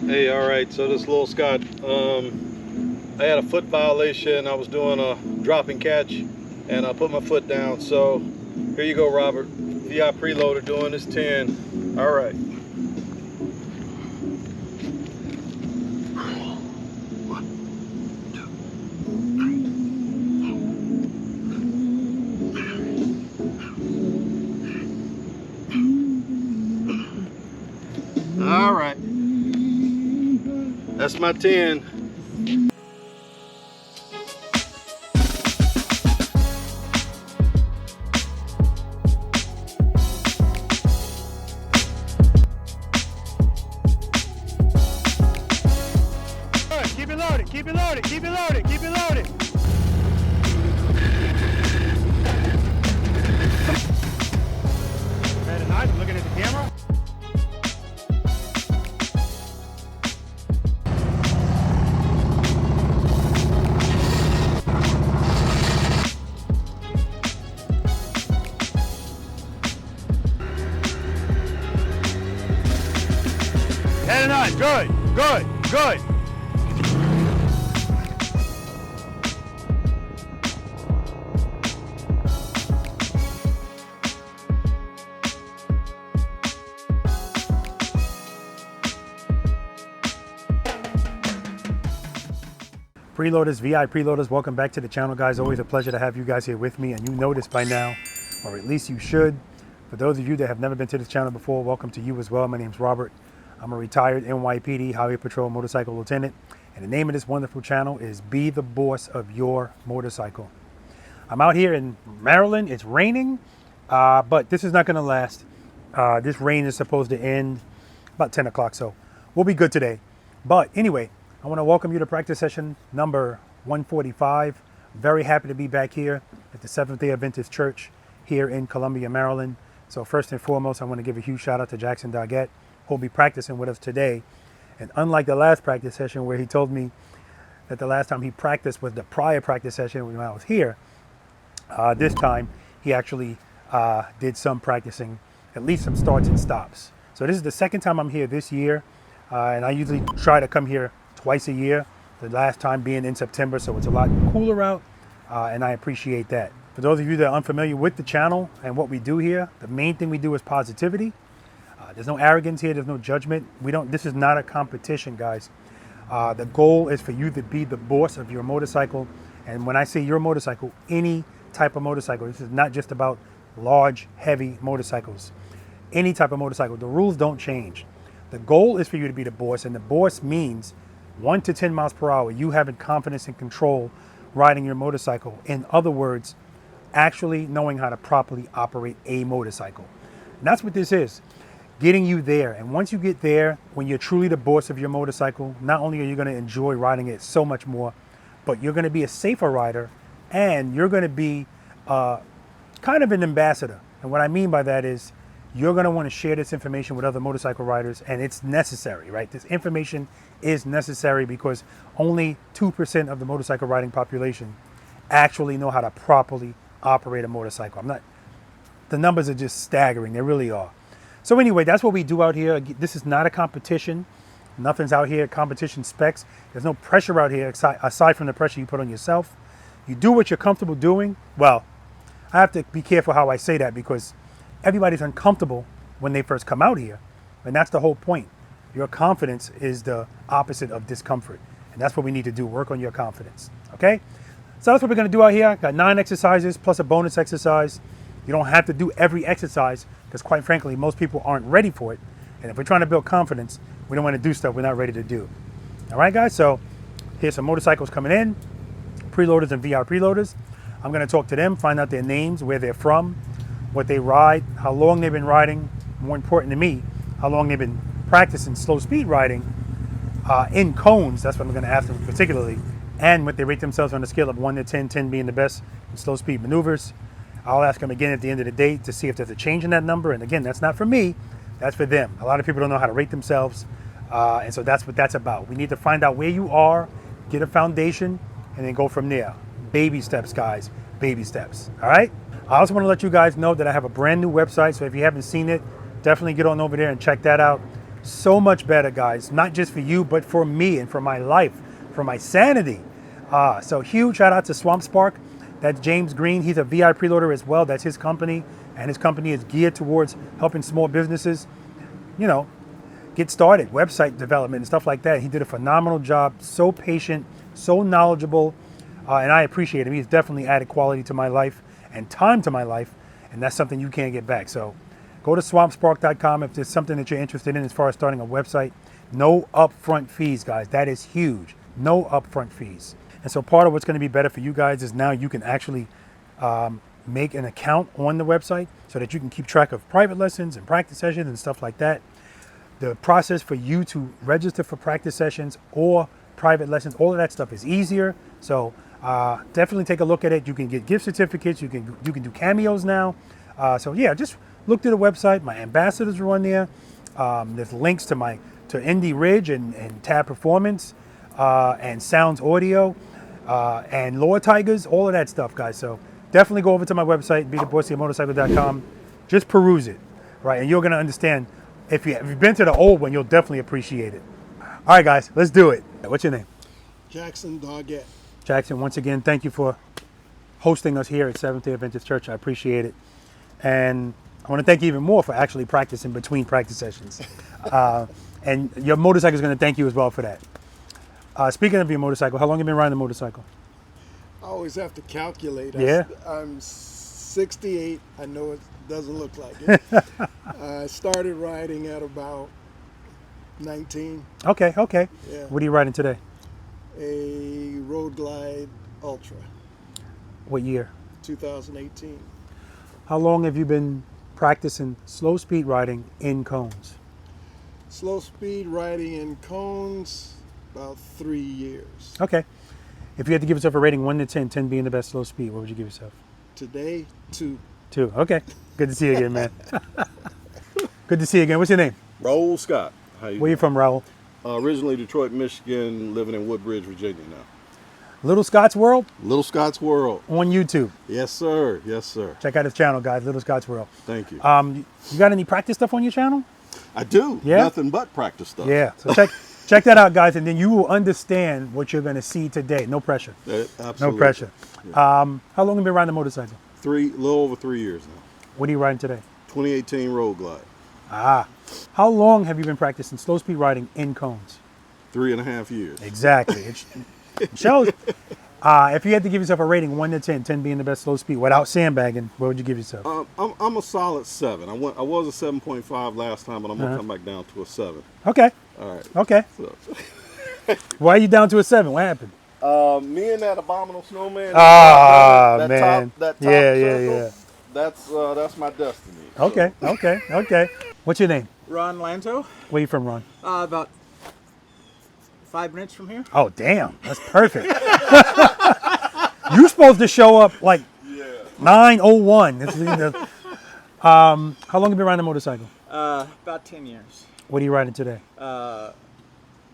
Hey, all right, so this little Scott, I had a foot violation. I was doing a drop and catch, and I put my foot down. So here you go, Robert. V.I.Preloader doing this 10. All right. All right. That's my 10. Keep it loaded, keep it loaded, keep it loaded, keep it loaded. Very nice, I'm looking at the camera. Very nice, good, good, good. Preloaders, V.I.Preloaders, welcome back to the channel, guys. Always a pleasure to have you guys here with me, and you know this by now, or at least you should. For those of you that have never been to this channel before, welcome to you as well. My name's Robert. I'm a retired NYPD Highway Patrol motorcycle lieutenant, and the name of this wonderful channel is Be the Boss of Your Motorcycle. I'm out here in Maryland. It's raining, but this is not going to last. This rain is supposed to end about 10 o'clock, so we'll be good today. But anyway, I want to welcome you to practice session number 145. Very happy to be back here at the Seventh-day Adventist Church here in Columbia, Maryland. So first and foremost, I want to give a huge shout out to Jackson Doggett, who'll be practicing with us today. And unlike the last practice session where he told me that the last time he practiced was the prior practice session when I was here, this time he actually did some practicing, at least some starts and stops. So this is the second time I'm here this year, and I usually try to come here twice a year, the last time being in September, so it's a lot cooler out, and I appreciate that. For those of you that are unfamiliar with the channel and what we do here, the main thing we do is positivity. There's no arrogance here, there's no judgment. This is not a competition, guys. The goal is for you to be the boss of your motorcycle, and when I say your motorcycle, any type of motorcycle. This is not just about large, heavy motorcycles. Any type of motorcycle, the rules don't change. The goal is for you to be the boss, and the boss means 1 to 10 miles per hour, you having confidence and control riding your motorcycle. In other words, actually knowing how to properly operate a motorcycle. And that's what this is, getting you there. And once you get there, when you're truly the boss of your motorcycle, not only are you going to enjoy riding it so much more, but you're going to be a safer rider, and you're going to be kind of an ambassador. And what I mean by that is, you're going to want to share this information with other motorcycle riders, and it's necessary, right? This information is necessary because only 2% of the motorcycle riding population actually know how to properly operate a motorcycle. The numbers are just staggering. They really are. So anyway, that's what we do out here. This is not a competition. Nothing's out here competition specs. There's no pressure out here aside from the pressure you put on yourself. You do what you're comfortable doing. Well, I have to be careful how I say that because everybody's uncomfortable when they first come out here. And that's the whole point. Your confidence is the opposite of discomfort. And that's what we need to do, work on your confidence, okay? So that's what we're gonna do out here. Got 9 exercises plus a bonus exercise. You don't have to do every exercise because quite frankly, most people aren't ready for it. And if we're trying to build confidence, we don't wanna do stuff we're not ready to do. All right, guys, so here's some motorcycles coming in, preloaders and V.I.Preloaders. I'm gonna talk to them, find out their names, where they're from, what they ride, how long they've been riding, more important to me, how long they've been practicing slow speed riding in cones. That's what I'm going to ask them particularly, and what they rate themselves on a scale of 1 to 10, 10 being the best in slow speed maneuvers. I'll ask them again at the end of the day to see if there's a change in that number, and again, that's not for me, that's for them. A lot of people don't know how to rate themselves, and so that's what that's about. We need to find out where you are, get a foundation, and then go from there. Baby steps, guys, baby steps, all right? I also want to let you guys know that I have a brand new website, so if you haven't seen it, definitely get on over there and check that out. so much better, guys. Not just for you, but for me and for my life, for my sanity. So huge shout out to Swamp Spark. That's James Green. He's a VI Preloader as well. That's his company, and his company is geared towards helping small businesses, you know, get started, website development and stuff like that. He did a phenomenal job. So patient, so knowledgeable, and I appreciate him. He's definitely added quality to my life and time to my life, and that's something you can't get back. So go to swampspark.com if there's something that you're interested in as far as starting a website. No upfront fees, guys. That is huge. No upfront fees. And so part of what's going to be better for you guys is now you can actually make an account on the website so that you can keep track of private lessons and practice sessions and stuff like that. The process for you to register for practice sessions or private lessons, all of that stuff is easier. So definitely take a look at it. You can get gift certificates. You can do cameos now. So yeah, just look to the website. My ambassadors are on there. There's links to Indie Ridge and Tab Performance and Soundz Audio and Lore Tigers, all of that stuff, guys. So definitely go over to my website, BeTheBossOfMotorcycle.com. Just peruse it, right? And you're going to understand. If you've been to the old one, you'll definitely appreciate it. All right, guys, let's do it. What's your name? Jackson Doggett. Jackson, once again, thank you for hosting us here at Seventh-day Adventist Church. I appreciate it. And I want to thank you even more for actually practicing between practice sessions. And your motorcycle is going to thank you as well for that. Speaking of your motorcycle, how long have you been riding the motorcycle? I always have to calculate. Yeah? I'm 68. I know it doesn't look like it. I started riding at about 19. Okay. Yeah. What are you riding today? A Road Glide Ultra, What year? 2018. How long have you been practicing slow speed riding in cones? Slow speed riding in cones, about 3 years. Okay. If you had to give yourself a rating 1 to 10, 10 being the best slow speed, what would you give yourself? Today, 2. 2. Okay. Good to see you again, man. Good to see you again. What's your name? Raul Scott. How you Where you from, Raul? Originally Detroit, Michigan, living in Woodbridge, Virginia now. Little Scott's World Little Scott's World. on YouTube. Yes, sir. Yes, sir. Check out his channel, guys. Little Scott's World. Thank you. You got any practice stuff on your channel? I do. Yeah? Nothing but practice stuff. Yeah. So check that out, guys, and then you will understand what you're going to see today. No pressure. Absolutely. No pressure. Yeah. How long have you been riding a motorcycle? A little over 3 years now. What are you riding today? 2018 Road Glide. How long have you been practicing slow speed riding in cones? 3.5 years. Exactly. It shows. If you had to give yourself a rating 1 to 10, 10 being the best slow speed without sandbagging, what would you give yourself? I'm a solid 7. I was a 7.5 last time, but I'm gonna come back down to a 7. Okay. All right. Okay. So, Why are you down to a 7? What happened? me and that Abominable Snowman. Ah, that man. Top Yeah. That's my destiny. Okay. What's your name? Ron Lanto, Where you from, Ron? about 5 minutes from here. Oh, damn. That's perfect. You're supposed to show up like 9:01. How long have you been riding a motorcycle? About 10 years. What are you riding today?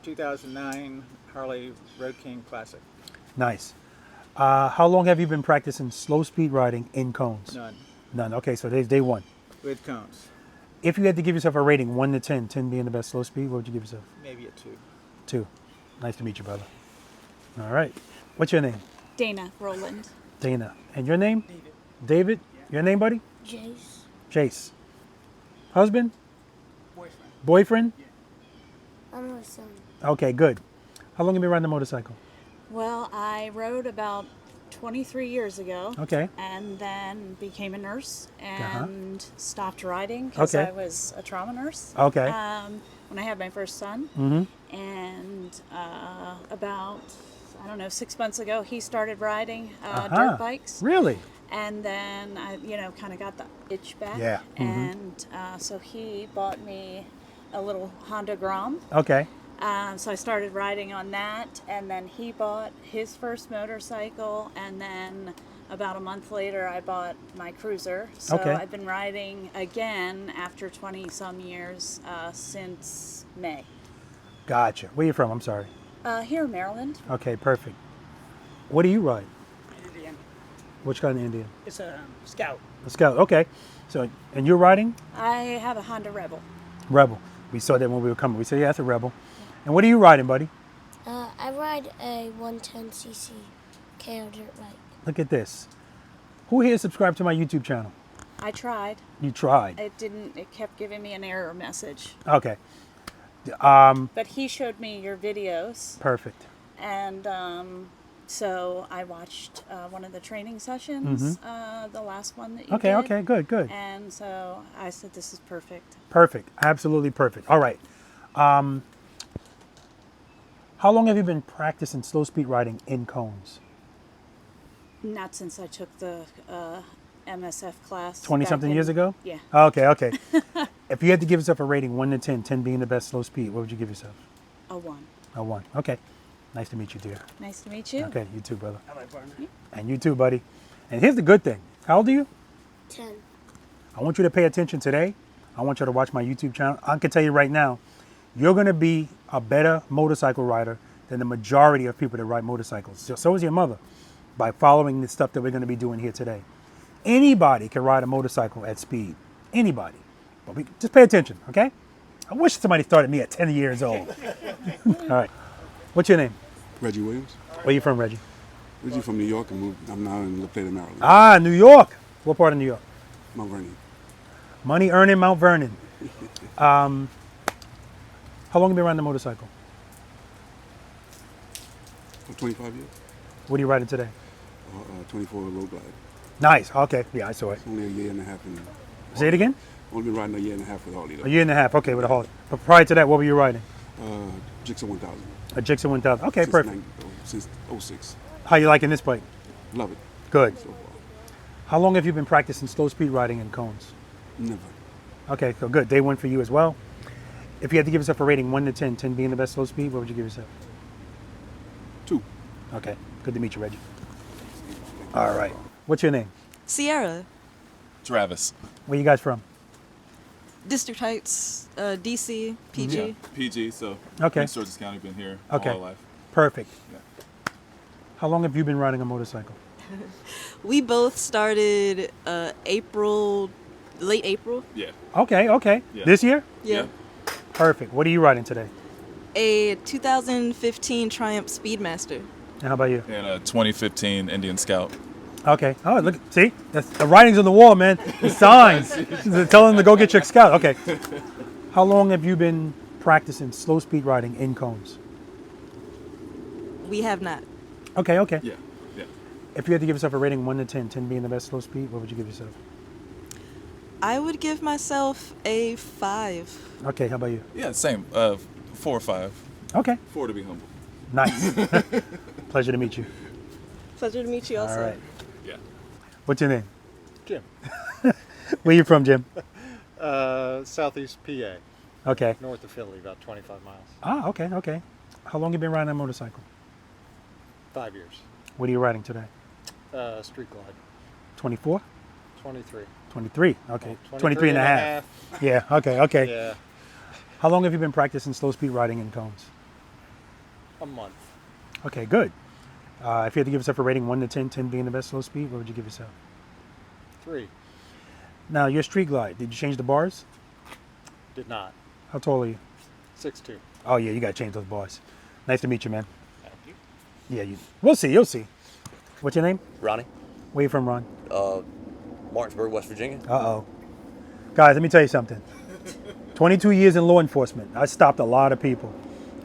2009 Harley Road King Classic. Nice. How long have you been practicing slow speed riding in cones? None. Okay, so today's day 1. With cones. If you had to give yourself a rating 1 to 10, 10 being the best slow speed, what would you give yourself? Maybe a 2. 2. Nice to meet you, brother. All right. What's your name? Dana Roland. Dana. And your name? David. Your name, buddy? Jace. Chase. Husband? Boyfriend. Boyfriend? I'm a son. Okay, good. How long have you been riding a motorcycle? Well, I rode about 23 years ago. Okay. And then became a nurse and stopped riding because Okay. I was a trauma nurse. Okay. When I had my first son. Mm-hmm. And about, 6 months ago, he started riding dirt bikes. Really? And then I, kind of got the itch back. Yeah. And so he bought me a little Honda Grom. Okay. So I started riding on that, and then he bought his first motorcycle, and then about a month later I bought my cruiser. So Okay. I've been riding again after 20-some years since May. Gotcha. Where you from? I'm sorry. Here in Maryland. Okay, perfect. What do you ride? Indian. Which kind of Indian? It's a Scout. A Scout. Okay. So, and you're riding? I have a Honda Rebel. Rebel. We saw that when we were coming. We said, yeah, that's a Rebel. And what are you riding, buddy? I ride a 110cc KO dirt bike. Look at this. Who here subscribed to my YouTube channel? I tried. You tried. It didn't. It kept giving me an error message. Okay. But he showed me your videos, Perfect. and so I watched one of the training sessions, the last one that you Okay, did. okay, good, good. And so I said, this is perfect. Perfect. Absolutely perfect. All right. How long have you been practicing slow speed riding in cones? Not since I took the MSF class. 20-something back years in- ago? Yeah, Okay, okay. If you had to give yourself a rating 1 to 10, 10 being the best slow speed, what would you give yourself? a 1. A 1. Okay. Nice to meet you, dear. Nice to meet you. Okay, you too, brother. And you too, buddy. And here's the good thing. How old are you? 10. I want you to pay attention today. I want you to watch my YouTube channel. I can tell you right now, you're going to be a better motorcycle rider than the majority of people that ride motorcycles. So is your mother, by following the stuff that we're going to be doing here today. Anybody can ride a motorcycle at speed. Anybody. But just pay attention, okay? I wish somebody started me at 10 years old. All right. What's your name? Reggie Williams. Where you from, Reggie? Originally from New York and moved. I'm now in La Plata, Maryland. Ah, New York. What part of New York? Mount Vernon. Money earning Mount Vernon. How long have you been riding the motorcycle? For 25 years. What are you riding today? 24 Road Glide. Nice. Okay. Yeah, I saw it. Only a year and a half. Say it again? Only been riding a year and a half with Harley. A year and a half. Okay, with a Harley. But prior to that, what were you riding? Jigsaw 1000. A Jigsaw 1000. Okay, Since perfect. Since 06. How you liking this bike? Love it Good. so far. How long have you been practicing slow speed riding in cones? Never. Okay, so good. Day one for you as well. If you had to give yourself a rating 1 to 10, 10 being the best slow speed, what would you give yourself? 2. Okay. Good to meet you, Reggie. All right. What's your name? Sierra, Travis. Where you guys from? District Heights, DC, PG. Yeah, PG, so Okay. in Georges County, been here Okay. all my life. Perfect. Yeah. How long have you been riding a motorcycle? We both started late April. Yeah. Okay, okay. Yeah. This year? Yeah. Perfect. What are you riding today? A 2015 Triumph Speedmaster. And how about you? And a 2015 Indian Scout. Okay. Oh, look. See? That's, the writing's on the wall, man. The signs. They're telling them to go get your scout. Okay. How long have you been practicing slow speed riding in cones? We have not. Okay, okay. Yeah. Yeah. If you had to give yourself a rating 1 to 10, 10 being the best slow speed, what would you give yourself? I would give myself a 5. Okay, how about you? Yeah, same. 4 or 5. Okay. 4 to be humble. Nice. Pleasure to meet you. Pleasure to meet you also. All right. Yeah. What's your name? Jim. Where you from, Jim? Southeast PA, Okay. north of Philly, about 25 miles. Ah, okay, okay. How long you been riding a motorcycle? 5 years. What are you riding today? Street glide, 24? 23. 23. Okay. Oh, 23 and a half. Yeah, okay, okay. Yeah, How long have you been practicing slow speed riding in cones? a month. Okay, good. If you had to give yourself a rating 1 to 10, 10 being the best slow speed, what would you give yourself? 3. Now, your street glide, did you change the bars? Did not. How tall are you? 6'2". Oh, yeah, you got to change those bars. Nice to meet you, man. Thank you. Yeah, we'll see, you'll see. What's your name? Ronnie, Where you from, Ron? Martinsburg, West Virginia. Uh-oh. Guys, let me tell you something. 22 years in law enforcement. I stopped a lot of people.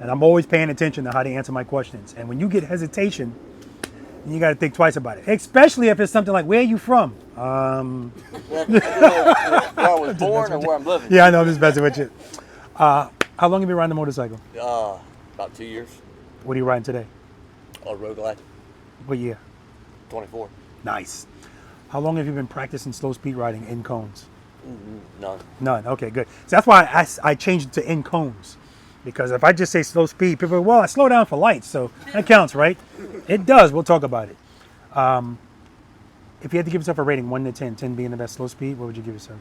And I'm always paying attention to how they answer my questions. And when you get hesitation, you got to think twice about it. Especially if it's something like, where are you from? Where I was born or where I'm living? Yeah, I know, I'm just messing with you. How long have you been riding a motorcycle? About 2 years. What are you riding today? Road Glide, What year? 24. Nice. How long have you been practicing slow speed riding in cones? None. None. Okay, good. So that's why I changed it to in cones. Because if I just say slow speed, people go, well, I slow down for lights, so that counts, right? It does. We'll talk about it. If you had to give yourself a rating 1 to 10, 10 being the best slow speed, what would you give yourself?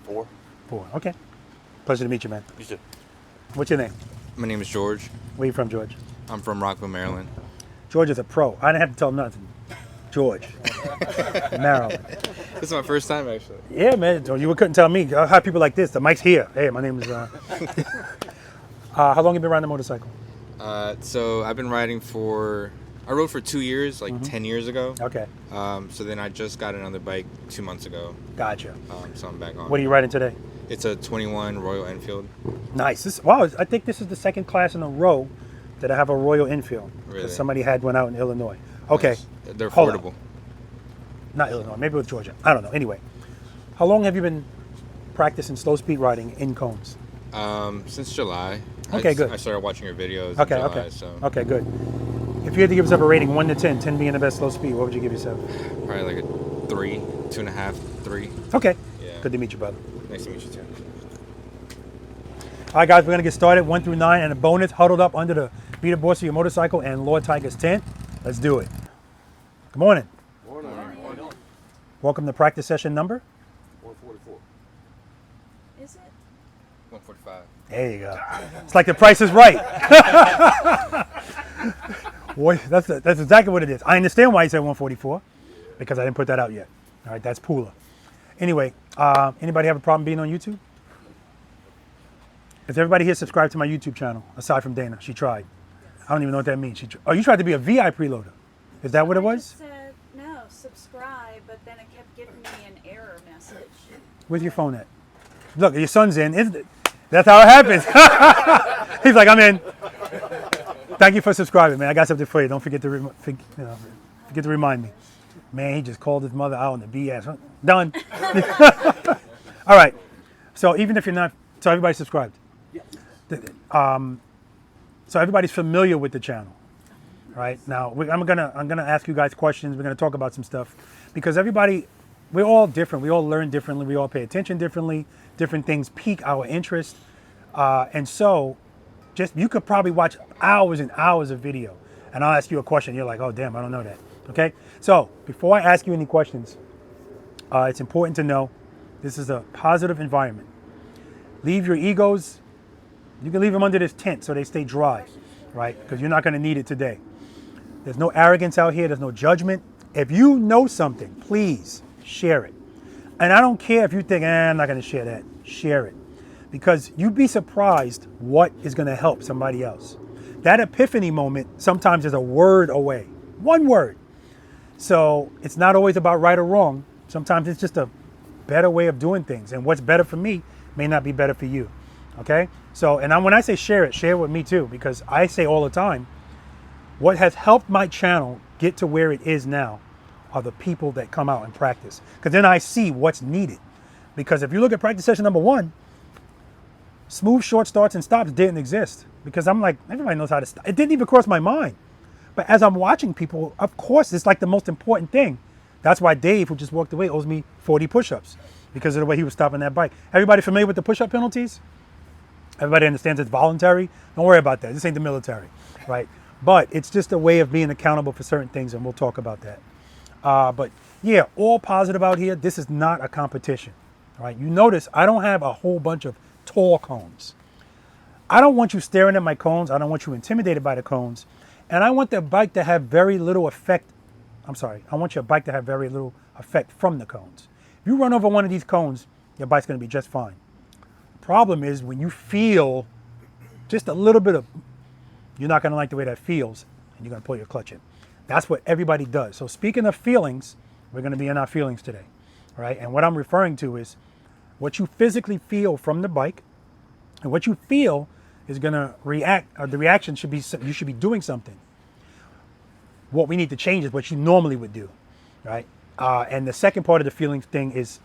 4. 4. Okay. Pleasure to meet you, man. You too. What's your name? My name is George. Where you from, George? I'm from Rockville, Maryland. George is a pro. I didn't have to tell him nothing. George. Maryland. This is my first time, actually. Yeah, man. So you couldn't tell me. I have people like this. The mic's here. Hey, my name is. How long have you been riding a motorcycle? So I've been riding I rode for 2 years, like 10 years ago. Okay. So then I just got another bike 2 months ago. Gotcha. So I'm back on. What are you riding today? It's a 21 Royal Enfield. Nice. Wow, I think this is the second class in a row that I have a Royal Enfield. Really? Somebody had one out in Illinois. Okay. Nice. They're Hold affordable. on. Not Illinois, maybe with Georgia. I don't know. Anyway, how long have you been practicing slow speed riding in cones? Since July. Okay, good. I started watching your videos Okay, in July, okay. so Okay, good. If you had to give yourself a rating 1 to 10, 10 being the best slow speed, what would you give yourself? probably like a 3, 2.5, 3. Okay. Yeah. Good to meet you, brother. Nice to meet you too. All right, guys, we're going to get started 1 through 9 and a bonus huddled up under the Be the Boss of Your Motorcycle and Lord Tiger's tent. Let's do it. Good morning. Morning. Welcome to practice session number. 144. Is it? 145. There you go. It's like the price is right. Boy, that's exactly what it is. I understand why you said 144 because I didn't put that out yet. All right, that's Pula. Anyway, anybody have a problem being on YouTube? Is everybody here subscribed to my YouTube channel aside from Dana? She tried. I don't even know what that means. Oh, you tried to be a V.I.Preloader. Is that what it I was? just said, no, subscribe, but then it kept giving me an error message. Where's your phone at? Look, your son's in, isn't it? That's how it happens. He's like, I'm in. Thank you for subscribing, man. I got something for you. Don't forget to forget to remind me. Man, he just called his mother out on the BS. Done. All right. So even if you're not, so everybody subscribed. Yes. So everybody's familiar with the channel, right? Now I'm gonna ask you guys questions. We're gonna talk about some stuff because we're all different. We all learn differently. We all pay attention differently. Different things pique our interest, and so you could probably watch hours and hours of video, and I'll ask you a question. You're like, oh damn, I don't know that. Okay. So before I ask you any questions, it's important to know this is a positive environment. Leave your egos. You can leave them under this tent so they stay dry, right? Because you're not going to need it today. There's no arrogance out here. There's no judgment. If you know something, please share it. And I don't care if you think, I'm not going to share that. Share it. Because you'd be surprised what is going to help somebody else. That epiphany moment sometimes is a word away. One word. So it's not always about right or wrong. Sometimes it's just a better way of doing things. And what's better for me may not be better for you. Okay? So, when I say share it with me too, because I say all the time, what has helped my channel get to where it is now are the people that come out and practice. Because then I see what's needed. Because if you look at practice session number 1, smooth short starts and stops didn't exist. Because I'm like, everybody knows how to stop. It didn't even cross my mind. But as I'm watching people, of course, it's like the most important thing. That's why Dave, who just walked away, owes me 40 push-ups because of the way he was stopping that bike. Everybody familiar with the push-up penalties? Everybody understands it's voluntary. Don't worry about that. This ain't the military, right? But it's just a way of being accountable for certain things, and we'll talk about that. But yeah, all positive out here. This is not a competition, right? You notice I don't have a whole bunch of tall cones. I don't want you staring at my cones. I don't want you intimidated by the cones. And I want the bike to have very little effect. I want your bike to have very little effect from the cones. If you run over one of these cones, your bike's going to be just fine. Problem is when you feel just a little bit of, you're not going to like the way that feels, and you're going to pull your clutch in. That's what everybody does. So speaking of feelings, we're going to be in our feelings today, right? And what I'm referring to is what you physically feel from the bike, and what you feel is going to react, or the reaction should be, you should be doing something. What we need to change is what you normally would do, right? And the second part of the feelings thing is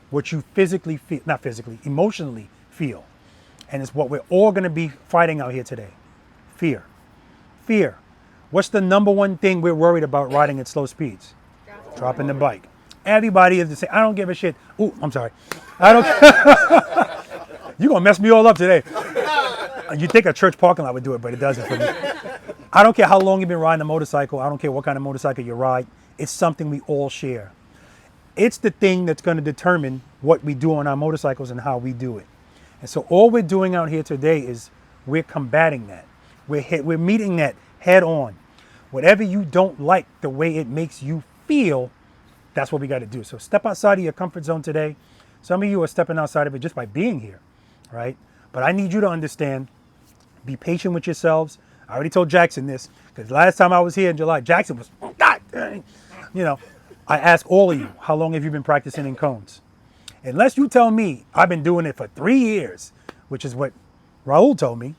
what you physically feel, not physically, emotionally feel. And it's what we're all going to be fighting out here today. Fear. Fear. What's the number one thing we're worried about riding at slow speeds? Dropping the bike. Everybody is the same. I don't give a shit. Ooh, I'm sorry. I don't. You're going to mess me all up today. You think a church parking lot would do it, but it doesn't for me. I don't care how long you've been riding a motorcycle. I don't care what kind of motorcycle you ride. It's something we all share. It's the thing that's going to determine what we do on our motorcycles and how we do it. And so all we're doing out here today is we're combating that. We're meeting that head on. Whatever you don't like, the way it makes you feel, That's what we got to do. So step outside of your comfort zone today. Some of you are stepping outside of it just by being here, right? But I need you to understand, be patient with yourselves. I already told Jackson this, because last time I was here in July, Jackson was, oh, God dang. You know, I ask all of you, how long have you been practicing in cones? Unless you tell me I've been doing it for 3 years, which is what Raul told me,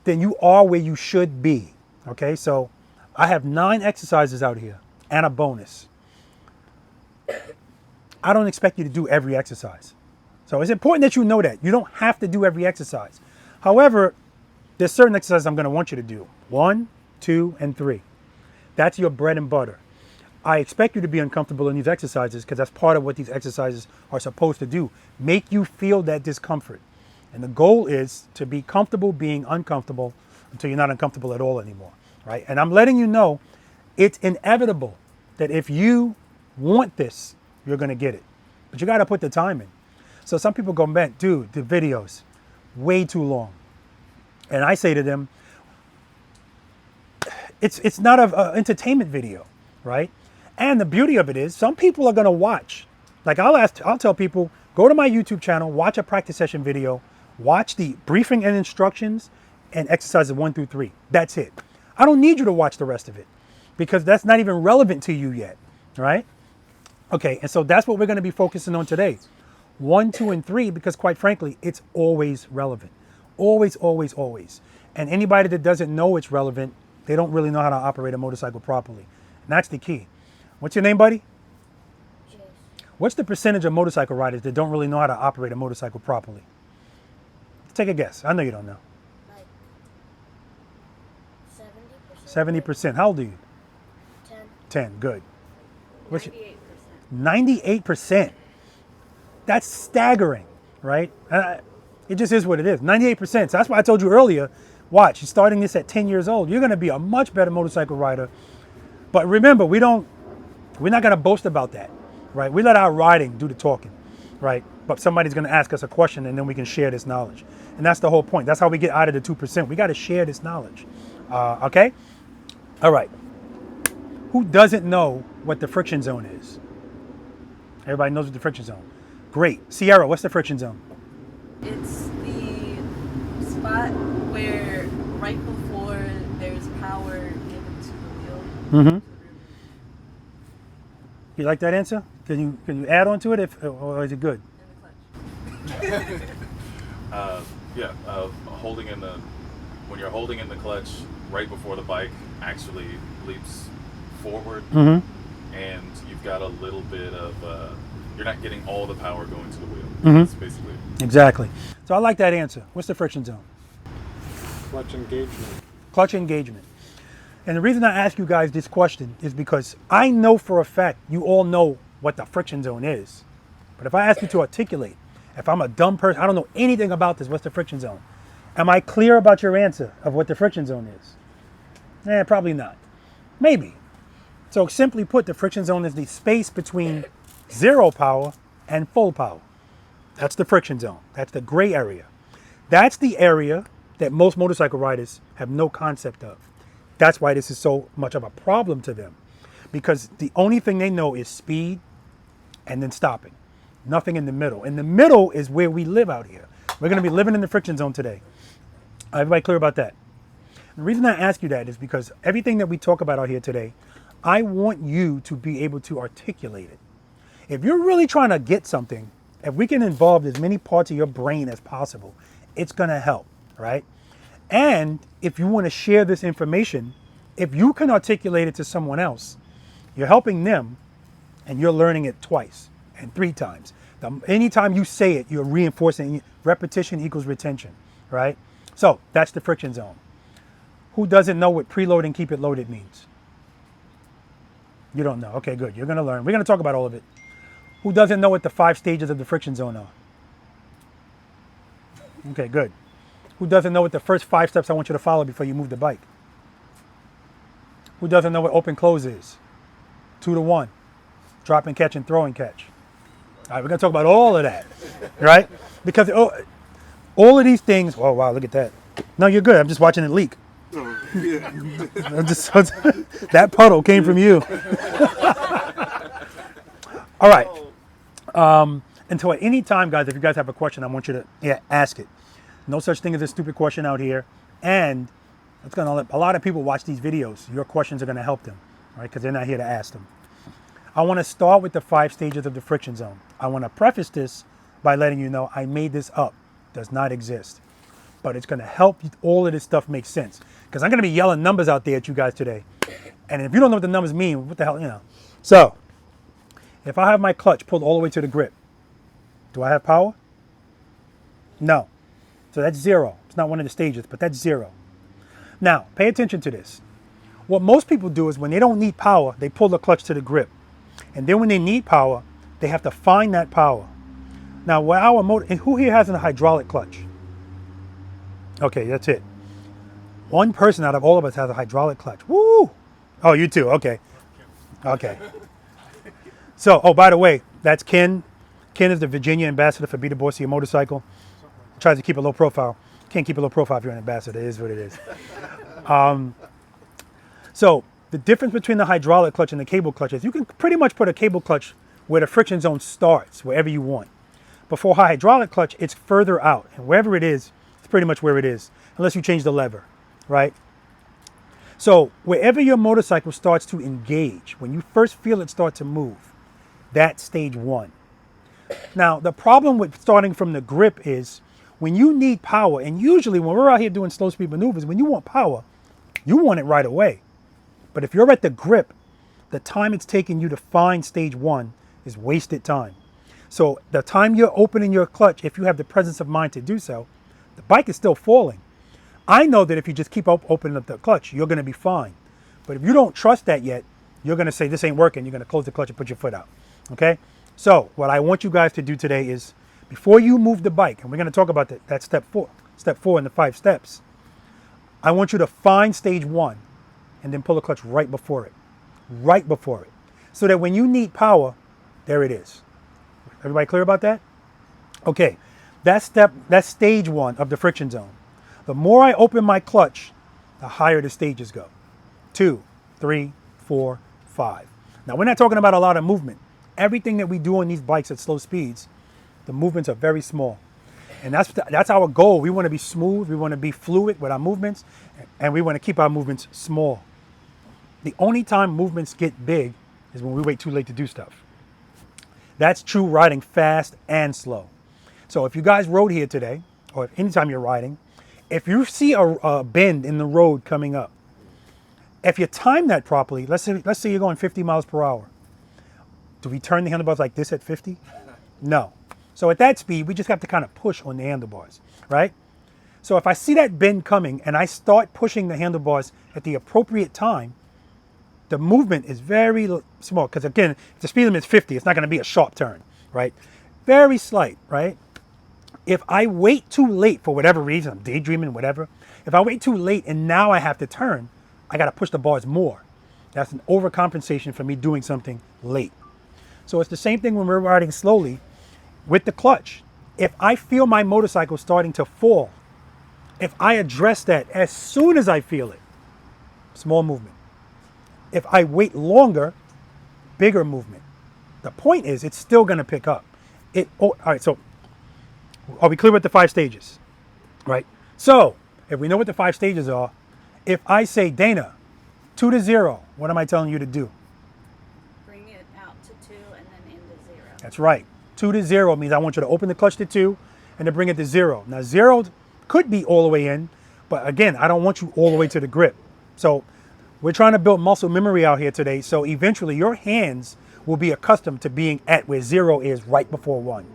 then you are where you should be, okay? So I have 9 exercises out here and a bonus. I don't expect you to do every exercise. So it's important that you know that. You don't have to do every exercise. However, there's certain exercises I'm going to want you to do. 1, 2, and 3. That's your bread and butter. I expect you to be uncomfortable in these exercises because that's part of what these exercises are supposed to do. Make you feel that discomfort. And the goal is to be comfortable being uncomfortable until you're not uncomfortable at all anymore, right? And I'm letting you know it's inevitable that if you want this, you're going to get it. But you got to put the time in. So some people go, man, dude, the videos, way too long. And I say to them, it's not an entertainment video, right? And the beauty of it is some people are going to watch. Like I'll tell people, go to my YouTube channel, watch a practice session video, watch the briefing and instructions and exercises 1 through 3. That's it. I don't need you to watch the rest of it because that's not even relevant to you yet, right? Okay, and so that's what we're going to be focusing on today. 1, 2, and 3, because quite frankly, it's always relevant. Always, always, always. And anybody that doesn't know it's relevant, they don't really know how to operate a motorcycle properly. And that's the key. What's your name, buddy? Jace. What's the percentage of motorcycle riders that don't really know how to operate a motorcycle properly? Take a guess. I know you don't know. Like 70%. 70%. How old are you? 10. 10. Good. What's 98%. 98%. That's staggering, right? It just is what it is. 98%. So that's why I told you earlier, watch, you're starting this at 10 years old. You're going to be a much better motorcycle rider. But remember, we're not going to boast about that, right? We let our riding do the talking, right? But somebody's going to ask us a question and then we can share this knowledge. And that's the whole point. That's how we get out of the 2%. We got to share this knowledge. Okay? All right. Who doesn't know what the friction zone is? Everybody knows what the friction zone. Great. Sierra, what's the friction zone? It's the spot where right before there's power given to the wheel. Mm-hmm. You like that answer? Can you add on to it, or is it good? Holding in when you're holding in the clutch right before the bike actually leaps forward, and you've got a little bit of you're not getting all the power going to the wheel. That's basically Exactly. So I like that answer. What's the friction zone? Clutch engagement. Clutch engagement. And the reason I ask you guys this question is because I know for a fact you all know what the friction zone is. But if I ask you to articulate, if I'm a dumb person, I don't know anything about this, what's the friction zone? Am I clear about your answer of what the friction zone is? Probably not. Maybe. So simply put, the friction zone is the space between 0 power and full power. That's the friction zone. That's the gray area. That's the area that most motorcycle riders have no concept of. That's why this is so much of a problem to them, because the only thing they know is speed and then stopping. Nothing in the middle. In the middle is where we live out here. We're going to be living in the friction zone today. Everybody clear about that? The reason I ask you that is because everything that we talk about out here today, I want you to be able to articulate it. If you're really trying to get something, if we can involve as many parts of your brain as possible, it's going to help, right? And if you want to share this information, if you can articulate it to someone else, you're helping them and you're learning it twice and 3 times. Anytime you say it, you're reinforcing. Repetition equals retention, right? So that's the friction zone. Who doesn't know what preload and keep it loaded means? You don't know. Okay, good. You're going to learn. We're going to talk about all of it. Who doesn't know what the 5 stages of the friction zone are? Okay, good. Who doesn't know what the first 5 steps I want you to follow before you move the bike? Who doesn't know what open close is? 2 to 1. Drop and catch and throw and catch. All right, we're going to talk about all of that, right? Because all of these things, oh, wow, look at that. No, you're good. I'm just watching it leak. That puddle came from you. All right. Until at any time, guys, if you guys have a question, I want you to ask it. No such thing as a stupid question out here. And it's gonna let a lot of people watch these videos. Your questions are gonna help them, right? Because they're not here to ask them. I want to start with the 5 stages of the friction zone. I want to preface this by letting you know I made this up. Does not exist. But it's going to help all of this stuff make sense. Because I'm going to be yelling numbers out there at you guys today. And if you don't know what the numbers mean, what the hell, you know. So, if I have my clutch pulled all the way to the grip, do I have power? No. So that's 0. It's not one of the stages, but that's 0. Now, pay attention to this. What most people do is when they don't need power, they pull the clutch to the grip. And then when they need power, they have to find that power. Now, what our motor, and who here has a hydraulic clutch? Okay, that's it. One person out of all of us has a hydraulic clutch. Woo! Oh, you too. Okay. Okay. So, oh, by the way, that's Ken. Ken is the Virginia ambassador for Be the Boss of Your Motorcycle. Tries to keep a low profile. Can't keep a low profile if you're an ambassador. It is what it is. So, the difference between the hydraulic clutch and the cable clutch is you can pretty much put a cable clutch where the friction zone starts, wherever you want. But for a hydraulic clutch, it's further out. And wherever it is, it's pretty much where it is, unless you change the lever, right? So wherever your motorcycle starts to engage, when you first feel it start to move, that's stage 1. Now, the problem with starting from the grip is when you need power, and usually when we're out here doing slow speed maneuvers, when you want power, you want it right away. But if you're at the grip, the time it's taking you to find stage 1 is wasted time. So the time you're opening your clutch, if you have the presence of mind to do so, the bike is still falling. I know that if you just keep opening up the clutch, you're going to be fine. But if you don't trust that yet, you're going to say, this ain't working. You're going to close the clutch and put your foot out. Okay? So what I want you guys to do today is, before you move the bike, and we're going to talk about that step 4 in the 5 steps, I want you to find stage 1 and then pull the clutch right before it. Right before it. So that when you need power, there it is. Everybody clear about that? Okay, that's stage 1 of the friction zone. The more I open my clutch, the higher the stages go. 2, 3, 4, 5. Now, we're not talking about a lot of movement. Everything that we do on these bikes at slow speeds, the movements are very small. And that's our goal. We want to be smooth. We want to be fluid with our movements. And we want to keep our movements small. The only time movements get big is when we wait too late to do stuff. That's true riding fast and slow. So if you guys rode here today, or anytime you're riding, if you see a bend in the road coming up, if you time that properly, let's say you're going 50 miles per hour. Do we turn the handlebars like this at 50? No. So at that speed, we just have to kind of push on the handlebars, right? So if I see that bend coming and I start pushing the handlebars at the appropriate time, the movement is very small. Because again, if the speed limit is 50, it's not going to be a sharp turn, right? Very slight, right? If I wait too late for whatever reason, I'm daydreaming, whatever. If I wait too late and now I have to turn, I got to push the bars more. That's an overcompensation for me doing something late. So it's the same thing when we're riding slowly with the clutch. If I feel my motorcycle starting to fall, if I address that as soon as I feel it, small movement. If I wait longer, bigger movement. The point is, it's still going to pick up. All right, so are we clear with the 5 stages? Right? So, if we know what the 5 stages are, if I say, Dana, 2 to 0, what am I telling you to do? Bring it out to 2 and then into 0. That's right. 2 to 0 means I want you to open the clutch to 2 and to bring it to 0. Now, 0 could be all the way in, but again, I don't want you all the way to the grip. So, we're trying to build muscle memory out here today, so eventually your hands will be accustomed to being at where 0 is right before 1.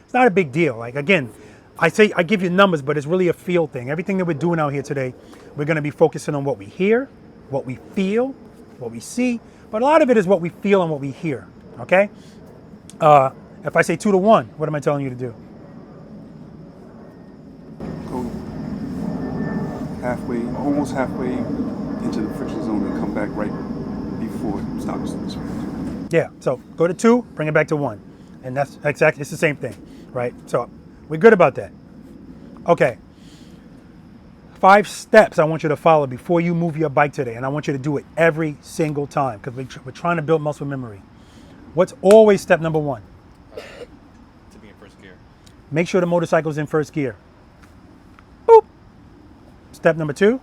It's not a big deal. Like, again, I give you numbers, but it's really a feel thing. Everything that we're doing out here today, we're going to be focusing on what we hear, what we feel, what we see, but a lot of it is what we feel and what we hear, okay? If I say 2 to 1, what am I telling you to do? Go halfway, almost halfway into the friction zone and come back right before it stops. Yeah, so go to 2, bring it back to 1. And that's exactly, it's the same thing, right? So we're good about that. Okay. 5 steps I want you to follow before you move your bike today. And I want you to do it every single time because we're trying to build muscle memory. What's always step number 1? To be in first gear. Make sure the motorcycle's in first gear. Boop. Step number 2?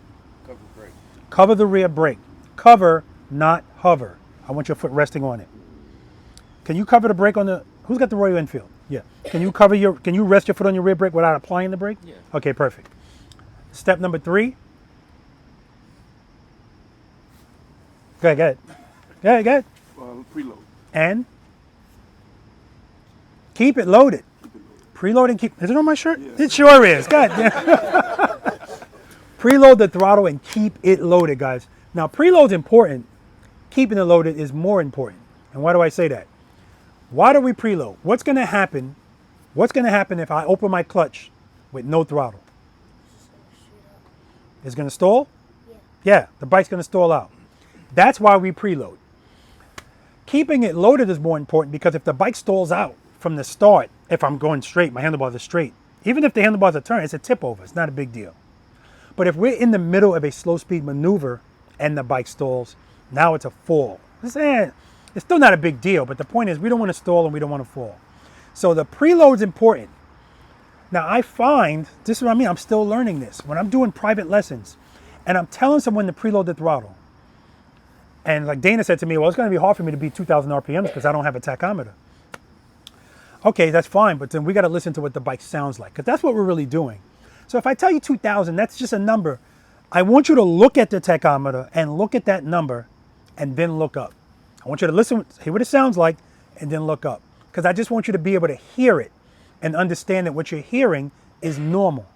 Cover brake. Cover the rear brake. Cover, not hover. I want your foot resting on it. Can you cover the brake on the, who's got the Royal Enfield? Yeah. Can you rest your foot on your rear brake without applying the brake? Yeah. Okay, perfect. Step number 3. Go ahead. Preload. And keep it loaded. Preload and keep, is it on my shirt? Yeah. It sure is. God damn. Preload the throttle and keep it loaded, guys. Now, preload's important. Keeping it loaded is more important. And why do I say that? Why do we preload? What's going to happen? What's going to happen if I open my clutch with no throttle? It's going to stall? Yeah, the bike's going to stall out. That's why we preload. Keeping it loaded is more important because if the bike stalls out from the start, if I'm going straight, my handlebars are straight. Even if the handlebars are turned, it's a tip over. It's not a big deal. But if we're in the middle of a slow speed maneuver and the bike stalls, now it's a fall. It's still not a big deal, but the point is we don't want to stall and we don't want to fall. So the preload's important. Now I find, this is what I mean, I'm still learning this. When I'm doing private lessons and I'm telling someone to preload the throttle, and like Dana said to me, well, it's going to be hard for me to beat 2,000 RPMs because I don't have a tachometer. Okay, that's fine, but then we got to listen to what the bike sounds like because that's what we're really doing. So if I tell you 2,000, that's just a number. I want you to look at the tachometer and look at that number and then look up. I want you to listen, hear what it sounds like, and then look up. Because I just want you to be able to hear it and understand that what you're hearing is normal.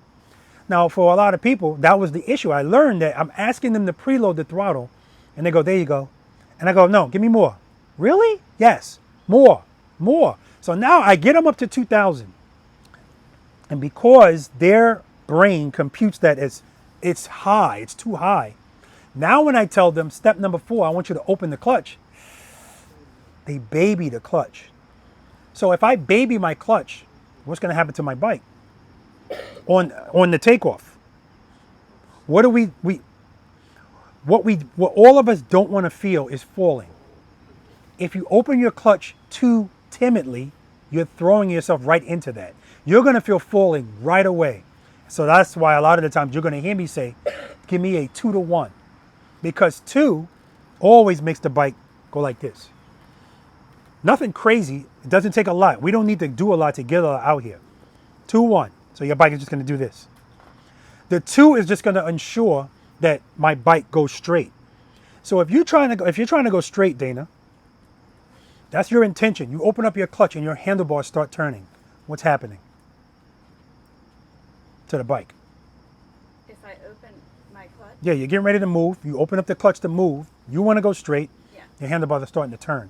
Now, for a lot of people, that was the issue. I learned that I'm asking them to preload the throttle, and they go, there you go. And I go, no, give me more. Really? Yes, more. So now I get them up to 2,000. And because their brain computes that as it's high, it's too high. Now when I tell them step number 4, I want you to open the clutch, they baby the clutch. So if I baby my clutch, what's going to happen to my bike on the takeoff? What all of us don't want to feel is falling. If you open your clutch too timidly, you're throwing yourself right into that. You're going to feel falling right away. So that's why a lot of the times you're going to hear me say, give me a 2-to-1. Because 2 always makes the bike go like this. Nothing crazy. It doesn't take a lot. We don't need to do a lot to get out here. 2-1. So your bike is just going to do this. The 2 is just going to ensure that my bike goes straight. So if you're trying to go straight, Dana, that's your intention. You open up your clutch and your handlebars start turning. What's happening to the bike? If I open my clutch? Yeah, you're getting ready to move. You open up the clutch to move. You want to go straight. Yeah. Your handlebars are starting to turn.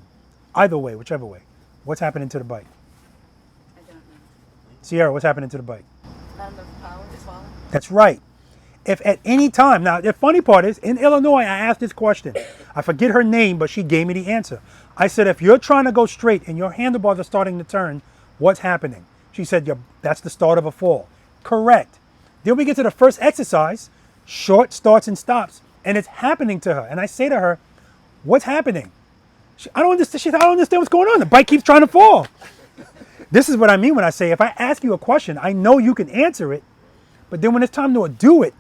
Either way, whichever way. What's happening to the bike? I don't know. Sierra, what's happening to the bike? Not enough power is falling. That's right. If at any time, now the funny part is, in Illinois, I asked this question. I forget her name, but she gave me the answer. I said, if you're trying to go straight and your handlebars are starting to turn, what's happening? She said, that's the start of a fall. Correct. Then we get to the first exercise, short starts and stops, and it's happening to her. And I say to her, what's happening? I don't understand. I don't understand what's going on. The bike keeps trying to fall. This is what I mean when I say, if I ask you a question, I know you can answer it, but then when it's time to do it,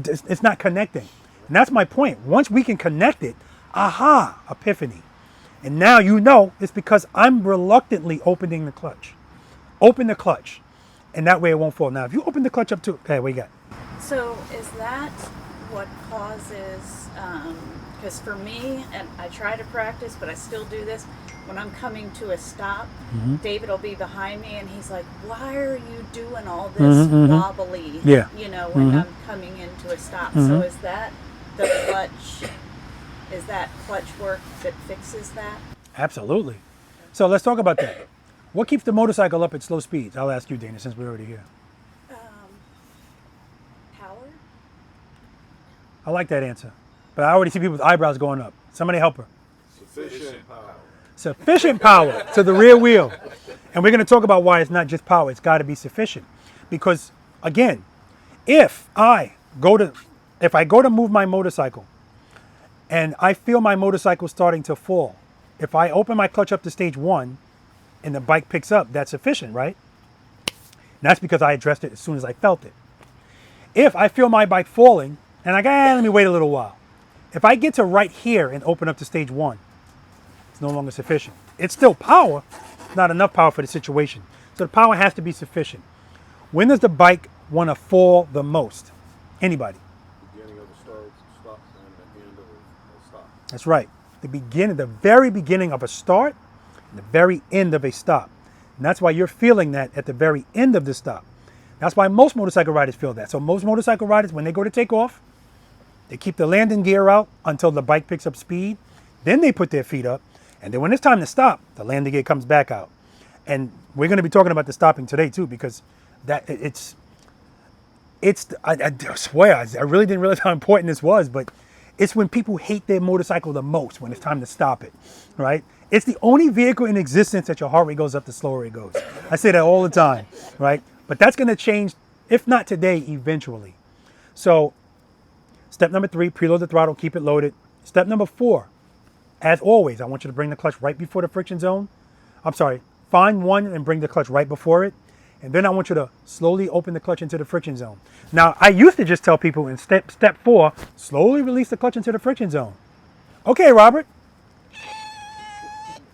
it's not connecting. And that's my point. Once we can connect it, aha, epiphany. And now you know it's because I'm reluctantly opening the clutch. Open the clutch, and that way it won't fall. Now, if you open the clutch up too, okay, what you got? So is that what causes, because for me, and I try to practice, but I still do this, when I'm coming to a stop, David will be behind me and he's like, why are you doing all this wobbly, when I'm coming into a stop? So is that the clutch, is that clutch work that fixes that? Absolutely. So let's talk about that. What keeps the motorcycle up at slow speeds? I'll ask you, Dana, since we're already here. Power? I like that answer. But I already see people's eyebrows going up. Somebody help her. Sufficient power. Sufficient power to the rear wheel. And we're going to talk about why it's not just power. It's got to be sufficient. Because, again, if I go to move my motorcycle and I feel my motorcycle starting to fall, if I open my clutch up to stage 1 and the bike picks up, that's sufficient, right? And that's because I addressed it as soon as I felt it. If I feel my bike falling and I go, let me wait a little while. If I get to right here and open up to stage 1, it's no longer sufficient. It's still power, not enough power for the situation. So the power has to be sufficient. When does the bike want to fall the most? Anybody? Beginning of the stop and the end of a stop. That's right. The very beginning of a start and the very end of a stop. And that's why you're feeling that at the very end of the stop. That's why most motorcycle riders feel that. So most motorcycle riders, when they go to take off, they keep the landing gear out until the bike picks up speed. Then they put their feet up. And then when it's time to stop, the landing gear comes back out. And we're going to be talking about the stopping today too, because that I swear, I really didn't realize how important this was, but it's when people hate their motorcycle the most, when it's time to stop it, right? It's the only vehicle in existence that your heart rate goes up the slower it goes. I say that all the time, right? But that's going to change, if not today, eventually. So step number 3, preload the throttle, keep it loaded. Step number 4, as always, I want you to bring the clutch right before the friction zone. I'm sorry, find one and bring the clutch right before it. And then I want you to slowly open the clutch into the friction zone. Now, I used to just tell people in step 4, slowly release the clutch into the friction zone. Okay, Robert.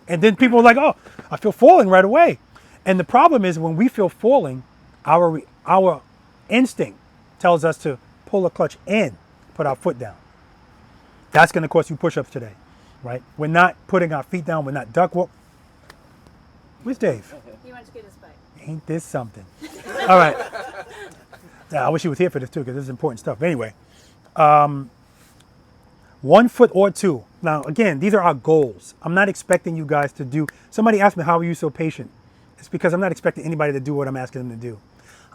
And then people were like, oh, I feel falling right away. And the problem is when we feel falling, our instinct tells us to pull the clutch in, put our foot down. That's going to cost you push-ups today, right? We're not putting our feet down. We're not duck walk. Where's Dave? He went to get his bike. Ain't this something? All right. Yeah, I wish he was here for this too, because this is important stuff. Anyway, 1 foot or 2. Now, again, these are our goals. I'm not expecting you guys to do. Somebody asked me, how are you so patient? It's because I'm not expecting anybody to do what I'm asking them to do.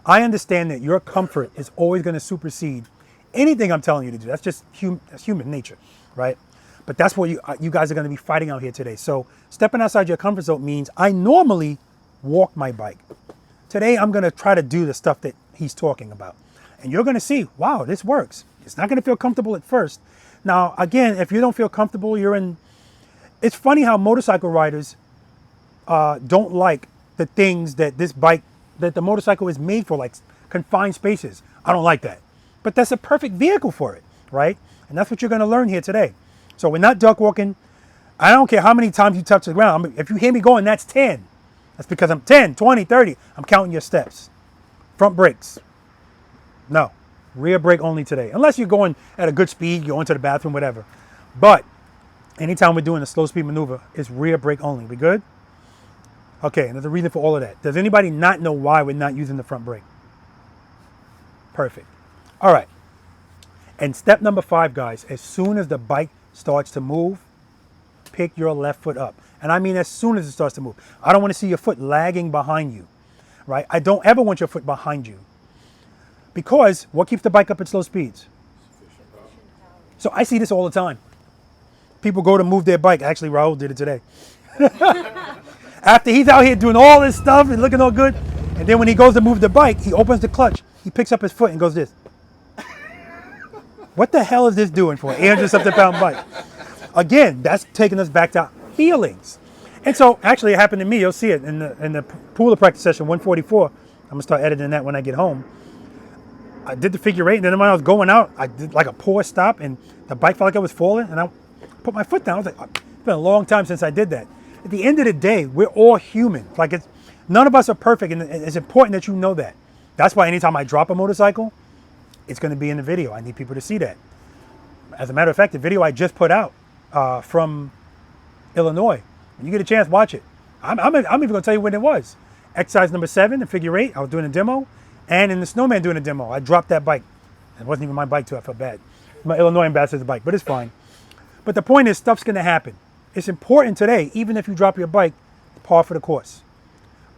I understand that your comfort is always going to supersede anything I'm telling you to do. That's just that's human nature, right? But that's what you guys are going to be fighting out here today. So stepping outside your comfort zone means I normally walk my bike. Today, I'm going to try to do the stuff that he's talking about. And you're going to see, wow, this works. It's not going to feel comfortable at first. Now, again, if you don't feel comfortable, it's funny how motorcycle riders don't like the things that that the motorcycle is made for, like confined spaces. I don't like that. But that's a perfect vehicle for it, right? And that's what you're going to learn here today. So we're not duck walking. I don't care how many times you touch the ground. If you hear me going, that's 10. That's because I'm 10, 20, 30. I'm counting your steps. Front brakes. No. Rear brake only today. Unless you're going at a good speed, you're going to the bathroom, whatever. But anytime we're doing a slow speed maneuver, it's rear brake only. We good? Okay, and there's a reason for all of that. Does anybody not know why we're not using the front brake? Perfect. All right. And step number 5, guys, as soon as the bike starts to move, pick your left foot up. And I mean as soon as it starts to move. I don't want to see your foot lagging behind you, right? I don't ever want your foot behind you. Because what keeps the bike up at slow speeds? So I see this all the time. People go to move their bike. Actually, Raul did it today. After he's out here doing all this stuff and looking all good, and then when he goes to move the bike, he opens the clutch, he picks up his foot and goes this. What the hell is this doing for an 800-something-pound bike? Again, that's taking us back to feelings. And so, actually, it happened to me. You'll see it in the pool practice session 144. I'm going to start editing that when I get home. I did the figure 8, and then when I was going out, I did like a poor stop, and the bike felt like it was falling, and I put my foot down. I was like, it's been a long time since I did that. At the end of the day, we're all human. Like, none of us are perfect, and it's important that you know that. That's why anytime I drop a motorcycle, it's going to be in the video. I need people to see that. As a matter of fact, the video I just put out from Illinois, when you get a chance, watch it. I'm even going to tell you when it was. Exercise number 7 in figure 8, I was doing a demo, and in the Snowman doing a demo, I dropped that bike. It wasn't even my bike too, I felt bad. My Illinois ambassador's bike, but it's fine. But the point is, stuff's going to happen. It's important today, even if you drop your bike, par for the course.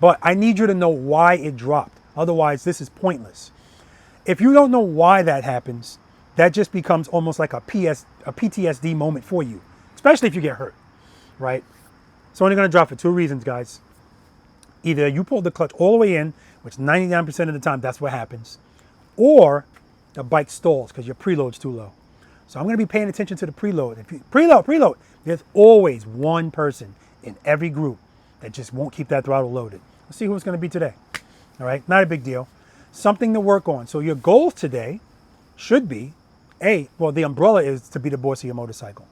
But I need you to know why it dropped. Otherwise, this is pointless. If you don't know why that happens, that just becomes almost like a PTSD moment for you, especially if you get hurt, right? It's only going to drop for 2 reasons, guys. Either you pull the clutch all the way in, which 99% of the time, that's what happens, or the bike stalls because your preload's too low. So I'm going to be paying attention to the preload. If you preload, there's always one person in every group that just won't keep that throttle loaded. Let's see who it's going to be today. All right, not a big deal. Something to work on. So your goals today should be, well, the umbrella is to be the boss of your motorcycle.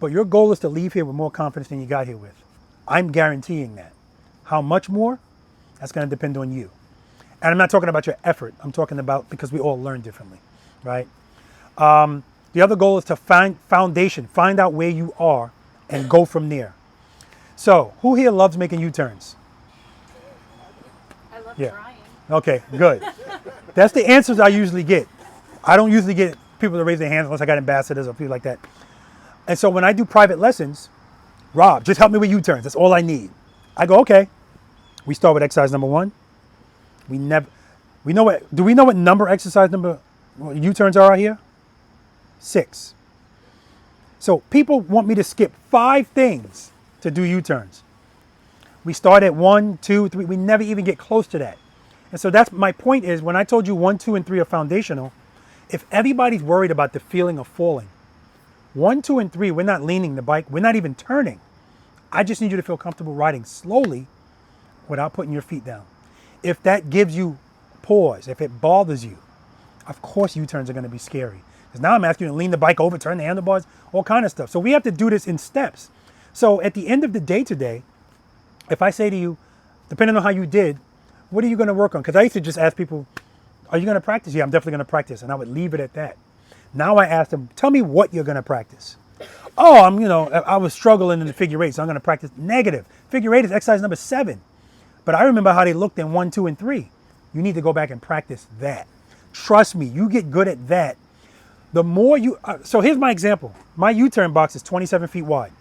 But your goal is to leave here with more confidence than you got here with. I'm guaranteeing that. How much more? That's going to depend on you. And I'm not talking about your effort. I'm talking about because we all learn differently, right? The other goal is to find foundation, find out where you are and go from there. So who here loves making U-turns? I love Yeah. trying. Okay, good. That's the answers I usually get. I don't usually get people to raise their hands unless I got ambassadors or people like that. And so when I do private lessons, Rob, just help me with U-turns. That's all I need. I go, okay. We start with exercise number 1. Do we know what number exercise number U-turns are out here? 6. So people want me to skip 5 things to do U-turns. We start at 1, 2, 3. We never even get close to that. And so that's my point is when I told you 1, 2, and 3 are foundational, if everybody's worried about the feeling of falling, 1, 2, and 3, we're not leaning the bike. We're not even turning. I just need you to feel comfortable riding slowly without putting your feet down. If that gives you pause, if it bothers you, of course U-turns are going to be scary. Because now I'm asking you to lean the bike over, turn the handlebars, all kind of stuff. So we have to do this in steps. So at the end of the day today, if I say to you, depending on how you did, what are you going to work on? Because I used to just ask people, are you going to practice? Yeah, I'm definitely going to practice. And I would leave it at that. Now I ask them, tell me what you're going to practice. Oh, I was struggling in the figure 8, so I'm going to practice negative. Figure 8 is exercise number 7. But I remember how they looked in 1, 2, and 3. You need to go back and practice that. Trust me, you get good at that. The more you, so here's my example. My U-turn box is 27 feet wide.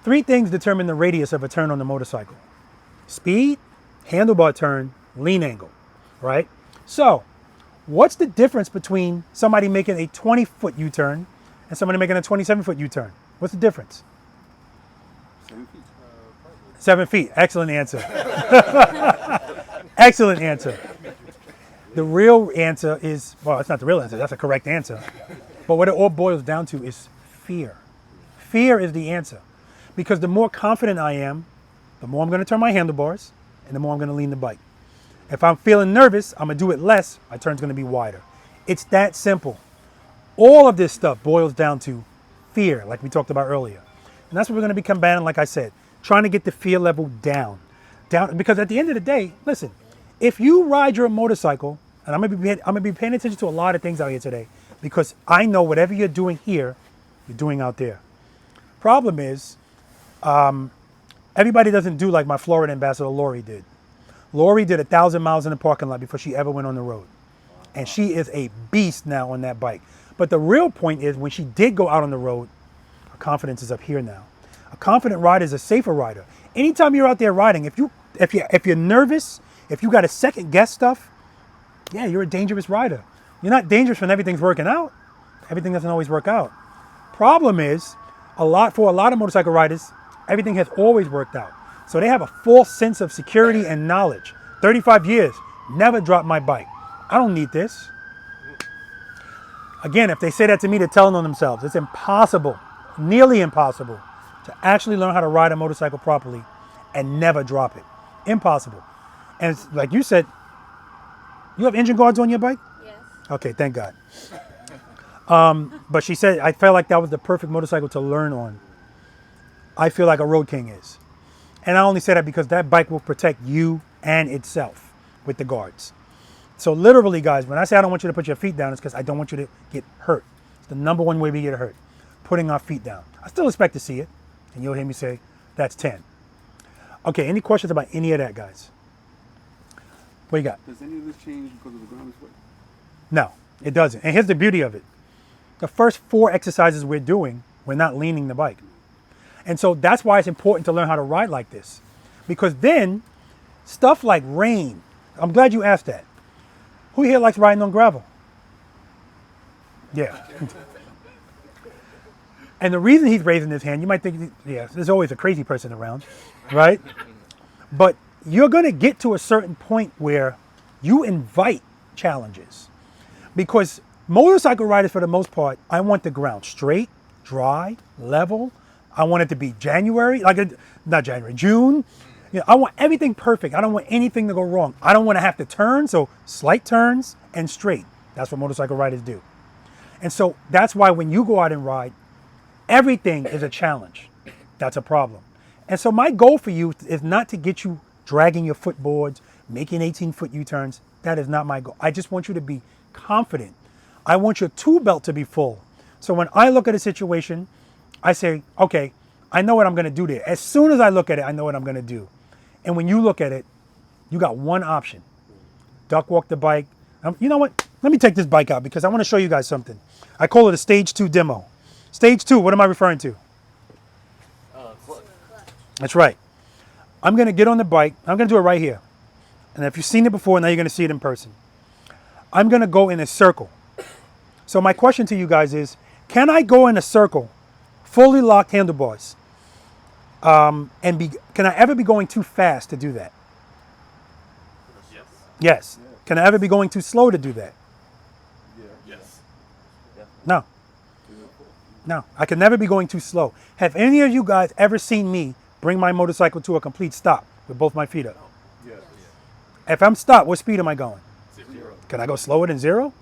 3 things determine the radius of a turn on the motorcycle. Speed, handlebar turn, lean angle, right? So what's the difference between somebody making a 20-foot U-turn and somebody making a 27-foot U-turn? What's the difference? 7 feet. 7 feet. Excellent answer. Excellent answer. The real answer is, well, it's not the real answer. That's a correct answer. But what it all boils down to is fear. Fear is the answer. Because the more confident I am, the more I'm going to turn my handlebars and the more I'm going to lean the bike. If I'm feeling nervous, I'm going to do it less. My turn's going to be wider. It's that simple. All of this stuff boils down to fear, like we talked about earlier. And that's what we're going to be combating, like I said, trying to get the fear level down. Because at the end of the day, listen, if you ride your motorcycle, and I'm going to be paying attention to a lot of things out here today, because I know whatever you're doing here, you're doing out there. Problem is, everybody doesn't do like my Florida ambassador, Lori, did. Lori did 1,000 miles in the parking lot before she ever went on the road. And she is a beast now on that bike. But the real point is when she did go out on the road, her confidence is up here now. A confident rider is a safer rider. Anytime you're out there riding, if you're nervous, if you got to second guess stuff, yeah, you're a dangerous rider. You're not dangerous when everything's working out. Everything doesn't always work out. Problem is, for a lot of motorcycle riders, everything has always worked out. So they have a false sense of security and knowledge. 35 years, never dropped my bike. I don't need this. Again, if they say that to me, they're telling on themselves. It's impossible, nearly impossible, to actually learn how to ride a motorcycle properly and never drop it. Impossible. And it's, like you said, you have engine guards on your bike? Yes. Okay, thank God. But she said, I felt like that was the perfect motorcycle to learn on. I feel like a Road King is. And I only say that because that bike will protect you and itself with the guards. So literally, guys, when I say I don't want you to put your feet down, it's because I don't want you to get hurt. It's the number one way we get hurt, putting our feet down. I still expect to see it. And you'll hear me say, that's 10. Okay, any questions about any of that, guys? What you got? Does any of this change because of the ground is wet? No, it doesn't. And here's the beauty of it. The first 4 exercises we're doing, we're not leaning the bike. And so that's why it's important to learn how to ride like this. Because then, stuff like rain, I'm glad you asked that. Who here likes riding on gravel? Yeah. And the reason he's raising his hand, you might think, yeah, there's always a crazy person around, right? But you're going to get to a certain point where you invite challenges. Because Motorcycle riders, for the most part, I want the ground straight, dry, level. I want it to be January, not January, June. You know, I want everything perfect. I don't want anything to go wrong. I don't want to have to turn, so slight turns and straight. That's what motorcycle riders do. And so that's why when you go out and ride, everything is a challenge. That's a problem. And so my goal for you is not to get you dragging your footboards, making 18-foot U-turns. That is not my goal. I just want you to be confident. I want your tool belt to be full. So when I look at a situation, I say, okay, I know what I'm going to do there. As soon as I look at it, I know what I'm going to do. And when you look at it, you got one option. Duck walk the bike. You know what? Let me take this bike out because I want to show you guys something. I call it a stage 2 demo. Stage 2, what am I referring to? That's right. I'm going to get on the bike. I'm going to do it right here. And if you've seen it before, now you're going to see it in person. I'm going to go in a circle. So my question to you guys is, can I go in a circle, fully locked handlebars, can I ever be going too fast to do that? Yes. Yes. Can I ever be going too slow to do that? Yes. No. No, I can never be going too slow. Have any of you guys ever seen me bring my motorcycle to a complete stop with both my feet up? Yes. If I'm stopped, what speed am I going? 0. Can I go slower than 0?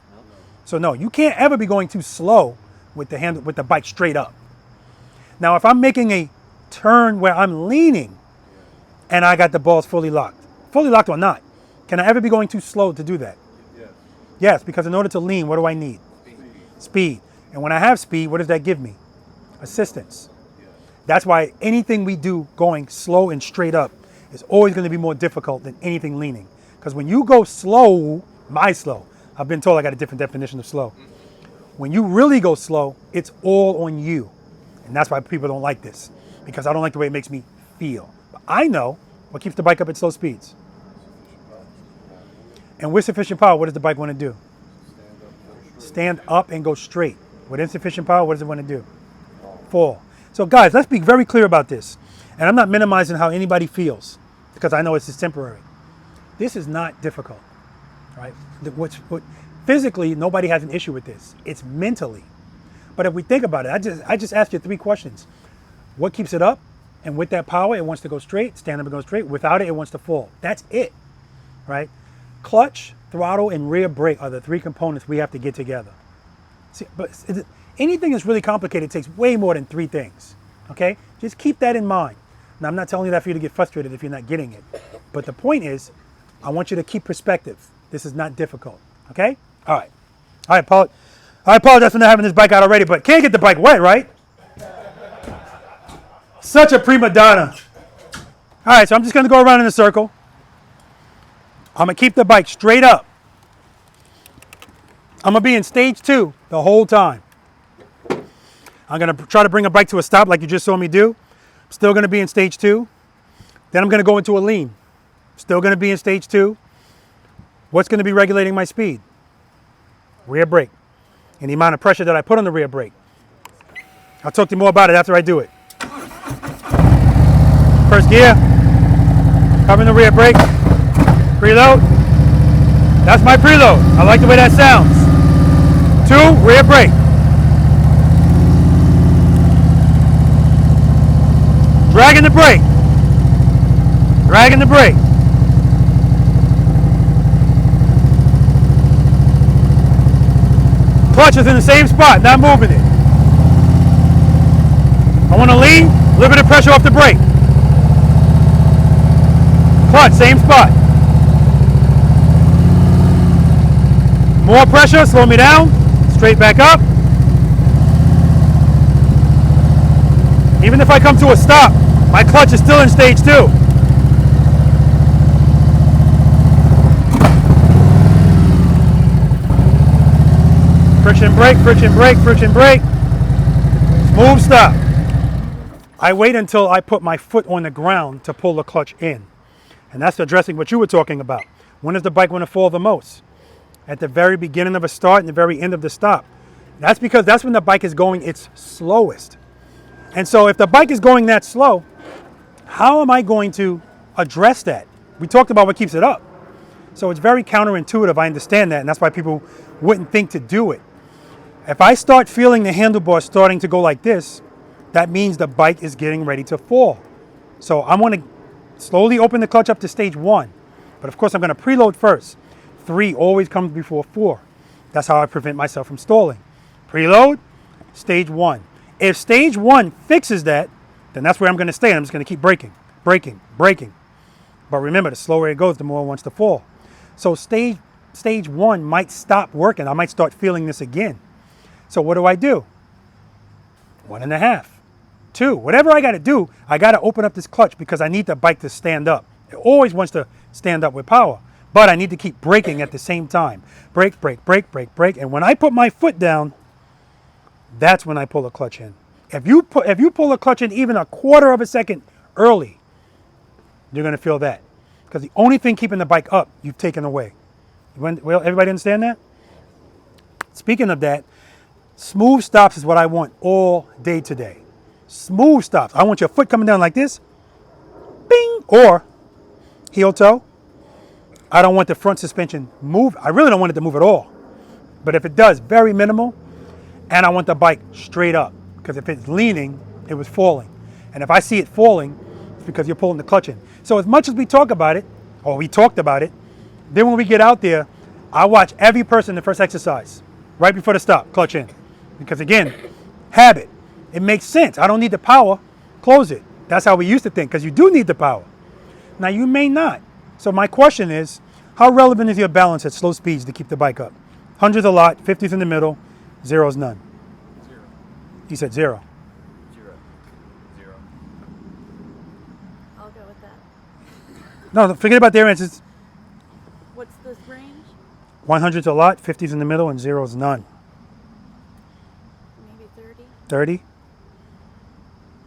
So no, you can't ever be going too slow with the bike straight up. Now, if I'm making a turn where I'm leaning and I got the balls fully locked or not, can I ever be going too slow to do that? Yes. Yes, because in order to lean, what do I need? Speed. And when I have speed, what does that give me? Assistance. That's why anything we do going slow and straight up is always going to be more difficult than anything leaning. Because when you go slow, I've been told I got a different definition of slow. When you really go slow, it's all on you. And that's why people don't like this, because I don't like the way it makes me feel. But I know what keeps the bike up at slow speeds. And with sufficient power, what does the bike want to do? Stand up and go straight. With insufficient power, what does it want to do? Fall. So guys, let's be very clear about this. And I'm not minimizing how anybody feels, because I know it's just temporary. This is not difficult, right? Physically, nobody has an issue with this. It's mentally. But if we think about it, I just asked you 3 questions. What keeps it up? And with that power, it wants to go straight, stand up and go straight. Without it, it wants to fall. That's it, right? Clutch, throttle, and rear brake are the 3 components we have to get together. See, but anything that's really complicated takes way more than 3 things, okay? Just keep that in mind. Now, I'm not telling you that for you to get frustrated if you're not getting it. But the point is, I want you to keep perspective. This is not difficult, okay? All right. I apologize for not having this bike out already, but can't get the bike wet, right? Such a prima donna. All right, so I'm just going to go around in a circle. I'm going to keep the bike straight up. I'm going to be in stage 2 the whole time. I'm going to try to bring a bike to a stop like you just saw me do. I'm still going to be in stage 2. Then I'm going to go into a lean. Still going to be in stage 2. What's going to be regulating my speed? Rear brake. And the amount of pressure that I put on the rear brake. I'll talk to you more about it after I do it. First gear. Covering the rear brake. Preload. That's my preload. I like the way that sounds. 2, rear brake. Dragging the brake. Dragging the brake. Clutch is in the same spot, not moving it. I want to lean, a little bit of pressure off the brake. Clutch, same spot. More pressure, slow me down, straight back up. Even if I come to a stop, my clutch is still in stage 2. Friction brake, friction brake, friction brake. Smooth stop. I wait until I put my foot on the ground to pull the clutch in. And that's addressing what you were talking about. When does the bike want to fall the most? At the very beginning of a start and the very end of the stop. That's because that's when the bike is going its slowest. And so if the bike is going that slow, how am I going to address that? We talked about what keeps it up. So it's very counterintuitive. I understand that, and that's why people wouldn't think to do it. If I start feeling the handlebar starting to go like this, that means the bike is getting ready to fall. So I'm going to slowly open the clutch up to stage 1. But of course I'm going to preload first. 3 always comes before 4. That's how I prevent myself from stalling. Preload, stage 1. If stage 1 fixes that, then that's where I'm going to stay. I'm just going to keep braking, braking, braking. But remember, the slower it goes, the more it wants to fall. So stage 1 might stop working. I might start feeling this again. So what do? 1.5, 2, whatever I got to do, I got to open up this clutch because I need the bike to stand up. It always wants to stand up with power, but I need to keep braking at the same time. Brake, brake, brake, brake, brake. And when I put my foot down, that's when I pull the clutch in. If you pull a clutch in even a quarter of a second early, you're going to feel that. Because the only thing keeping the bike up, you've taken away. Well, everybody understand that? Speaking of that, smooth stops is what I want all day today. Smooth stops. I want your foot coming down like this. Bing! Or heel toe. I don't want the front suspension move. I really don't want it to move at all. But if it does, very minimal. And I want the bike straight up. Because if it's leaning, it was falling. And if I see it falling, it's because you're pulling the clutch in. So as much as we talk about it, or we talked about it, then when we get out there, I watch every person in the first exercise. Right before the stop, clutch in. Because again, habit. It makes sense. I don't need the power. Close it. That's how we used to think, because you do need the power. Now you may not. So my question is, how relevant is your balance at slow speeds to keep the bike up? 100's a lot, 50's in the middle, 0's none. 0. You said 0. 0. 0. I'll go with that. No, forget about their answers. What's the range? 100's a lot, 50's in the middle, and 0's none. Maybe 30. 30?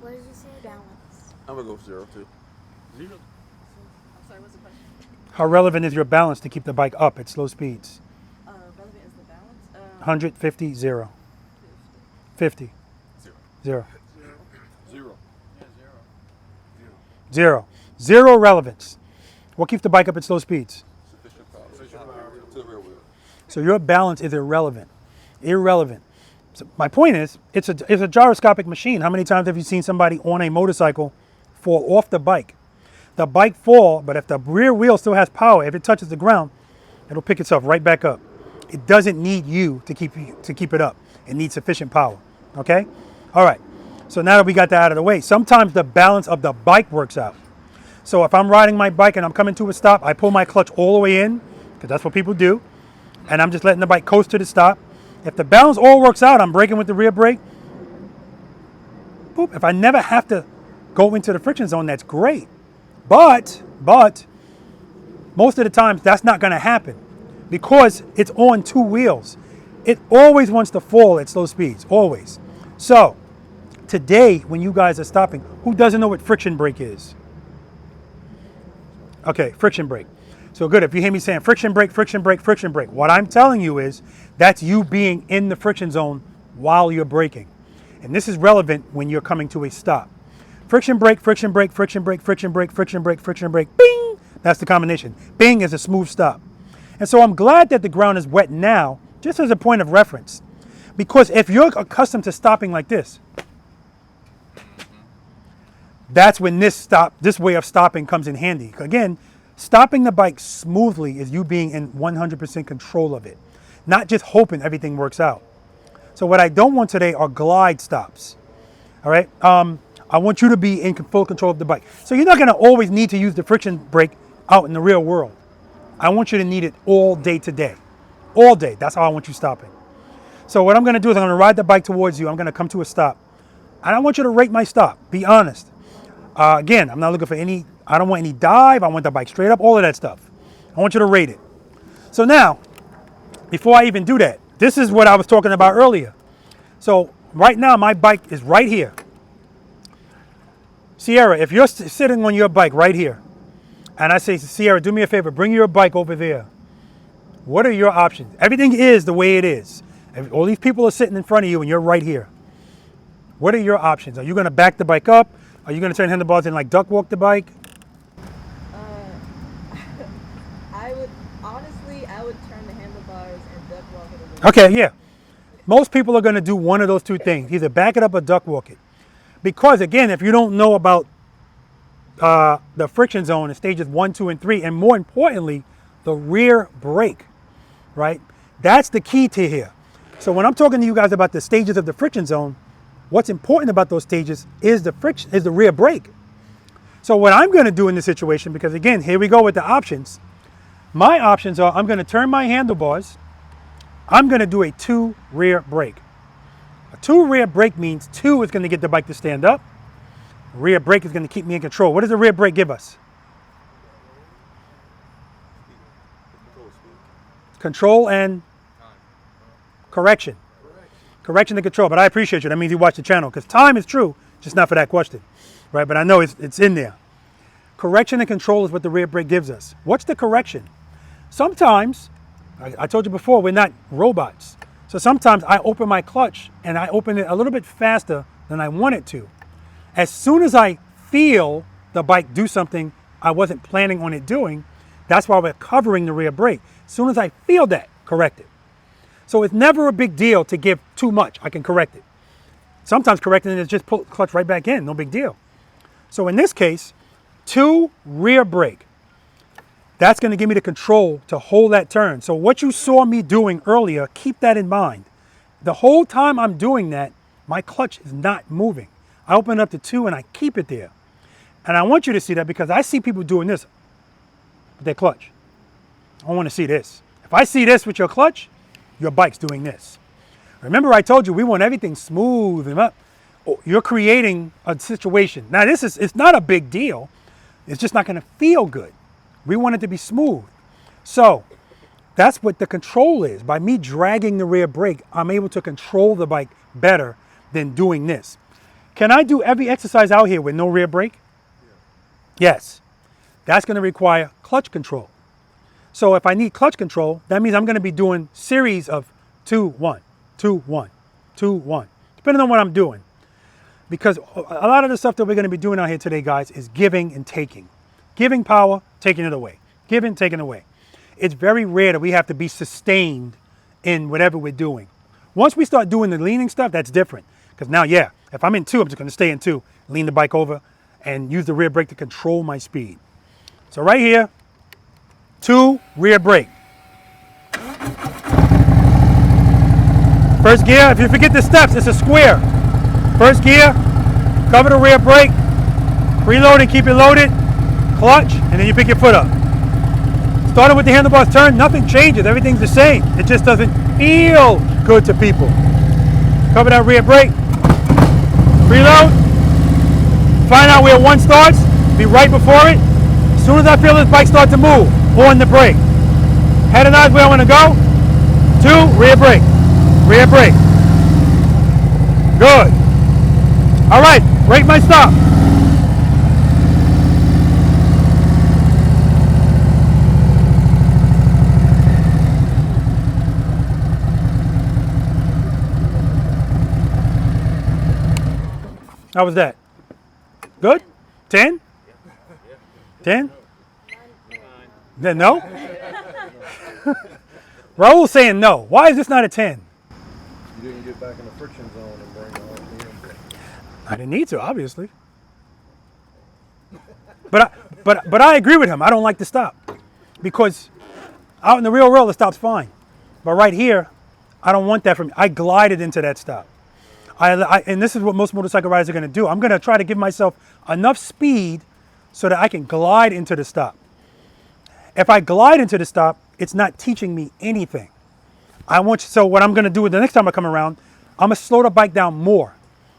What did you say? Balance. I'm gonna go for 0 too. 0. I'm sorry, what's the question? How relevant is your balance to keep the bike up at slow speeds? Relevant is the balance. 100, 50, 0. 50. 0. 0. 0. 0. 0 relevance. What keeps the bike up at slow speeds? Sufficient power to the rear wheel. So your balance is irrelevant. Irrelevant. So my point is, it's a gyroscopic machine. How many times have you seen somebody on a motorcycle fall off the bike? The bike fall, but if the rear wheel still has power, if it touches the ground, it'll pick itself right back up. It doesn't need you to keep it up. It needs sufficient power. Okay? All right. So now that we got that out of the way, sometimes the balance of the bike works out. So if I'm riding my bike and I'm coming to a stop, I pull my clutch all the way in, because that's what people do, and I'm just letting the bike coast to the stop. If the balance all works out, I'm braking with the rear brake. Boop. If I never have to go into the friction zone, that's great. But most of the times that's not going to happen because it's on 2 wheels. It always wants to fall at slow speeds, always. So today, when you guys are stopping, who doesn't know what friction brake is? Okay, friction brake. So good, if you hear me saying friction brake, friction brake, friction brake, what I'm telling you is that's you being in the friction zone while you're braking. And this is relevant when you're coming to a stop. Friction brake, friction brake, friction brake, friction brake, friction brake, friction brake, bing! That's the combination. Bing is a smooth stop. And so I'm glad that the ground is wet now, just as a point of reference. Because if you're accustomed to stopping like this, that's when this way of stopping comes in handy. Again, stopping the bike smoothly is you being in 100% control of it, not just hoping everything works out. So what I don't want today are glide stops. All right? I want you to be in full control of the bike. So you're not going to always need to use the friction brake out in the real world. I want you to need it all day today. All day. That's how I want you stopping. So what I'm going to do is I'm going to ride the bike towards you. I'm going to come to a stop. And I want you to rate my stop. Be honest. Again, I'm not looking for I don't want any dive. I want the bike straight up, all of that stuff. I want you to rate it. So now, before I even do that, this is what I was talking about earlier. So right now, my bike is right here. Sierra, if you're sitting on your bike right here, and I say, Sierra, do me a favor, bring your bike over there. What are your options? Everything is the way it is. All these people are sitting in front of you and you're right here. What are your options? Are you going to back the bike up? Are you going to turn handlebars and like duck walk the bike? I would turn the handlebars and duck walk it a little. Okay, yeah. Most people are going to do one of those two things, either back it up or duck walk it. Because again, if you don't know about the friction zone in stages 1, 2, and 3, and more importantly, the rear brake, right? That's the key to here. So when I'm talking to you guys about the stages of the friction zone, what's important about those stages is the rear brake. So what I'm going to do in this situation, because again, here we go with the options. My options are, I'm going to turn my handlebars. I'm going to do a 2 rear brake. A 2 rear brake means 2 is going to get the bike to stand up. Rear brake is going to keep me in control. What does the rear brake give us? Control and correction. Correction and control. But I appreciate you. That means you watch the channel, because time is true, just not for that question, right? But I know it's in there. Correction and control is what the rear brake gives us. What's the correction? Sometimes, I told you before, we're not robots. So sometimes I open my clutch and I open it a little bit faster than I want it to. As soon as I feel the bike do something I wasn't planning on it doing, that's why we're covering the rear brake. As soon as I feel that, correct it. So it's never a big deal to give too much. I can correct it. Sometimes correcting it is just pull the clutch right back in, no big deal. So in this case, 2 rear brake. That's going to give me the control to hold that turn. So what you saw me doing earlier, keep that in mind. The whole time I'm doing that, my clutch is not moving. I open it up to 2 and I keep it there. And I want you to see that because I see people doing this with their clutch. I want to see this. If I see this with your clutch, your bike's doing this. Remember I told you we want everything smooth and up. You're creating a situation. Now it's not a big deal. It's just not going to feel good. We want it to be smooth. So that's what the control is. By me dragging the rear brake, I'm able to control the bike better than doing this. Can I do every exercise out here with no rear brake? Yes. That's going to require clutch control. So if I need clutch control, that means I'm going to be doing series of 2, 1, 2, 1, 2, 1, depending on what I'm doing. Because a lot of the stuff that we're going to be doing out here today, guys, is giving and taking. Giving power, taking it away. Giving, taking away. It's very rare that we have to be sustained in whatever we're doing. Once we start doing the leaning stuff, that's different. Because now, yeah, if I'm in 2, I'm just going to stay in 2, lean the bike over, and use the rear brake to control my speed. So right here, 2 rear brake. First gear, if you forget the steps, it's a square. First gear, cover the rear brake, preload and keep it loaded, clutch, and then you pick your foot up. Starting with the handlebars turn, nothing changes, everything's the same. It just doesn't feel good to people. Cover that rear brake, preload, find out where 1 starts, be right before it. As soon as I feel this bike start to move, on the brake. Head and eyes where I want to go. 2, rear brake. Rear brake. Good. All right, brake my stop. How was that? Good? 10? 10? Then no? Raul's saying no. Why is this not a 10? You didn't get back in the friction zone and bring the RPM. I didn't need to, obviously. But I agree with him. I don't like to stop. Because out in the real world, the stop's fine. But right here, I don't want that from me. I glided into that stop. And this is what most motorcycle riders are going to do. I'm going to try to give myself enough speed so that I can glide into the stop. If I glide into the stop, it's not teaching me anything. So what I'm going to do the next time I come around, I'm going to slow the bike down more.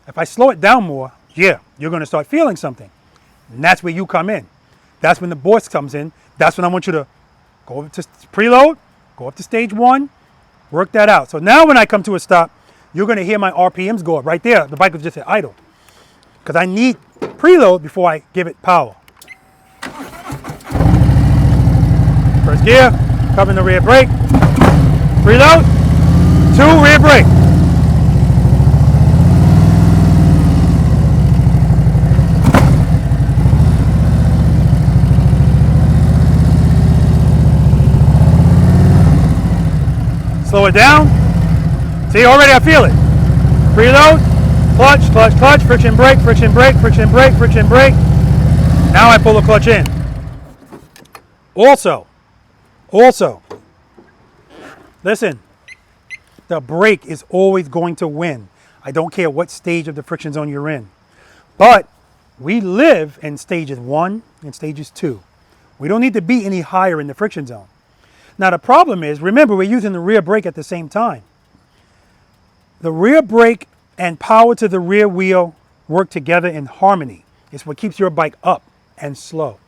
If I slow it down more, yeah, you're going to start feeling something. And that's where you come in. That's when the boss comes in. That's when I want you to go over to preload, go up to stage 1, work that out. So now when I come to a stop, you're going to hear my RPMs go up right there. The bike was just at idle. Because I need preload before I give it power. First gear, covering the rear brake. Preload, 2 rear brake. Slow it down. See, already I feel it. Preload, clutch, clutch, clutch, friction brake, friction brake, friction brake, friction brake. Now I pull the clutch in. Also, listen, the brake is always going to win. I don't care what stage of the friction zone you're in. But we live in stages 1 and stages 2. We don't need to be any higher in the friction zone. Now the problem is, remember, we're using the rear brake at the same time. The rear brake and power to the rear wheel work together in harmony. It's what keeps your bike up and slow.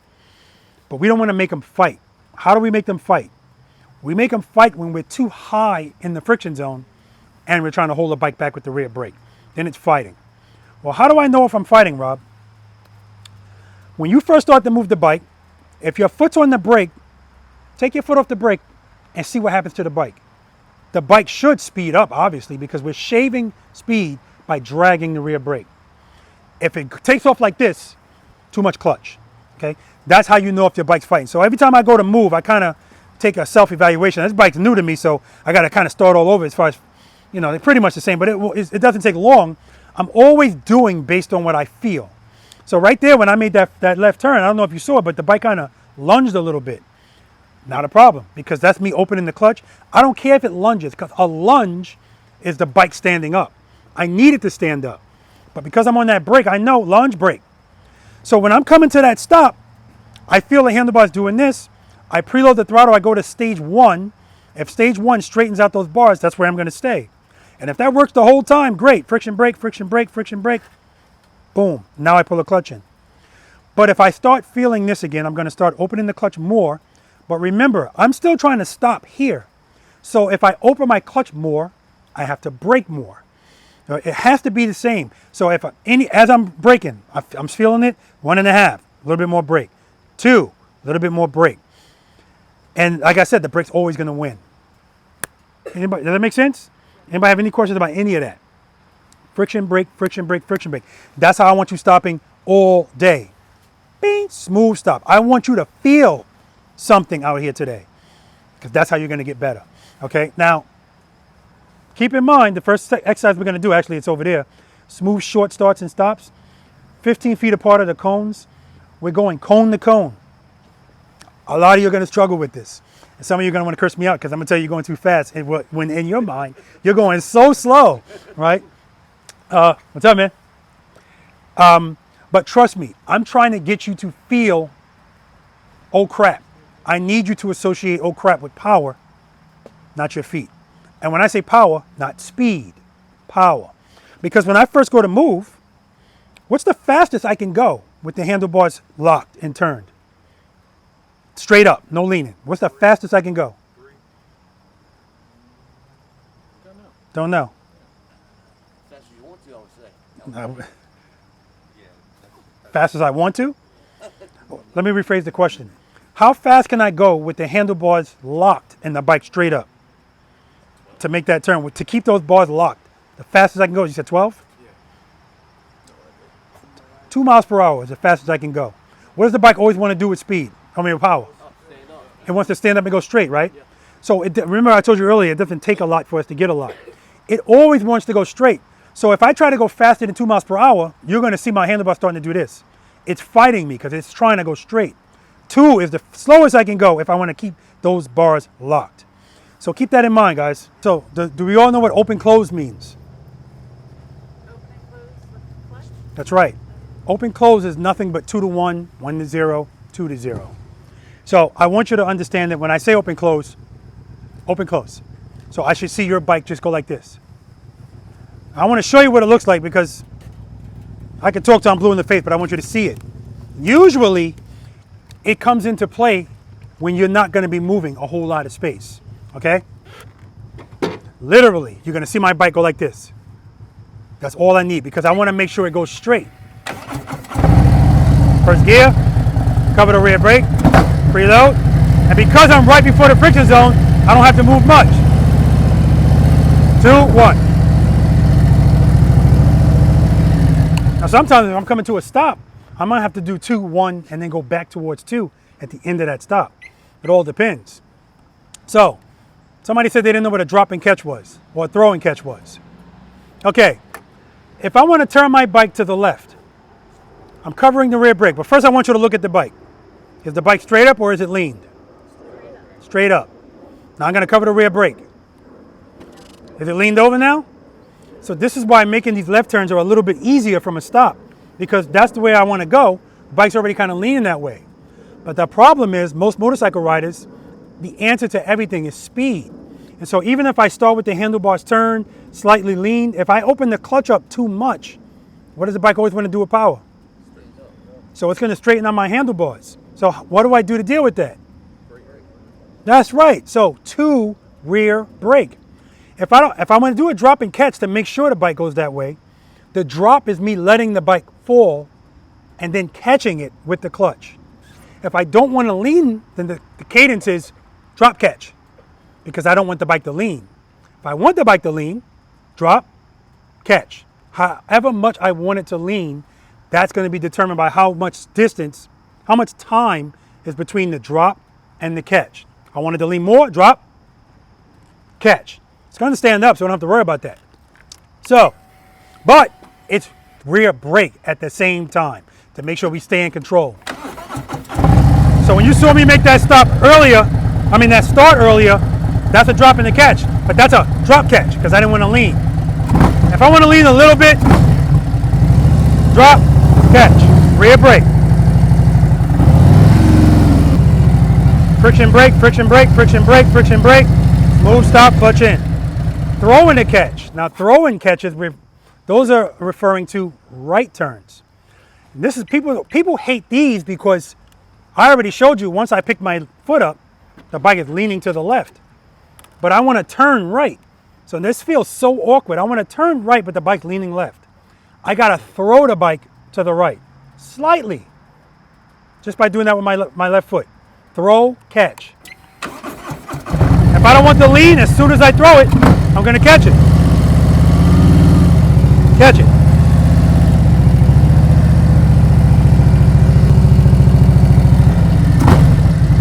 But we don't want to make them fight. How do we make them fight? We make them fight when we're too high in the friction zone and we're trying to hold the bike back with the rear brake. Then it's fighting. Well, how do I know if I'm fighting, Rob? When you first start to move the bike, if your foot's on the brake, take your foot off the brake and see what happens to the bike. The bike should speed up, obviously, because we're shaving speed by dragging the rear brake. If it takes off like this, too much clutch, okay? That's how you know if your bike's fighting. So every time I go to move, I kind of take a self-evaluation. This bike's new to me, so I got to kind of start all over as far as, you know, they're pretty much the same, but it doesn't take long. I'm always doing based on what I feel. So right there, when I made that left turn, I don't know if you saw it, but the bike kind of lunged a little bit. Not a problem, because that's me opening the clutch. I don't care if it lunges, because a lunge is the bike standing up. I need it to stand up. But because I'm on that brake, I know lunge, brake. So when I'm coming to that stop, I feel the handlebars doing this. I preload the throttle, I go to stage 1. If stage 1 straightens out those bars, that's where I'm going to stay. And if that works the whole time, great. Friction brake, friction brake, friction brake. Boom. Now I pull the clutch in. But if I start feeling this again, I'm going to start opening the clutch more. But remember, I'm still trying to stop here. So if I open my clutch more, I have to brake more. So it has to be the same. So if as I'm braking, I'm feeling it, 1.5, a little bit more brake. 2, a little bit more brake. And like I said, the brake's always going to win. Anybody, does that make sense? Anybody have any questions about any of that? Friction brake, friction brake, friction brake. That's how I want you stopping all day. Bing, smooth stop. I want you to feel something out here today, because that's how you're going to get better. Okay, now keep in mind the first exercise we're going to do, actually it's over there, smooth short starts and stops, 15 feet apart of the cones. We're going cone to cone. A lot of you are going to struggle with this, and some of you are going to want to curse me out because I'm going to tell you you're going too fast, and when in your mind you're going so slow, right? What's up, man? But trust me, I'm trying to get you to feel, oh crap. I need you to associate oh crap with power, not your feet. And when I say power, not speed, power. Because when I first go to move, what's the fastest I can go with the handlebars locked and turned? Straight up, no leaning. What's the fastest I can go? 3. Don't know. Fast as you want to, I would say. Fast as I want to? Let me rephrase the question. How fast can I go with the handlebars locked and the bike straight up to make that turn, to keep those bars locked? The fastest I can go, you said 12? Yeah. 2 miles per hour is the fastest I can go. What does the bike always want to do with speed? I mean with power? It wants to stand up and go straight, right? Yeah. So remember I told you earlier, it doesn't take a lot for us to get a lot. It always wants to go straight. So if I try to go faster than 2 miles per hour, you're going to see my handlebar starting to do this. It's fighting me because it's trying to go straight. 2 is the slowest I can go if I want to keep those bars locked. So keep that in mind, guys. So do we all know what open close means? Open and close with the clutch. That's right. Open close is nothing but 2 to 1, 1 to 0, 2 to 0. So I want you to understand that when I say open close. So I should see your bike just go like this. I want to show you what it looks like because I can talk till I'm blue in the face, but I want you to see it. Usually, it comes into play when you're not going to be moving a whole lot of space, okay? Literally, you're going to see my bike go like this. That's all I need because I want to make sure it goes straight. First gear, cover the rear brake, preload, and because I'm right before the friction zone, I don't have to move much. 2, 1. Now sometimes if I'm coming to a stop, I might have to do 2, 1, and then go back towards 2 at the end of that stop. It all depends. So Somebody said they didn't know what a drop and catch was, or a throw and catch was. Okay, if I want to turn my bike to the left, I'm covering the rear brake, but first I want you to look at the bike. Is the bike straight up or is it leaned? Straight up. Now I'm going to cover the rear brake. Is it leaned over now? So this is why making these left turns are a little bit easier from a stop, because that's the way I want to go. The bike's already kind of leaning that way. But the problem is most motorcycle riders, the answer to everything is speed. And so even if I start with the handlebars turned, slightly leaned, if I open the clutch up too much, what does the bike always want to do with power? So it's going to straighten out my handlebars. So what do I do to deal with that? That's right. So 2 rear brake. If I want to do a drop and catch to make sure the bike goes that way, the drop is me letting the bike fall and then catching it with the clutch. If I don't want to lean, then the cadence is drop catch, because I don't want the bike to lean. If I want the bike to lean, drop, catch. However much I want it to lean, that's going to be determined by how much distance, how much time is between the drop and the catch. I want it to lean more, drop, catch. It's going to stand up, so I don't have to worry about that. So, but it's rear brake at the same time to make sure we stay in control. So when you saw me make that stop earlier, that start earlier, that's a drop and a catch, but that's a drop catch because I didn't want to lean. If I want to lean a little bit, drop, catch, rear brake. Friction brake, friction brake, friction brake, friction brake. Move, stop, clutch in. Throw and a catch. Now throw and catches, those are referring to right turns. And this is people hate these because I already showed you once I pick my foot up, the bike is leaning to the left. But I want to turn right. So this feels so awkward. I want to turn right, but the bike's leaning left. I got to throw the bike to the right, slightly. Just by doing that with my left foot. Throw, catch. If I don't want the lean, as soon as I throw it, I'm going to catch it. Catch it.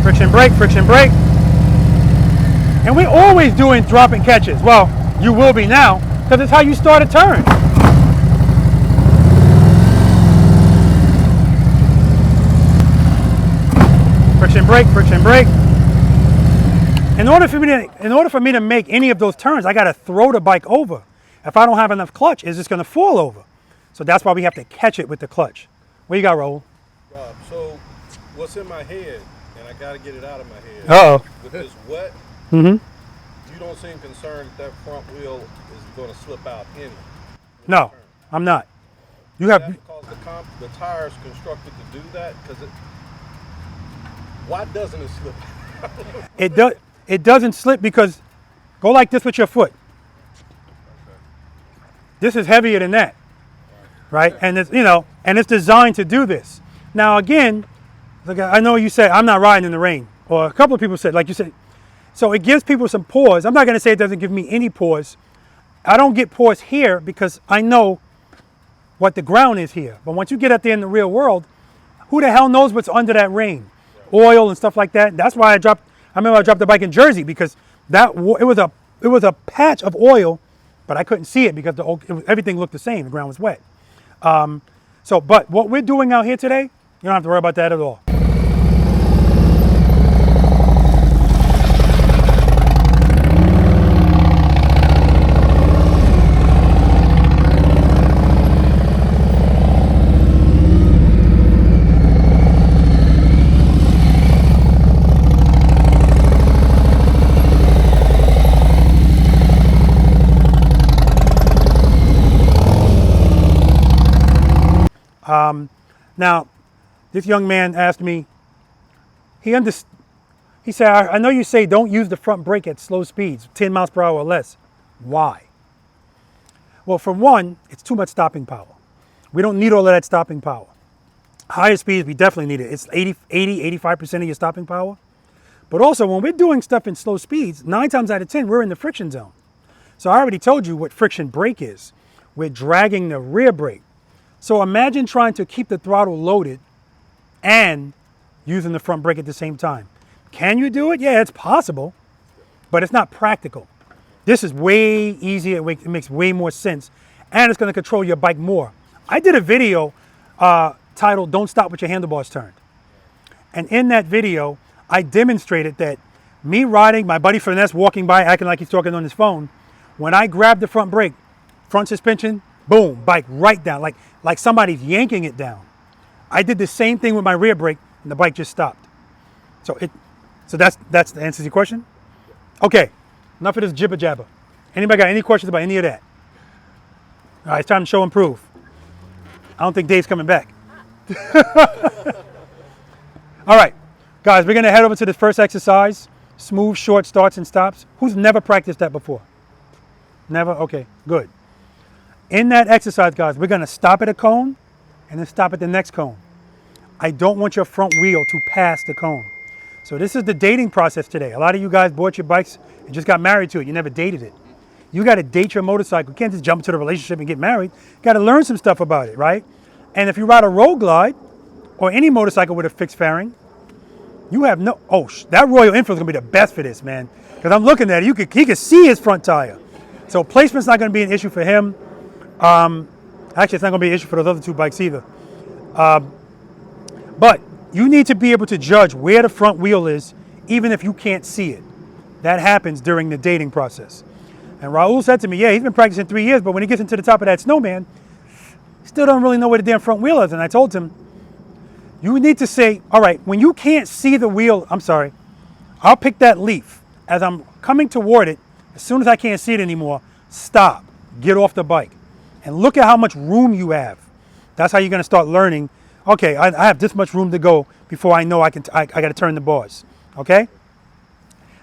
Friction brake, friction brake. And we're always doing drop and catches. Well, you will be now, because it's how you start a turn. Friction brake, friction brake. In order for me to make any of those turns, I got to throw the bike over. If I don't have enough clutch, it's just going to fall over. So that's why we have to catch it with the clutch. What you got, Raul? Rob, so what's in my head, and I got to get it out of my head. Uh-oh. With this wet, you don't seem concerned that front wheel is going to slip out any. No, I'm not. You have because the tire's constructed to do that. Why doesn't it slip? It doesn't slip because go like this with your foot. This is heavier than that, right? And it's and it's designed to do this. Now again, like I know you said I'm not riding in the rain, or a couple of people said, like you said, so it gives people some pause. I'm not going to say it doesn't give me any pause. I don't get pause here because I know what the ground is here. But once you get out there in the real world, who the hell knows what's under that rain? Oil and stuff like that. That's why I remember I dropped the bike in Jersey because it was a patch of oil, but I couldn't see it because everything looked the same. The ground was wet. But what we're doing out here today, you don't have to worry about that at all. Now, this young man asked me, he said, I know you say don't use the front brake at slow speeds, 10 miles per hour or less. Why? Well, for one, it's too much stopping power. We don't need all of that stopping power. Higher speeds, we definitely need it. It's 85% of your stopping power. But also, when we're doing stuff in slow speeds, 9 times out of 10, we're in the friction zone. So I already told you what friction brake is. We're dragging the rear brake. So imagine trying to keep the throttle loaded and using the front brake at the same time. Can you do it? Yeah, it's possible. but it's not practical. This is way easier, it makes way more sense, and it's gonna control your bike more. I did a video titled Don't Stop with Your Handlebars Turned. And in that video, I demonstrated that me riding, my buddy Finesse walking by, acting like he's talking on his phone, when I grab the front brake, front suspension, boom, bike right down, like somebody's yanking it down. I did the same thing with my rear brake, and the bike just stopped. So that's the answer to your question? Okay, enough of this jibber jabber. Anybody got any questions about any of that? All right, it's time to show and prove. I don't think Dave's coming back. All right, guys, we're gonna head over to this first exercise. Smooth, short starts and stops. Who's never practiced that before? Never? Okay, good. In that exercise, guys, we're gonna stop at a cone and then stop at the next cone. I don't want your front wheel to pass the cone. So this is the dating process today. A lot of you guys bought your bikes and just got married to it. You never dated it. You gotta date your motorcycle. You can't just jump into the relationship and get married. You gotta learn some stuff about it, right? And if you ride a road glide or any motorcycle with a fixed fairing, you have no, that Royal Enfield's gonna be the best for this, man. Because I'm looking at it, he can see his front tire. So placement's not gonna be an issue for him. Actually, it's not gonna be an issue for those other two bikes either. But you need to be able to judge where the front wheel is, even if you can't see it. That happens during the dating process. And Raul said to me, yeah, he's been practicing 3 years, but when he gets into the top of that Snowman, he still don't really know where the damn front wheel is. And I told him, you need to say, all right, when you can't see the wheel, I'll pick that leaf. As I'm coming toward it, as soon as I can't see it anymore, stop, get off the bike, and look at how much room you have. That's how you're gonna start learning, okay, I have this much room to go before I know I gotta turn the bars, okay?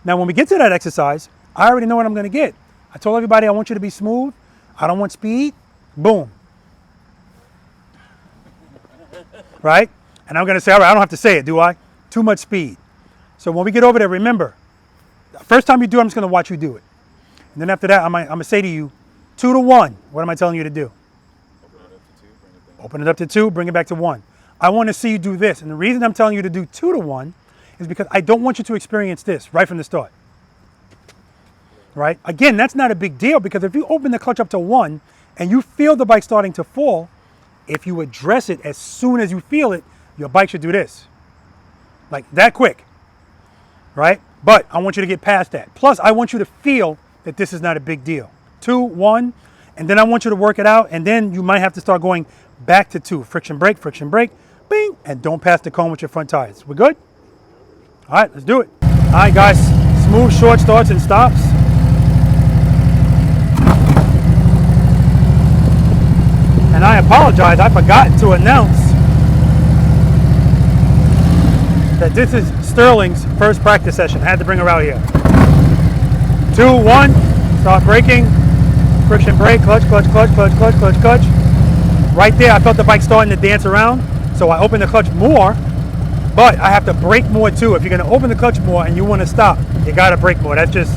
Now, when we get to that exercise, I already know what I'm gonna get. I told everybody I want you to be smooth. I don't want speed. Boom. Right? And I'm gonna say, all right, I don't have to say it, do I? Too much speed. So when we get over there, remember, the first time you do it, I'm just gonna watch you do it. And then after that, I'm gonna say to you, 2 to 1. What am I telling you to do? Open it up to 2, bring it back to 1. I wanna see you do this. And the reason I'm telling you to do 2 to 1 is because I don't want you to experience this right from the start. Right? Again, that's not a big deal, because if you open the clutch up to 1 and you feel the bike starting to fall, if you address it as soon as you feel it, your bike should do this. Like that quick, right? But I want you to get past that. Plus, I want you to feel that this is not a big deal. 2, 1, and then I want you to work it out, and then you might have to start going back to 2. Friction brake, bing, and don't pass the cone with your front tires. We good? All right, let's do it. All right, guys, smooth, short starts and stops. And I apologize, I forgot to announce that this is Sterling's first practice session. I had to bring her out here. 2, 1, start braking. Friction brake, clutch. Right there, I felt the bike starting to dance around, so I opened the clutch more, but I have to brake more too. If you're gonna open the clutch more and you wanna stop, you gotta brake more. That's just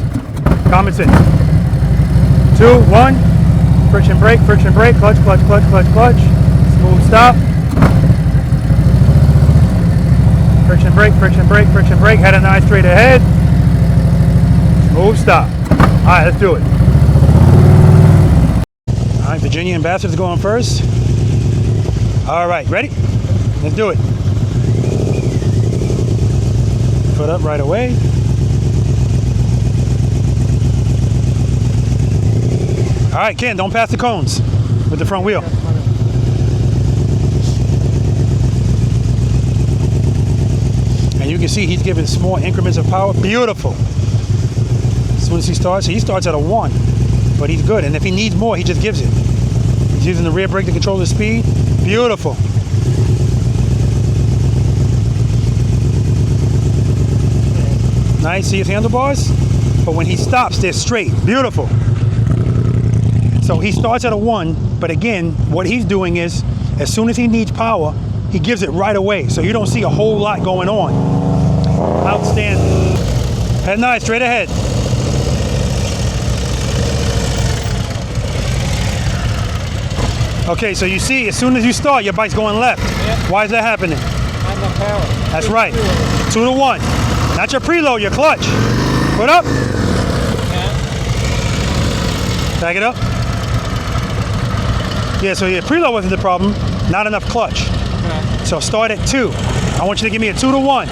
common sense. 2, 1, friction brake, clutch. Smooth stop. Friction brake, head and eye straight ahead. Smooth stop. All right, let's do it. All right, Virginia Ambassador's going first. All right, ready? Let's do it. Foot up right away. All right, Ken, don't pass the cones with the front wheel. And you can see he's giving small increments of power. Beautiful. As soon as he starts at a 1, but he's good. And if he needs more, he just gives it. He's using the rear brake to control the speed. Beautiful. Nice, see his handlebars? But when he stops, they're straight. Beautiful. So he starts at a 1, but again, what he's doing is, as soon as he needs power, he gives it right away. So you don't see a whole lot going on. Outstanding. Head nice, straight ahead. Okay, so you see, as soon as you start, your bike's going left. Yep. Why is that happening? I'm the power. That's right. 2 to 1. Not your preload, your clutch. Put up. Back it up. Yeah, so your preload wasn't the problem. Not enough clutch. Okay. So start at 2. I want you to give me a 2 to 1.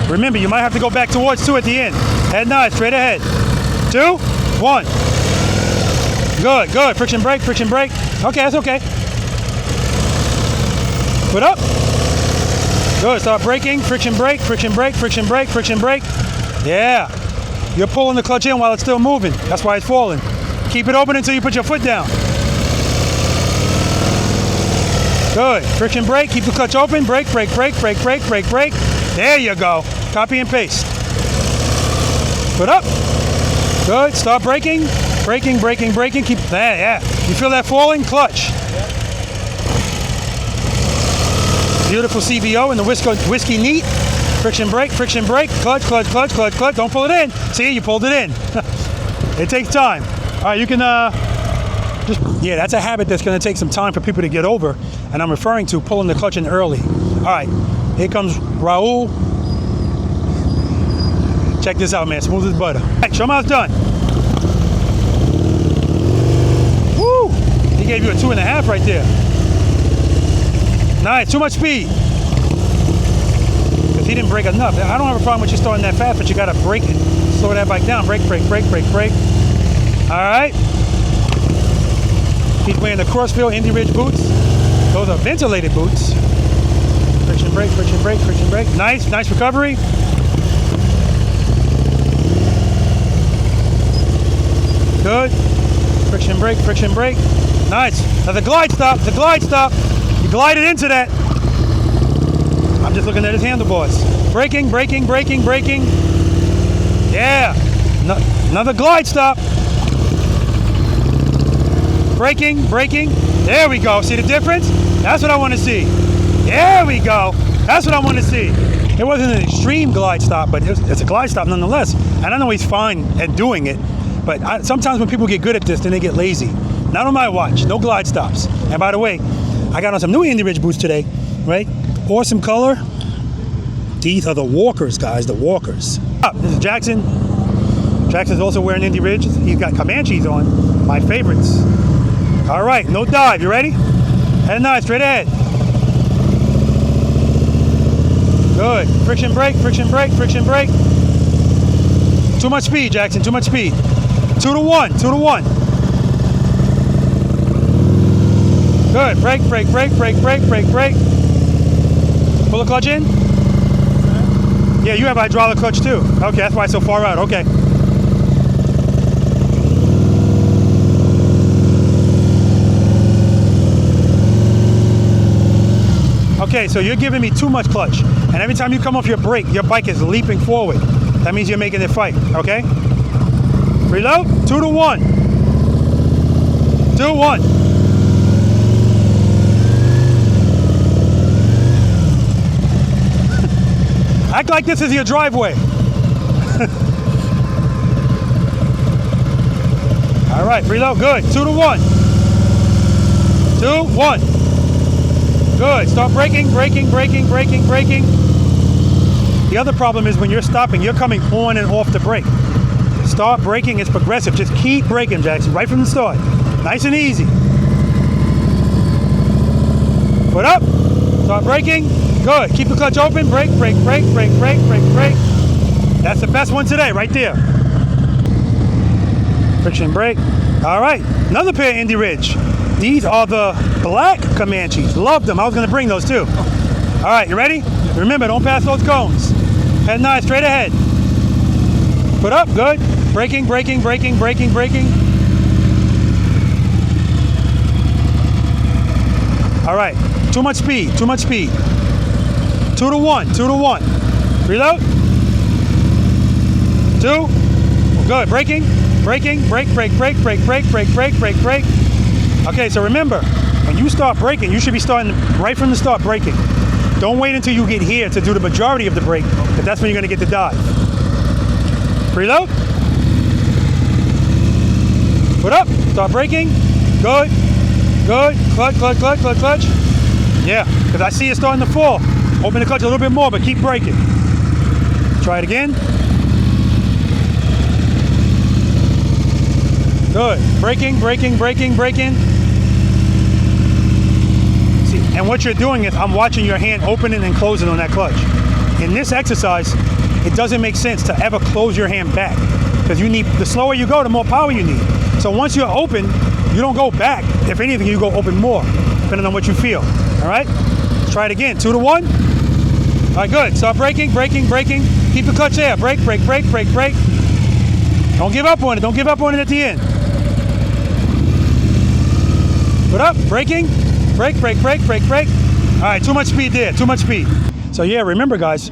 Remember, you might have to go back towards 2 at the end. Head nod, straight ahead. 2, 1. Good, good. Friction brake, friction brake. Okay, that's okay. Foot up. Good, start braking. Friction brake, friction brake, friction brake, friction brake. Yeah. You're pulling the clutch in while it's still moving. That's why it's falling. Keep it open until you put your foot down. Good. Friction brake, keep the clutch open. Brake, brake, brake, brake, brake, brake, brake. There you go. Copy and paste. Foot up. Good. Start braking. Braking, braking, braking. Keep that. Yeah. You feel that falling? Clutch. Beautiful CVO in the whiskey neat. Friction brake, clutch, clutch, clutch, clutch, clutch. Don't pull it in. See, you pulled it in. It takes time. All right, you can yeah, that's a habit that's going to take some time for people to get over, and I'm referring to pulling the clutch in early. All right, here comes Raul. Check this out, man. Smooth as butter. All right, show him how it's done. Woo! He gave you a 2.5 right there. Nice. Too much speed. Because he didn't brake enough. I don't have a problem with you starting that fast, but you got to brake it. Slow that bike down. Brake, brake, brake, brake, brake. All right. He's wearing the Crossfield Indy Ridge boots. Those are ventilated boots. Friction brake, friction brake, friction brake. Nice, nice recovery. Good. Friction brake, friction brake. Nice. Now the glide stop, the glide stop. You glided into that. I'm just looking at his handlebars. Braking, braking, braking, braking. Yeah. Another glide stop. Braking, braking. There we go. See the difference? That's what I want to see. There we go. That's what I want to see. It wasn't an extreme glide stop, but it's a glide stop nonetheless. And I know he's fine at doing it, but sometimes when people get good at this, then they get lazy. Not on my watch. No glide stops. And by the way, I got on some new Indy Ridge boots today, right? Awesome color. These are the walkers, guys, the walkers. This is Jackson. Jackson's also wearing Indy Ridge. He's got Comanches on, my favorites. All right, no dive. You ready? Head nod, straight ahead. Good. Friction brake, friction brake, friction brake. Too much speed, Jackson, too much speed. 2 to 1, 2 to 1. Good. Brake, brake, brake, brake, brake, brake, brake. Pull the clutch in? Yeah, you have hydraulic clutch too. Okay, that's why it's so far out. Okay. Okay, so you're giving me too much clutch. And every time you come off your brake, your bike is leaping forward. That means you're making it fight, okay? Reload, 2 to 1. 2, 1. Act like this is your driveway. All right, reload, good. 2 to 1. 2, 1. Good. Start braking, braking, braking, braking, braking. The other problem is when you're stopping, you're coming on and off the brake. Start braking, it's progressive. Just keep braking, Jackson, right from the start. Nice and easy. Foot up. Start braking. Good. Keep the clutch open. Brake, brake, brake, brake, brake, brake, brake. That's the best one today, right there. Friction brake. All right. Another pair of Indy Ridge. These are the black Comanches. Love them. I was going to bring those too. All right, you ready? Remember, don't pass those cones. Head nod, straight ahead. Foot up, good. Braking, braking, braking, braking, braking. All right, too much speed, too much speed. 2 to 1, 2 to 1. Reload. 2. Good, braking, braking, brake, brake, brake, brake, brake, brake, brake, brake, brake. Okay, so remember, when you start braking, you should be starting right from the start braking. Don't wait until you get here to do the majority of the brake, because that's when you're going to get the dive. Reload. Foot up. Start braking. Good. Good. Clutch, clutch, clutch, clutch, clutch. Yeah, because I see it starting to fall. Open the clutch a little bit more, but keep braking. Try it again. Good. Braking, braking, braking, braking. See, and what you're doing is I'm watching your hand opening and closing on that clutch. In this exercise, it doesn't make sense to ever close your hand back because you need, the slower you go, the more power you need. So once you're open, you don't go back. If anything, you go open more, depending on what you feel. All right? Let's try it again. 2 to 1. All right, good. Start braking, braking, braking. Keep the clutch there. Brake, brake, brake, brake, brake. Don't give up on it. Don't give up on it at the end. Put up, braking, brake, brake, brake, brake, brake. All right, too much speed there, too much speed. So yeah, remember guys,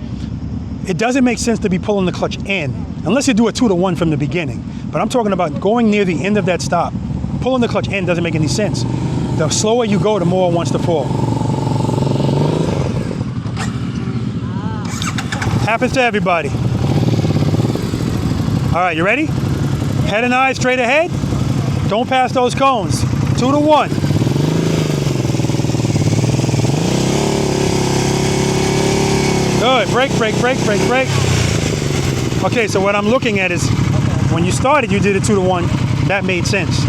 it doesn't make sense to be pulling the clutch in, unless you do a 2 to 1 from the beginning. But I'm talking about going near the end of that stop. Pulling the clutch in doesn't make any sense. The slower you go, the more it wants to fall. Happens to everybody. All right, you ready? Head and eyes straight ahead. Don't pass those cones. 2 to 1. Good. Brake, brake, brake, brake, brake. Okay, so what I'm looking at is when you started, you did a 2 to 1. That made sense.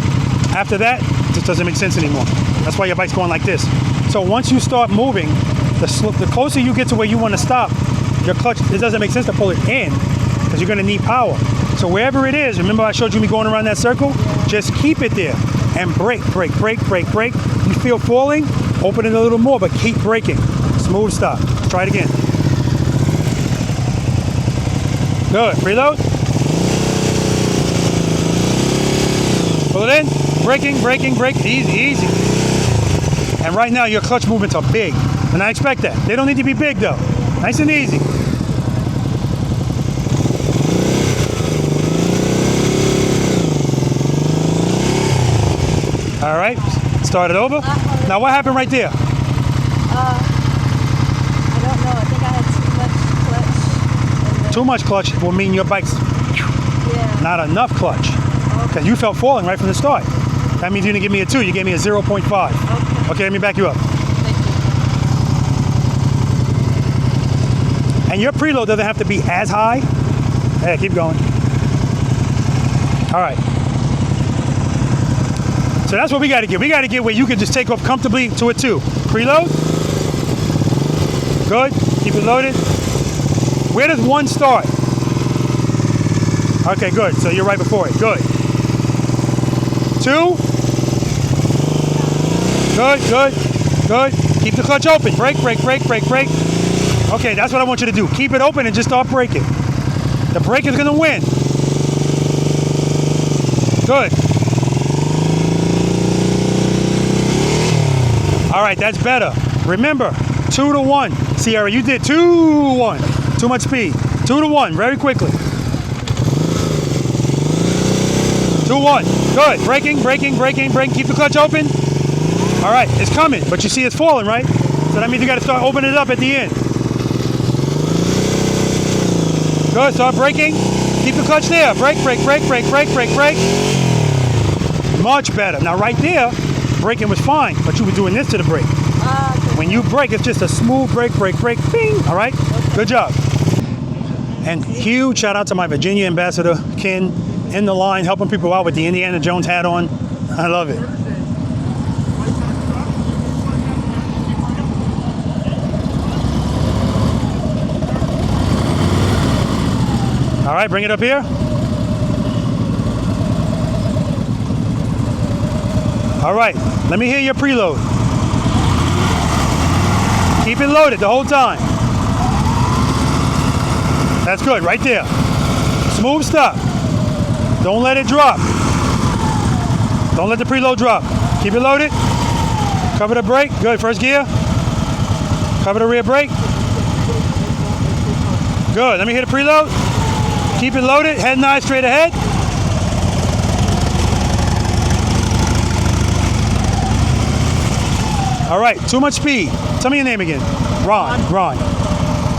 After that, it just doesn't make sense anymore. That's why your bike's going like this. So once you start moving, the closer you get to where you want to stop, your clutch, it doesn't make sense to pull it in because you're going to need power. So wherever it is, remember I showed you me going around that circle? Just keep it there and brake, brake, brake, brake, brake. You feel falling, open it a little more, but keep braking. Smooth stop. Let's try it again. Good. Preload. Pull it in. Braking, braking, brake. Easy, easy. And right now your clutch movements are big. And I expect that. They don't need to be big though. Nice and easy. All right, start it over. Now what happened right there? I don't know, I think I had too much clutch. Too much clutch will mean your bike's not enough clutch. Because you felt falling right from the start. That means you didn't give me a 2, you gave me a 0.5. Okay, let me back you up. And your preload doesn't have to be as high. Hey, keep going. All right. So that's what we got to get. We got to get where you can just take off comfortably to a 2. Preload. Good. Keep it loaded. Where does 1 start? Okay, good. So you're right before it. Good. 2. Good, good, good. Keep the clutch open. Brake, brake, brake, brake, brake. Okay, that's what I want you to do. Keep it open and just start braking. The brake is going to win. Good. All right, that's better. Remember, 2 to 1. Sierra, you did 2 to 1. Too much speed. 2 to 1, very quickly. 2 1. Good. Braking, braking, braking, braking. Keep the clutch open. All right, it's coming, but you see it's falling, right? So that means you got to start opening it up at the end. Good. Start braking. Keep the clutch there. Brake, brake, brake, brake, brake, brake, brake. Much better. Now right there, braking was fine, but you were doing this to the brake. When you brake, it's just a smooth brake, brake, brake, bing. All right? Good job. And huge shout out to my Virginia ambassador, Ken, in the line, helping people out with the Indiana Jones hat on. I love it. All right, bring it up here. All right, let me hear your preload. Keep it loaded the whole time. That's good, right there. Smooth stop. Don't let it drop. Don't let the preload drop. Keep it loaded. Cover the brake. Good, first gear. Cover the rear brake. Good, let me hit the preload. Keep it loaded, head and eyes straight ahead. All right, too much speed. Tell me your name again. Ron.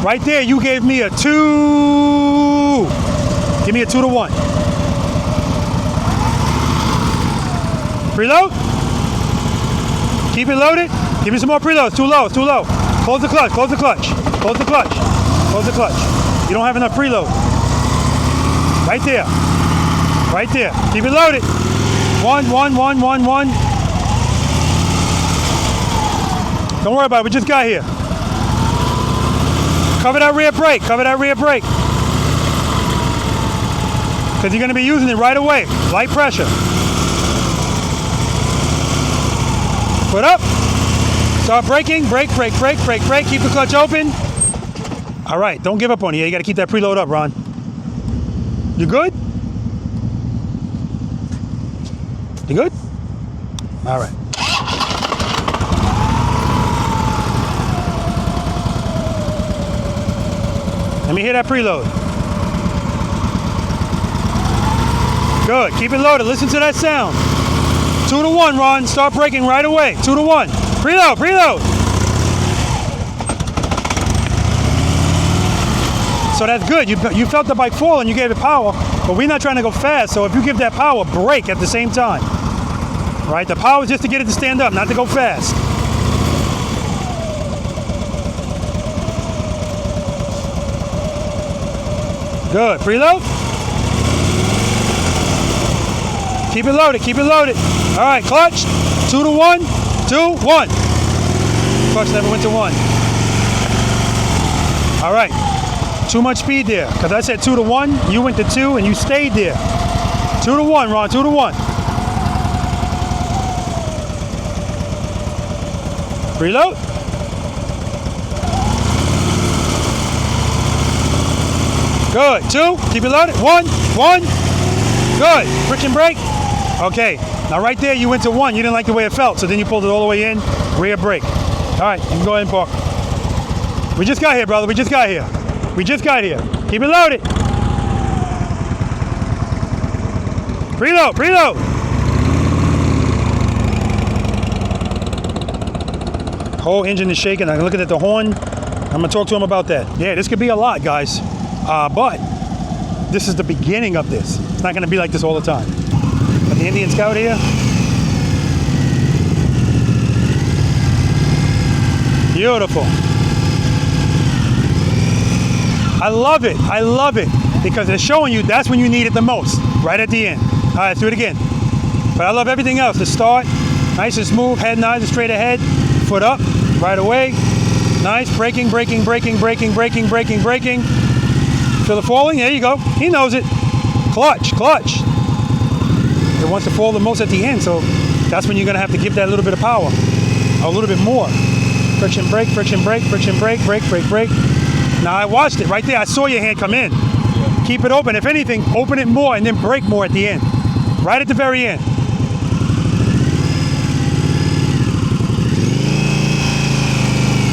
Right there, you gave me a 2. Give me a 2 to 1. Preload. Keep it loaded. Give me some more preload. Too low, too low. Close the clutch, close the clutch. Close the clutch. Close the clutch. You don't have enough preload. Right there. Right there. Keep it loaded. One. Don't worry about it, we just got here. Cover that rear brake, because you're going to be using it right away. Light pressure. Foot up. Start braking. Brake. Keep the clutch open. All right, don't give up on it. You got to keep that preload up, Ron. You good? You good? All right. Let me hear that preload. Good. Keep it loaded. Listen to that sound. 2 to 1, Ron. Start braking right away. 2 to 1. Preload. So that's good. You felt the bike fall and you gave it power, but we're not trying to go fast. So if you give that power, brake at the same time. Right? The power is just to get it to stand up, not to go fast. Good. Preload. Keep it loaded. All right, clutch. 2 to 1. 2, 1. Clutch never went to 1. All right. Too much speed there, because I said 2 to 1. You went to 2 and you stayed there. 2 to 1, Ron. 2 to 1. Preload. Good. 2. Keep it loaded. 1. Good. Friction brake. Okay. Now right there you went to 1. You didn't like the way it felt, so then you pulled it all the way in. Rear brake. All right. You can go ahead and park. We just got here, brother. We just got here. Keep it loaded. Preload. Whole engine is shaking. I'm looking at the horn. I'm gonna talk to him about that. Yeah, this could be a lot, guys. But this is the beginning of this. It's not gonna be like this all the time. Got the Indian Scout here. Beautiful. I love it because it's showing you that's when you need it the most, right at the end. All right, let's do it again. But I love everything else. The start, nice and smooth, head nice and straight ahead, foot up, right away. Nice, braking. Feel the falling, there you go. He knows it. Clutch. It wants to fall the most at the end, so that's when you're gonna have to give that little bit of power, a little bit more. Friction brake. Now I watched it right there. I saw your hand come in. Keep it open. If anything, open it more and then brake more at the end. Right at the very end.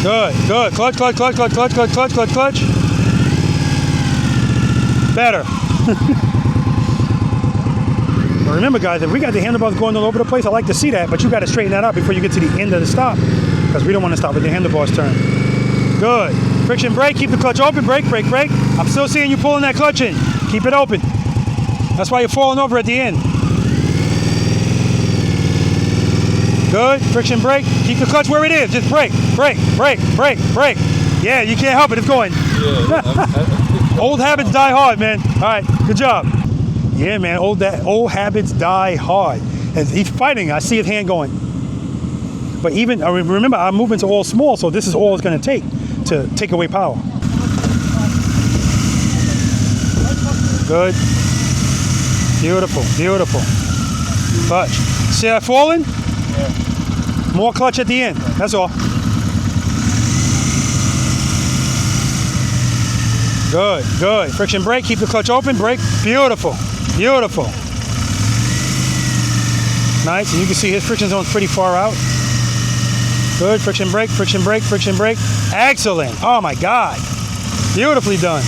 Good. Clutch. Better. But remember, guys, if we got the handlebars going all over the place, I like to see that, but you got to straighten that out before you get to the end of the stop, because we don't want to stop with the handlebars turn. Good. Friction brake, keep the clutch open, brake. I'm still seeing you pulling that clutch in. Keep it open. That's why you're falling over at the end. Good. Friction brake. Keep the clutch where it is. Just brake. Yeah, you can't help it. It's going. Yeah. Old habits die hard, man. All right. Good job. Yeah, man. Old habits die hard. And he's fighting. I see his hand going. But even, remember, our movements are all small, so this is all it's going to take away power. Good. Beautiful. Clutch. See that falling? Yeah. More clutch at the end. That's all. Good. Friction brake. Keep the clutch open. Brake. Beautiful. Nice. And you can see his friction zone's pretty far out. Good. Friction brake. Excellent. Oh my God. Beautifully done.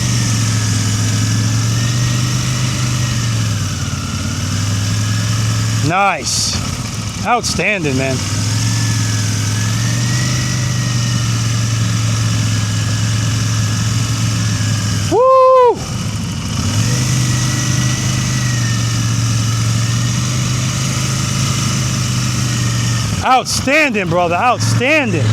Nice. Outstanding, man. Woo! Outstanding, brother. Outstanding.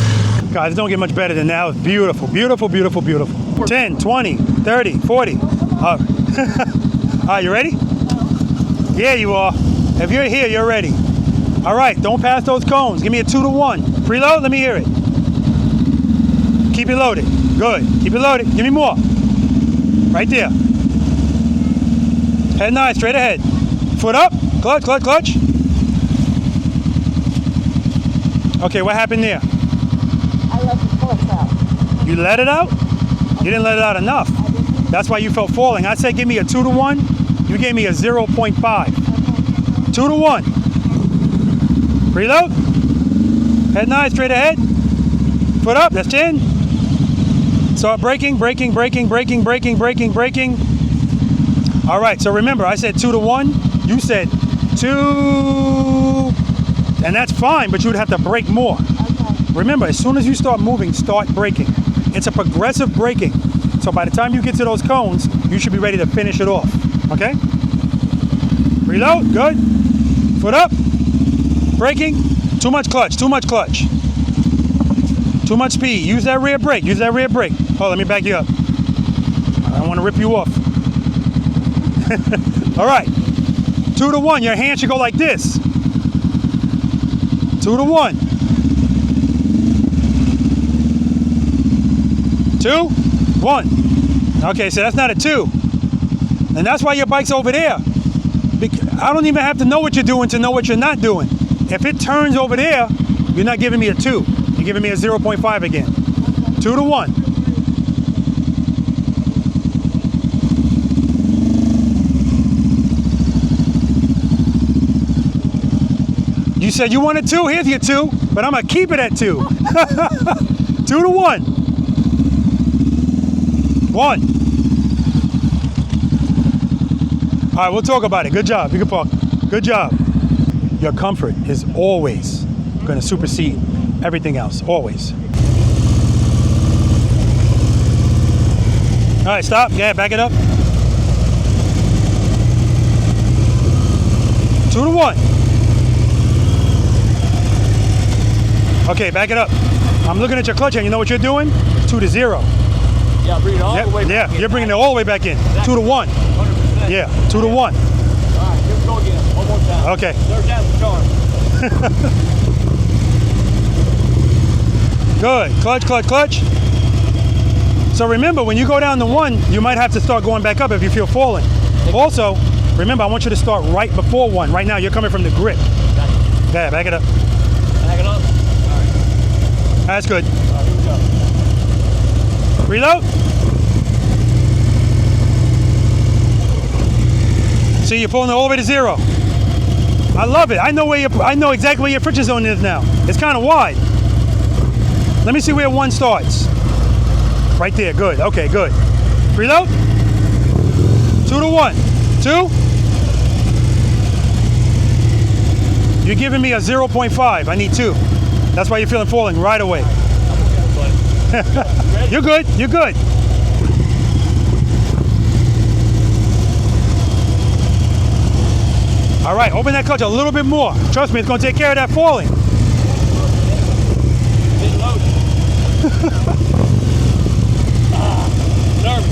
Guys, it don't get much better than that. It's beautiful. 10, 20, 30, 40. All right, you ready? Yeah, you are. If you're here, you're ready. All right, don't pass those cones. Give me a 2 to 1. Preload, let me hear it. Keep it loaded. Good. Keep it loaded. Give me more. Right there. Head 9, straight ahead. Foot up. Clutch, clutch, clutch. Okay, what happened there? I let the clutch out. You let it out? You didn't let it out enough. That's why you felt falling. I said give me a 2 to 1. You gave me a 0.5. 2 to 1. Preload. Head 9, straight ahead. Foot up, that's 10. Start braking, braking, braking, braking, braking, braking, braking. All right, so remember, I said 2 to 1. You said 2. And that's fine, but you would have to brake more. Okay. Remember, as soon as you start moving, start braking. It's a progressive braking. So by the time you get to those cones, you should be ready to finish it off. Okay? Reload, good. Foot up. Braking. Too much clutch, too much clutch. Too much speed. Use that rear brake, use that rear brake. Oh, let me back you up. I don't want to rip you off. All right. 2 to 1, your hand should go like this. 2 to 1. 2, 1. Okay, so that's not a 2. And that's why your bike's over there. I don't even have to know what you're doing to know what you're not doing. If it turns over there, you're not giving me a 2. You're giving me a 0.5 again. 2 to 1. You said you wanted 2, here's your 2, but I'm gonna keep it at 2. 2 to 1. 1. All right, we'll talk about it. Good job, you can park. Good job. Your comfort is always gonna supersede everything else, always. All right, stop, yeah, back it up. 2 to 1. Okay, back it up. I'm looking at your clutch and you know what you're doing? 2 to 0. Yeah, bring it all the way back. Yeah, in. you're bringing it all the way back in. Exactly. 2 to 1. 100%. Yeah, 2 to 1. All right, here we go again. One more time. Okay. Third time's the charm. Good. Clutch, clutch, clutch. So remember, when you go down to 1, you might have to start going back up if you feel falling. Also, remember, I want you to start right before 1. Right now, you're coming from the grip. Yeah, back it up. Back it up. All right. That's good. All right, here we go. Reload. See, you're pulling it all the way to 0. I love it. I know exactly where your friction zone is now. It's kind of wide. Let me see where 1 starts. Right there. Good. Okay, good. Reload. 2 to 1. 2. You're giving me a 0.5. I need 2. That's why you're feeling falling right away. You're good. You're good. All right, open that clutch a little bit more. Trust me, it's going to take care of that falling.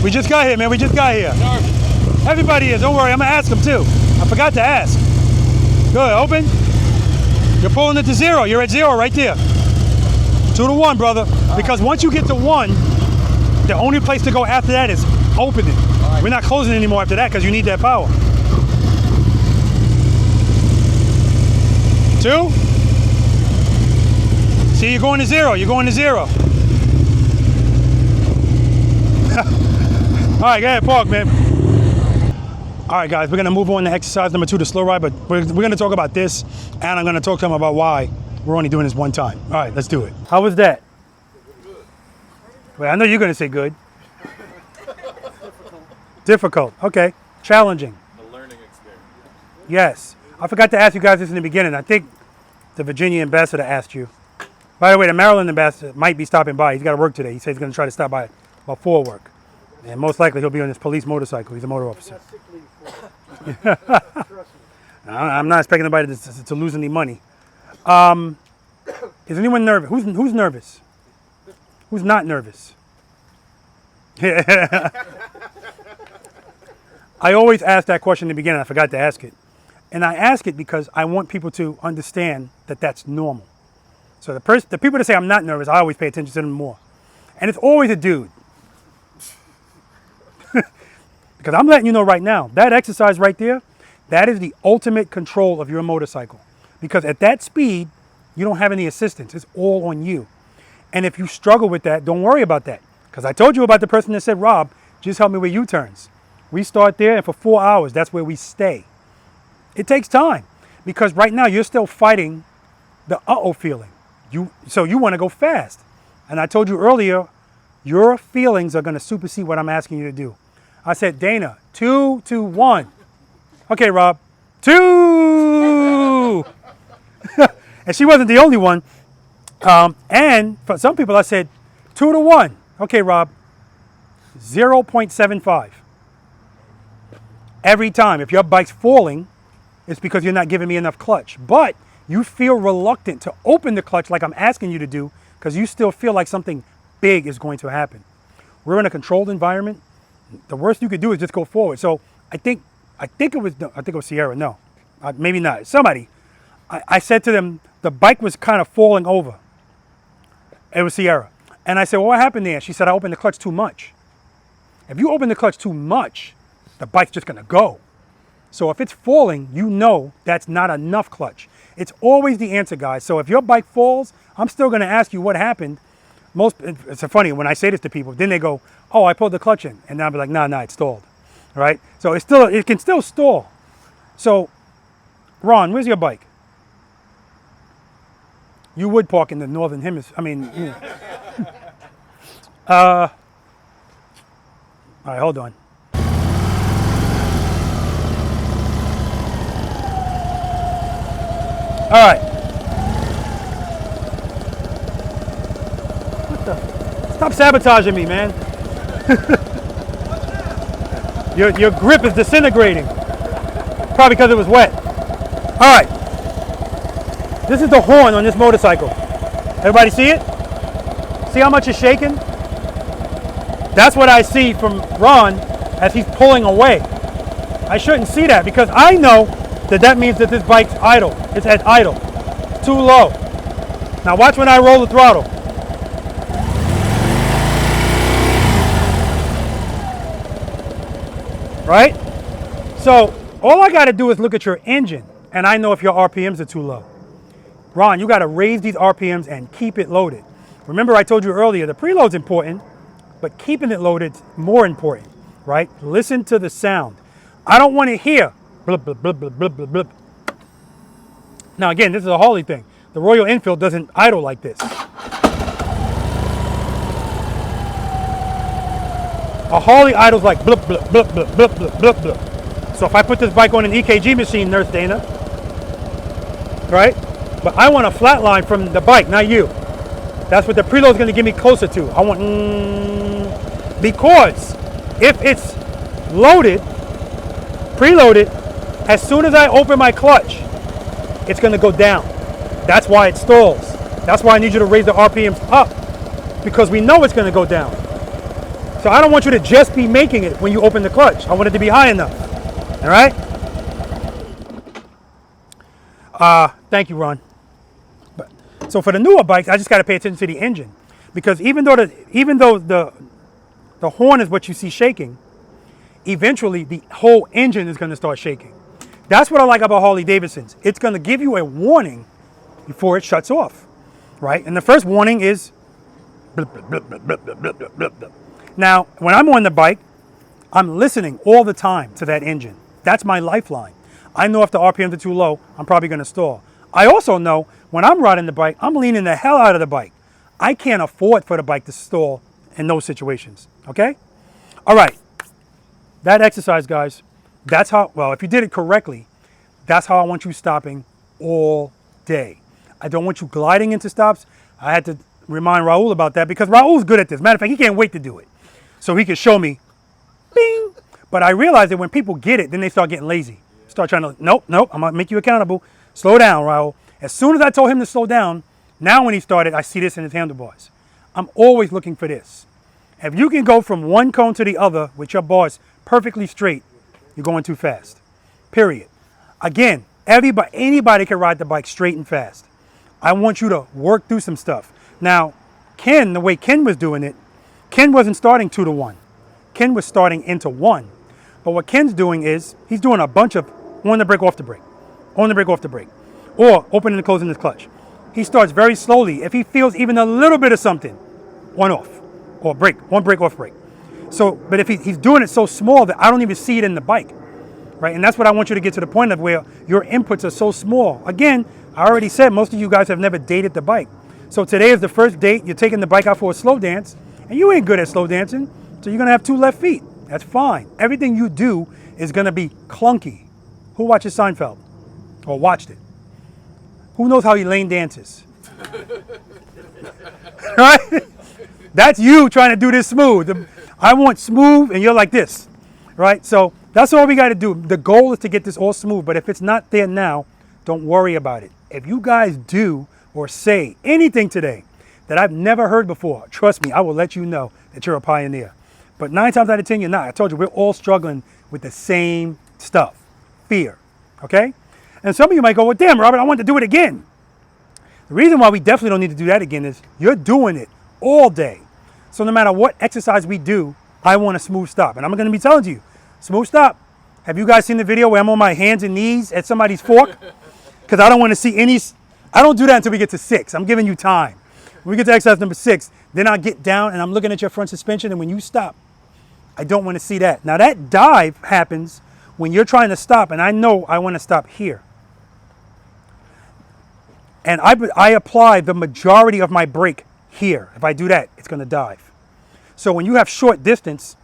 We just got here, man. We just got here. Everybody is. Don't worry. I'm going to ask them, too. I forgot to ask. Good. Open. You're pulling it to 0. You're at 0 right there. 2 to 1, brother. Because once you get to 1, the only place to go after that is opening. We're not closing anymore after that because you need that power. 2. See, you're going to 0. You're going to 0. All right, go ahead, park, man. All right, guys, we're going to move on to exercise number 2, the slow ride, but we're going to talk about this, and I'm going to talk to them about why we're only doing this 1 time. All right, let's do it. How was that? Good. Well, I know you're going to say good. Difficult. Okay. Challenging. A learning experience. Yes. I forgot to ask you guys this in the beginning. I think the Virginia ambassador asked you. By the way, the Maryland ambassador might be stopping by. He's got to work today. He said he's going to try to stop by before work. And most likely he'll be on his police motorcycle. He's a motor officer. I'm not expecting anybody to lose any money. Is anyone nervous? Who's nervous? Who's not nervous? I always ask that question in the beginning. I forgot to ask it. And I ask it because I want people to understand that that's normal. So the people that say I'm not nervous, I always pay attention to them more. And it's always a dude. Because I'm letting you know right now, that exercise right there, that is the ultimate control of your motorcycle. Because at that speed, you don't have any assistance. It's all on you. And if you struggle with that, don't worry about that. Because I told you about the person that said, Rob, just help me with U-turns. We start there, and for 4 hours, that's where we stay. It takes time. Because right now, you're still fighting the uh-oh feeling. So you want to go fast. And I told you earlier, your feelings are going to supersede what I'm asking you to do. I said, Dana, 2, 2, 1. Okay, Rob, 2. And she wasn't the only one. And for some people, I said 2 to 1. Okay, Rob, 0.75. Every time. If your bike's falling, it's because you're not giving me enough clutch. But you feel reluctant to open the clutch like I'm asking you to do because you still feel like something big is going to happen. We're in a controlled environment. The worst you could do is just go forward. So I think it was Sierra. No, maybe not. Somebody. I said to them, the bike was kind of falling over. It was Sierra. And I said, well, what happened there? She said, I opened the clutch too much. If you open the clutch too much, the bike's just going to go. So if it's falling, you know that's not enough clutch. It's always the answer, guys. So if your bike falls, I'm still going to ask you what happened. It's funny when I say this to people, then they go, oh, I pulled the clutch in. And I'll be like, nah, it stalled. All right? So it can still stall. So, Ron, where's your bike? You would park in the northern hemisphere. I mean, you know. All right, hold on. All right. What the? Stop sabotaging me, man. Your grip is disintegrating. Probably because it was wet. All right. This is the horn on this motorcycle. Everybody see it? See how much it's shaking? That's what I see from Ron as he's pulling away. I shouldn't see that because I know that means that this bike's idle. It's at idle. It's too low. Now watch when I roll the throttle. Right? So all I got to do is look at your engine and I know if your RPMs are too low. Ron, you got to raise these RPMs and keep it loaded. Remember I told you earlier, the preload's important, but keeping it loaded is more important, right? Listen to the sound. I don't want to hear blip, blip, blip, blip, blip, blip, blip. Now again, this is a Harley thing. The Royal Enfield doesn't idle like this. A Harley idles like blip, blip, blip, blip, blip, blip, blip, blip. So if I put this bike on an EKG machine, Nurse Dana, right? But I want a flat line from the bike, not you. That's what the preload is going to get me closer to. I want, because if it's loaded, preloaded, as soon as I open my clutch, it's going to go down. That's why it stalls. That's why I need you to raise the RPMs up, because we know it's going to go down. So I don't want you to just be making it when you open the clutch. I want it to be high enough. All right? Thank you, Ron. So for the newer bikes, I just got to pay attention to the engine, because even though the horn is what you see shaking, eventually the whole engine is going to start shaking. That's what I like about Harley-Davidsons. It's going to give you a warning before it shuts off, right? And the first warning is blip, blip, blip, blip, blip, blip, blip, blip, blip. Now, when I'm on the bike, I'm listening all the time to that engine. That's my lifeline. I know if the RPMs are too low, I'm probably going to stall. I also know when I'm riding the bike, I'm leaning the hell out of the bike. I can't afford for the bike to stall in those situations, okay? All right, that exercise, guys, that's how, well, if you did it correctly, that's how I want you stopping all day. I don't want you gliding into stops. I had to remind Raul about that because Raul's good at this. Matter of fact, he can't wait to do it. So he can show me, bing. But I realize that when people get it, then they start getting lazy. Start trying to, nope, I'm gonna make you accountable. Slow down, Raul. As soon as I told him to slow down, now when he started, I see this in his handlebars. I'm always looking for this. If you can go from one cone to the other with your bars perfectly straight, you're going too fast, period. Again, anybody can ride the bike straight and fast. I want you to work through some stuff. Now, Ken, the way Ken was doing it, Ken wasn't starting 2 to 1. Ken was starting into 1. But what Ken's doing is, he's doing a bunch of on the brake, off the brake, on the brake, off the brake, or opening and closing his clutch. He starts very slowly. If he feels even a little bit of something, 1 off, or brake, 1 brake, off brake. So, but if he's doing it so small that I don't even see it in the bike, right? And that's what I want you to get to the point of, where your inputs are so small. Again, I already said most of you guys have never dated the bike. So today is the first date. You're taking the bike out for a slow dance, and you ain't good at slow dancing, so you're gonna have 2 left feet. That's fine. Everything you do is gonna be clunky. Who watches Seinfeld? Or watched it? Who knows how Elaine dances? Right? That's you trying to do this smooth. I want smooth, and you're like this, right? So that's all we got to do. The goal is to get this all smooth, but if it's not there now, don't worry about it. If you guys do or say anything today that I've never heard before, trust me, I will let you know that you're a pioneer. But 9 times out of 10, you're not. I told you, we're all struggling with the same stuff. Fear, okay? And some of you might go, well, damn, Robert, I want to do it again. The reason why we definitely don't need to do that again is you're doing it all day. So no matter what exercise we do, I want a smooth stop. And I'm going to be telling you, smooth stop. Have you guys seen the video where I'm on my hands and knees at somebody's fork? Because I don't want to see any, I don't do that until we get to 6. I'm giving you time. When we get to exercise number 6, then I'll get down and I'm looking at your front suspension, and when you stop, I don't want to see that. Now that dive happens when you're trying to stop, and I know I want to stop here. And I apply the majority of my brake here. If I do that, it's going to dive. So when you have short distance,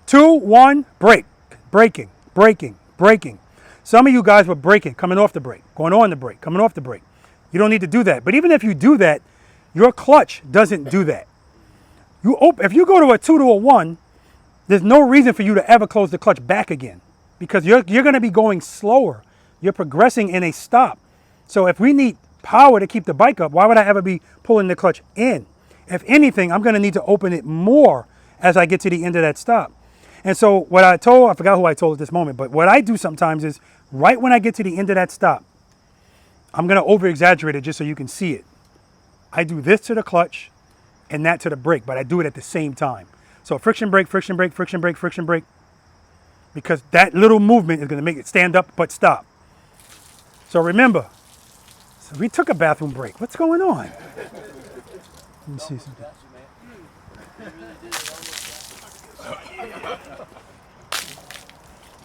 2, 1, brake, braking, braking, braking. Some of you guys were braking, coming off the brake, going on the brake, coming off the brake. You don't need to do that. But even if you do that, your clutch doesn't do that. If you go to a 2 to a 1, there's no reason for you to ever close the clutch back again, because you're going to be going slower. You're progressing in a stop. So if we need power to keep the bike up, why would I ever be pulling the clutch in? If anything, I'm going to need to open it more as I get to the end of that stop. And so what I forgot who I told at this moment, but what I do sometimes is right when I get to the end of that stop, I'm going to over exaggerate it just so you can see it. I do this to the clutch and that to the brake, but I do it at the same time. So friction brake, friction brake, friction brake, friction brake, because that little movement is going to make it stand up but stop. So remember, so we took a bathroom break. What's going on? Let me see something.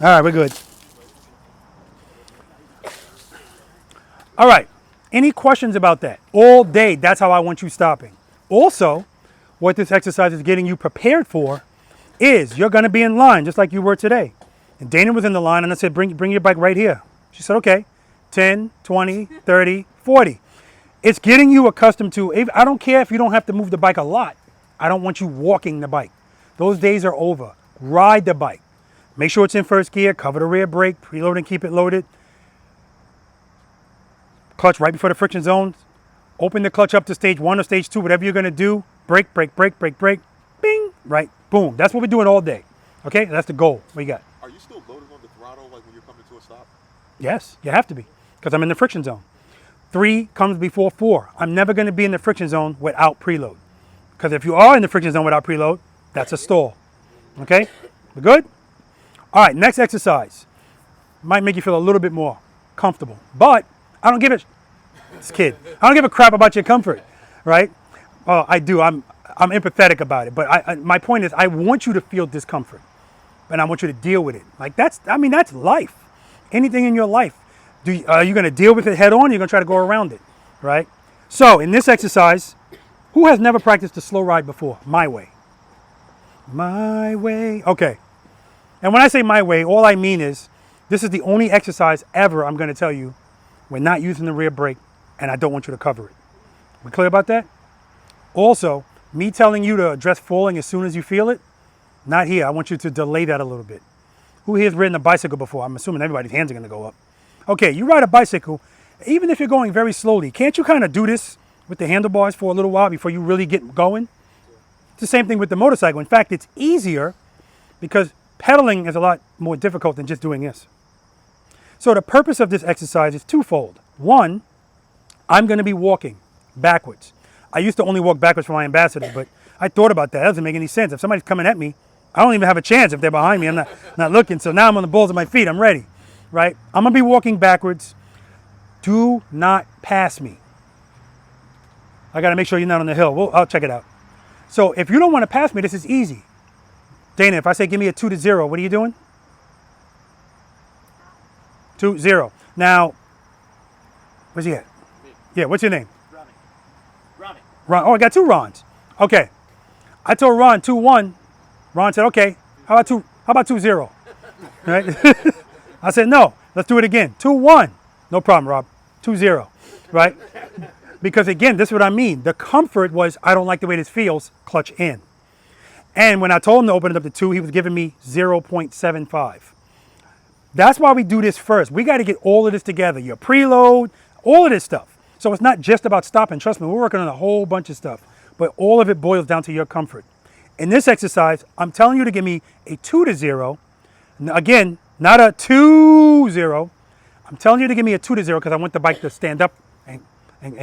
All right, we're good. All right, any questions about that? All day, that's how I want you stopping. Also, what this exercise is getting you prepared for is you're going to be in line just like you were today. And Dana was in the line, and I said, bring your bike right here. She said, okay, 10, 20, 30, 40. It's getting you accustomed to, I don't care if you don't have to move the bike a lot. I don't want you walking the bike. Those days are over. Ride the bike. Make sure it's in first gear, cover the rear brake, preload and keep it loaded. Clutch right before the friction zone. Open the clutch up to stage 1 or stage 2, whatever you're going to do. Brake, brake, brake, brake, brake. Bing, right, boom. That's what we're doing all day. Okay, that's the goal. What you got? Are you still loading on the throttle like when you're coming to a stop? Yes, you have to be, because I'm in the friction zone. 3 comes before 4. I'm never going to be in the friction zone without preload. Because if you are in the friction zone without preload, that's a stall. Okay, we're good? All right, next exercise. Might make you feel a little bit more comfortable, but I don't give I don't give a crap about your comfort, right? Oh, I do. I'm empathetic about it, but my point is I want you to feel discomfort, and I want you to deal with it. Like that's life. Anything in your life. Are you going to deal with it head on? Or you're going to try to go around it, right? So in this exercise, who has never practiced a slow ride before? My way. My way. Okay. And when I say my way, all I mean is this is the only exercise ever I'm going to tell you we're not using the rear brake, and I don't want you to cover it. We clear about that? Also, me telling you to address falling as soon as you feel it, not here. I want you to delay that a little bit. Who here has ridden a bicycle before? I'm assuming everybody's hands are going to go up. Okay, you ride a bicycle, even if you're going very slowly, can't you kind of do this with the handlebars for a little while before you really get going? It's the same thing with the motorcycle. In fact, it's easier because pedaling is a lot more difficult than just doing this. So the purpose of this exercise is twofold. One, I'm going to be walking backwards. I used to only walk backwards for my ambassadors, but I thought about that. That doesn't make any sense. If somebody's coming at me, I don't even have a chance if they're behind me. I'm not looking. So now I'm on the balls of my feet. I'm ready, right? I'm going to be walking backwards. Do not pass me. I got to make sure you're not on the hill. I'll check it out. So if you don't want to pass me, this is easy. Dana, if I say give me a 2-0, what are you doing? 2-0. Now, where's he at? Yeah, what's your name? Ronnie. Ron. Oh, I got 2 Rons. Okay. I told Ron 2-1. Ron said, okay, how about 2-0? Right? I said, no, let's do it again. 2-1. No problem, Rob. 2-0. Right? Because again, this is what I mean. The comfort was, I don't like the way this feels, clutch in. And when I told him to open it up to 2, he was giving me 0.75. That's why we do this first. We got to get all of this together. Your preload, all of this stuff. So it's not just about stopping. Trust me, we're working on a whole bunch of stuff. But all of it boils down to your comfort. In this exercise, I'm telling you to give me a 2-0. Again, not a 2-0. I'm telling you to give me a 2-0 because I want the bike to stand up and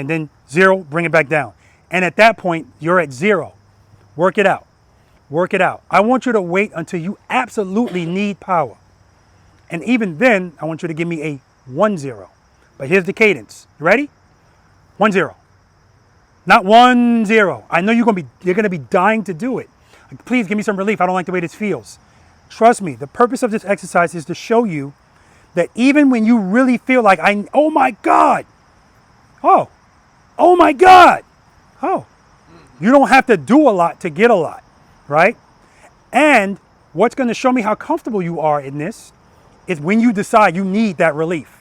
then 0, bring it back down. And at that point, you're at 0. Work it out. Work it out. I want you to wait until you absolutely need power. And even then, I want you to give me a 1-0. But here's the cadence. You ready? 1-0. Not 1-0. I know you're gonna be dying to do it. Please give me some relief. I don't like the way this feels. Trust me, the purpose of this exercise is to show you that even when you really feel like, oh my God, oh my God, you don't have to do a lot to get a lot, right? And what's going to show me how comfortable you are in this is when you decide you need that relief.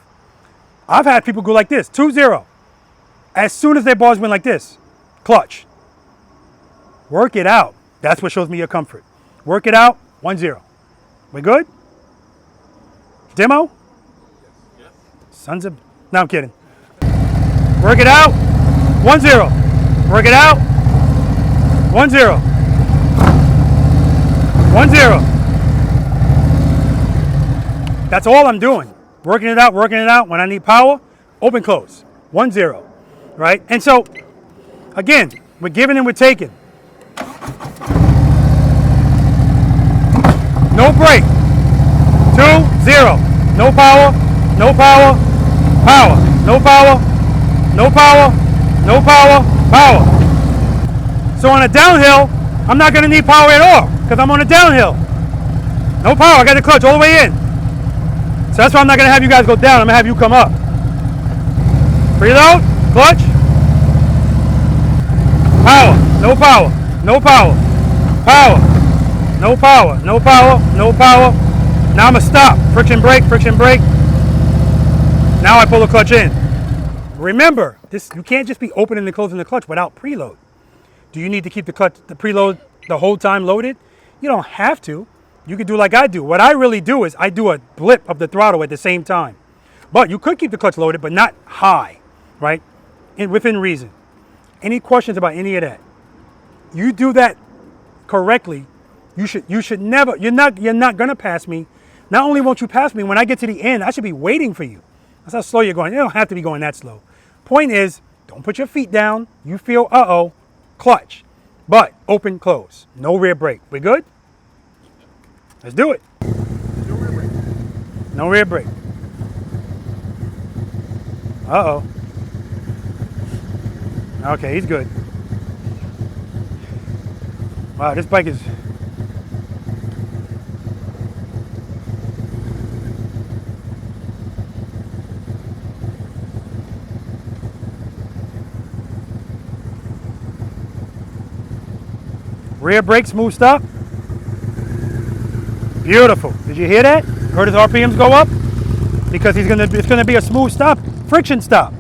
I've had people go like this, 2-0. As soon as their bars went like this, clutch. Work it out. That's what shows me your comfort. Work it out, 1-0. We good? Demo? Yes. Sons of... No, I'm kidding. Work it out, 1-0. Work it out, 1-0. 1-0. That's all I'm doing. Working it out. When I need power, open, close. 1-0. Right? And so, again, we're giving and we're taking. No break. 2-0. No power. No power. Power. No power. No power. No power. Power. So on a downhill, I'm not going to need power at all because I'm on a downhill. No power. I got the clutch all the way in. So that's why I'm not going to have you guys go down. I'm going to have you come up. Preload. Clutch. Power. No power. No power. Power. No power. No power. No power. Now I'm going to stop. Friction brake. Friction brake. Now I pull the clutch in. Remember, you can't just be opening and closing the clutch without preload. Do you need to keep the preload the whole time loaded? You don't have to. You could do like I do. What I really do is I do a blip of the throttle at the same time. But you could keep the clutch loaded, but not high, right? Within reason. Any questions about any of that? You do that correctly. You should never. You're not gonna pass me. Not only won't you pass me, when I get to the end, I should be waiting for you. That's how slow you're going. You don't have to be going that slow. Point is, don't put your feet down. You feel, clutch. But open, close. No rear brake. We good? Let's do it. No rear brake. No rear brake. Okay, he's good. Wow, this bike is... Rear brake smooth stop. Beautiful. Did you hear that? Heard his RPMs go up? Because it's gonna be a smooth stop, friction stop.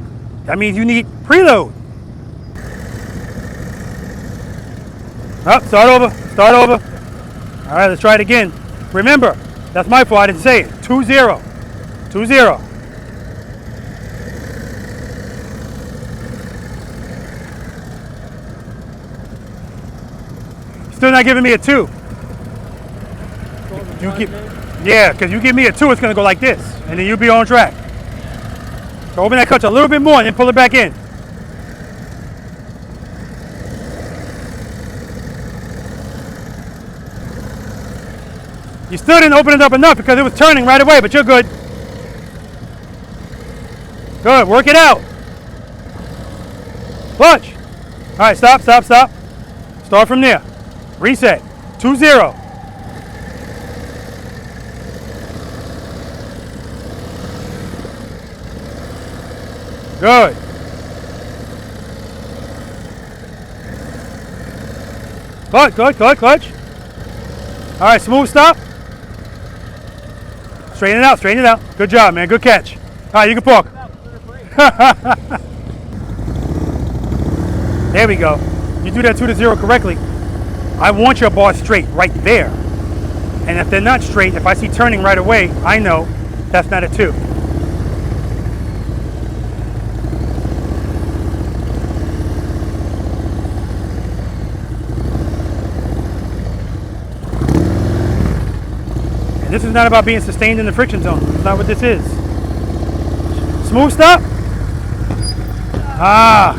That means you need preload. Start over. All right, let's try it again. Remember, that's my fault, I didn't say it. 2-0. 2-0. Still not giving me a 2. You keep Yeah, because you give me a 2, it's going to go like this, and then you'll be on track. So open that clutch a little bit more and then pull it back in. You still didn't open it up enough because it was turning right away, but you're good. Good, work it out. Clutch. All right, stop, stop, stop. Start from there. Reset. 2-0. Good. Clutch, clutch, clutch, clutch. All right, smooth stop. Straighten it out, straighten it out. Good job, man, good catch. All right, you can park. There we go. You do that 2-0 correctly. I want your bars straight right there. And if they're not straight, if I see turning right away, I know that's not a 2. And this is not about being sustained in the friction zone. That's not what this is. Smooth stop. Ah.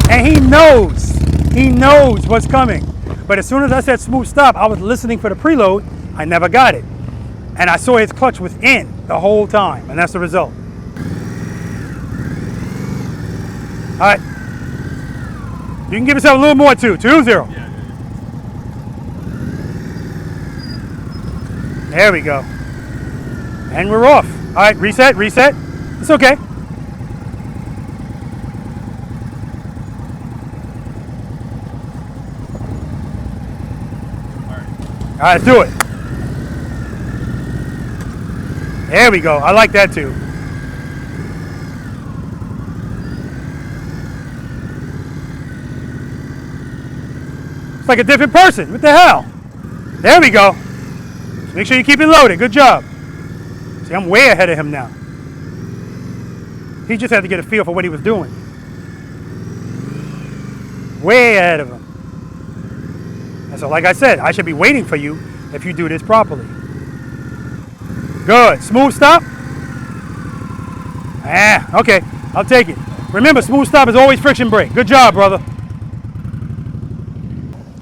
And he knows what's coming. But as soon as I said smooth stop, I was listening for the preload. I never got it. And I saw his clutch was in the whole time, and that's the result. All right. You can give yourself a little more too. 2-0. There we go. And we're off. All right, reset, reset. It's okay. All right, let's do it. There we go. I like that too. It's like a different person. What the hell? There we go. Make sure you keep it loaded. Good job. See, I'm way ahead of him now. He just had to get a feel for what he was doing. Way ahead of him. And so, like I said, I should be waiting for you if you do this properly. Good. Smooth stop. Ah, okay. I'll take it. Remember, smooth stop is always friction brake. Good job, brother.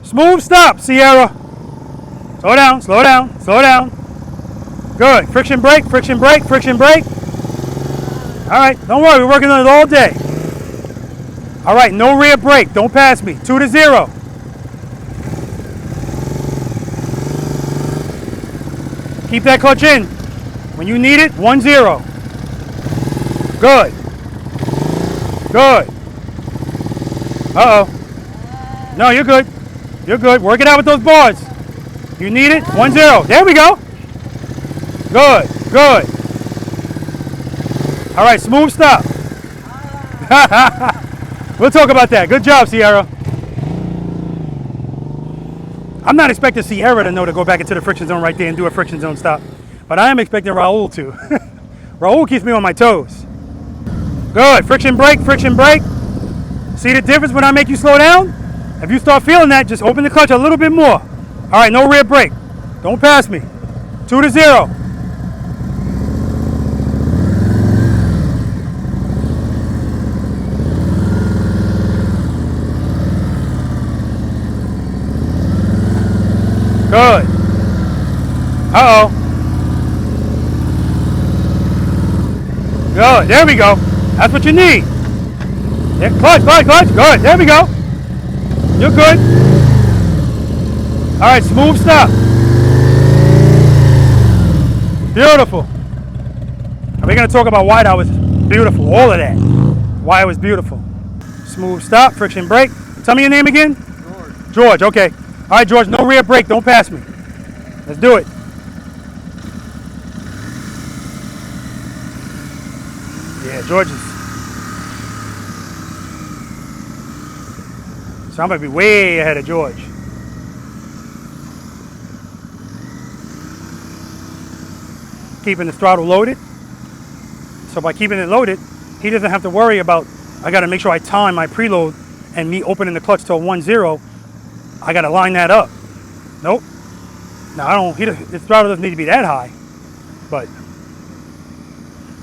Smooth stop, Sierra. Slow down, slow down, slow down. Good. Friction brake, friction brake, friction brake. All right, don't worry, we're working on it all day. All right, no rear brake. Don't pass me. 2-0. Keep that clutch in. When you need it, 1-0. Good. Good. Uh-oh. No, you're good. You're good. Work it out with those bars. You need it, 1-0. There we go. Good, good. All right, smooth stop. We'll talk about that. Good job, Sierra. I'm not expecting Sierra to know to go back into the friction zone right there and do a friction zone stop. But I am expecting Raul to. Raul keeps me on my toes. Good. Friction brake, friction brake. See the difference when I make you slow down? If you start feeling that, just open the clutch a little bit more. All right, no rear brake. Don't pass me. 2-0. Good. Uh-oh. Good. There we go. That's what you need. Yeah, clutch, clutch, clutch. Good. There we go. You're good. All right, smooth stop. Beautiful. And we're going to talk about why that was beautiful. All of that. Why it was beautiful. Smooth stop, friction brake. Tell me your name again. George. George, okay. All right, George, no rear brake. Don't pass me. Let's do it. Yeah, George is. So I'm going to be way ahead of George. Keeping the throttle loaded. So by keeping it loaded, he doesn't have to worry about, I got to make sure I time my preload and me opening the clutch till 1-0. I got to line that up. Nope. Now I don't, this throttle doesn't need to be that high, but,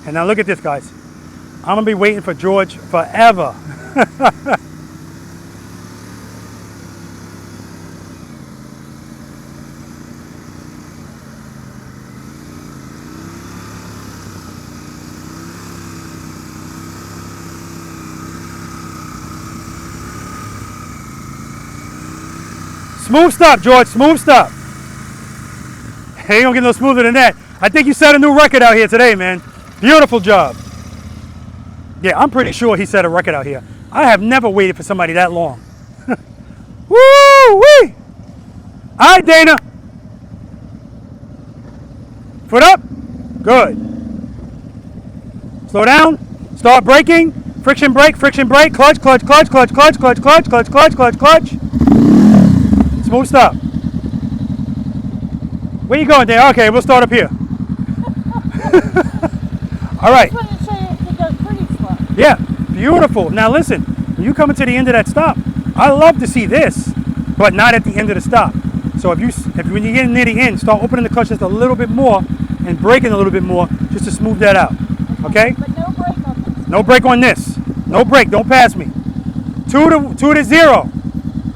and now look at this, guys. I'm gonna be waiting for George forever. Smooth stop, George, smooth stop. Hey, you don't get no smoother than that. I think you set a new record out here today, man. Beautiful job. Yeah, I'm pretty sure he set a record out here. I have never waited for somebody that long. Woo-wee! All right, Dana. Foot up. Good. Slow down. Start braking. Friction brake, clutch, clutch, clutch, clutch, clutch, clutch, clutch, clutch, clutch, clutch, clutch. Smooth stop. Where you going, Dan? Okay, we'll start up here. All right. Yeah, beautiful. Now listen, when you come into the end of that stop, I love to see this, but not at the end of the stop. So if when you get near the end, start opening the clutch just a little bit more and braking a little bit more just to smooth that out. Okay? But no brake on this. No brake on this. No brake. Don't pass me. 2 to 0.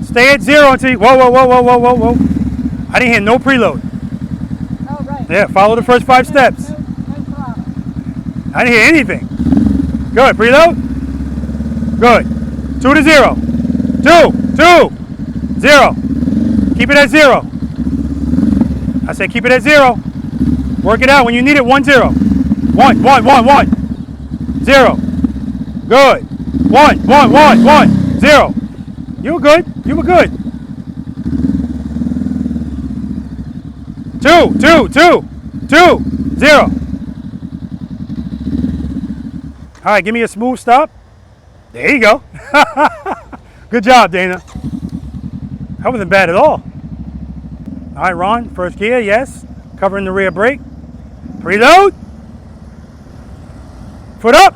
Stay at 0 until you, whoa. I didn't hear no preload. Oh, right. Yeah, follow the first 5 steps. No throttle. I didn't hear anything. Good, preload. Good. 2 to 0. 2, 0. Keep it at 0. I said keep it at 0. Work it out when you need it. 1, 0. 1, 0. Good. 1, 0. You were good. You were good. 2, 0. All right, give me a smooth stop. There you go. Good job, Dana. That wasn't bad at all. All right, Ron, first gear, yes. Covering the rear brake. Preload. Foot up.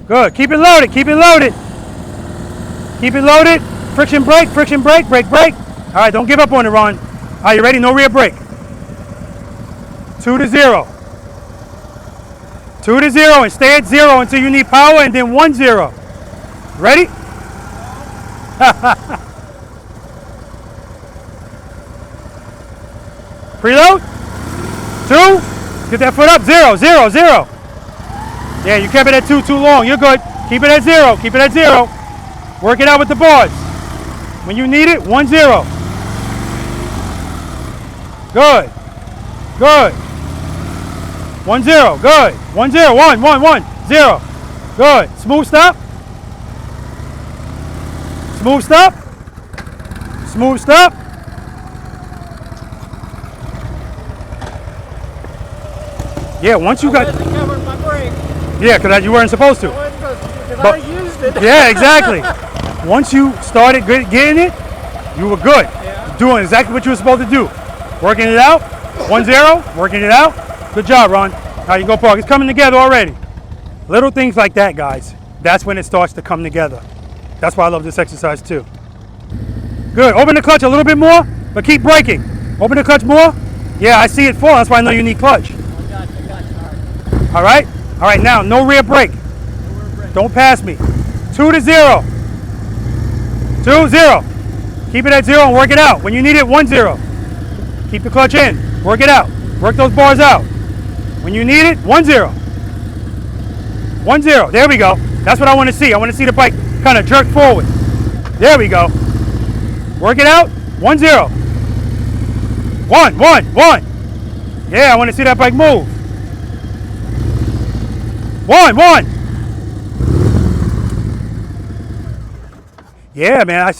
Good. Keep it loaded. Keep it loaded. Keep it loaded. Friction brake, brake. All right, don't give up on it, Ron. All right, you ready? No rear brake. 2 to 0. 2 to 0 and stay at 0 until you need power, and then 1, 0. Ready? Preload. 2. Get that foot up. 0. Yeah, you kept it at 2 too long. You're good. Keep it at 0. Keep it at 0. Work it out with the bars. When you need it, 1, 0. Good. 1, 0. Good. 1, 0. 1, 0. Good. Smooth stop. Smooth stop. Smooth stop. Yeah, once you got. Yeah, because you weren't supposed to. Because I used it. Yeah, exactly. Once you started getting it, you were good. Yeah. Doing exactly what you were supposed to do. Working it out. 1, 0. Working it out. Good job, Ron. Now you go park. It's coming together already. Little things like that, guys. That's when it starts to come together. That's why I love this exercise too. Good. Open the clutch a little bit more, but keep braking. Open the clutch more. Yeah, I see it fall. That's why I know you need clutch. All right. All right. Now, no rear brake. Don't pass me. 2 to 0. 2, 0. Keep it at 0 and work it out. When you need it, 1, 0. Keep the clutch in. Work it out. Work those bars out. When you need it, 1, 0. 1, 0. There we go. That's what I want to see. I want to see the bike kind of jerk forward. There we go. Work it out. 1, 0. 1. Yeah, I want to see that bike move. 1. Yeah, man.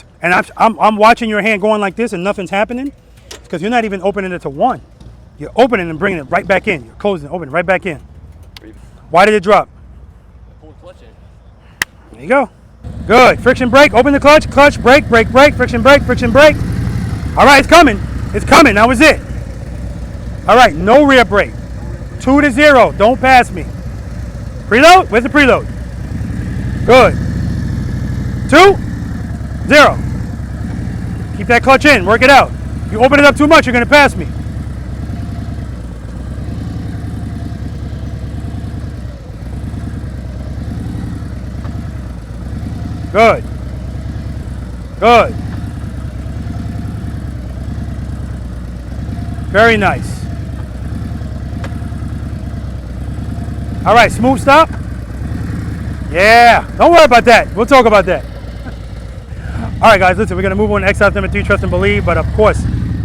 I'm watching your hand going like this and nothing's happening because you're not even opening it to 1. You're opening and bringing it right back in. You're closing, opening right back in. Why did it drop? There you go. Good. Friction brake. Open the clutch. Clutch. Brake. Friction brake. All right, it's coming. It's coming. That was it. All right, no rear brake. 2 to 0. Don't pass me. Preload. Where's the preload? Good. 2, 0. Keep that clutch in, work it out. If you open it up too much, you're gonna pass me. Good. Good. Very nice. All right, smooth stop. Yeah, don't worry about that. We'll talk about that. All right, guys, listen, we're going to move on to exercise number 3, trust and believe. But of course,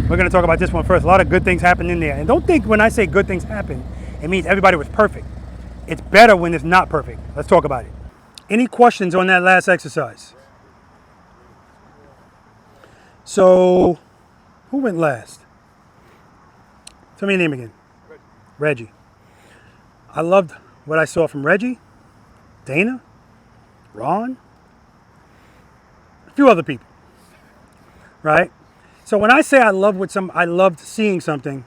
we're going to talk about this one first. A lot of good things happen in there. And don't think when I say good things happen, it means everybody was perfect. It's better when it's not perfect. Let's talk about it. Any questions on that last exercise? So, who went last? Tell me your name again. Reggie. I loved what I saw from Reggie, Dana, Ron, a few other people, right? So when I say I loved seeing something,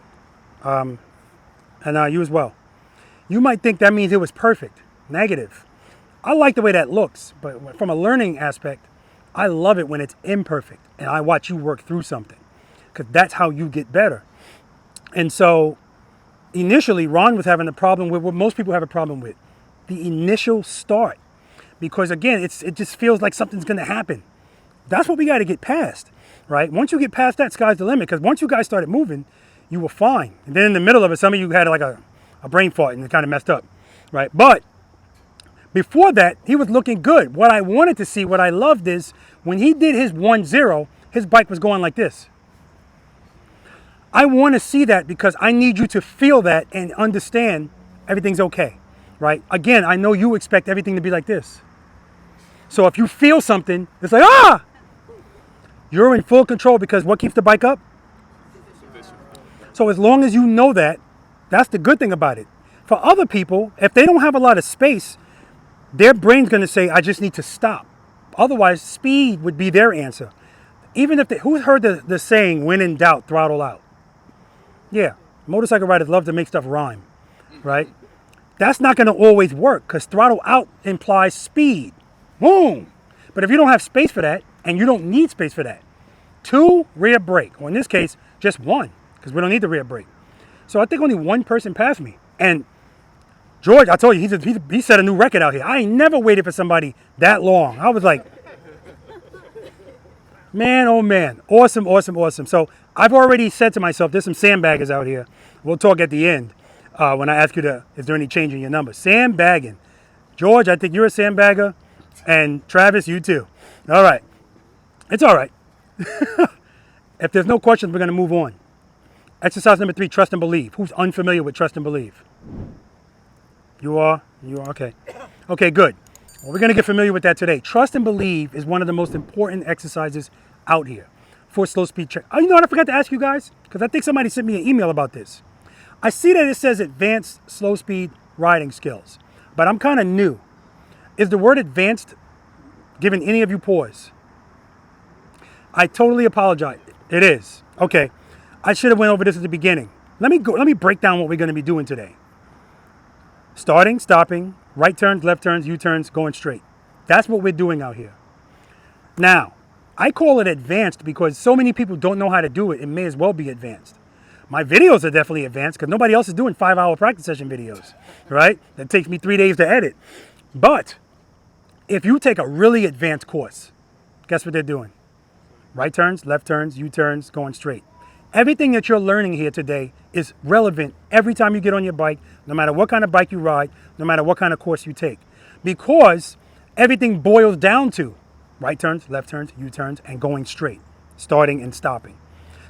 and you as well, you might think that means it was perfect. Negative. I like the way that looks, but from a learning aspect, I love it when it's imperfect and I watch you work through something, because that's how you get better. And so initially, Ron was having a problem with what most people have a problem with, the initial start. Because again, it just feels like something's going to happen. That's what we got to get past, right? Once you get past that, sky's the limit. Because once you guys started moving, you were fine. And then in the middle of it, some of you had like a brain fart and it kind of messed up, right? But before that, he was looking good. What I wanted to see, what I loved is when he did his 1-0, his bike was going like this. I want to see that because I need you to feel that and understand everything's okay, right? Again, I know you expect everything to be like this. So if you feel something, it's like, ah! You're in full control because what keeps the bike up? So as long as you know that, that's the good thing about it. For other people, if they don't have a lot of space, their brain's going to say, I just need to stop. Otherwise, speed would be their answer. Even if who's heard the saying, when in doubt, throttle out? Yeah, motorcycle riders love to make stuff rhyme, right? That's not going to always work because throttle out implies speed. Boom. But if you don't have space for that, and you don't need space for that, 2, rear brake, or in this case, just 1, because we don't need the rear brake. So I think only 1 person passed me. And George, I told you, he set a new record out here. I ain't never waited for somebody that long. I was like, man, oh man, awesome, awesome, awesome. So I've already said to myself, there's some sandbaggers out here. We'll talk at the end when I ask you is there any change in your number? Sandbagging. George, I think you're a sandbagger. And Travis, you too. All right. It's all right. If there's no questions, we're going to move on. Exercise number 3, trust and believe. Who's unfamiliar with trust and believe? You are? You are? Okay. Okay, good. Well, we're going to get familiar with that today. Trust and believe is one of the most important exercises out here for slow speed check. Oh, you know what I forgot to ask you guys? Because I think somebody sent me an email about this. I see that it says advanced slow speed riding skills, but I'm kind of new. Is the word advanced giving any of you pause? I totally apologize. It is. Okay. I should have went over this at the beginning. Let me break down what we're going to be doing today. Starting, stopping, right turns, left turns, U-turns, going straight. That's what we're doing out here. Now, I call it advanced because so many people don't know how to do it. It may as well be advanced. My videos are definitely advanced because nobody else is doing 5-hour practice session videos, right? That takes me 3 days to edit. But if you take a really advanced course, guess what they're doing? Right turns, left turns, U-turns, going straight. Everything that you're learning here today is relevant every time you get on your bike, no matter what kind of bike you ride, no matter what kind of course you take. Because everything boils down to right turns, left turns, U-turns, and going straight, starting and stopping.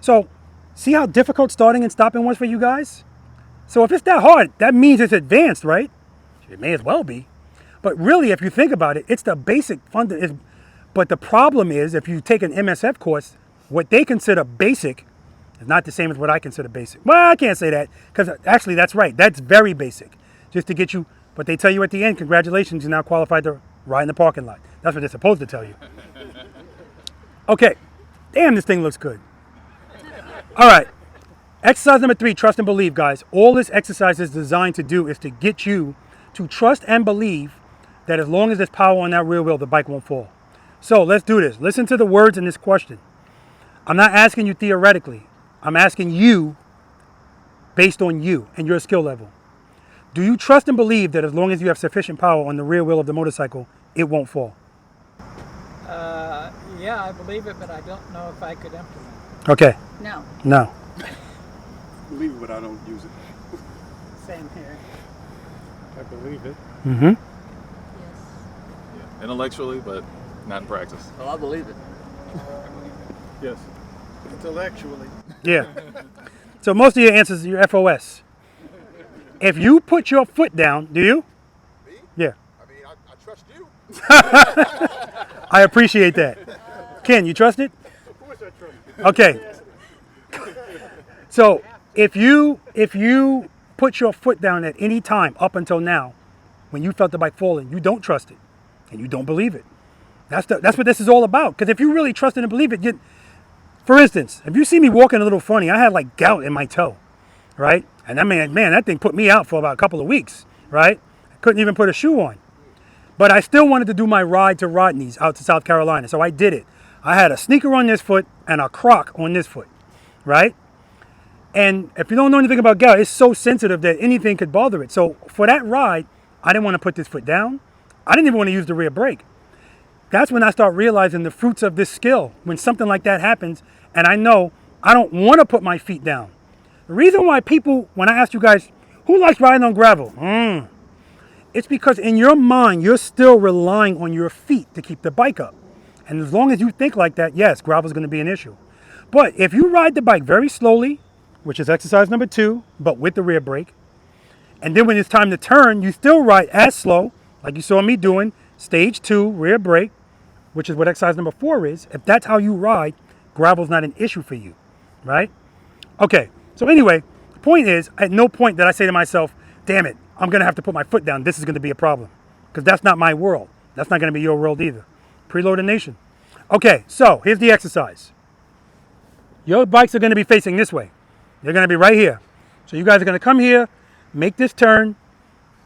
So, see how difficult starting and stopping was for you guys? So if it's that hard, that means it's advanced, right? It may as well be. But really, if you think about it, it's the basic fundamental. But the problem is, if you take an MSF course, what they consider basic is not the same as what I consider basic. Well, I can't say that, because actually that's right. That's very basic. Just to get you, but they tell you at the end, congratulations, you're now qualified to ride in the parking lot. That's what they're supposed to tell you. Okay. Damn, this thing looks good. All right. Exercise number 3, trust and believe, guys. All this exercise is designed to do is to get you to trust and believe that as long as there's power on that rear wheel, the bike won't fall. So let's do this. Listen to the words in this question. I'm not asking you theoretically. I'm asking you based on you and your skill level. Do you trust and believe that as long as you have sufficient power on the rear wheel of the motorcycle, it won't fall? Yeah, I believe it, but I don't know if I could implement it. Okay. No. No. Believe it, but I don't use it. Same here. I believe it. Mm-hmm. Yeah. Intellectually, but not in practice. Oh, I believe it. Yes. Intellectually. Yeah. So most of your answers are your FOS. If you put your foot down, do you? Me? Yeah. I mean, I trust you. I appreciate that. Ken, you trust it? Of course I trust you. Okay. So if you put your foot down at any time up until now, when you felt the bike falling, you don't trust it and you don't believe it. That's what this is all about. Because if you really trust it and believe it, for instance, if you see me walking a little funny, I had like gout in my toe, right? And that thing put me out for about a couple of weeks, right? I couldn't even put a shoe on. But I still wanted to do my ride to Rodney's out to South Carolina, so I did it. I had a sneaker on this foot and a Croc on this foot, right? And if you don't know anything about gout, it's so sensitive that anything could bother it. So for that ride, I didn't want to put this foot down. I didn't even want to use the rear brake. That's when I start realizing the fruits of this skill. When something like that happens, and I know I don't want to put my feet down. The reason why people, when I ask you guys, who likes riding on gravel? It's because in your mind, you're still relying on your feet to keep the bike up. And as long as you think like that, yes, gravel is going to be an issue. But if you ride the bike very slowly, which is exercise number 2, but with the rear brake, and then when it's time to turn, you still ride as slow, like you saw me doing, stage 2, rear brake, which is what exercise number 4 is. If that's how you ride, gravel's not an issue for you, right? Okay, so anyway, the point is, at no point did I say to myself, damn it, I'm going to have to put my foot down. This is going to be a problem. Because that's not my world. That's not going to be your world either. Preloader Nation. Okay, so here's the exercise. Your bikes are going to be facing this way. They're going to be right here. So you guys are going to come here, make this turn,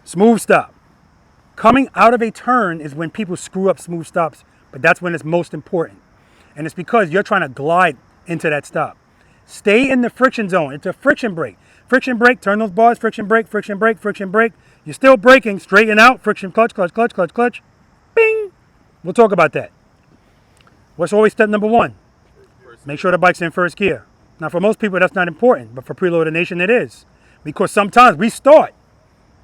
smooth stop. Coming out of a turn is when people screw up smooth stops, but that's when it's most important. And it's because you're trying to glide into that stop. Stay in the friction zone. It's a friction brake. Friction brake, turn those bars, friction brake, friction brake, friction brake. You're still braking, straighten out, friction clutch, clutch, clutch, clutch, clutch. Bing! We'll talk about that. What's always step number 1? Make sure the bike's in first gear. Now for most people that's not important, but for Preloader Nation it is. Because sometimes we start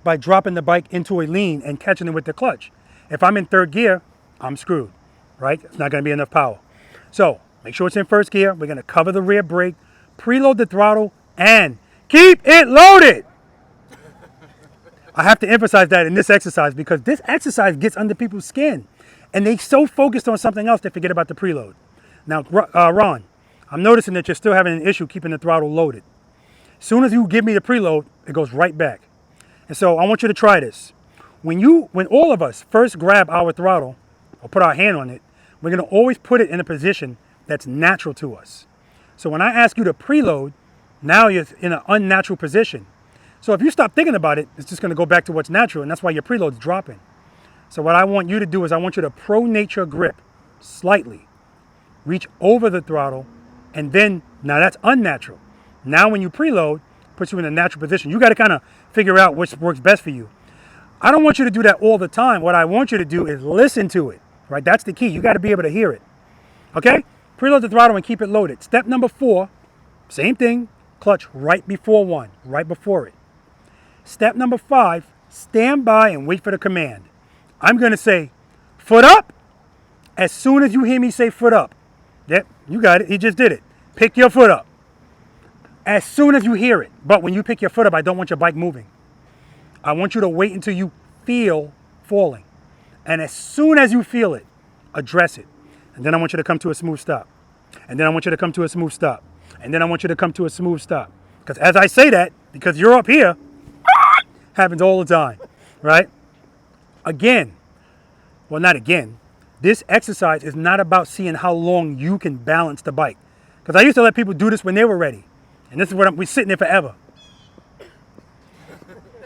by dropping the bike into a lean and catching it with the clutch. If I'm in 3rd gear, I'm screwed, right? It's not going to be enough power. So make sure it's in first gear. We're going to cover the rear brake, preload the throttle, and keep it loaded. I have to emphasize that in this exercise because this exercise gets under people's skin. And they so focused on something else they forget about the preload. Now, Ron, I'm noticing that you're still having an issue keeping the throttle loaded. As soon as you give me the preload, it goes right back. And so I want you to try this. When all of us first grab our throttle or put our hand on it, we're going to always put it in a position that's natural to us. So when I ask you to preload, now you're in an unnatural position. So if you stop thinking about it, it's just going to go back to what's natural, and that's why your preload's dropping. So what I want you to do is I want you to pronate your grip slightly. Reach over the throttle, and then, now that's unnatural. Now when you preload, it puts you in a natural position. You got to kind of figure out which works best for you. I don't want you to do that all the time. What I want you to do is listen to it, right? That's the key. You got to be able to hear it, okay? Preload the throttle and keep it loaded. Step number 4, same thing, clutch right before 1, right before it. Step number 5, stand by and wait for the command. I'm going to say, foot up. As soon as you hear me say foot up, yep, you got it. He just did it. Pick your foot up. As soon as you hear it. But when you pick your foot up, I don't want your bike moving. I want you to wait until you feel falling. And as soon as you feel it, address it. And then I want you to come to a smooth stop. And then I want you to come to a smooth stop. And then I want you to come to a smooth stop. Because as I say that, because you're up here, happens all the time, right? Again, well, not again. This exercise is not about seeing how long you can balance the bike. Because I used to let people do this when they were ready. And this is what we're sitting there forever.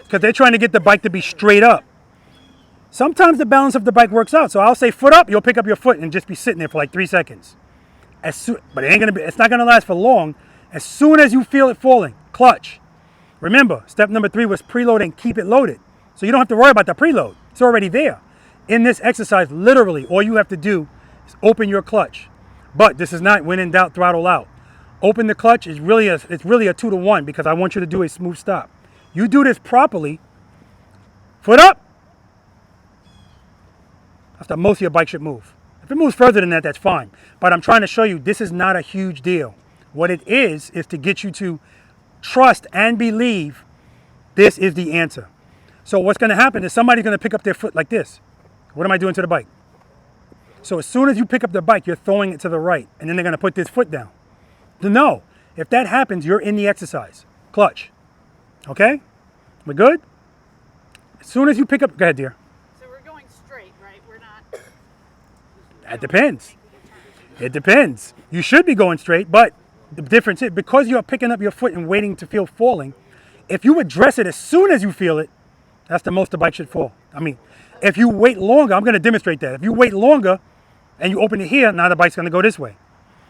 Because they're trying to get the bike to be straight up. Sometimes the balance of the bike works out. So I'll say foot up, you'll pick up your foot and just be sitting there for like 3 seconds. But it's not gonna last for long. As soon as you feel it falling, clutch. Remember, step number 3 was preload and keep it loaded. So you don't have to worry about the preload. It's already there. In this exercise, literally, all you have to do is open your clutch. But this is not when in doubt, throttle out. Open the clutch is really a 2-to-1 because I want you to do a smooth stop. You do this properly, foot up. That's the most your bike should move. If it moves further than that, that's fine. But I'm trying to show you this is not a huge deal. What it is to get you to trust and believe this is the answer. So what's going to happen is somebody's going to pick up their foot like this. What am I doing to the bike? So as soon as you pick up the bike, you're throwing it to the right, and then they're going to put this foot down. No, if that happens, you're in the exercise. Clutch. Okay? We good? As soon as you pick up, go ahead, dear. So we're going straight, right? We're not. That depends. It depends. You should be going straight, but the difference is because you're picking up your foot and waiting to feel falling, if you address it as soon as you feel it, that's the most the bike should fall. I mean, if you wait longer, I'm going to demonstrate that. If you wait longer and you open it here, now the bike's going to go this way,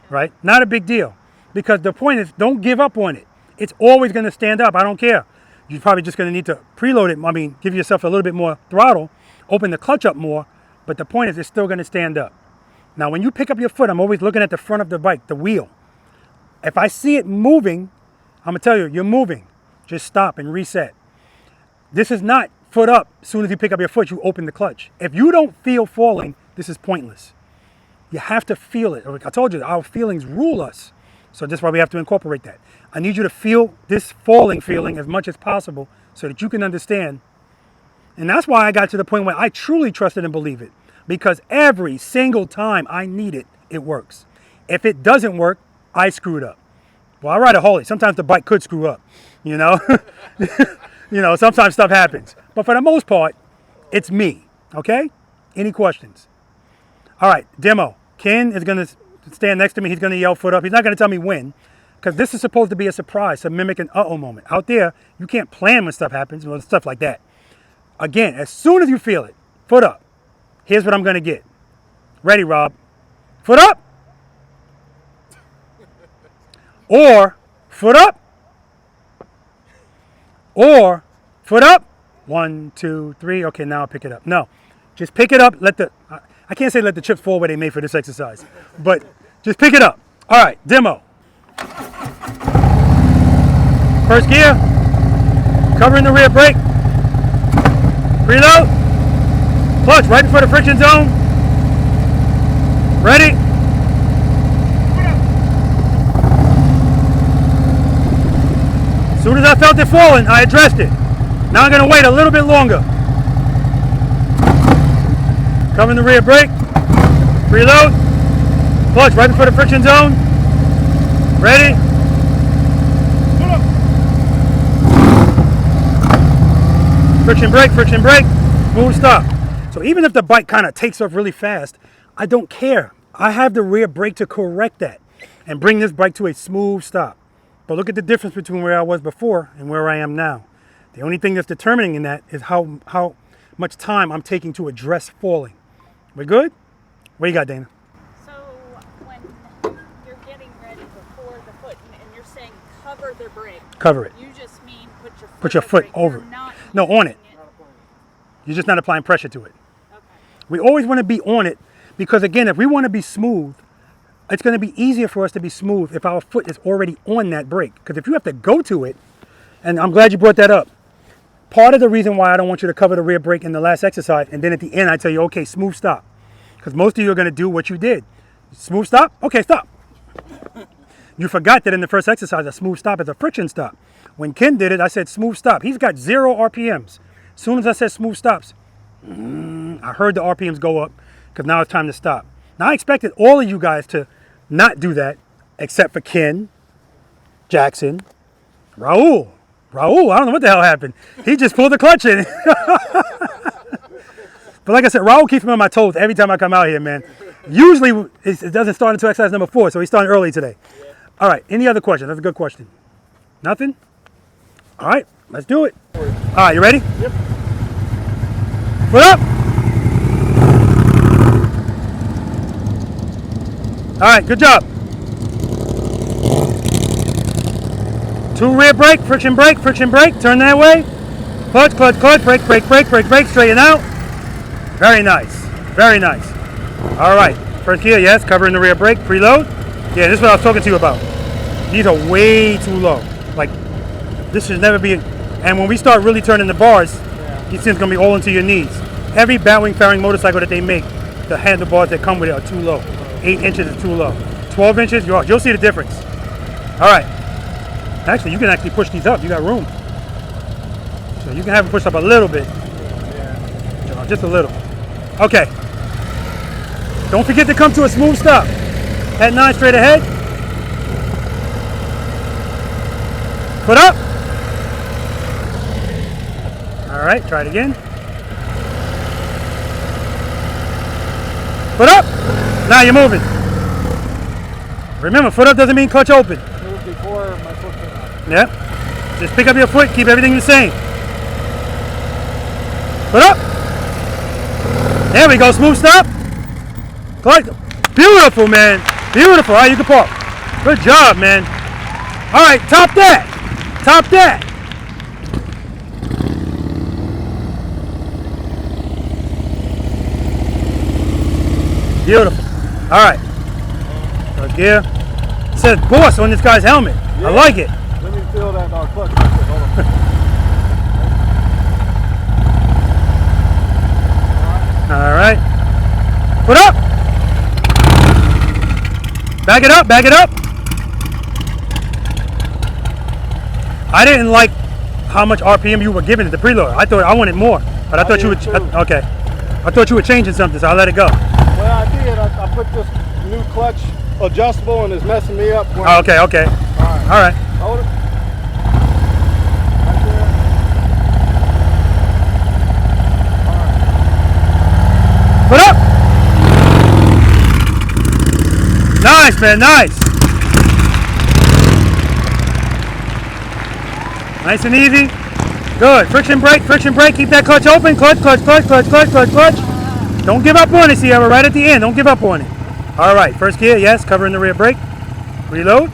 right? Not a big deal because the point is don't give up on it. It's always going to stand up. I don't care. You're probably just going to need to preload it. I mean, give yourself a little bit more throttle, open the clutch up more, but the point is it's still going to stand up. Now, when you pick up your foot, I'm always looking at the front of the bike, the wheel. If I see it moving, I'm going to tell you, you're moving. Just stop and reset. This is not foot up. As soon as you pick up your foot, you open the clutch. If you don't feel falling, this is pointless. You have to feel it. I told you, our feelings rule us. So that's why we have to incorporate that. I need you to feel this falling feeling as much as possible so that you can understand. And that's why I got to the point where I truly trusted and believe it. Because every single time I need it, it works. If it doesn't work, I screwed up. Well, I ride a Harley. Sometimes the bike could screw up, you know. You know, sometimes stuff happens. But for the most part, it's me, okay? Any questions? All right, demo. Ken is going to stand next to me. He's going to yell foot up. He's not going to tell me when because this is supposed to be a surprise, to mimic an uh-oh moment. Out there, you can't plan when stuff happens or stuff like that. Again, as soon as you feel it, foot up. Here's what I'm going to get. Ready, Rob? Foot up. Or foot up. Or foot up. 1, 2, 3. Okay, now I'll pick it up. No, just pick it up. I can't say let the chips fall where they made for this exercise, but just pick it up. All right, demo. First gear. Covering the rear brake. Preload. Clutch right before the friction zone. Ready? As soon as I felt it falling, I addressed it. Now I'm going to wait a little bit longer. Covering the rear brake. Preload. Clutch right before the friction zone. Ready? Friction brake. Smooth stop. So even if the bike kind of takes off really fast, I don't care. I have the rear brake to correct that and bring this bike to a smooth stop. But look at the difference between where I was before and where I am now. The only thing that's determining in that is how much time I'm taking to address falling. We good? What you got, Dana? So when you're getting ready before the foot and you're saying cover the brake. Cover it. You just mean put your foot over it. No, on it. You're just not applying pressure to it. Okay. We always want to be on it because, again, if we want to be smooth, it's going to be easier for us to be smooth if our foot is already on that brake. Because if you have to go to it, and I'm glad you brought that up, part of the reason why I don't want you to cover the rear brake in the last exercise, and then at the end I tell you, okay, smooth stop. Because most of you are going to do what you did. Smooth stop? Okay, stop. You forgot that in the first exercise, a smooth stop is a friction stop. When Ken did it, I said smooth stop. He's got 0 RPMs. As soon as I said smooth stops, I heard the RPMs go up because now it's time to stop. Now I expected all of you guys to not do that except for Ken, Jackson, Raul. I don't know what the hell happened. He just pulled the clutch in. But like I said, Raul keeps me on my toes every time I come out here, man. Usually it doesn't start until exercise number 4, so he's starting early today. All right, any other questions? That's a good question. Nothing? All right, let's do it. All right, you ready? Yep. Foot up. All right, good job. 2 rear brake, friction brake, turn that way. Clutch, clutch, clutch, brake, brake, brake, brake, brake, straighten out. Very nice, very nice. All right, first gear, yes, covering the rear brake, preload. Yeah, this is what I was talking to you about. These are way too low. Like, this should never be, and when we start really turning the bars, these things gonna be all into your knees. Every batwing fairing motorcycle that they make, the handlebars that come with it are too low. 8 inches is too low. 12 inches, you'll see the difference. All right. Actually, you can actually push these up. You got room. So you can have them pushed up a little bit. Just a little. Okay. Don't forget to come to a smooth stop. Head 9 straight ahead. Foot up. All right, try it again. Foot up. Now you're moving. Remember, foot up doesn't mean clutch open. Move before my foot came out. Yep. Just pick up your foot, keep everything the same. Foot up. There we go, smooth stop. Clutch. Beautiful, man. Beautiful. All right, you can park. Good job, man. All right, top that. Top that. Beautiful. All right. First gear. It says boss on this guy's helmet. Yeah. I like it. Let me feel that clutch. Hold on. All right. Put up. Back it up. Back it up. I didn't like how much RPM you were giving to the preloader. I thought I wanted more, but I thought you would. Okay. I thought you were changing something, so I let it go. Well, I did. I put this new clutch adjustable and it's messing me up. Oh, okay, okay. All right. Hold it. Put up. Nice, man, nice. Nice and easy. Good. Friction brake, keep that clutch open. Clutch, clutch, clutch, clutch, clutch, clutch, clutch. Don't give up on it, Sierra, right at the end. Don't give up on it. All right, first gear, yes, covering the rear brake. Reload.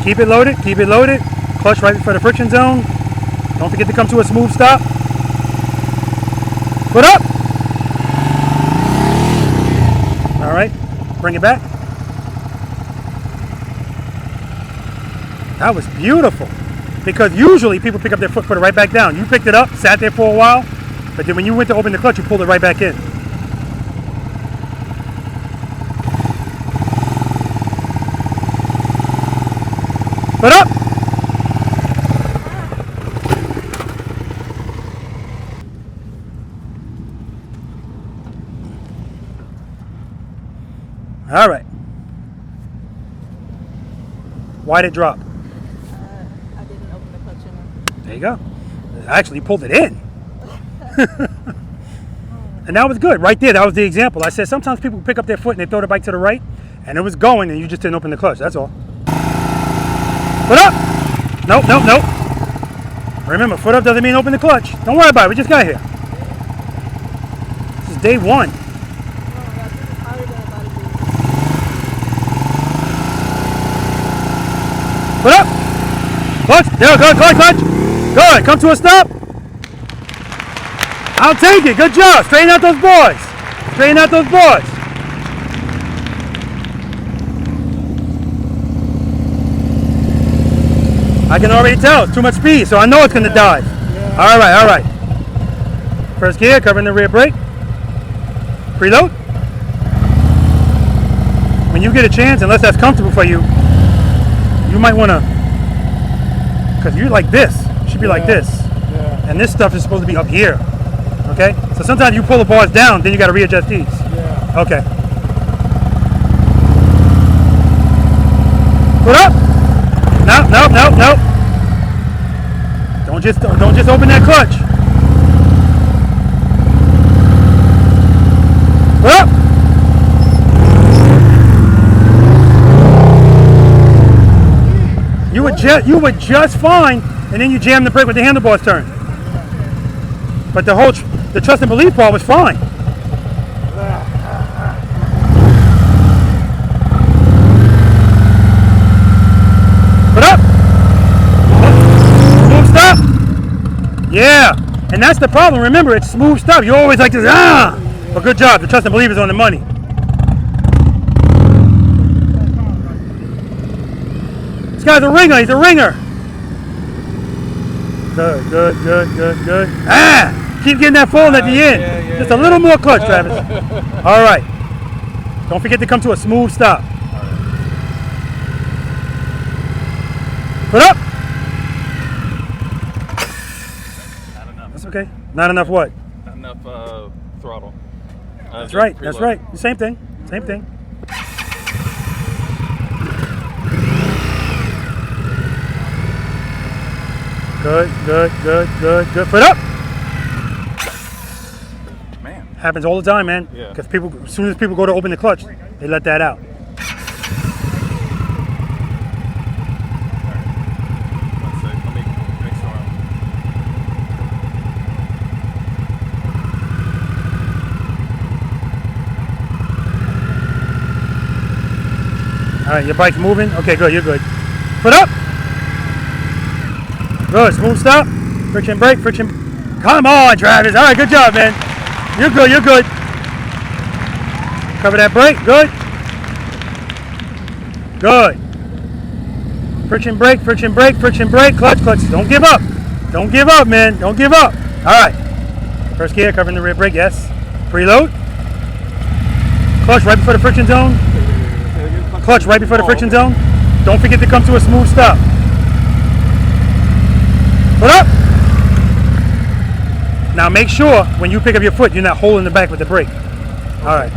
Keep it loaded, keep it loaded. Clutch right before the friction zone. Don't forget to come to a smooth stop. Put up. All right, bring it back. That was beautiful. Because usually people pick up their foot, put it right back down. You picked it up, sat there for a while, but then when you went to open the clutch, you pulled it right back in. Put up. All right. Why'd it drop? I didn't open the clutch enough. There you go. Actually, you pulled it in. And that was good. Right there, that was the example. I said sometimes people pick up their foot and they throw the bike to the right, and it was going, and you just didn't open the clutch. That's all. Foot up. Nope, nope, nope. Remember, foot up doesn't mean open the clutch. Don't worry about it. We just got here. This is day 1. Foot up. Clutch. There we go. Clutch, clutch. Good. Come to a stop. I'll take it. Good job. Straighten out those boards. Straighten out those boards. I can already tell. It's too much speed, so I know it's going to dive. Yeah. All right, all right. First gear, covering the rear brake. Preload. When you get a chance, unless that's comfortable for you, you might want to, because you're like this. You should be like this. Yeah. And this stuff is supposed to be up here. Okay? So sometimes you pull the bars down, then you got to readjust these. Yeah. Okay. Put up. No, no, no, no. Don't just open that clutch. Put up. You were just fine, and then you jammed the brake with the handlebars turned. But the trust and believe part was fine. Yeah, and that's the problem. Remember, it's smooth stuff. You always like this, but good job. The trust and believe is on the money. This guy's a ringer. He's a ringer. Good, good, good, good, good. Keep getting that falling at the end. Just a little more clutch, Travis. All right. Don't forget to come to a smooth stop. Put up. Not enough. That's okay. Not enough what? Not enough throttle. That's right. That's right. Same thing. Same thing. Good, good, good, good, good. Foot up. Man. Happens all the time, man. Yeah. Because people, as soon as people go to open the clutch, they let that out. Let me make sure. All right, your bike's moving. Okay, good. You're good. Foot up. Good. Smooth stop. Friction brake. Friction. Come on, Travis. All right, good job, man. You're good. You're good. Cover that brake. Good. Good. Friction brake. Friction brake. Friction brake. Clutch. Clutch. Don't give up. Don't give up, man. Don't give up. All right. First gear, covering the rear brake. Yes. Preload. Clutch right before the friction zone. Clutch right before the friction zone. Don't forget to come to a smooth stop. Put up. Now make sure when you pick up your foot, you're not holding the back with the brake. All right.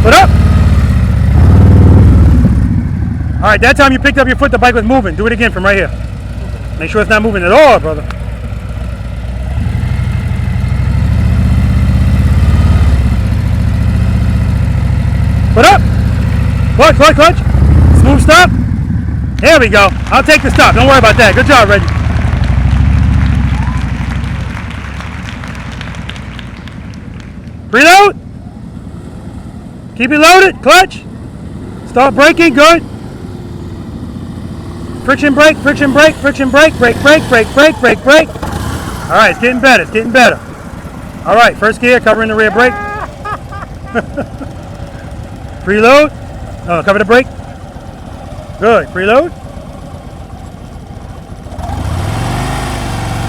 Put up. All right, that time you picked up your foot, the bike was moving. Do it again from right here. Make sure it's not moving at all, brother. Put up. Clutch, clutch, clutch. Smooth stop. There we go. I'll take the stop. Don't worry about that. Good job, Reggie. Preload. Keep it loaded. Clutch. Start braking. Good. Friction brake, friction brake, friction brake, brake, brake, brake, brake, brake, brake. All right, it's getting better. It's getting better. All right, first gear, covering the rear brake. Preload. Cover the brake. Good. Preload.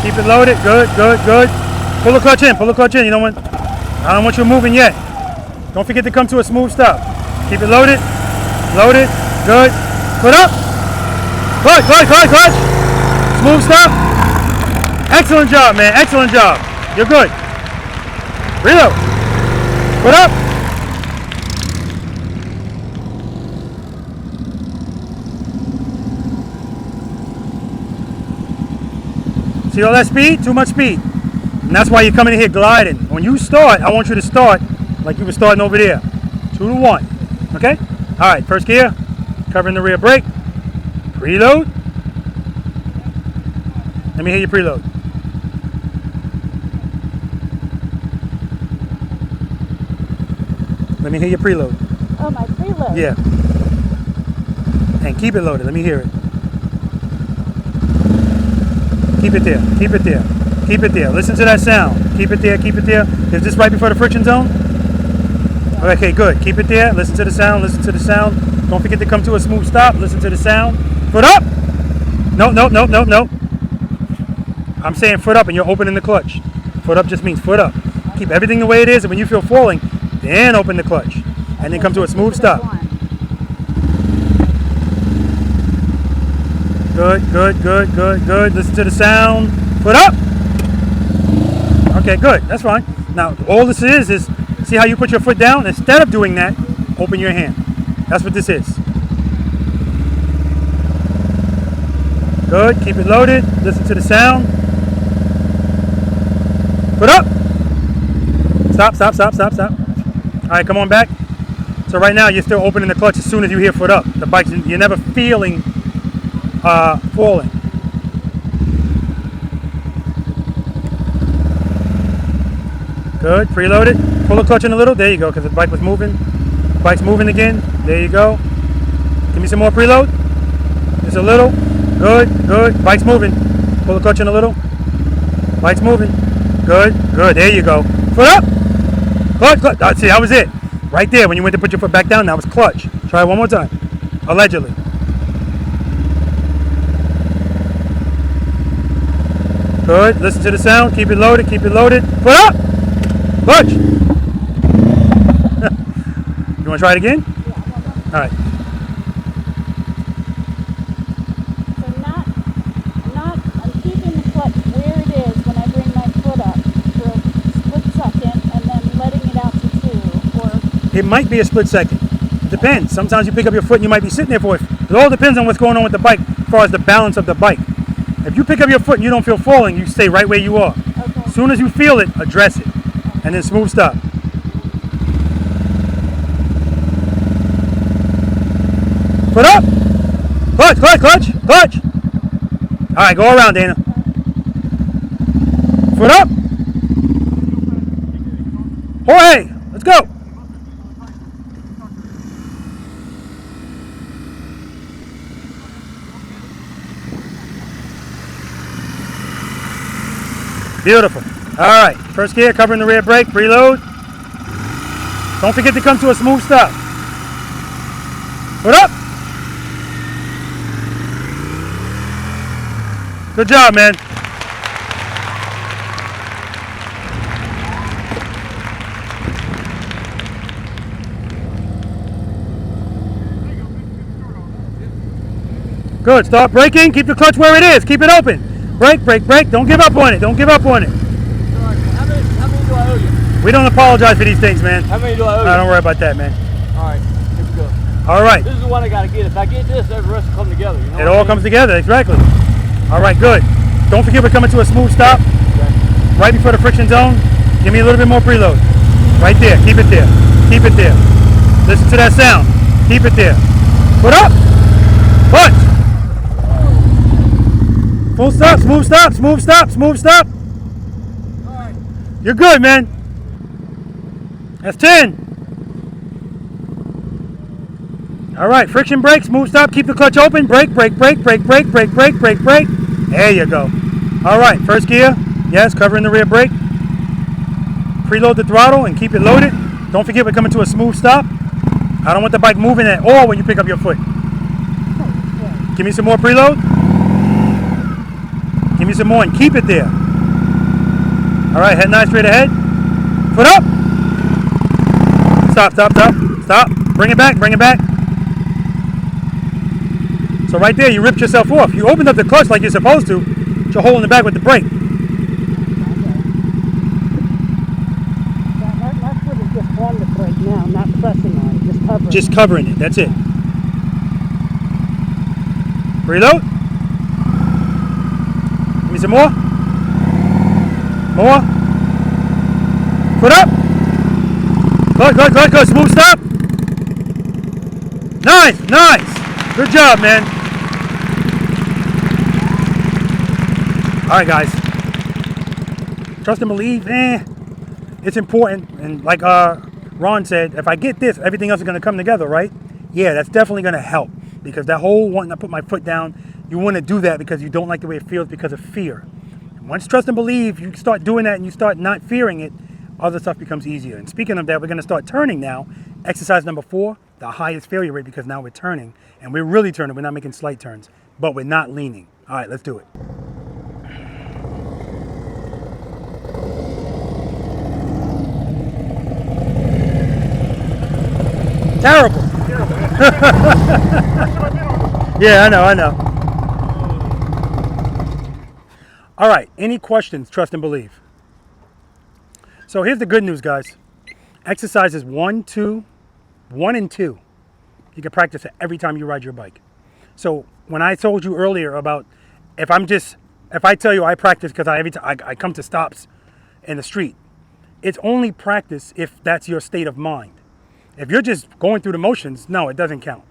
Keep it loaded. Good, good, good. Pull the clutch in. Pull the clutch in. You don't want. I don't want you moving yet. Don't forget to come to a smooth stop. Keep it loaded. Loaded. Good. Put up. Clutch, clutch, clutch, clutch. Smooth stop. Excellent job, man. Excellent job. You're good. Reload. Put up. See all that speed? Too much speed. And that's why you're coming in here gliding. When you start, I want you to start like you were starting over there. 2 to 1. Okay? All right, first gear. Covering the rear brake. Preload. Let me hear your preload. Let me hear your preload. Oh, my preload? Yeah. And keep it loaded. Let me hear it. Keep it there. Keep it there. Keep it there. Listen to that sound. Keep it there. Keep it there. Is this right before the friction zone? Okay, good. Keep it there. Listen to the sound. Listen to the sound. Don't forget to come to a smooth stop. Listen to the sound. Foot up. No, no, no, no, no. I'm saying foot up and you're opening the clutch. Foot up just means foot up. Keep everything the way it is, and when you feel falling, then open the clutch. And then come to a smooth stop. Good, good, good, good, good. Listen to the sound. Foot up. Okay, good. That's fine. Now, all this is see how you put your foot down? Instead of doing that, open your hand. That's what this is. Good. Keep it loaded. Listen to the sound. Foot up. Stop, stop, stop, stop, stop. All right, come on back. So right now, you're still opening the clutch as soon as you hear foot up. The bike's, you're never feeling falling. Good. Preload it. Pull the clutch in a little. There you go, because the bike was moving. Bike's moving again. There you go. Give me some more preload. Just a little. Good, good. Bike's moving. Pull the clutch in a little. Bike's moving. Good, good. There you go. Foot up. Clutch, clutch. See, that was it. Right there. When you went to put your foot back down, that was clutch. Try it one more time. Allegedly. Good. Listen to the sound. Keep it loaded. Keep it loaded. Foot up. Clutch. You want to try it again? Yeah. All right. I'm keeping the clutch where it is when I bring my foot up for a split second and then letting it out to 2. Or it might be a split second. It depends. Sometimes you pick up your foot and you might be sitting there for it. It all depends on what's going on with the bike as far as the balance of the bike. If you pick up your foot and you don't feel falling, you stay right where you are. okay. As soon as you feel it, address it. And then smooth stop. Foot up. Clutch, clutch, clutch, clutch. All right, go around, Dana. Foot up. Jorge, let's go. Beautiful. All right, first gear, covering the rear brake, preload. Don't forget to come to a smooth stop. Foot up. Good job, man. Good, stop braking, keep the clutch where it is, keep it open. Brake, brake, brake, don't give up on it, don't give up on it. How many do I owe you? We don't apologize for these things, man. How many do I owe you? Don't worry about that, man. All right, here we go. All right. This is the one I got to get. If I get this, the rest will come together. You know It all comes together, exactly. All right, good. Don't forget we're coming to a smooth stop. Right before the friction zone. Give me a little bit more preload. Right there, keep it there. Keep it there. Listen to that sound. Keep it there. Put up. Punch. Full stop, smooth stop, smooth stop, smooth stop. All right. You're good, man. That's 10. All right, friction brake, smooth stop, keep the clutch open, brake, brake, brake, brake, brake, brake, brake, brake, brake. There you go. All right, first gear, yes, covering the rear brake. Preload the throttle and keep it loaded. Don't forget we're coming to a smooth stop. I don't want the bike moving at all when you pick up your foot. Give me some more preload. Give me some more and keep it there. All right, head nice straight ahead. Foot up. Stop, stop, stop, stop. Bring it back, bring it back. So right there, you ripped yourself off. You opened up the clutch like you're supposed to, but you're holding it back with the brake. My foot is just on the brake now, not pressing on it, just covering it. Just covering it, that's it. Reload. Give me some more. More. Foot up. Clutch, clutch, clutch, clutch. Smooth stop. Nice, nice. Good job, man. All right, guys. Trust and believe, it's important. And like Ron said, if I get this, everything else is going to come together, right? Yeah, that's definitely going to help. Because that whole wanting to put my foot down, you want to do that because you don't like the way it feels because of fear. Once trust and believe, you start doing that and you start not fearing it, other stuff becomes easier. And speaking of that, we're going to start turning now. Exercise number 4, the highest failure rate, because now we're turning. And we're really turning. We're not making slight turns, but we're not leaning. All right, let's do it. Terrible. Yeah, I know. All right, any questions, trust and believe. So here's the good news, guys. Exercises 1 and 2. You can practice it every time you ride your bike. So when I told you earlier about if I tell you I practice because I come to stops in the street, it's only practice if that's your state of mind. If you're just going through the motions, no, it doesn't count.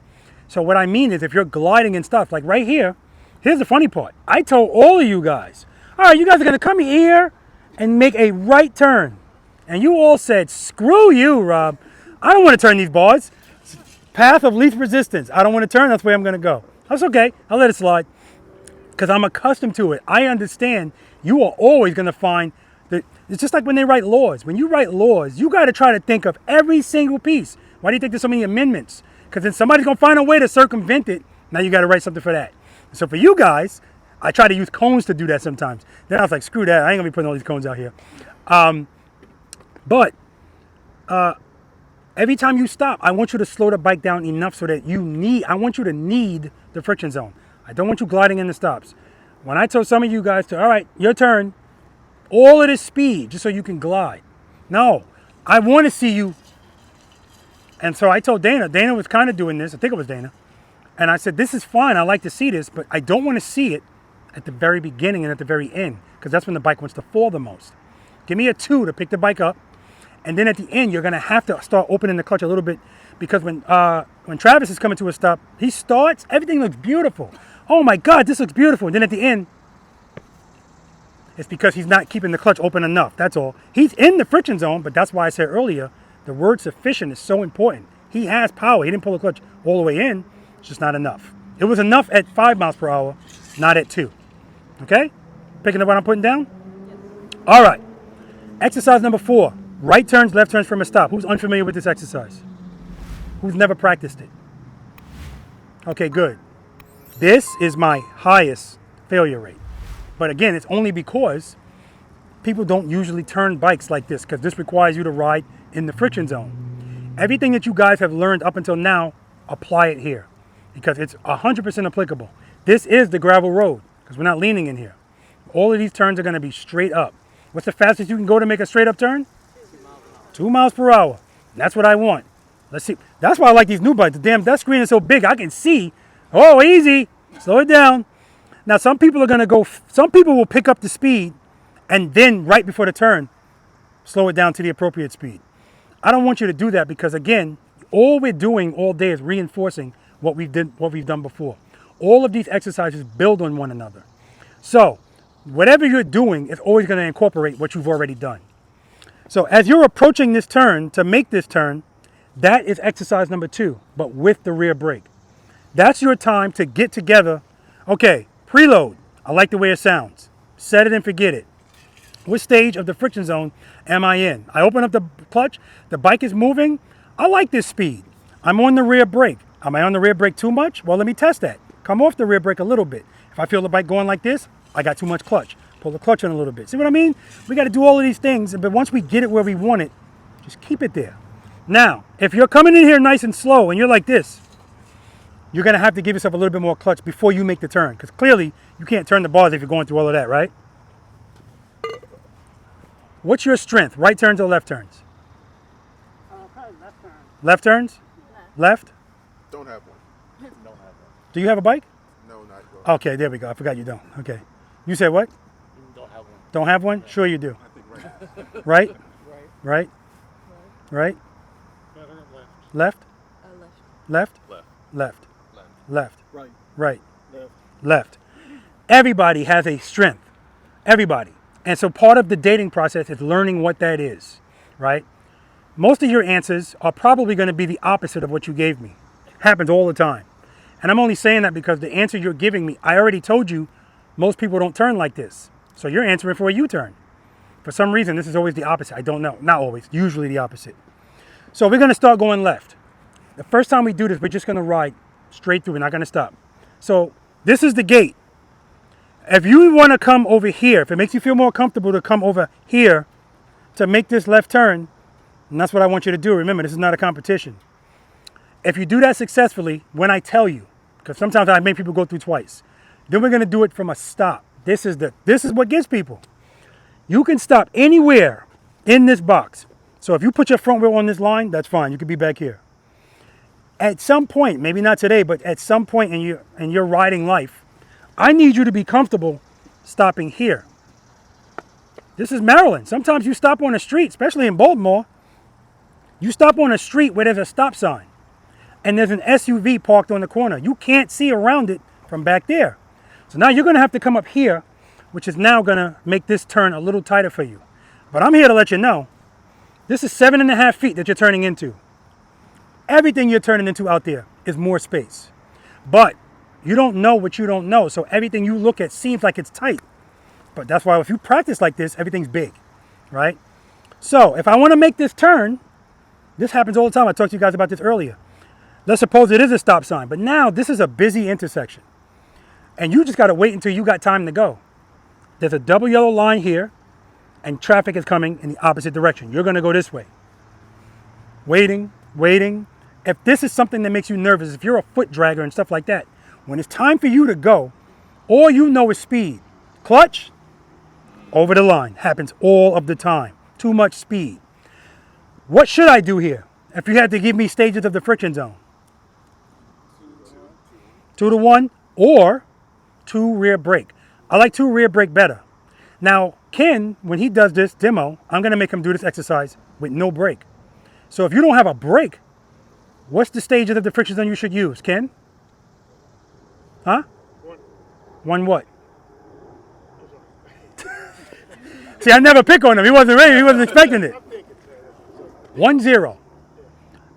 So what I mean is if you're gliding and stuff, like right here, here's the funny part. I told all of you guys, all right, you guys are going to come here and make a right turn. And you all said, screw you, Rob. I don't want to turn these bars. Path of least resistance. I don't want to turn. That's where I'm going to go. That's okay. I'll let it slide because I'm accustomed to it. I understand you are always going to find that. It's just like when they write laws. When you write laws, you got to try to think of every single piece. Why do you think there's so many amendments? Because then somebody's going to find a way to circumvent it. Now you got to write something for that. So for you guys, I try to use cones to do that sometimes. Then I was like, screw that. I ain't going to be putting all these cones out here. But every time you stop, I want you to slow the bike down enough so that I want you to need the friction zone. I don't want you gliding in the stops. When I told some of you guys all right, your turn, all of this speed, just so you can glide. No, I want to see you. And so I told Dana was kind of doing this. I think it was Dana. And I said, this is fine. I like to see this, but I don't want to see it at the very beginning and at the very end, because that's when the bike wants to fall the most. Give me a 2 to pick the bike up. And then at the end, you're going to have to start opening the clutch a little bit, because when Travis is coming to a stop, he starts, everything looks beautiful. Oh my God, this looks beautiful. And then at the end, it's because he's not keeping the clutch open enough. That's all. He's in the friction zone, but that's why I said earlier, the word sufficient is so important. He has power. He didn't pull the clutch all the way in. It's just not enough. It was enough at 5 miles per hour, not at 2. Okay? Picking up what I'm putting down? All right. Exercise number 4. Right turns, left turns from a stop. Who's unfamiliar with this exercise? Who's never practiced it? Okay, good. This is my highest failure rate. But again, it's only because people don't usually turn bikes like this, because this requires you to ride in the friction zone. Everything that you guys have learned up until now, apply it here, because it's 100% applicable. This is the gravel road, because we're not leaning in here. All of these turns are going to be straight up. What's the fastest you can go to make a straight up turn? 2 miles per hour. That's what I want. Let's see. That's why I like these new bikes. The damn desk screen is so big, I can see. Oh, easy. Slow it down. Now, some people will pick up the speed and then right before the turn, slow it down to the appropriate speed. I don't want you to do that, because again, all we're doing all day is reinforcing what we've done before. All of these exercises build on one another. So whatever you're doing is always going to incorporate what you've already done. So as you're approaching this turn, to make this turn, that is exercise number 2, but with the rear brake. That's your time to get together. Okay, preload. I like the way it sounds. Set it and forget it. What stage of the friction zone am I in? I open up the clutch. The bike is moving. I like this speed. I'm on the rear brake. Am I on the rear brake too much? Well, let me test that. Come off the rear brake a little bit. If I feel the bike going like this, I got too much clutch. Pull the clutch in a little bit. See what I mean? We got to do all of these things, but once we get it where we want it, just keep it there. Now, if you're coming in here nice and slow and you're like this, you're going to have to give yourself a little bit more clutch before you make the turn, because clearly you can't turn the bars if you're going through all of that, right? What's your strength? Right turns or left turns? Probably left turn. Left turns? Left? Don't have one. Don't have one. Do you have a bike? No, not yet. Okay, there we go. I forgot you don't. Okay. You said what? Don't have one. Don't have one? Sure you do. I think right. Right? Right? Right? Left? Left? Left? Left? Right. Right. Left. Left. Everybody has a strength. Everybody. And so part of the dating process is learning what that is, right? Most of your answers are probably going to be the opposite of what you gave me. Happens all the time. And I'm only saying that because the answer you're giving me, I already told you most people don't turn like this. So you're answering for a U-turn. For some reason, this is always the opposite. I don't know. Not always. Usually the opposite. So we're going to start going left. The first time we do this, we're just going to ride straight through. We're not going to stop. So this is the gate. If you want to come over here, if it makes you feel more comfortable to come over here to make this left turn, and that's what I want you to do. Remember, this is not a competition. If you do that successfully, when I tell you, because sometimes I make people go through twice, then we're going to do it from a stop. This is what gets people. You can stop anywhere in this box. So if you put your front wheel on this line, that's fine. You could be back here. At some point, maybe not today, but at some point in your riding life, I need you to be comfortable stopping here. This is Maryland. Sometimes you stop on a street, especially in Baltimore. You stop on a street where there's a stop sign and there's an SUV parked on the corner. You can't see around it from back there. So now you're going to have to come up here, which is now going to make this turn a little tighter for you. But I'm here to let you know, this is 7.5 feet that you're turning into. Everything you're turning into out there is more space. But You don't know what you don't know. So everything you look at seems like it's tight. But that's why if you practice like this, everything's big, right? So if I want to make this turn, this happens all the time. I talked to you guys about this earlier. Let's suppose it is a stop sign, but now this is a busy intersection. And you just got to wait until you got time to go. There's a double yellow line here, and traffic is coming in the opposite direction. You're going to go this way. Waiting, waiting. If this is something that makes you nervous, if you're a foot dragger and stuff like that, when it's time for you to go, all you know is speed. Clutch, over the line. Happens all of the time. Too much speed. What should I do here? If you had to give me stages of the friction zone. 2 to 1 or 2 rear brake. I like 2 rear brake better. Now, Ken, when he does this demo, I'm going to make him do this exercise with no brake. So if you don't have a brake, what's the stages of the friction zone you should use, Ken? Huh? 1 what? See, I never pick on him. He wasn't ready. He wasn't expecting it. 1-0.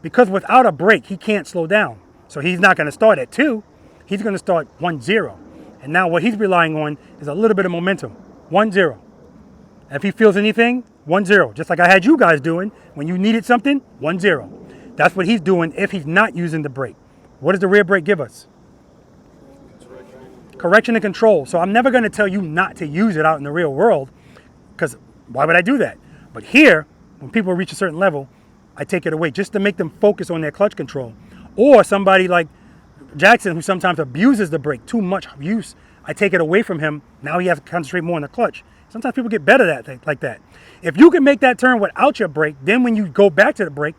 Because without a brake, he can't slow down. So he's not going to start at 2. He's going to start 1-0. And now what he's relying on is a little bit of momentum. 1-0. If he feels anything, 1-0. Just like I had you guys doing when you needed something, 1-0. That's what he's doing if he's not using the brake. What does the rear brake give us? Correction and control. So I'm never going to tell you not to use it out in the real world, because why would I do that? But here, when people reach a certain level, I take it away just to make them focus on their clutch control. Or somebody like Jackson, who sometimes abuses the brake, too much use, I take it away from him. Now he has to concentrate more on the clutch. Sometimes people get better at that, like that. If you can make that turn without your brake, then when you go back to the brake,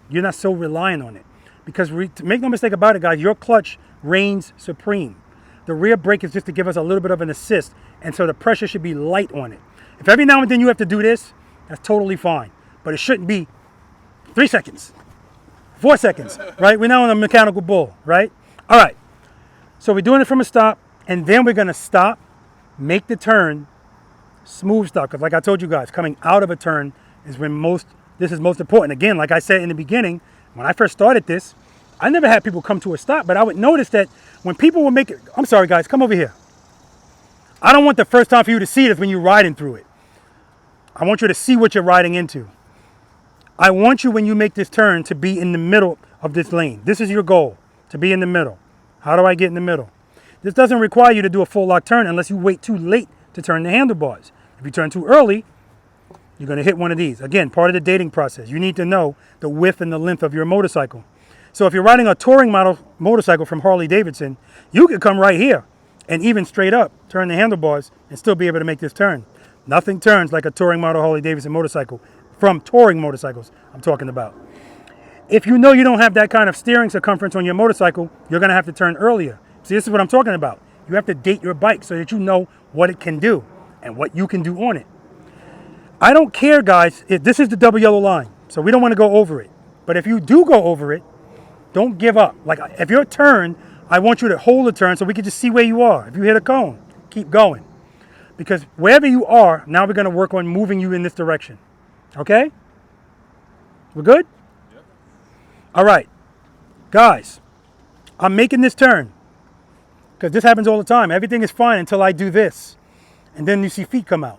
you're not so reliant on it. Because make no mistake about it, guys, your clutch reigns supreme. The rear brake is just to give us a little bit of an assist, and so the pressure should be light on it. If every now and then you have to do this, that's totally fine. But it shouldn't be 3 seconds, 4 seconds, right? We're now on a mechanical bull, right? All right. So we're doing it from a stop, and then we're going to stop, make the turn, smooth stop. Because like I told you guys, coming out of a turn is when this is most important. Again, like I said in the beginning, when I first started this, I never had people come to a stop, but I would notice that when people would make it, I'm sorry guys, come over here. I don't want the first time for you to see this when you're riding through it. I want you to see what you're riding into. I want you, when you make this turn, to be in the middle of this lane. This is your goal, to be in the middle. How do I get in the middle? This doesn't require you to do a full lock turn unless you wait too late to turn the handlebars. If you turn too early, you're going to hit one of these. Again, part of the dating process. You need to know the width and the length of your motorcycle. So if you're riding a touring model motorcycle from Harley-Davidson, you could come right here and even straight up turn the handlebars and still be able to make this turn. Nothing turns like a touring model Harley-Davidson motorcycle from touring motorcycles I'm talking about. If you know you don't have that kind of steering circumference on your motorcycle, you're going to have to turn earlier. See, this is what I'm talking about. You have to date your bike so that you know what it can do and what you can do on it. I don't care, guys. This is the double yellow line, so we don't want to go over it. But if you do go over it, don't give up. Like, if your turn, I want you to hold the turn so we can just see where you are. If you hit a cone, keep going. Because wherever you are, now we're going to work on moving you in this direction. Okay? We're good? Yep. All right. Guys, I'm making this turn. Because this happens all the time. Everything is fine until I do this. And then you see feet come out.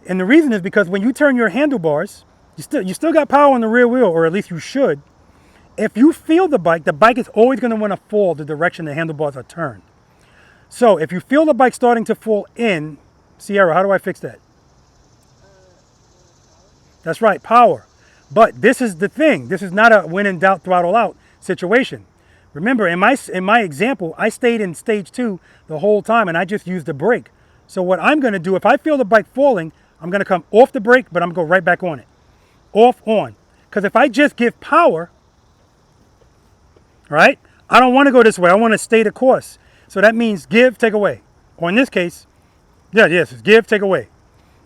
And the reason is because when you turn your handlebars, you still got power on the rear wheel, or at least you should. If you feel the bike is always going to want to fall the direction the handlebars are turned. So if you feel the bike starting to fall in, Sierra, how do I fix that? That's right, power. But this is the thing. This is not a when in doubt, throttle out situation. Remember, in my example, I stayed in stage 2 the whole time, and I just used the brake. So what I'm going to do, if I feel the bike falling, I'm going to come off the brake, but I'm going to go right back on it. Off, on. Because if I just give power, right, I don't want to go this way. I want to stay the course. So that means give, take away. Or in this case, yes, it's give, take away.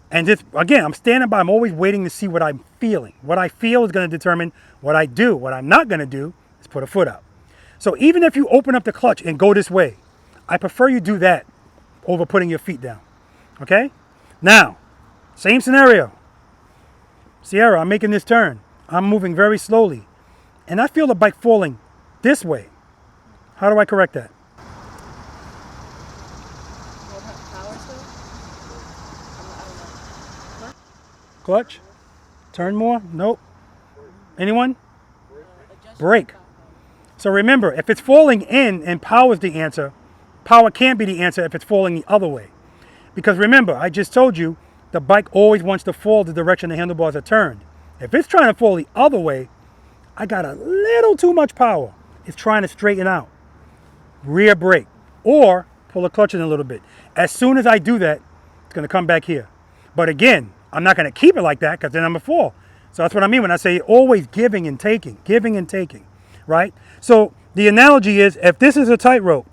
And just, again, I'm standing by. I'm always waiting to see what I'm feeling. What I feel is going to determine what I do. What I'm not going to do is put a foot out. So even if you open up the clutch and go this way, I prefer you do that over putting your feet down. Okay? Now, same scenario. Sierra, I'm making this turn. I'm moving very slowly. And I feel the bike falling this way. How do I correct that? Clutch. Turn more. Nope. Anyone? Brake. So remember, if it's falling in and power is the answer, power can't be the answer if it's falling the other way. Because remember, I just told you, the bike always wants to fall the direction the handlebars are turned. If it's trying to fall the other way, I got a little too much power. It's trying to straighten out. Rear brake. Or pull the clutch in a little bit. As soon as I do that, it's going to come back here. But again, I'm not going to keep it like that because then I'm going to fall. So that's what I mean when I say always giving and taking, right? So the analogy is, if this is a tightrope,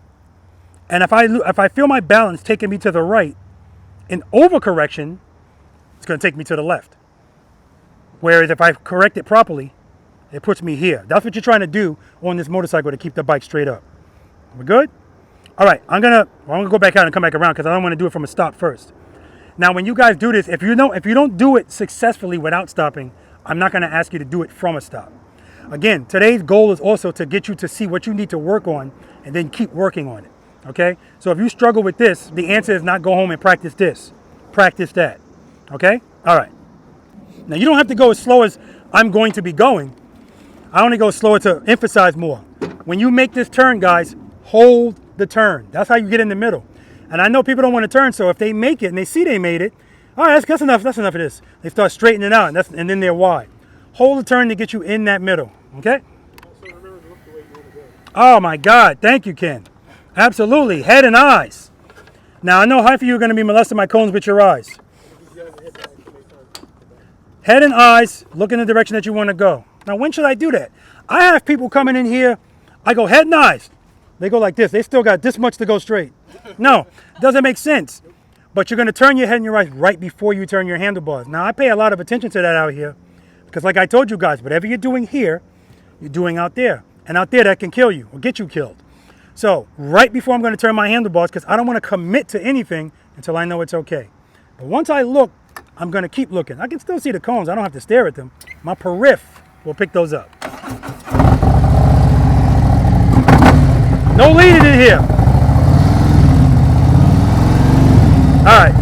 and if I feel my balance taking me to the right, in overcorrection, it's going to take me to the left. Whereas if I correct it properly, it puts me here. That's what you're trying to do on this motorcycle to keep the bike straight up. We're good? All right, I'm gonna go back out and come back around because I don't want to do it from a stop first. Now, when you guys do this, if you don't do it successfully without stopping, I'm not going to ask you to do it from a stop. Again, today's goal is also to get you to see what you need to work on and then keep working on it. Okay? So if you struggle with this, the answer is not go home and practice this. Practice that. Okay? All right. Now, you don't have to go as slow as I'm going to be going. I only go slower to emphasize more. When you make this turn, guys, hold the turn. That's how you get in the middle. And I know people don't want to turn, so if they make it and they see they made it, all right, that's enough of this. They start straightening out, and then they're wide. Hold the turn to get you in that middle, okay? Oh, my God. Thank you, Ken. Absolutely. Head and eyes. Now, I know half of you are going to be molesting my cones with your eyes. Head and eyes, look in the direction that you want to go. Now, when should I do that? I have people coming in here, I go head and eyes. They go like this. They still got this much to go straight. No, it doesn't make sense. But you're going to turn your head and your eyes right before you turn your handlebars. Now, I pay a lot of attention to that out here because like I told you guys, whatever you're doing here, you're doing out there. And out there, that can kill you or get you killed. So right before I'm going to turn my handlebars, because I don't want to commit to anything until I know it's okay. But once I look, I'm going to keep looking. I can still see the cones. I don't have to stare at them. My periph will pick those up. No leading in here. All right.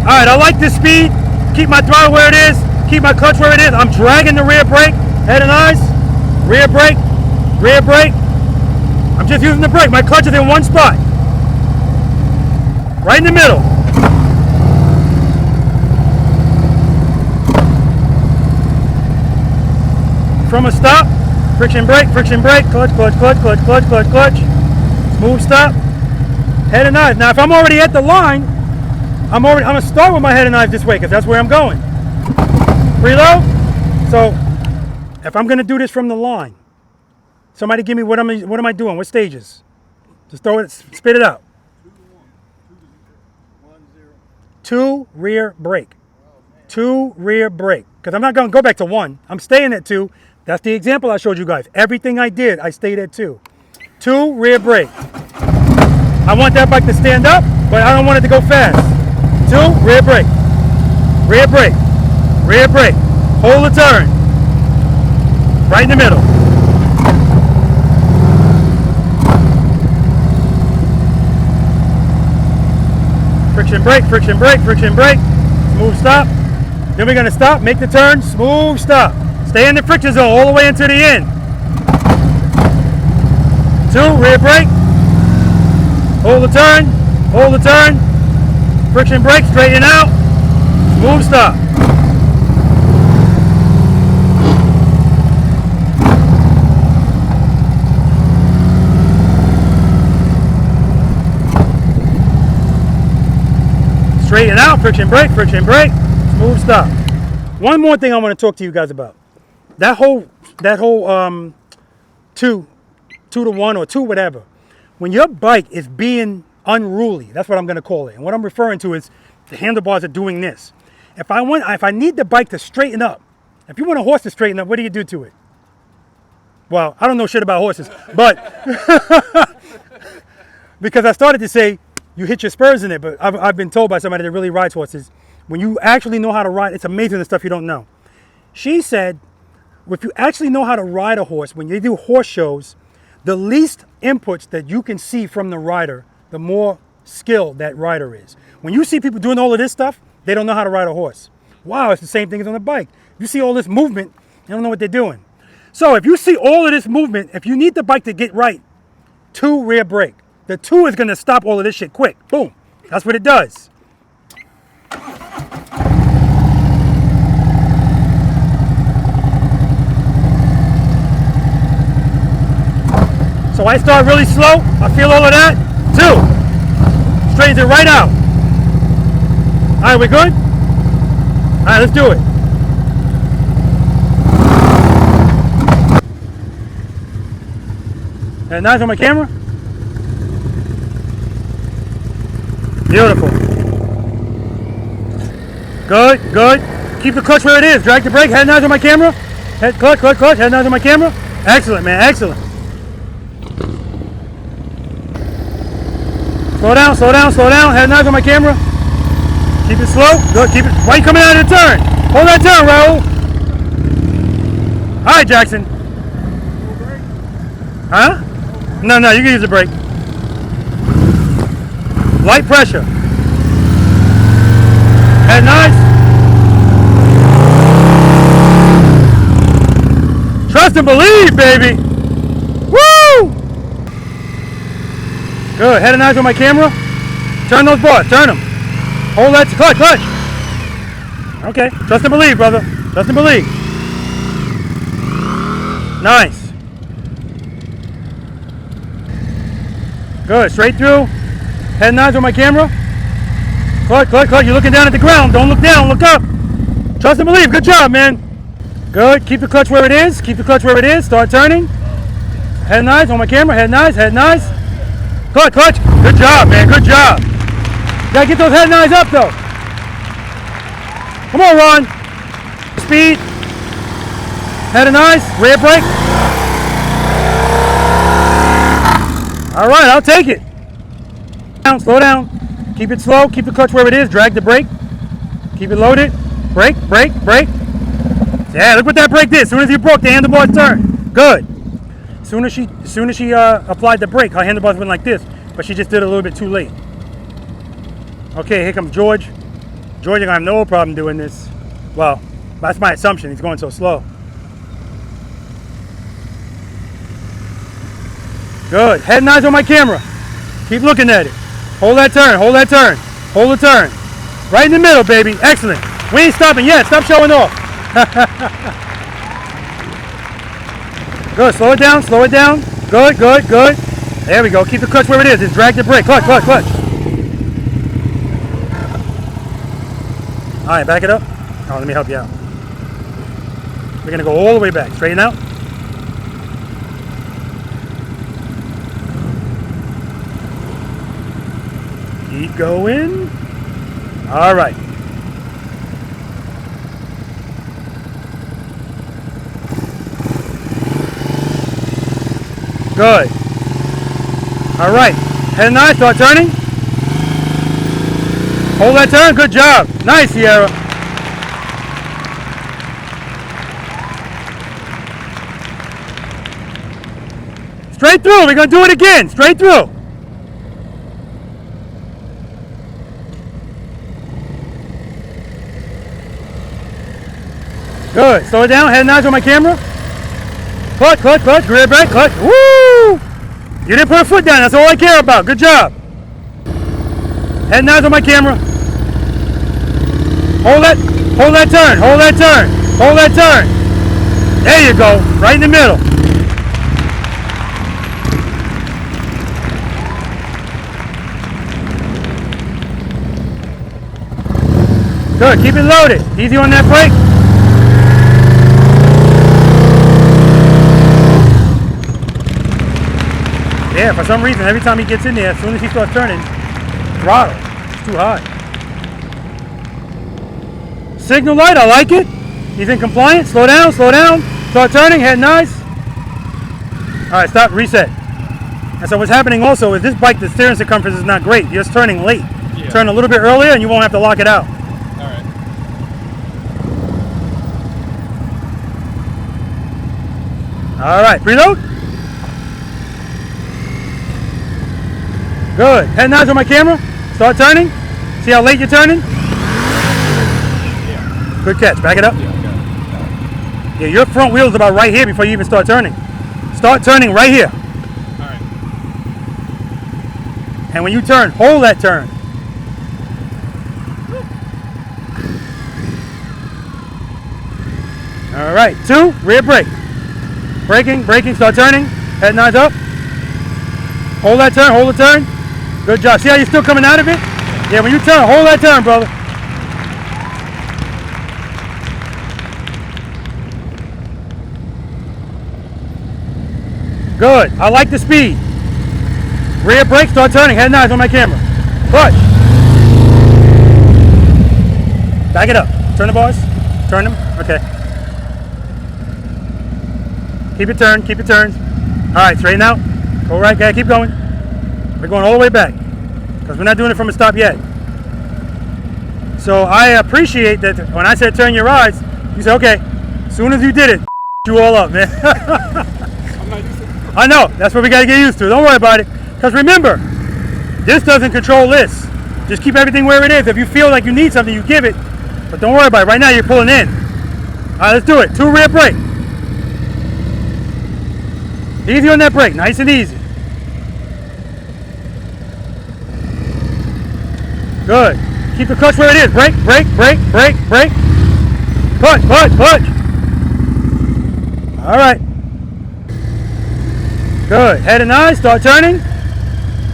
All right, I like this speed. Keep my throttle where it is. Keep my clutch where it is. I'm dragging the rear brake. Head and eyes. Rear brake. Rear brake. I'm just using the brake. My clutch is in one spot. Right in the middle. From a stop. Friction brake, clutch, clutch, clutch, clutch, clutch, clutch, clutch. Smooth stop. Head and eyes. Now, if I'm already at the line, I'm gonna start with my head and eyes this way because that's where I'm going. Preload. So, if I'm gonna do this from the line, somebody give me what am I doing? What stages? Just throw it, spit it out. 2 rear brake. 2 rear brake. Because I'm not gonna go back to 1. I'm staying at 2. That's the example I showed you guys. Everything I did, I stayed at 2. 2 rear brake. I want that bike to stand up, but I don't want it to go fast. 2 rear brake. Rear brake. Rear brake. Hold the turn. Right in the middle. Friction brake, friction brake, friction brake. Smooth stop. Then we're going to stop, make the turn, smooth stop. Stay in the friction zone all the way into the end. 2, rear brake. Hold the turn, hold the turn. Friction brake, straighten out. Smooth stop. Straighten out, friction brake, smooth stop. One more thing I want to talk to you guys about. That whole 2 to 1 or 2 whatever. When your bike is being unruly, that's what I'm going to call it. And what I'm referring to is the handlebars are doing this. If I need the bike to straighten up, if you want a horse to straighten up, what do you do to it? Well, I don't know shit about horses, but because I started to say you hit your spurs in it, but I've been told by somebody that really rides horses, when you actually know how to ride, it's amazing the stuff you don't know. She said, if you actually know how to ride a horse, when you do horse shows, The least inputs that you can see from the rider, the more skilled that rider is. When you see people doing all of this stuff, they don't know how to ride a horse. Wow, it's the same thing as on a bike. You see all this movement, you don't know what they're doing. So if you see all of this movement, if you need the bike to get right, 2 rear brake. The 2 is gonna stop all of this shit quick. Boom, that's what it does. So I start really slow, I feel all of that, 2. Straightens it right out. All right, we good? All right, let's do it. And nice on my camera? Beautiful. Good, good. Keep the clutch where it is. Drag the brake, head nice on my camera. Head, clutch, clutch, clutch, head nice on my camera. Excellent, man, excellent. Slow down, slow down, slow down. Head nice on my camera. Keep it slow. Good, keep it. Why are you coming out of the turn? Hold that turn, Raul. All right, Jackson. Huh? No, no, you can use the brake. Light pressure. Head nice. Trust and believe, baby. Woo! Good. Head nice on my camera. Turn those bars. Turn them. Hold that clutch, clutch. Okay. Trust and believe, brother. Trust and believe. Nice. Good. Straight through. Head nods on my camera. Clutch, clutch, clutch. You're looking down at the ground. Don't look down. Look up. Trust and believe. Good job, man. Good. Keep the clutch where it is. Keep the clutch where it is. Start turning. Head nice on my camera. Head nice. Head nice. Clutch, clutch. Good job, man. Good job. You gotta get those head knives up, though. Come on, Ron. Speed. Head nice. Rear brake. All right, I'll take it. Slow down. Keep it slow. Keep the clutch where it is. Drag the brake. Keep it loaded. Brake, brake, brake. Yeah, look what that brake did. As soon as you broke, the handlebars turned. Good. As soon as she applied the brake, her handlebars went like this, but she just did it a little bit too late. Okay, here comes George. George is gonna have no problem doing this. Well, that's my assumption. He's going so slow. Good. Head nice on my camera. Keep looking at it. Hold that turn. Hold that turn. Hold the turn. Right in the middle, baby. Excellent. We ain't stopping yet. Stop showing off. Good. Slow it down. Slow it down. Good, good, good. There we go. Keep the clutch where it is. Just drag the brake. Clutch, clutch, clutch. All right, back it up. Oh, let me help you out. We're going to go all the way back. Straighten out. Keep going. All right. Good. All right. Head nice. Start turning. Hold that turn. Good job. Nice, Sierra. Straight through. We're going to do it again. Straight through. Good. Slow it down. Head nice on my camera. Clutch, clutch, clutch. Rear brake, clutch. Woo! You didn't put a foot down. That's all I care about. Good job. Head nice on my camera. Hold that turn. Hold that turn. Hold that turn. There you go. Right in the middle. Good. Keep it loaded. Easy on that brake. Yeah, for some reason, every time he gets in there, as soon as he starts turning, throttle. It's too high. Signal light, I like it. He's in compliance. Slow down, slow down. Start turning, head nice. All right, stop, reset. And so what's happening also is this bike, the steering circumference is not great. You're just turning late. Yeah. Turn a little bit earlier and you won't have to lock it out. All right. All right, preload. Good. Head nods on my camera. Start turning. See how late you're turning? Good catch. Back it up. Yeah, your front wheel is about right here before you even start turning. Start turning right here. Alright. And when you turn, hold that turn. All right, 2, rear brake. Braking, start turning. Head nods up. Hold that turn, hold the turn. Good job. See how you're still coming out of it? Yeah, when you turn, hold that turn, brother. Good. I like the speed. Rear brake, start turning. Head nods on my camera. Clutch. Back it up. Turn the bars. Turn them. Okay. Keep it turned. Keep it turned. All right, straighten out. Go right. Okay, keep going. We're going all the way back because we're not doing it from a stop yet. So I appreciate that when I said turn your rides, you said, okay, as soon as you did it, you all up, man. I know, that's what we got to get used to. Don't worry about it. Because remember, this doesn't control this. Just keep everything where it is. If you feel like you need something, you give it. But don't worry about it. Right now, you're pulling in. All right, let's do it. 2 rear brake. Easy on that brake. Nice and easy. Good. Keep the clutch where it is. Brake, brake, brake, brake, brake. Clutch, clutch, clutch. All right. Good. Head and eyes. Start turning.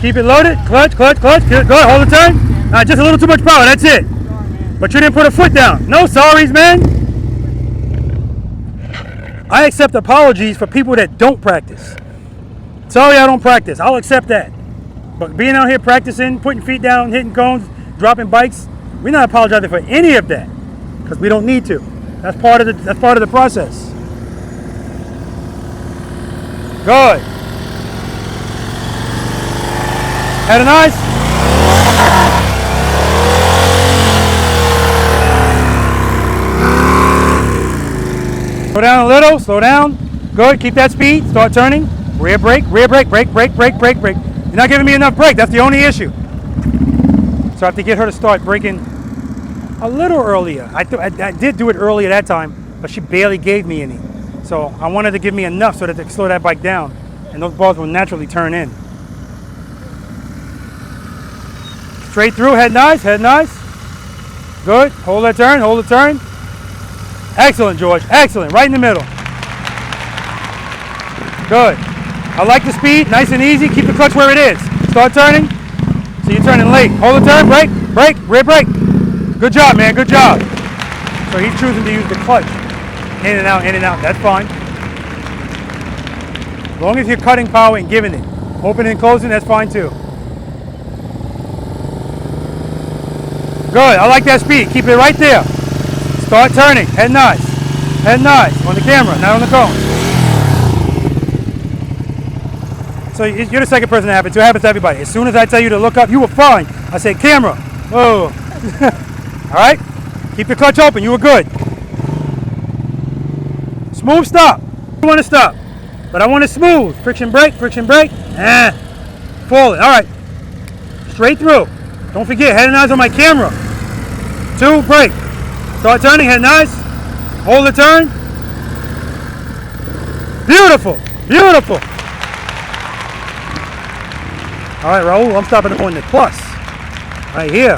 Keep it loaded. Clutch, clutch, clutch. Good. Go ahead. Hold the turn. Just a little too much power. That's it. But you didn't put a foot down. No sorries, man. I accept apologies for people that don't practice. Sorry, I don't practice. I'll accept that. But being out here practicing, putting feet down, hitting cones, dropping bikes, we're not apologizing for any of that because we don't need to. That's part of the process. Good. Head and eyes. Slow down a little, slow down. Good, keep that speed, start turning. Rear brake, brake, brake, brake, brake, brake, brake. You're not giving me enough brake, that's the only issue. So I have to get her to start braking a little earlier. I did do it earlier that time, but she barely gave me any. So I wanted to give me enough so that they could slow that bike down and those balls will naturally turn in. Straight through, head nice, head nice. Good, hold that turn, hold the turn. Excellent, George, excellent, right in the middle. Good. I like the speed, nice and easy. Keep the clutch where it is. Start turning. So you're turning late. Hold the turn, brake, brake, rear brake. Good job, man, good job. So he's choosing to use the clutch. In and out, that's fine. As long as you're cutting power and giving it. Opening and closing, that's fine too. Good, I like that speed. Keep it right there. Start turning, head nice. Head nice, on the camera, not on the cone. So you're the second person that happens to. It happens to everybody. As soon as I tell you to look up, you were fine. I said, camera. Oh. All right? Keep the clutch open. You were good. Smooth stop. You want to stop. But I want it smooth. Friction brake, friction brake. Forward. All right. Straight through. Don't forget, head and eyes on my camera. 2, brake. Start turning, head nice. Hold the turn. Beautiful. Beautiful. All right, Raul, I'm stopping on the plus. Right here.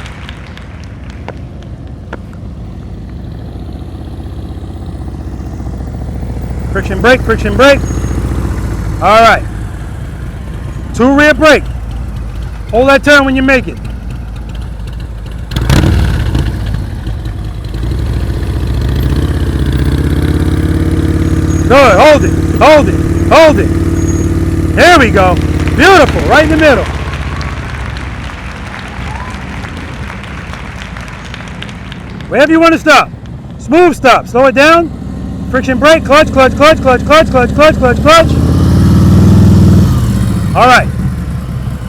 Friction brake, friction brake. All right. 2 rear brake. Hold that turn when you make it. Good, hold it, hold it, hold it. There we go. Beautiful, right in the middle. Wherever you want to stop. Smooth stop. Slow it down. Friction brake. Clutch, clutch, clutch, clutch, clutch, clutch, clutch, clutch, clutch. All right.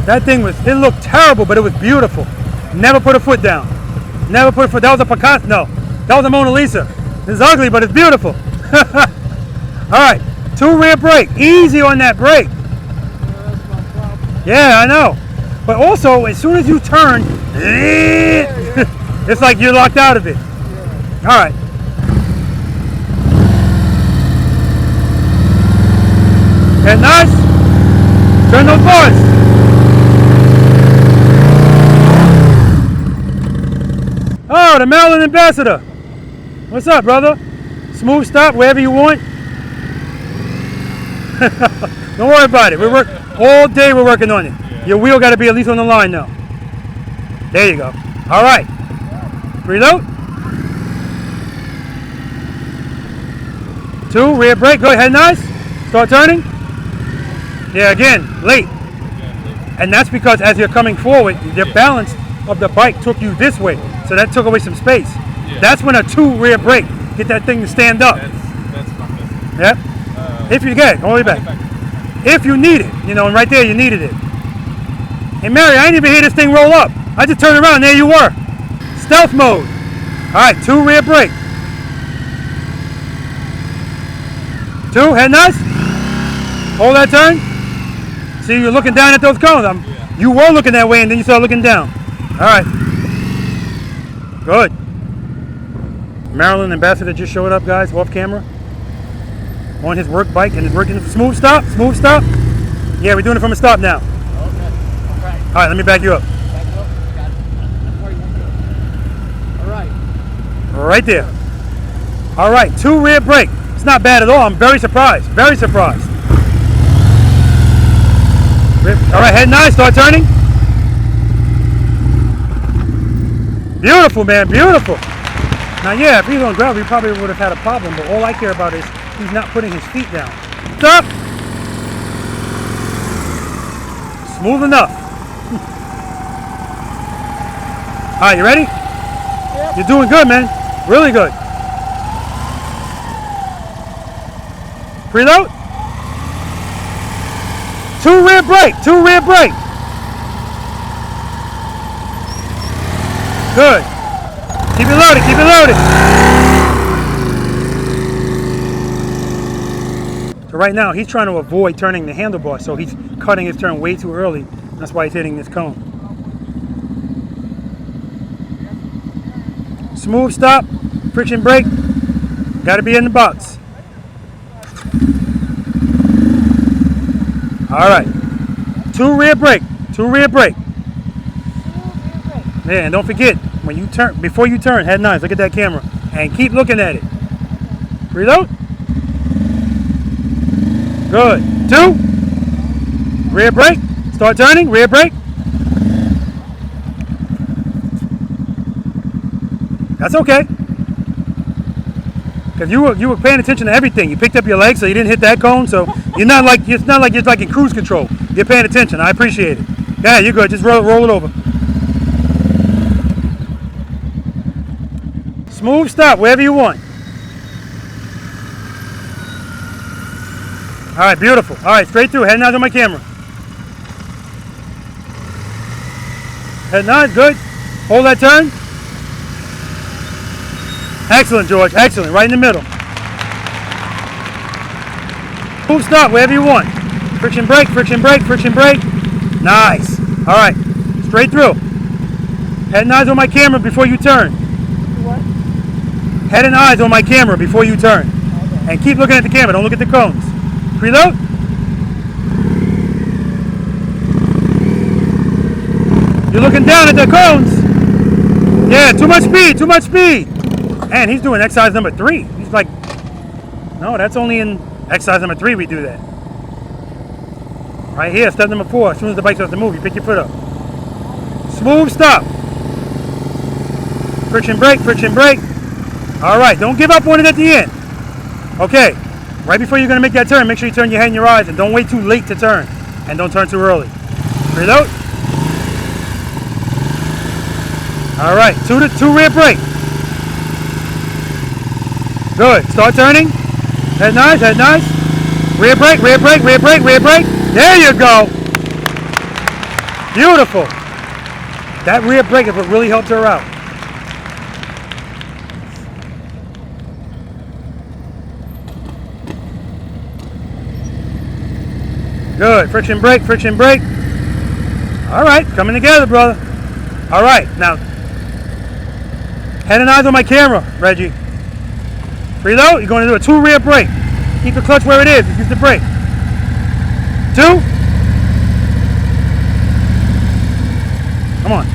That thing it looked terrible, but it was beautiful. Never put a foot down. Never put a foot. That was a Picasso. No, that was a Mona Lisa. It's ugly, but it's beautiful. All right. 2 rear brake. Easy on that brake. Yeah, I know. But also, as soon as you turn, it's like you're locked out of it. All right. And nice. Turn those bars. Oh, the Maryland ambassador. What's up, brother? Smooth stop wherever you want. Don't worry about it. We work all day. We're working on it. Your wheel got to be at least on the line now. There you go. All right. Reload. 2, rear brake. Go ahead, nice. Start turning. Yeah, again, late. And that's because as you're coming forward, the balance of the bike took you this way. So that took away some space. That's when a 2 rear brake. Get that thing to stand up. That's my business. Yep. If you get it, hold it back. If you need it, you know, and right there you needed it. Hey Mary, I didn't even hear this thing roll up. I just turned around, there you were. Stealth mode. All right, 2 rear brake. 2, head nice. Hold that turn. See, you're looking down at those cones. You were looking that way and then you started looking down. All right. Good. Maryland ambassador just showed up, guys, off camera. On his work bike and is working. Smooth stop, smooth stop. Yeah, we're doing it from a stop now. Okay. All right. All right, let me back you up. Back you up. Got it. That's where you want to go. All right. Right there. All right, 2 rear brake. It's not bad at all. I'm very surprised. Very surprised. All right, head nice. Start turning. Beautiful, man. Beautiful. Now, yeah, if he was on gravel, we probably would have had a problem. But all I care about is he's not putting his feet down. Stop. Smooth enough. All right, you ready? Yep. You're doing good, man. Really good. Preload. 2 rear brake. 2 rear brake. Good. Keep it loaded. Keep it loaded. So right now he's trying to avoid turning the handlebar, so he's cutting his turn way too early. That's why he's hitting this cone. Smooth stop. Friction brake. Got to be in the box. All right. 2 rear brake. 2 rear brake. Yeah, and don't forget, when you turn, before you turn, head nice. Look at that camera. And keep looking at it. Reload. Good. 2. Rear brake. Start turning. Rear brake. That's okay. Because you were paying attention to everything. You picked up your leg, so you didn't hit that cone. So it's not like you're like in cruise control. You're paying attention. I appreciate it. Yeah, you're good. Just roll it over. Smooth stop wherever you want. All right, beautiful. All right, straight through. Head nice on my camera. Head nice, good. Hold that turn. Excellent, George. Excellent. Right in the middle. Smooth stop wherever you want. Friction brake, friction brake, friction brake. Nice. All right, straight through. Head and eyes on my camera before you turn. What? Head and eyes on my camera before you turn. Okay. And keep looking at the camera. Don't look at the cones. Preload. You're looking down at the cones. Yeah, too much speed, too much speed. And he's doing exercise number 3. He's like, no, that's only in exercise number 3 we do that. Right here, step number 4. As soon as the bike starts to move, you pick your foot up. Smooth stop. Friction brake, friction brake. All right, don't give up on it at the end. Okay, right before you're gonna make that turn, make sure you turn your head and your eyes and don't wait too late to turn. And don't turn too early. Reload. All right, two rear brake. Good, start turning. Head nice, head nice. Rear brake, rear brake, rear brake, rear brake. There you go. Beautiful. That rear brake is what really helped her out. Good, friction brake, friction brake. All right, coming together, brother. All right, now, head and eyes on my camera, Reggie. Preload, you're going to do a 2 rear brake. Keep the clutch where it is, use the brake. 2. Come on.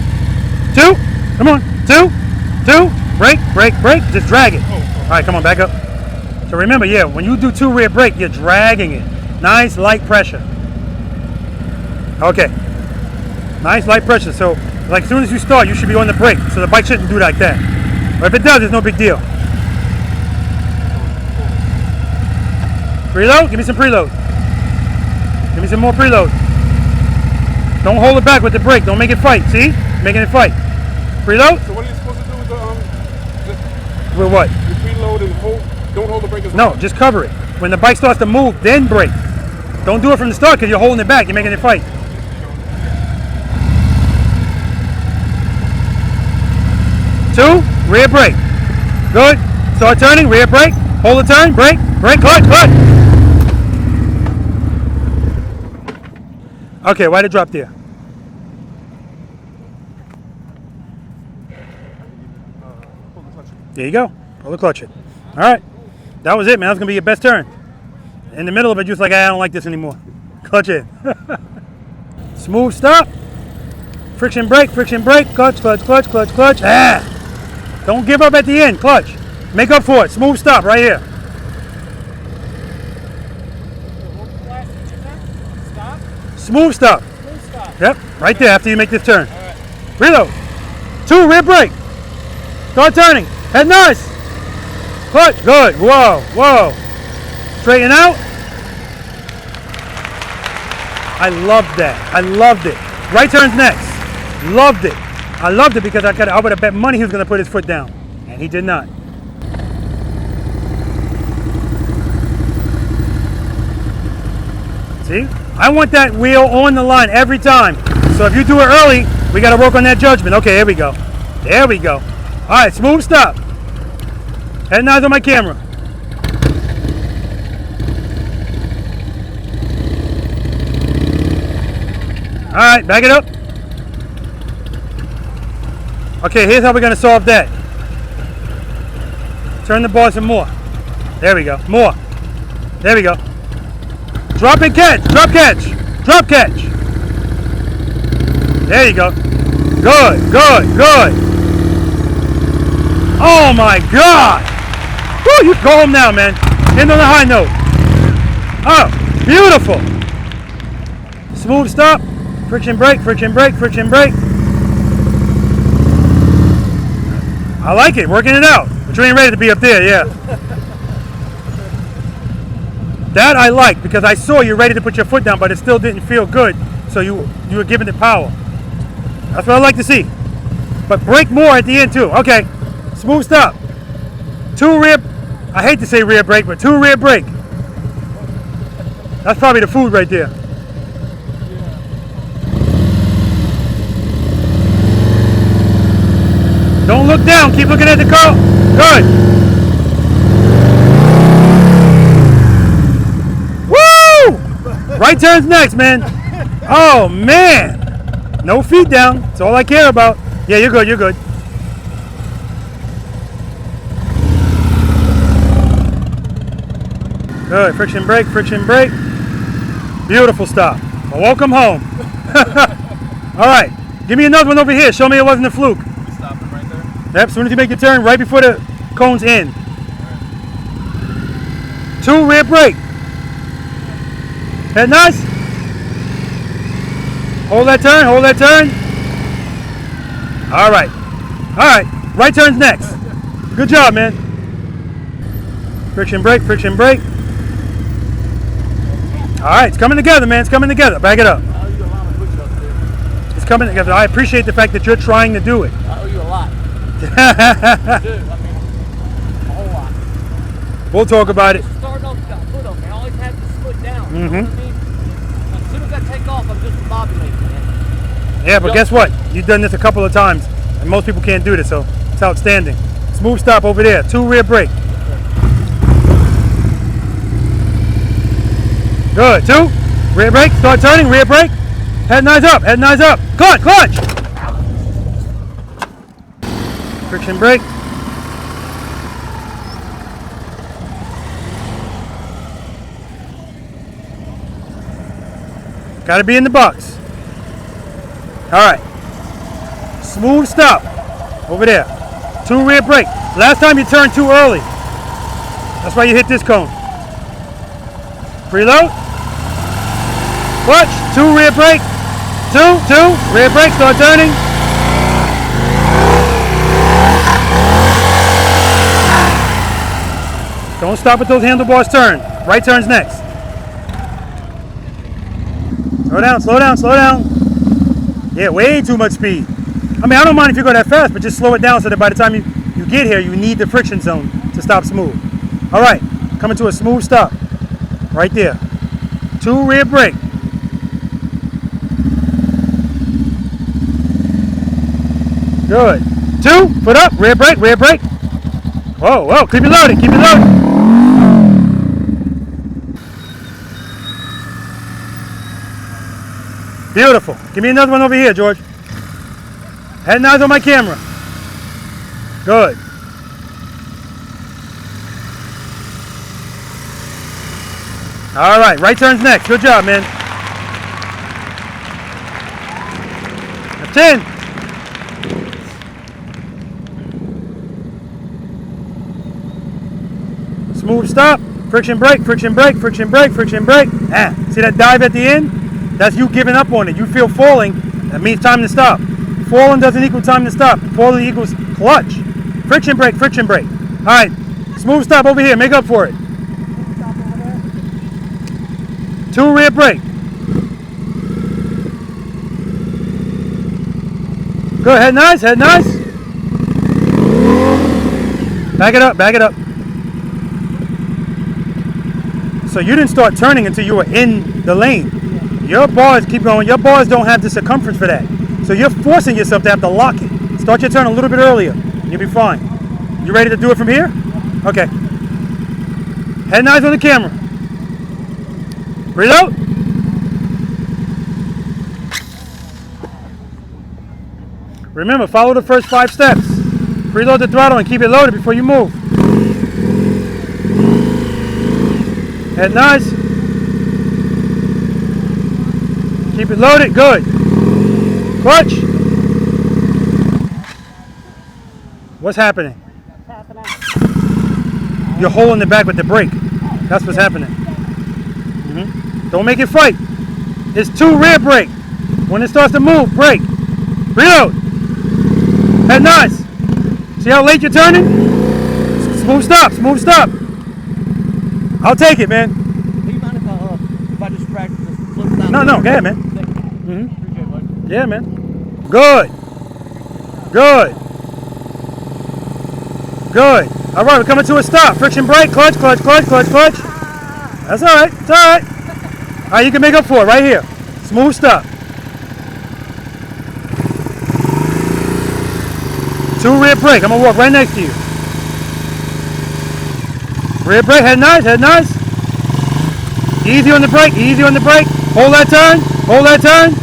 2, come on, 2, 2, brake, brake, brake, just drag it. All right, come on, back up. So remember, yeah, when you do 2 rear brake, you're dragging it. Nice, light pressure. Okay. Nice, light pressure. So, like, as soon as you start, you should be on the brake. So the bike shouldn't do like that. But if it does, it's no big deal. Preload? Give me some preload. Give me some more preload. Don't hold it back with the brake. Don't make it fight. See? Making it fight. Preload? So what are you supposed to do with the with what? You preload and don't hold the brake as No, well. just cover it. When the bike starts to move, then brake. Don't do it from the start because you're holding it back. You're making it fight. Two, rear brake. Good. Start turning, rear brake. Hold the turn, brake, brake, clutch, clutch. Okay, why'd it drop there? There you go. Pull the clutch in. All right. That was it, man. That was going to be your best turn. In the middle of it, just like, I don't like this anymore. Clutch in. Smooth stop. Friction brake, clutch, clutch, clutch, clutch, clutch. Ah! Don't give up at the end, clutch. Make up for it. Smooth stop right here. Stop. Smooth stop. Smooth stop. Yep, right there after you make this turn. All right. Reload. 2, rear brake. Start turning. Head nice. Clutch. Good. Whoa, whoa. Straighten out. I loved that. I loved it. Right turns next. Loved it. I loved it because I would have bet money he was going to put his foot down. And he did not. See? I want that wheel on the line every time. So if you do it early, we got to work on that judgment. Okay, here we go. There we go. All right, smooth stop. Head and eyes on my camera. All right, back it up. Okay, here's how we're gonna solve that. Turn the bar some more. There we go, more. There we go. Drop and catch, drop catch, drop catch. There you go. Good, good, good. Oh my God. Woo, you go home now, man. End on a high note. Oh, beautiful. Smooth stop. Friction brake, friction brake, friction brake. I like it, working it out. But you ain't ready to be up there, yeah. That I like because I saw you ready to put your foot down, but it still didn't feel good. So you were giving it power. That's what I like to see. But brake more at the end too. Okay, smooth stop. 2 rear, I hate to say rear brake, but 2 rear brake. That's probably the food right there. Don't look down, keep looking at the car. Good. Woo! Right turns next, man. Oh, man. No feet down. That's all I care about. Yeah, you're good, you're good. Good, friction brake, friction brake. Beautiful stop. Well, welcome home. All right, give me another one over here. Show me it wasn't a fluke. Yep, as soon as you make your turn, right before the cone's in. 2 rear brake. Head nice. Hold that turn, hold that turn. All right. All right, right turn's next. Good job, man. Friction brake, friction brake. All right, it's coming together, man. It's coming together. Back it up. It's coming together. I appreciate the fact that you're trying to do it. I owe you a lot. Dude, I mean, a whole lot. We'll talk about it. Starting off, got foot on, man. I always had this foot down. You know what I mean? As soon as I take off, I'm just bobulating, man. Yeah, but guess what? You've done this a couple of times, and most people can't do this, so it's outstanding. Smooth stop over there. 2 rear brake. Good. 2 rear brake. Start turning. Rear brake. Head and eyes up, head and eyes up. Clutch, clutch. Friction brake. Got to be in the box. All right. Smooth stop. Over there. 2 rear brake. Last time you turned too early. That's why you hit this cone. Preload. Clutch. 2 rear brake. 2. Rear brake. Start turning. Don't stop at those handlebars turn. Right turn's next. Slow down, slow down, slow down. Yeah, way too much speed. I mean, I don't mind if you go that fast, but just slow it down so that by the time you get here, you need the friction zone to stop smooth. All right, coming to a smooth stop. Right there. 2 rear brake. Good. 2, foot up, rear brake, rear brake. Whoa, whoa, keep it loaded, keep it loaded. Beautiful. Give me another one over here, George. Head and eyes on my camera. Good. All right, right turn's next. Good job, man. 10. Smooth stop. Friction brake, friction brake, friction brake, friction brake. See that dive at the end? That's you giving up on it. You feel falling, that means time to stop. Falling doesn't equal time to stop. Falling equals clutch. Friction brake, friction brake. All right, smooth stop over here. Make up for it. 2 rear brake. Good, head nice, head nice. Back it up, back it up. So you didn't start turning until you were in the lane. Your bars keep going. Your bars don't have the circumference for that. So you're forcing yourself to have to lock it. Start your turn a little bit earlier. You'll be fine. You ready to do it from here? Okay. Head and eyes on the camera. Reload. Remember, follow the first 5 steps. Preload the throttle and keep it loaded before you move. Head nice. Keep it loaded, good. Clutch. What's happening? You're holding it back with the brake. That's what's happening. Don't make it fight. It's 2 rear brake. When it starts to move, brake. Reload. Head nice. See how late you're turning? Smooth stop, smooth stop. I'll take it, man. Do you mind if I just practice this? No, go ahead, man. Yeah, man. Good. Good. Good. All right, we're coming to a stop. Friction brake, clutch, clutch, clutch, clutch, clutch. That's all right. It's all right. All right, you can make up for it right here. Smooth stop. 2 rear brake. I'm going to walk right next to you. Rear brake, head nice, head nice. Easy on the brake, easy on the brake. Hold that turn, hold that turn.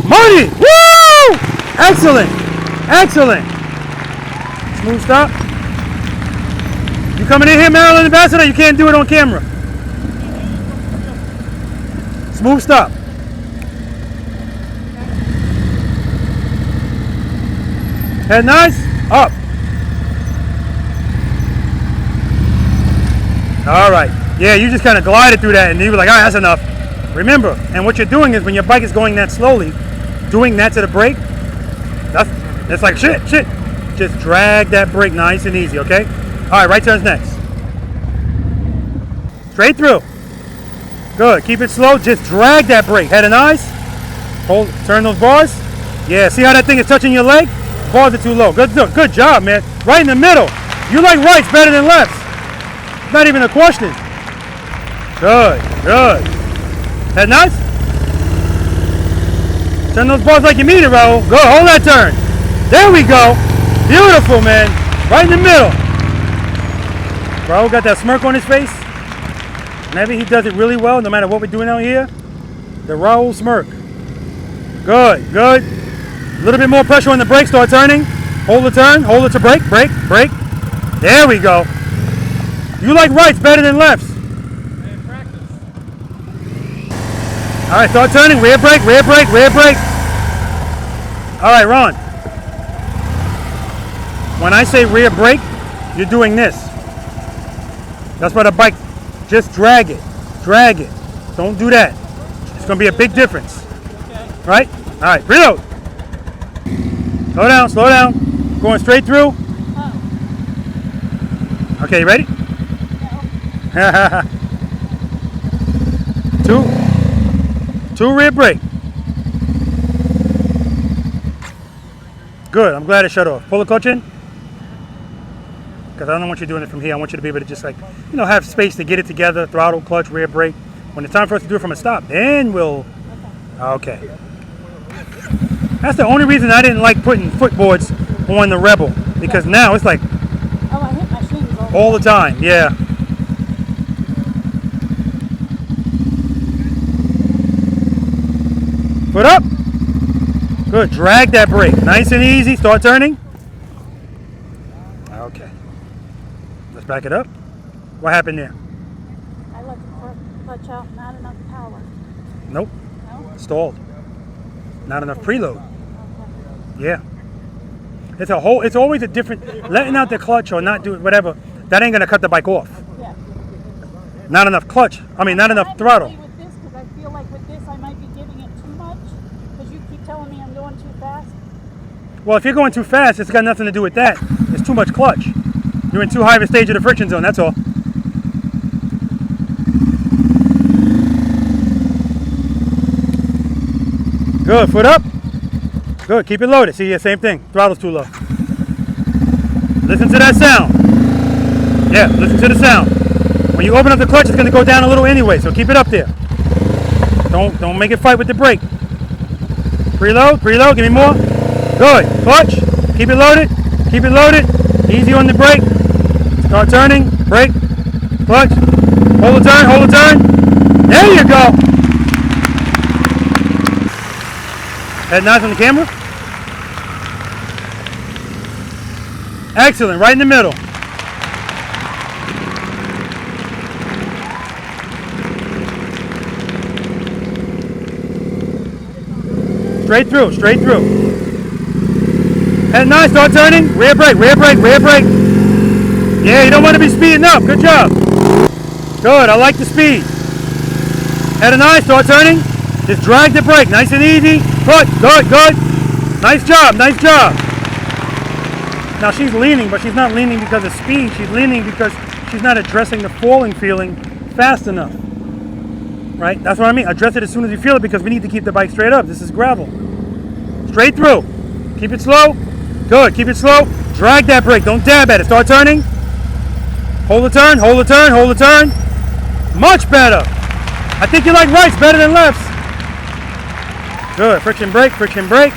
Money! Woo! Excellent, excellent. Smooth stop. You coming in here, Maryland Ambassador? You can't do it on camera. Smooth stop. Head nice, up. All right. Yeah, you just kind of glided through that and you were like, all right, that's enough. Remember, and what you're doing is when your bike is going that slowly, doing that to the brake, that's like shit. Just drag that brake nice and easy, okay? All right, right turn's next. Straight through. Good, keep it slow. Just drag that brake. Head and eyes. Hold, turn those bars. Yeah, see how that thing is touching your leg? Bars are too low. Good job, man. Right in the middle. You like rights better than lefts. Not even a question. Good. Head nice. Turn those bars like you mean it, Raul. Go, hold that turn. There we go. Beautiful, man. Right in the middle. Raul got that smirk on his face. Maybe he does it really well, no matter what we're doing out here. The Raoul smirk. Good, good. A little bit more pressure on the brake. Start turning. Hold the turn. Hold it to brake, brake, brake. There we go. You like rights better than lefts. All right, start turning. Rear brake, rear brake, rear brake. All right, Ron. When I say rear brake, you're doing this. That's why the bike, just drag it. Drag it. Don't do that. It's going to be a big difference. Right? All right, preload. Slow down, slow down. Going straight through. Okay, you ready? Two rear brake. Good, I'm glad it shut off. Pull the clutch in. Because I don't want you doing it from here. I want you to be able to just like, you know, have space to get it together. Throttle, clutch, rear brake. When it's time for us to do it from a stop, then we'll... Okay. That's the only reason I didn't like putting footboards on the Rebel. Because now it's like... Oh, I hit my shins all the time, yeah. Foot up. Good, drag that brake. Nice and easy, start turning. Okay. Let's back it up. What happened there? I let the clutch out, not enough power. Nope. No? Stalled. Not enough preload. Yeah. It's a whole, it's always a different, letting out the clutch or not doing whatever, that ain't gonna cut the bike off. Yeah. Not enough clutch, I mean not enough throttle. With this, because I feel like with this I might be giving it too much, because you keep telling me I'm going too fast. Well, if you're going too fast, it's got nothing to do with that. It's too much clutch. You're in too high of a stage of the friction zone, that's all. Good, foot up. Good, keep it loaded. See, yeah, same thing. Throttle's too low. Listen to that sound. Yeah, listen to the sound. When you open up the clutch, it's going to go down a little anyway, so keep it up there. Don't make it fight with the brake. Preload, preload, give me more. Good, clutch. Keep it loaded. Keep it loaded. Easy on the brake. Start turning. Brake. Clutch. Hold the turn. Hold the turn. There you go. Head nice on the camera. Excellent. Right in the middle. Straight through. Straight through. Head nice. Start turning. Rear brake. Rear brake. Rear brake. Yeah, you don't want to be speeding up. Good job. Good. I like the speed. Head nice. Start turning. Just drag the brake. Nice and easy. Good. Good. Good. Nice job. Nice job. Now she's leaning, but she's not leaning because of speed. She's leaning because she's not addressing the falling feeling fast enough. Right? That's what I mean. Address it as soon as you feel it because we need to keep the bike straight up. This is gravel. Straight through. Keep it slow. Good. Keep it slow. Drag that brake. Don't dab at it. Start turning. Hold the turn. Hold the turn. Hold the turn. Much better. I think you like rights better than lefts. Good. Friction brake. Friction brake.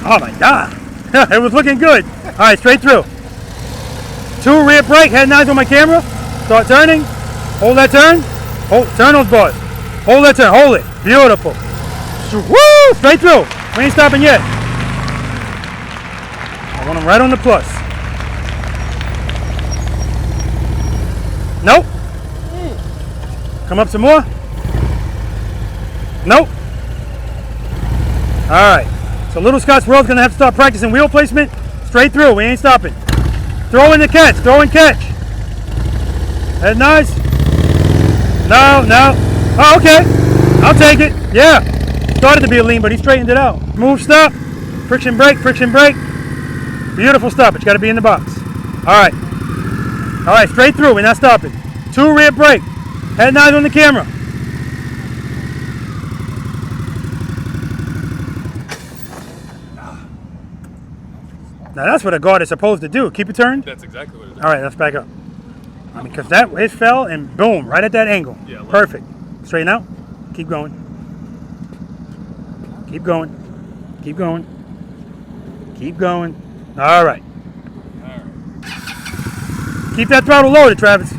Oh my God. It was looking good. All right, straight through. 2 rear brake, head nice on my camera. Start turning. Hold that turn. Hold, turn those bars. Hold that turn. Hold it. Beautiful. Woo! Straight through. We ain't stopping yet. I want them right on the plus. Nope. Come up some more. Nope. All right. So Little Scott's World's gonna have to start practicing wheel placement straight through. We ain't stopping. Throw in the catch. Throw in catch. Head nice. No, no. Oh, okay. I'll take it. Yeah. Started to be a lean, but he straightened it out. Move, stop. Friction brake. Friction brake. Beautiful stop. It's got to be in the box. All right. All right. Straight through. We're not stopping. 2 rear brake. Head nice on the camera. Now that's what a guard is supposed to do. Keep it turned? That's exactly what it is. All right, let's back up. I mean, because that, it fell and boom, right at that angle. Yeah, perfect. Straighten out. Keep going. Keep going. Keep going. Keep going. All right. All right. Keep that throttle loaded, Travis.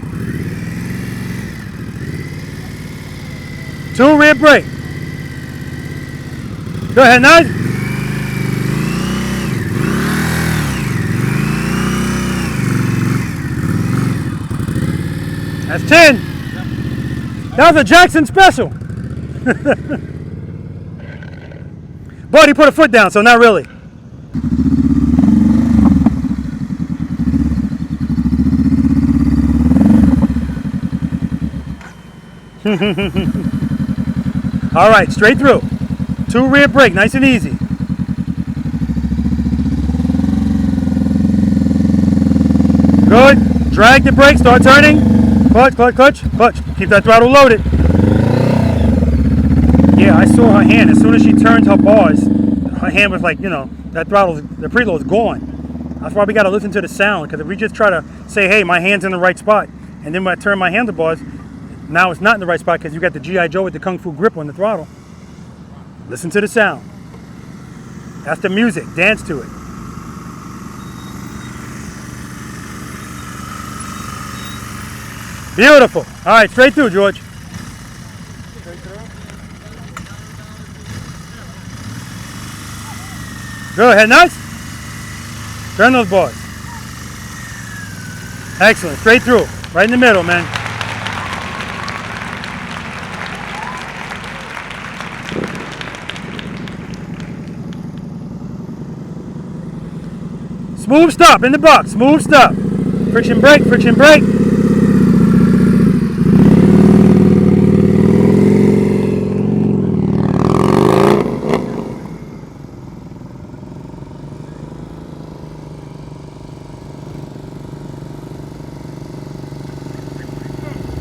2, rear brake. Go ahead, 9. That's 10. That was a Jackson special. But he put a foot down, so not really. All right, straight through. 2 rear brake, nice and easy. Good. Drag the brake, start turning. Clutch, clutch, clutch, clutch. Keep that throttle loaded. Yeah, I saw her hand. As soon as she turned her bars, her hand was like, you know, that throttle, the preload is gone. That's why we got to listen to the sound, because if we just try to say, hey, my hand's in the right spot, and then when I turn my handlebars, now it's not in the right spot because you got the G.I. Joe with the Kung Fu grip on the throttle. Listen to the sound. That's the music. Dance to it. Beautiful. All right, straight through, George. Go ahead, nice. Turn those bars. Excellent. Straight through. Right in the middle, man. Smooth stop in the box. Smooth stop. Friction brake, friction brake.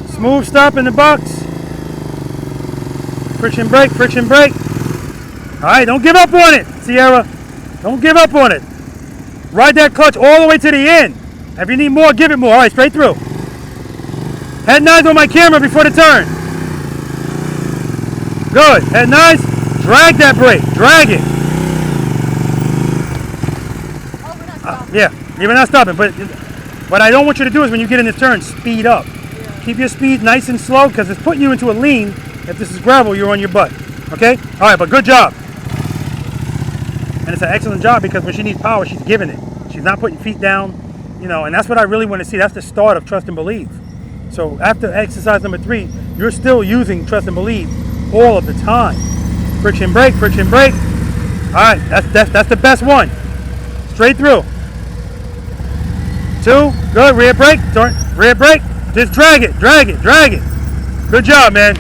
Smooth stop in the box. Friction brake, friction brake. All right, don't give up on it, Sierra. Don't give up on it. Ride that clutch all the way to the end. If you need more, give it more. All right, straight through. Head 9s on my camera before the turn. Good. Head 9s. Drag that brake. Drag it. Oh, we're not stopping. Yeah, you're not stopping. But what I don't want you to do is when you get in this turn, speed up. Yeah. Keep your speed nice and slow because it's putting you into a lean. If this is gravel, you're on your butt. Okay? All right, but good job. And it's an excellent job because when she needs power, she's giving it. She's not putting feet down, you know, and that's what I really want to see. That's the start of trust and believe. So after exercise number 3, you're still using trust and believe all of the time. Friction brake, friction brake. All right, that's the best one. Straight through. 2, good, rear brake, turn, rear brake. Just drag it, drag it, drag it. Good job, man.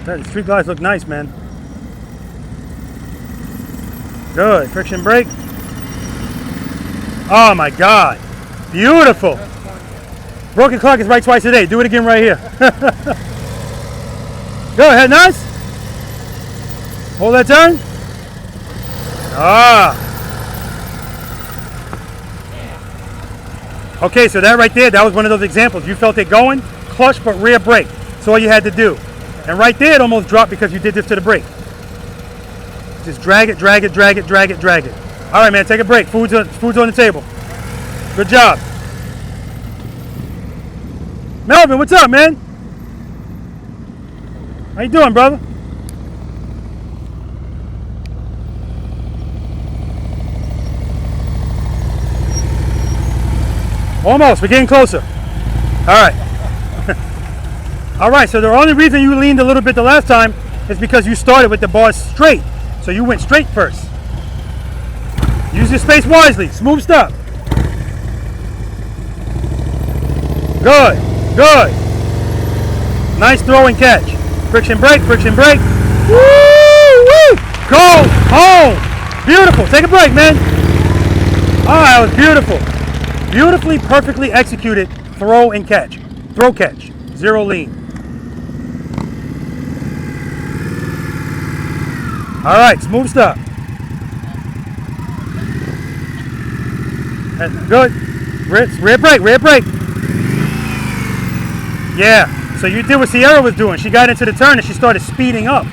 The street gliders look nice, man. Good. Friction brake. Oh my God. Beautiful. Broken clock is right twice a day. Do it again right here. Go ahead, nice. Hold that turn. Ah. Okay, so that right there, that was one of those examples. You felt it going, clutch but rear brake. That's all you had to do. And right there, it almost dropped because you did this to the brake. Just drag it, drag it, drag it, drag it, drag it. All right, man, take a break. Food's on the table. Good job. Melvin, what's up, man? How you doing, brother? Almost, we're getting closer. All right. All right, so the only reason you leaned a little bit the last time is because you started with the bars straight. So you went straight first. Use your space wisely. Smooth stop. Good, good. Nice throw and catch. Friction brake, friction brake. Woo, woo. Go home. Beautiful. Take a break, man. Oh, that was beautiful. Beautifully, perfectly executed throw and catch. Throw catch. 0 lean. All right, smooth stop. That's good. Rear brake, rear brake. Yeah, so you did what Sierra was doing. She got into the turn and she started speeding up.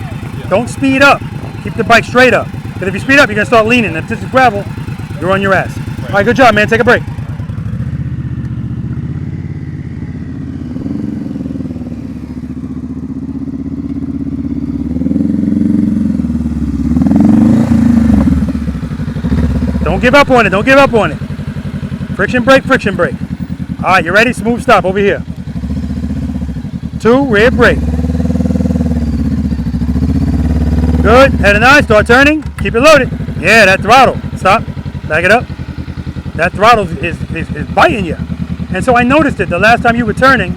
Don't speed up. Keep the bike straight up. Because if you speed up, you're going to start leaning. If this is gravel, you're on your ass. All right, good job, man. Take a break. Don't give up on it. Don't give up on it. Friction brake, friction brake. All right, you ready? Smooth stop over here. 2, rear brake. Good. Head and eye. Start turning. Keep it loaded. Yeah, that throttle. Stop. Back it up. That throttle is biting you. And so I noticed it the last time you were turning.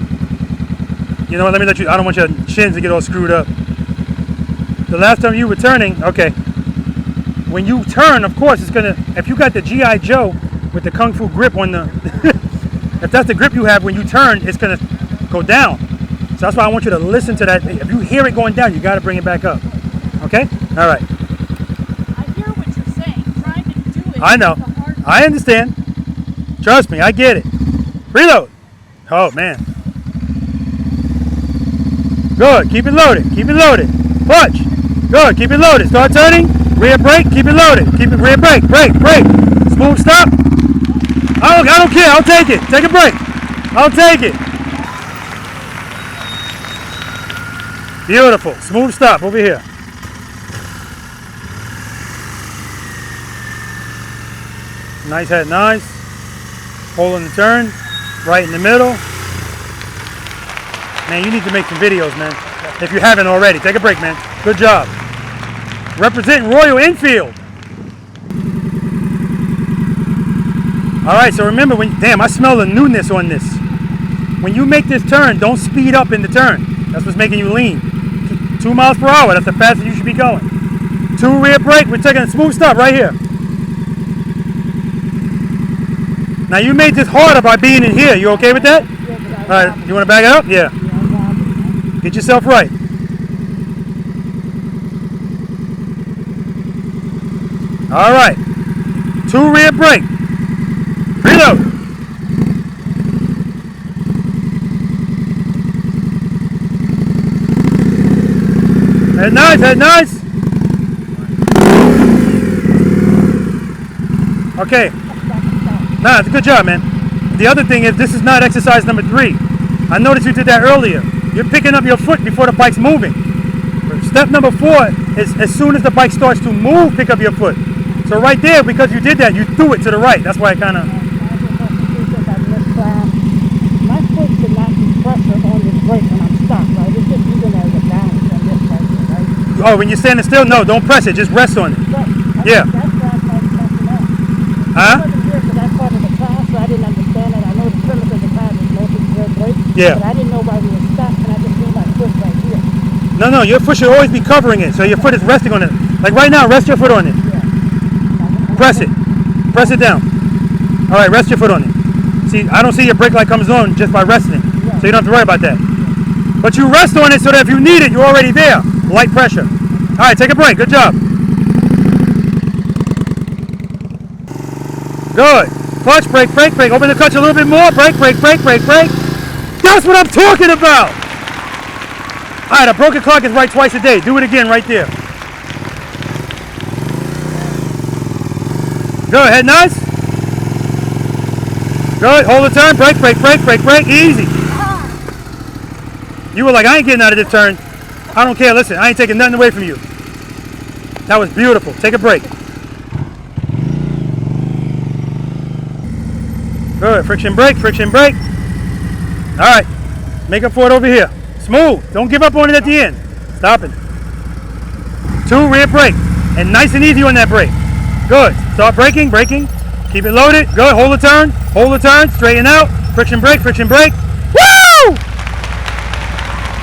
You know what? Let me let you. I don't want your shins to get all screwed up. The last time you were turning, okay. When you turn, of course, it's gonna. If you got the G.I. Joe with the Kung Fu grip on the, if that's the grip you have when you turn, it's gonna go down. So that's why I want you to listen to that. If you hear it going down, you got to bring it back up. Okay? All right. I hear what you're saying. Trying to do it. I know. I understand. Trust me, I get it. Preload. Oh man. Good. Keep it loaded. Keep it loaded. Clutch. Good. Keep it loaded. Start turning. Rear brake. Keep it loaded. Keep it rear brake. Brake. Brake. Smooth stop. I don't care. I'll take it. Take a break. I'll take it. Beautiful. Smooth stop over here. Nice head, nice. Holding the turn. Right in the middle. Man, you need to make some videos, man. If you haven't already. Take a break, man. Good job. Representing Royal Enfield. All right, so remember, damn, I smell the newness on this. When you make this turn, don't speed up in the turn. That's what's making you lean. 2 miles per hour, that's the fastest you should be going. 2 rear brake, we're taking a smooth stop right here. Now you made this harder by being in here. You okay with that? All right, you want to back it up? Yeah. Get yourself right. All right. 2 rear brake. Preload. Head nice, head nice. Okay. Nah, it's a good job, man. The other thing is, this is not exercise number 3. I noticed you did that earlier. You're picking up your foot before the bike's moving. Step number 4 is as soon as the bike starts to move, pick up your foot. So right there, because you did that, you threw it to the right. That's why I kind of... My foot should not be pressure on this brake when I'm stopped, right? It's just using it as a balance on this pressure, right? Oh, when you're standing still? No, don't press it. Just rest on it. Right. Yeah. That's why I'm like messing up. Huh? I wasn't here for that part of the class, so I didn't understand it. I know the premise of the class is mostly rear brake. Yeah. But I didn't know why we were stopped, and I just feel my foot right here. No, your foot should always be covering it, so your foot is resting on it. Like right now, rest your foot on it. Press it. Press it down. All right, rest your foot on it. See, I don't see your brake light comes on just by resting, so you don't have to worry about that. But you rest on it so that if you need it, you're already there. Light pressure. All right, take a break. Good job. Good. Clutch, brake, brake, brake. Open the clutch a little bit more. Brake, brake, brake, brake, brake. That's what I'm talking about. All right, a broken clock is right twice a day. Do it again right there. Good, head nice. Good, hold the turn. Brake, brake, brake, brake, brake. Easy. You were like, I ain't getting out of this turn. I don't care. Listen, I ain't taking nothing away from you. That was beautiful. Take a break. Good. Friction brake, friction brake. All right. Make up for it over here. Smooth. Don't give up on it at the end. Stop it. 2 rear brake. And nice and easy on that brake. Good. Start braking, braking. Keep it loaded. Good. Hold the turn. Hold the turn. Straighten out. Friction brake, friction brake. Woo!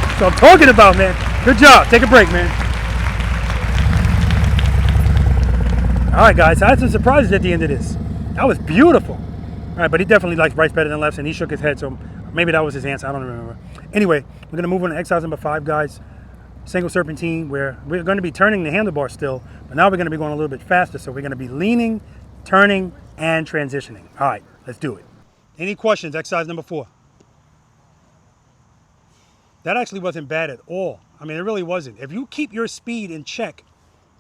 That's what I'm talking about, man. Good job. Take a break, man. All right, guys. I had some surprises at the end of this. That was beautiful. All right, but he definitely likes rights better than lefts, and he shook his head, so maybe that was his answer. I don't remember. Anyway, we're going to move on to exercise number 5, guys. Single serpentine, where we're going to be turning the handlebar still, but now we're going to be going a little bit faster, so we're going to be leaning, turning, and transitioning. All right, let's do it. Any questions? Exercise number 4. That actually wasn't bad at all. I mean, it really wasn't. If you keep your speed in check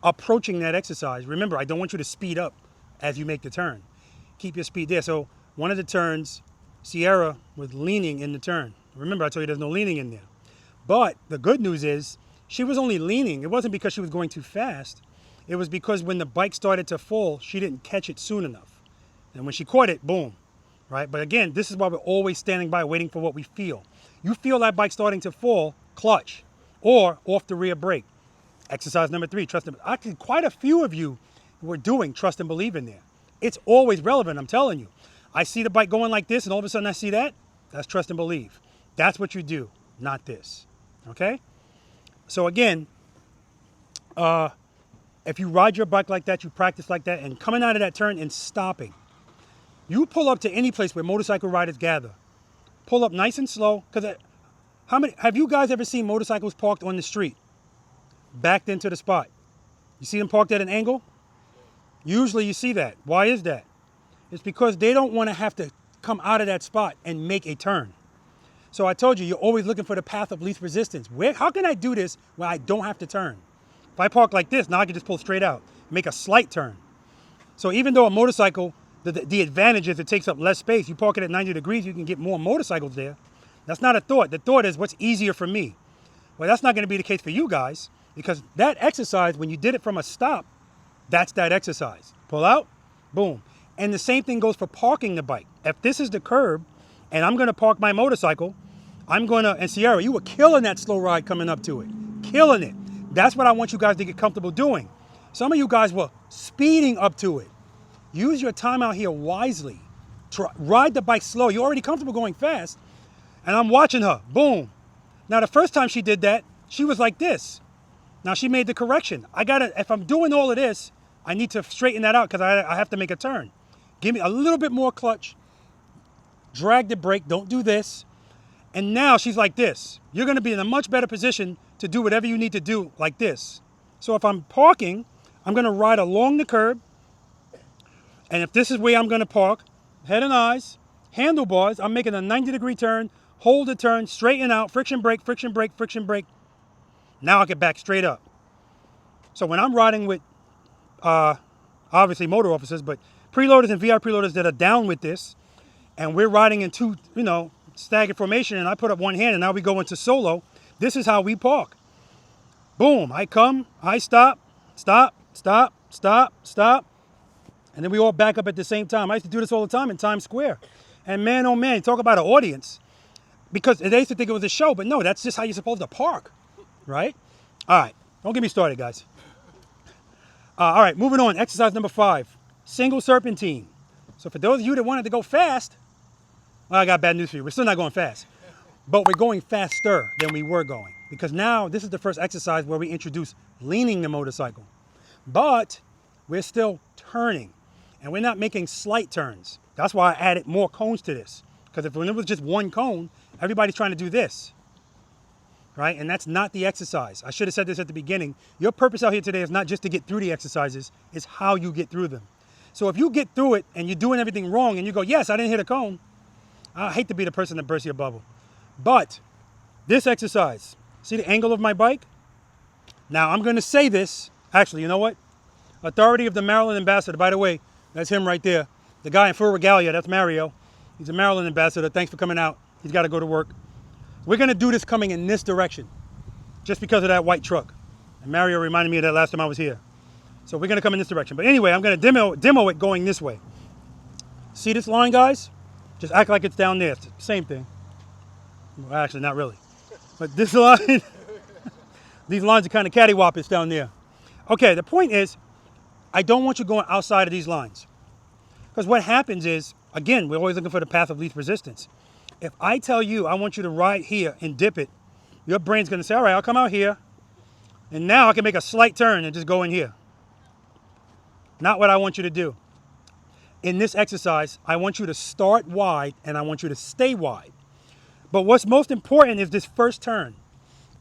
approaching that exercise, remember, I don't want you to speed up as you make the turn. Keep your speed there. So one of the turns, Sierra was leaning in the turn. Remember, I told you there's no leaning in there. But the good news is she was only leaning. It wasn't because she was going too fast. It was because when the bike started to fall, she didn't catch it soon enough. And when she caught it, boom, right? But again, this is why we're always standing by waiting for what we feel. You feel that bike starting to fall, clutch, or off the rear brake. Exercise number 3, trust and actually quite a few of you were doing trust and believe in there. It's always relevant, I'm telling you. I see the bike going like this and all of a sudden I see that, that's trust and believe. That's what you do, not this, okay? So again, if you ride your bike like that, you practice like that, and coming out of that turn and stopping, you pull up to any place where motorcycle riders gather. Pull up nice and slow, because have you guys ever seen motorcycles parked on the street, backed into the spot? You see them parked at an angle? Usually you see that. Why is that? It's because they don't want to have to come out of that spot and make a turn. So I told you, you're always looking for the path of least resistance. How can I do this where I don't have to turn? If I park like this, now I can just pull straight out, make a slight turn. So even though a motorcycle, the advantage is it takes up less space. You park it at 90 degrees, you can get more motorcycles there. That's not a thought. The thought is what's easier for me. Well, that's not going to be the case for you guys, because that exercise, when you did it from a stop, that's that exercise. Pull out, boom. And the same thing goes for parking the bike. If this is the curb and I'm going to park my motorcycle, and Sierra, you were killing that slow ride coming up to it. Killing it. That's what I want you guys to get comfortable doing. Some of you guys were speeding up to it. Use your time out here wisely. Ride the bike slow. You're already comfortable going fast. And I'm watching her. Boom. Now, the first time she did that, she was like this. Now, she made the correction. If I'm doing all of this, I need to straighten that out because I have to make a turn. Give me a little bit more clutch. Drag the brake. Don't do this. And now she's like this. You're going to be in a much better position to do whatever you need to do like this. So if I'm parking, I'm going to ride along the curb. And if this is where I'm going to park, head and eyes, handlebars, I'm making a 90-degree turn, hold the turn, straighten out, friction brake, friction brake, friction brake. Now I get back straight up. So when I'm riding with, obviously motor officers, but preloaders and V.I.Preloaders that are down with this, and we're riding in two, staggered formation, and I put up one hand, and now we go into solo, this is how we park. Boom, I come, I stop, stop, stop, stop, stop, and then we all back up at the same time. I used to do this all the time in Times Square. And man, oh man, talk about an audience. Because they used to think it was a show, but no, that's just how you're supposed to park, right? All right, don't get me started, guys. All right, moving on, exercise number 5, single serpentine. So for those of you that wanted to go fast, well, I got bad news for you. We're still not going fast, but we're going faster than we were going. Because now this is the first exercise where we introduce leaning the motorcycle. But we're still turning, and we're not making slight turns. That's why I added more cones to this. Because when it was just one cone, everybody's trying to do this, right? And that's not the exercise. I should have said this at the beginning. Your purpose out here today is not just to get through the exercises, it's how you get through them. So if you get through it and you're doing everything wrong and you go, yes, I didn't hit a cone, I hate to be the person that bursts your bubble. But this exercise, see the angle of my bike? Now I'm going to say this. Actually, you know what? Authority of the Maryland ambassador. By the way, that's him right there. The guy in full regalia, that's Mario. He's a Maryland ambassador. Thanks for coming out. He's got to go to work. We're going to do this coming in this direction just because of that white truck. And Mario reminded me of that last time I was here. So we're going to come in this direction. But anyway, I'm going to demo it going this way. See this line, guys? Just act like it's down there. It's the same thing. Well, actually, not really. But this line, these lines are kind of cattywampus down there. Okay, the point is, I don't want you going outside of these lines. Because what happens is, again, we're always looking for the path of least resistance. If I tell you I want you to ride here and dip it, your brain's going to say, all right, I'll come out here, and now I can make a slight turn and just go in here. Not what I want you to do. In this exercise, I want you to start wide and I want you to stay wide. But what's most important is this first turn.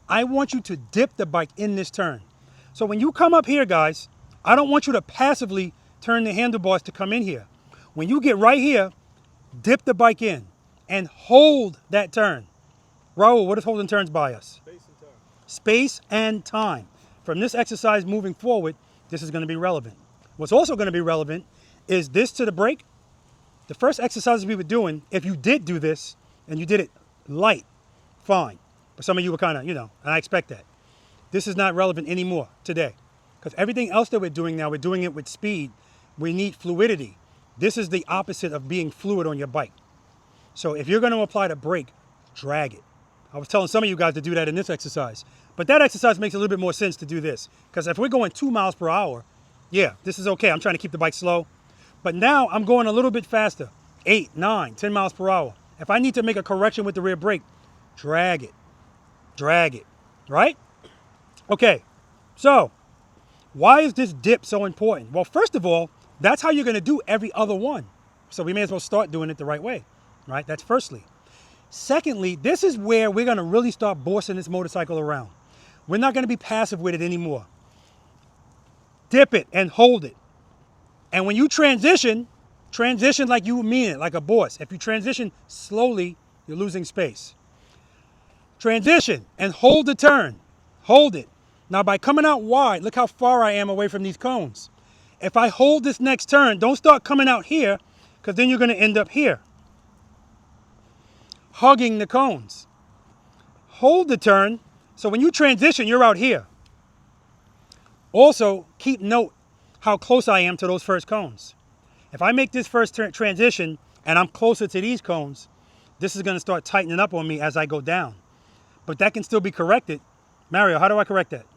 I want you to dip the bike in this turn. So when you come up here, guys, I don't want you to passively turn the handlebars to come in here. When you get right here, dip the bike in and hold that turn. Raul, what is holding turns by us? Space and time. Space and time. From this exercise moving forward, this is going to be relevant. What's also going to be relevant is this to the brake. The first exercises we were doing, if you did do this and you did it light, fine. But some of you were kind of, and I expect that. This is not relevant anymore today. Because everything else that we're doing now, we're doing it with speed. We need fluidity. This is the opposite of being fluid on your bike. So if you're going to apply the brake, drag it. I was telling some of you guys to do that in this exercise. But that exercise makes a little bit more sense to do this. Because if we're going 2 miles per hour, yeah, this is okay. I'm trying to keep the bike slow. But now I'm going a little bit faster. 8, 9, 10 miles per hour. If I need to make a correction with the rear brake, drag it. Drag it. Right? Okay. So, why is this dip so important? Well, first of all, that's how you're going to do every other one. So we may as well start doing it the right way. Right? That's firstly. Secondly, this is where we're going to really start bossing this motorcycle around. We're not going to be passive with it anymore. Dip it and hold it. And when you transition like you mean it, like a boss. If you transition slowly, you're losing space. Transition and hold the turn. Hold it. Now by coming out wide, look how far I am away from these cones. If I hold this next turn, don't start coming out here, because then you're going to end up here. Hugging the cones. Hold the turn, so when you transition, you're out here. Also, keep note how close I am to those first cones. If I make this first transition and I'm closer to these cones, this is going to start tightening up on me as I go down. But that can still be corrected. Mario, how do I correct that?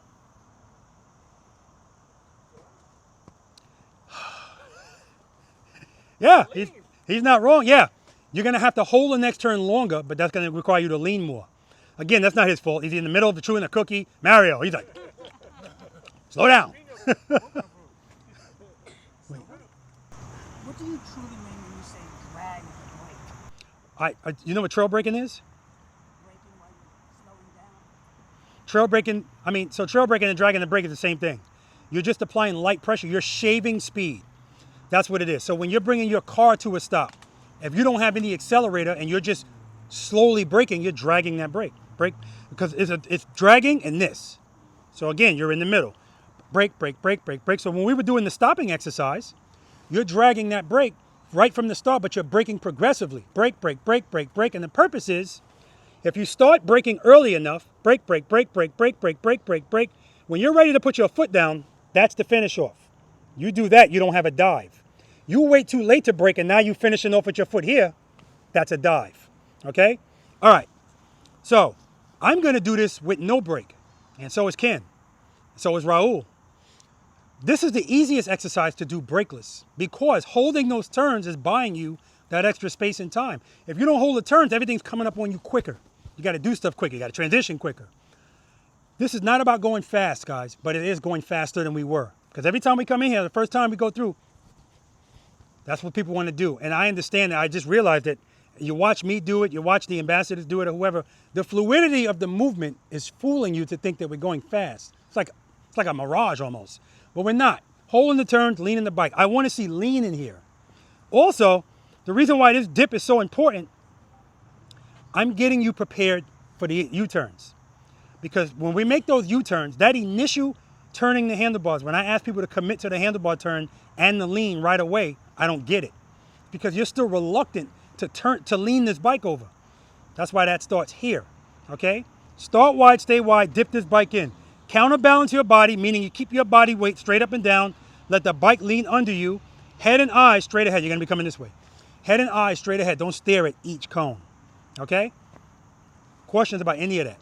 Yeah, he's not wrong. Yeah, you're going to have to hold the next turn longer, but that's going to require you to lean more. Again, that's not his fault. He's in the middle of chewing a cookie. Mario, he's like, slow down. What do you truly mean when you say drag the brake? You know what trail braking is? Braking while you're slowing down? Trail braking, so trail braking and dragging the brake is the same thing. You're just applying light pressure. You're shaving speed. That's what it is. So when you're bringing your car to a stop, if you don't have any accelerator and you're just slowly braking, you're dragging that brake. Because it's dragging and this. So again, you're in the middle. Brake, brake, brake, brake, brake. So when we were doing the stopping exercise, you're dragging that brake right from the start, but you're braking progressively. Brake, brake, brake, brake, brake. And the purpose is, if you start braking early enough, brake, brake, brake, brake, brake, brake, brake, brake, brake. When you're ready to put your foot down, that's the finish off. You do that, you don't have a dive. You wait too late to brake, and now you're finishing off with your foot here. That's a dive. Okay? All right. So I'm going to do this with no brake. And so is Ken. So is Raul. This is the easiest exercise to do brakeless, because holding those turns is buying you that extra space and time. If you don't hold the turns, everything's coming up on you quicker. You got to do stuff quicker. You got to transition quicker. This is not about going fast, guys, but it is going faster than we were. Because every time we come in here, the first time we go through, that's what people want to do. And I understand that. I just realized that you watch me do it, you watch the ambassadors do it, or whoever. The fluidity of the movement is fooling you to think that we're going fast. It's like a mirage almost. But we're not. Holding the turns, leaning the bike. I want to see lean in here. Also, the reason why this dip is so important, I'm getting you prepared for the U-turns. Because when we make those U-turns, that initial turning the handlebars, when I ask people to commit to the handlebar turn and the lean right away, I don't get it. Because you're still reluctant to lean this bike over. That's why that starts here, okay? Start wide, stay wide, dip this bike in. Counterbalance your body, meaning you keep your body weight straight up and down. Let the bike lean under you. Head and eyes straight ahead. You're going to be coming this way. Head and eyes straight ahead. Don't stare at each cone, okay? Questions about any of that?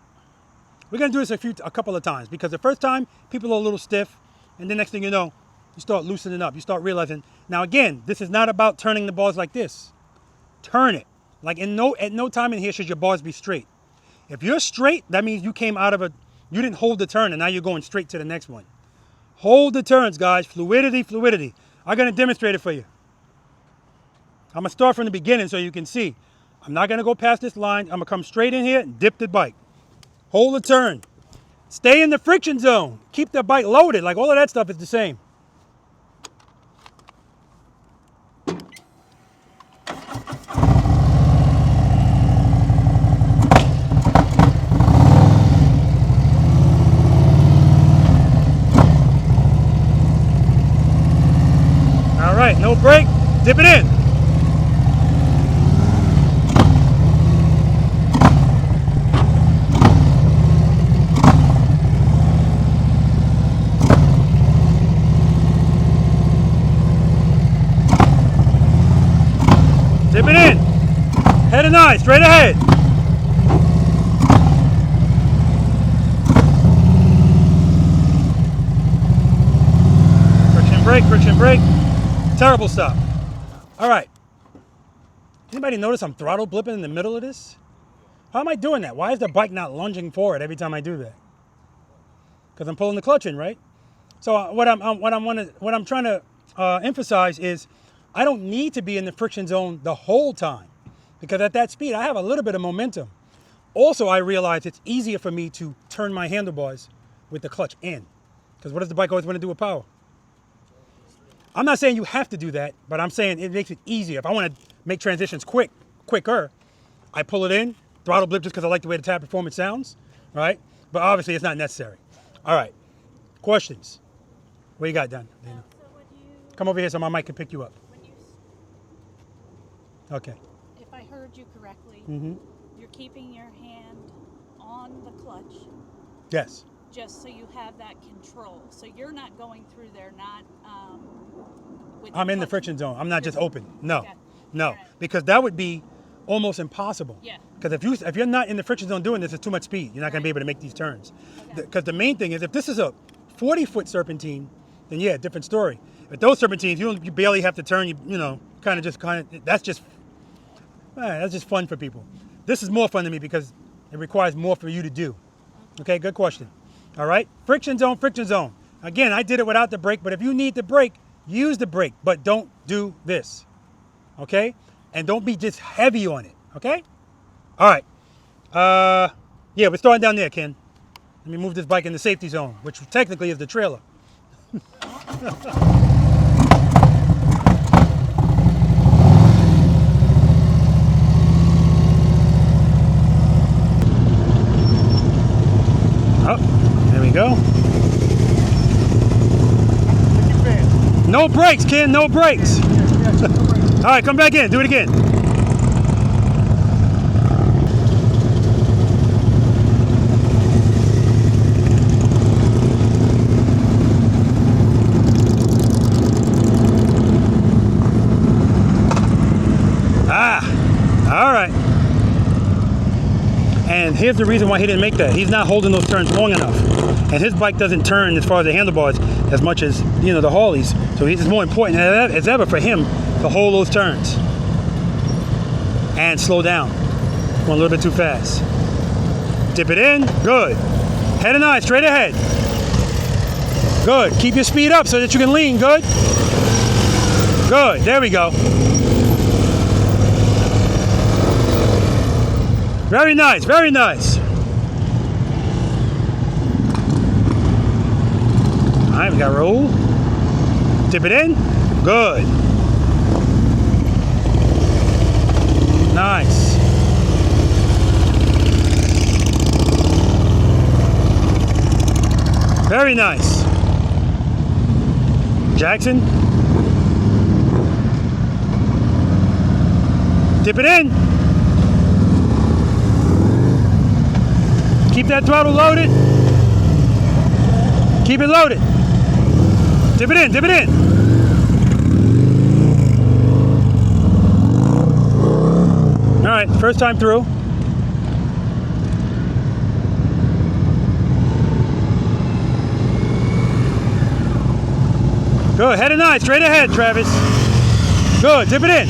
We're going to do this a couple of times, because the first time, people are a little stiff, and the next thing you know, you start loosening up. You start realizing. Now again, this is not about turning the bars like this. Turn it. Like at no time in here should your bars be straight. If you're straight, that means you came out of you didn't hold the turn, and now you're going straight to the next one. Hold the turns, guys. Fluidity, fluidity. I'm going to demonstrate it for you. I'm going to start from the beginning so you can see. I'm not going to go past this line. I'm going to come straight in here and dip the bike. Hold the turn. Stay in the friction zone. Keep the bike loaded. Like all of that stuff is the same. All right, no brake. Dip it in. nice, straight ahead. Friction brake. Terrible stop. All right. Anybody notice I'm throttle blipping in the middle of this? How am I doing that? Why is the bike not lunging forward every time I do that? Because I'm pulling the clutch in, right? So what I'm trying to emphasize is I don't need to be in the friction zone the whole time, because at that speed I have a little bit of momentum. Also, I realize it's easier for me to turn my handlebars with the clutch in, because what does the bike always want to do with power? I'm not saying you have to do that, but I'm saying it makes it easier. If I want to make transitions quicker, I pull it in, throttle blip just because I like the way the tab performance sounds, right? But obviously it's not necessary. All right, questions? What you got, Dana? Come over here so my mic can pick you up. Okay. If I heard you correctly, you're keeping your hand on the clutch. Yes. Just so you have that control. So you're not going through there, not with I'm in the friction zone. I'm not just open. No, okay. no, because that would be almost impossible. Yeah. Because if you're not in the friction zone doing this, it's too much speed. You're not going to be able to make these turns. Because the main thing is, if this is a 40-foot serpentine, then yeah, different story. But those serpentines, you barely have to turn. That's just fun for people. This is more fun to me because it requires more for you to do. Okay, good question. All right, friction zone, friction zone. Again, I did it without the brake, but if you need the brake, use the brake, but don't do this, okay? And don't be just heavy on it, okay? All right, yeah, we're starting down there, Ken. Let me move this bike in the safety zone, which technically is the trailer. Oh, there we go. No brakes, Ken, no brakes. All right, come back in, do it again. All right. And here's the reason why he didn't make that. He's not holding those turns long enough. And his bike doesn't turn as far as the handlebars as much as, the Harleys. So it's more important as ever for him to hold those turns. And slow down. Going a little bit too fast. Dip it in. Good. Head and eye, straight ahead. Good. Keep your speed up so that you can lean. Good. Good. There we go. Very nice, very nice. All right, we got roll. Dip it in. Good. Nice. Very nice. Jackson. Dip it in. Keep that throttle loaded. Keep it loaded. Dip it in, dip it in. All right, first time through. Good, head and eye, straight ahead, Travis. Good, dip it in.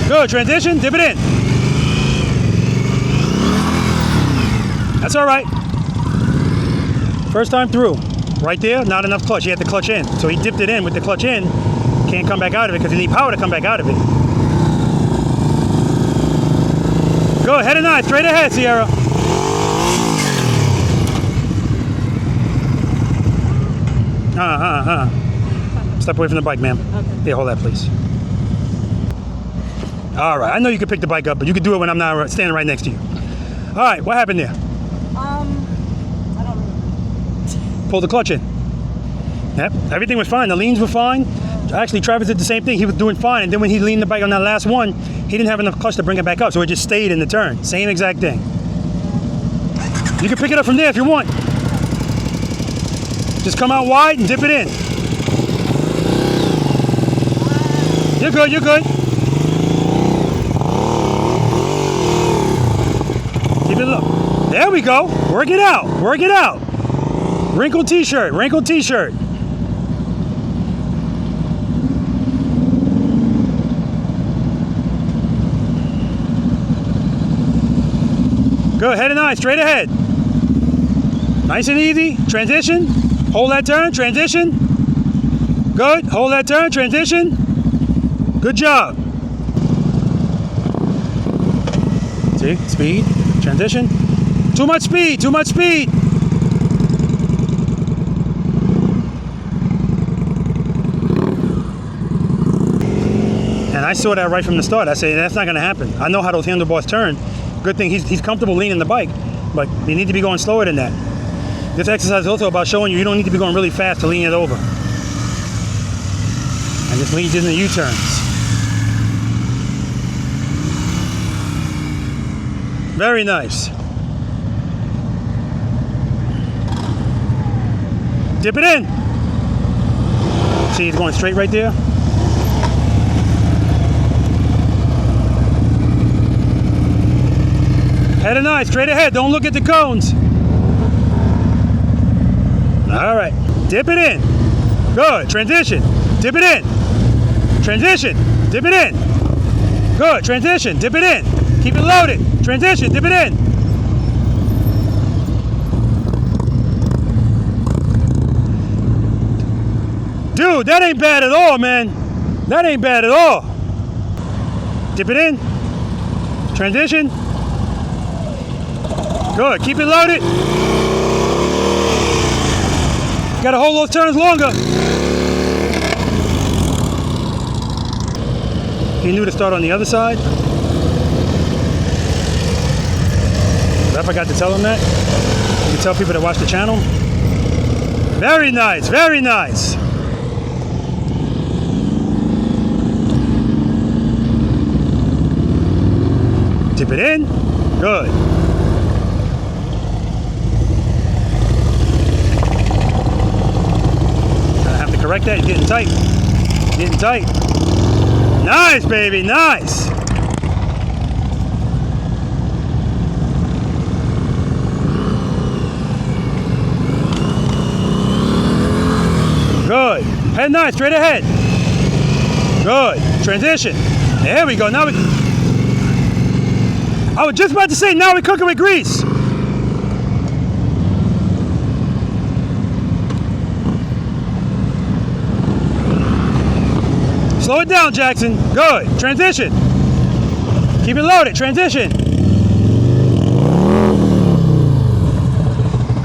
Good, transition, dip it in. That's all right. First time through. Right there, not enough clutch. He had the clutch in. So he dipped it in with the clutch in. Can't come back out of it because he needs power to come back out of it. Go head and eye, straight ahead, Sierra. Step away from the bike, ma'am. Okay. Yeah, hold that, please. All right, I know you can pick the bike up, but you can do it when I'm not standing right next to you. All right, what happened there? I don't know. Pull the clutch in. Yep, everything was fine. The leans were fine. Actually, Travis did the same thing. He was doing fine, and then when he leaned the bike on that last one, he didn't have enough clutch to bring it back up, so it just stayed in the turn. Same exact thing. You can pick it up from there if you want. Just come out wide and dip it in. You're good, you're good. we go. Work it out. Work it out. Wrinkled t-shirt. Wrinkled t-shirt. Good. Head and eye. Straight ahead. Nice and easy. Transition. Hold that turn. Transition. Good. Hold that turn. Transition. Good job. See? Speed. Transition. Too much speed. Too much speed. And I saw that right from the start. I said, that's not going to happen. I know how those handlebars turn. Good thing he's comfortable leaning the bike, but you need to be going slower than that. This exercise is also about showing you don't need to be going really fast to lean it over. And this leads in the U-turns. Very nice. Dip it in. See, he's going straight right there. Head and eye, straight ahead. Don't look at the cones. All right. Dip it in. Good. Transition. Dip it in. Transition. Dip it in. Good. Transition. Dip it in. Keep it loaded. Transition. Dip it in. Dude, that ain't bad at all, man. That ain't bad at all. Dip it in. Transition. Good. Keep it loaded. Got to hold those turns longer. He knew to start on the other side. I forgot to tell him that. You can tell people that watch the channel. Very nice. Very nice. Dip it in. Good. Correct that, you're getting tight. Getting tight. Nice, baby, nice. Good. Head nice, straight ahead. Good. Transition. There we go. Now we. I was just about to say, now we're cooking with grease. Slow it down, Jackson. Good. Transition. Keep it loaded. Transition.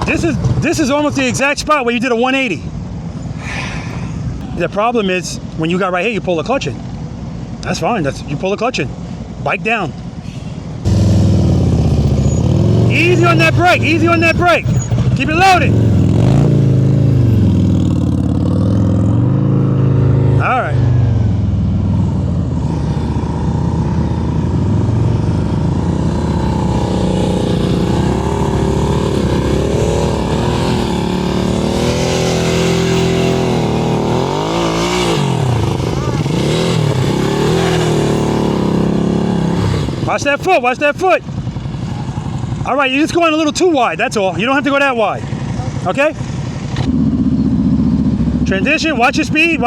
This is almost the exact spot where you did a 180. The problem is when you got right here, you pull the clutch in. That's fine. You pull the clutch in. Bike down. Easy on that brake. Easy on that brake. Keep it loaded. All right. Watch that foot, watch that foot. All right, you're just going a little too wide, that's all. You don't have to go that wide, okay? Transition, watch your speed,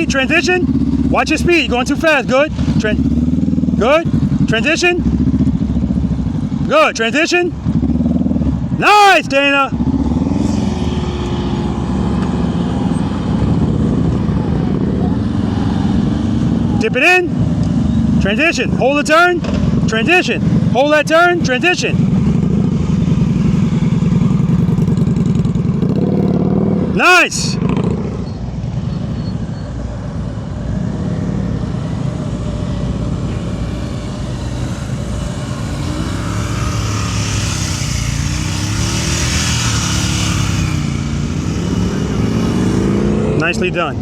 transition. Watch your speed, you're going too fast, good. Good, transition. Good, transition. Nice, Dana. Dip it in, transition, hold the turn. Transition. Hold that turn. Transition. Nice. Nicely done.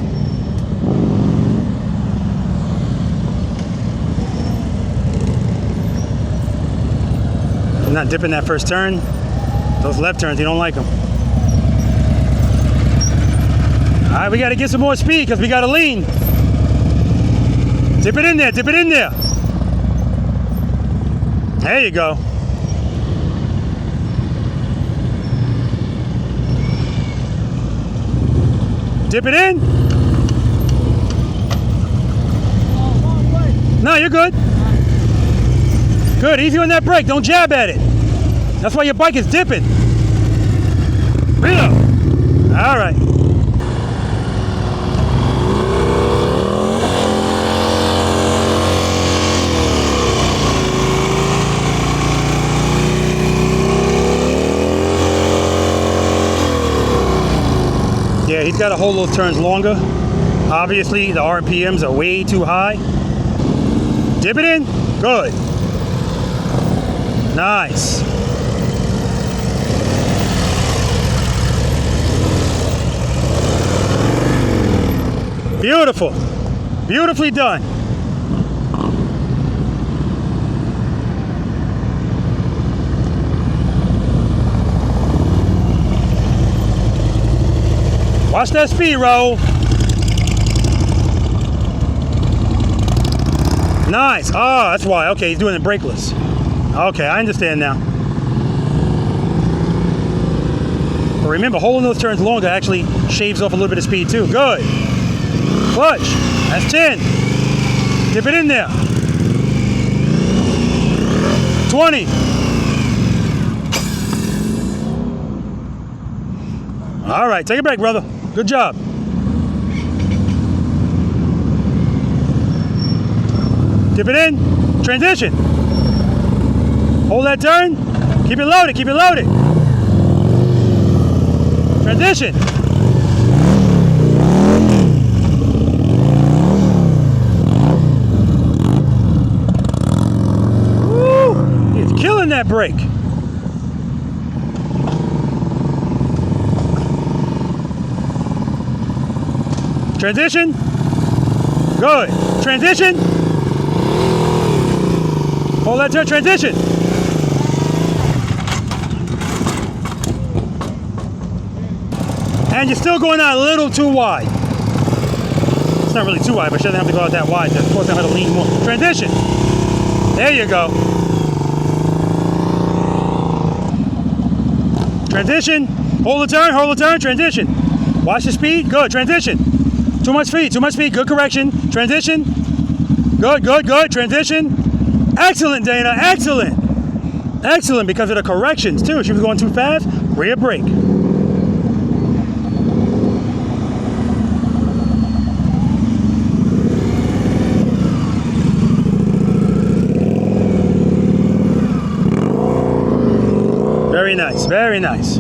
Not dipping that first turn. Those left turns, you don't like them. All right, we got to get some more speed because we got to lean. Dip it in there, dip it in there. There you go. Dip it in. No, you're good. Good, easy on that brake. Don't jab at it. That's why your bike is dipping. Reload. All right. Yeah, he's got to hold those turns longer. Obviously, the RPMs are way too high. Dip it in. Good. Nice. Beautiful. Beautifully done. Watch that speed roll. Nice. Oh, that's why. Okay, he's doing it brakeless. Okay, I understand now. But remember, holding those turns longer actually shaves off a little bit of speed too. Good. Clutch. That's 10. Dip it in there. 20. All right, take a break, brother. Good job. Dip it in. Transition. Hold that turn. Keep it loaded. Keep it loaded. Transition. Woo! He's killing that brake. Transition. Good. Transition. Hold that turn. Transition. And you're still going out a little too wide. It's not really too wide, but you doesn't have to go out that wide. Of course, I'm going to lean more. Transition. There you go. Transition. Hold the turn. Hold the turn. Transition. Watch the speed. Good. Transition. Too much speed. Too much speed. Good correction. Transition. Good. Good. Good. Transition. Excellent, Dana. Excellent. Excellent because of the corrections, too. She was going too fast. Rear brake. Very nice. Very nice.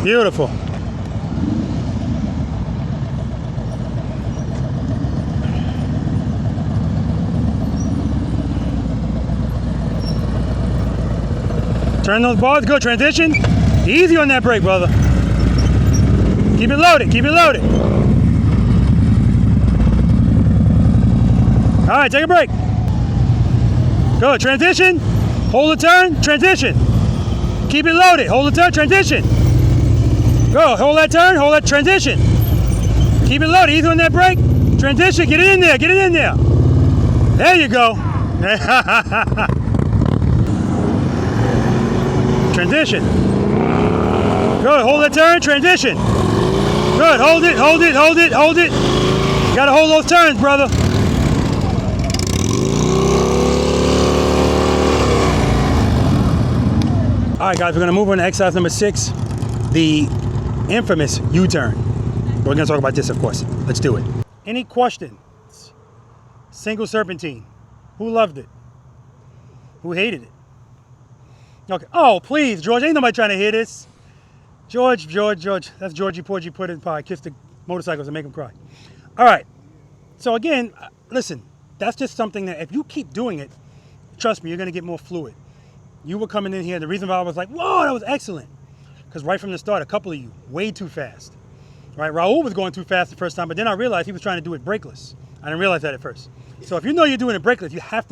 Beautiful. Turn those bars, good transition. Easy on that brake, brother. Keep it loaded, keep it loaded. All right, take a break. Good, transition. Hold the turn, transition. Keep it loaded, hold the turn, transition. Go, hold that turn, hold that transition. Keep it loaded, easy on that brake. Transition, get it in there, get it in there. There you go. Transition. Good, hold that turn, transition. Good, hold it, hold it, hold it, hold it. You gotta hold those turns, brother. All right, guys, we're gonna move on to exercise number 6, the infamous U-turn. We're gonna talk about this, of course. Let's do it. Any questions? Single serpentine. Who loved it? Who hated it? Okay. Oh, please, George. Ain't nobody trying to hear this. George. That's Georgie Porgy put in pie. Kiss the motorcycles and make them cry. All right. So again, listen, that's just something that if you keep doing it, trust me, you're gonna get more fluid. You were coming in here, the reason why I was like, whoa, that was excellent. Because right from the start, a couple of you, way too fast. Right? Raul was going too fast the first time, but then I realized he was trying to do it brakeless. I didn't realize that at first. So if you know you're doing it brakeless, you have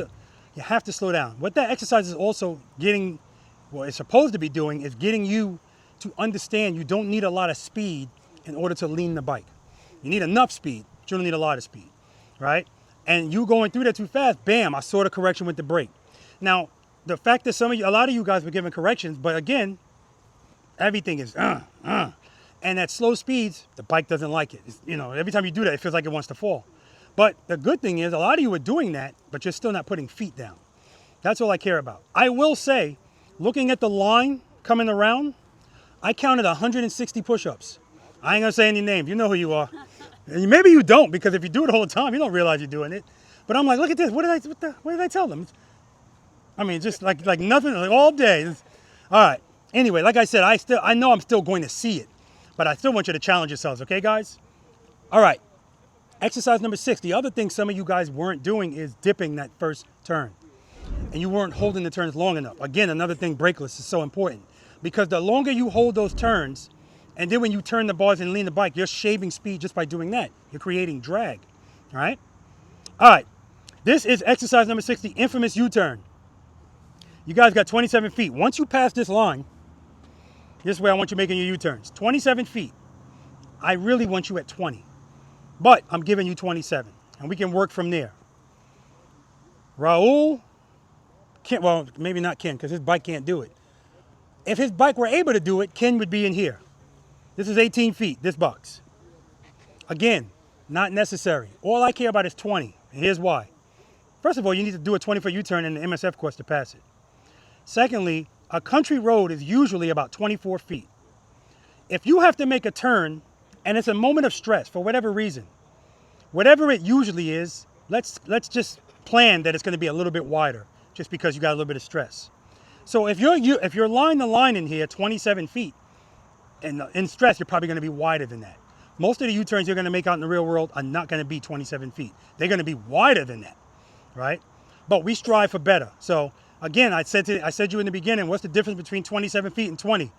to slow down. What that exercise is also getting, what it's supposed to be doing is getting you to understand you don't need a lot of speed in order to lean the bike. You need enough speed. but you don't need a lot of speed, right? And you going through that too fast, bam, I saw the correction with the brake. Now, the fact that a lot of you guys were giving corrections, but again, everything is, and at slow speeds, the bike doesn't like it. It's, you know, every time you do that, it feels like it wants to fall. But the good thing is, a lot of you are doing that, but you're still not putting feet down. That's all I care about. I will say, looking at the line coming around, I counted 160 push-ups. I ain't gonna say any names. You know who you are. And maybe you don't, because if you do it all the time, you don't realize you're doing it. But I'm like, look at this. What did I tell them? I mean, just like nothing, like all day. All right. Anyway, like I said, I know I'm still going to see it, but I still want you to challenge yourselves, okay, guys? All right. Exercise number 6. The other thing some of you guys weren't doing is dipping that first turn. And you weren't holding the turns long enough. Again, another thing, brakeless is so important. Because the longer you hold those turns, and then when you turn the bars and lean the bike, you're shaving speed just by doing that. You're creating drag, all right? All right, this is exercise number 6, the infamous U-turn. You guys got 27 feet. Once you pass this line, this is where I want you making your U-turns. 27 feet. I really want you at 20. But I'm giving you 27, and we can work from there. Raul, well, maybe not Ken, because his bike can't do it. If his bike were able to do it, Ken would be in here. This is 18 feet, this box. Again, not necessary. All I care about is 20, and here's why. First of all, you need to do a 20-foot U-turn in the MSF course to pass it. Secondly, a country road is usually about 24 feet. If you have to make a turn, and it's a moment of stress for whatever reason, whatever it usually is, let's just plan that it's going to be a little bit wider, just because you got a little bit of stress. So if you're line the line in here 27 feet, and in stress, you're probably going to be wider than that. Most of the U-turns you're going to make out in the real world are not going to be 27 feet. They're going to be wider than that, right? But we strive for better. So again, I said to you in the beginning, what's the difference between 27 feet and 20?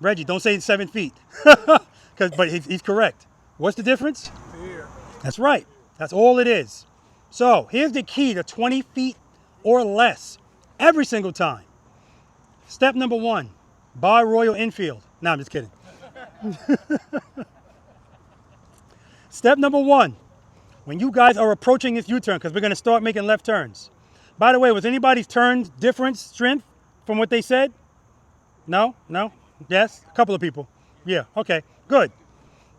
Reggie, don't say 7 feet, but he's correct. What's the difference? Here. That's right. That's all it is. So here's the key to 20 feet or less every single time. Step number 1, buy Royal Enfield. No, I'm just kidding. Step number 1, when you guys are approaching this U-turn, because we're going to start making left turns. By the way, was anybody's turn difference, strength from what they said? No? No? Yes? A couple of people. Yeah, okay, good.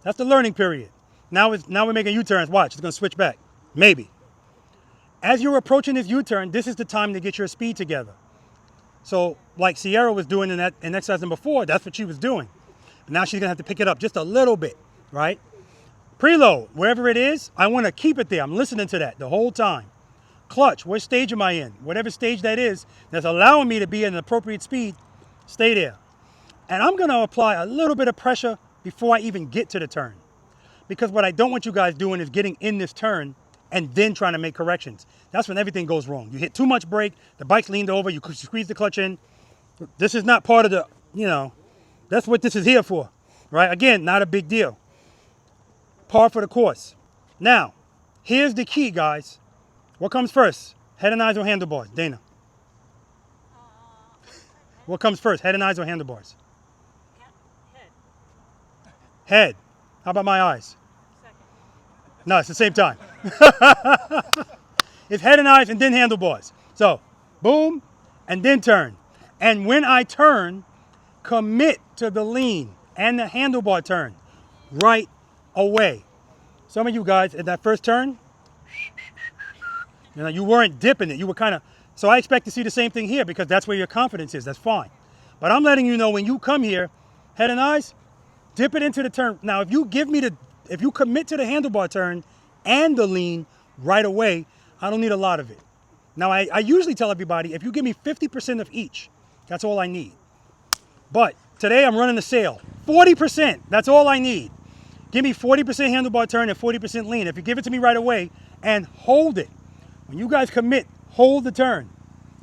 That's the learning period. Now we're making U-turns. Watch, it's going to switch back. Maybe. As you're approaching this U-turn, this is the time to get your speed together. So like Sierra was doing in exercise number 4, that's what she was doing. But now she's going to have to pick it up just a little bit, right? Preload, wherever it is, I want to keep it there. I'm listening to that the whole time. Clutch, what stage am I in? Whatever stage that is, that's allowing me to be at an appropriate speed, stay there. And I'm going to apply a little bit of pressure before I even get to the turn. Because what I don't want you guys doing is getting in this turn and then trying to make corrections. That's when everything goes wrong. You hit too much brake, the bike's leaned over, you squeeze the clutch in. This is not part of the, that's what this is here for, right? Again, not a big deal. Par for the course. Now, here's the key, guys. What comes first? Head and eyes or handlebars? Dana. What comes first? Head and eyes or handlebars? Head. How about my eyes? No, it's the same time. It's head and eyes and then handlebars. So, boom, and then turn. And when I turn, commit to the lean and the handlebar turn right away. Some of you guys at that first turn, you weren't dipping it. You were kind of, so I expect to see the same thing here because that's where your confidence is. That's fine. But I'm letting you know when you come here, head and eyes, dip it into the turn. Now, if you commit to the handlebar turn and the lean right away, I don't need a lot of it. Now, I usually tell everybody, if you give me 50% of each, that's all I need. But today I'm running a sale. 40%, that's all I need. Give me 40% handlebar turn and 40% lean. If you give it to me right away and hold it, when you guys commit, hold the turn.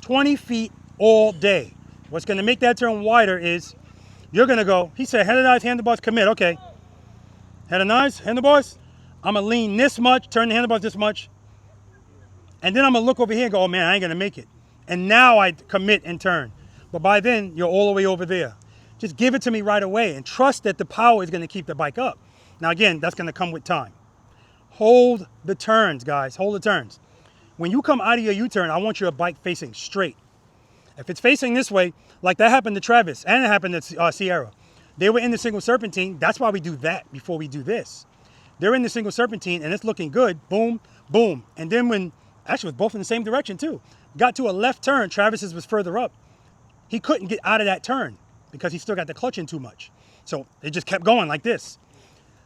20 feet all day. What's going to make that turn wider is you're going to go, he said, head and eyes, handlebars, commit. Okay. Head and eyes, handlebars. I'm going to lean this much, turn the handlebars this much. And then I'm going to look over here and go, oh man, I ain't going to make it. And now I commit and turn. But by then, you're all the way over there. Just give it to me right away and trust that the power is going to keep the bike up. Now again, that's going to come with time. hold the turns, guys. Hold the turns. When you come out of your U-turn, I want your bike facing straight. If it's facing this way, like that happened to Travis and it happened to Sierra. They were in the single serpentine. That's why we do that before we do this. They're in the single serpentine and it's looking good. Boom, boom. And then when, actually it was both in the same direction too. Got to a left turn, Travis's was further up. He couldn't get out of that turn because he still got the clutch in too much. So it just kept going like this.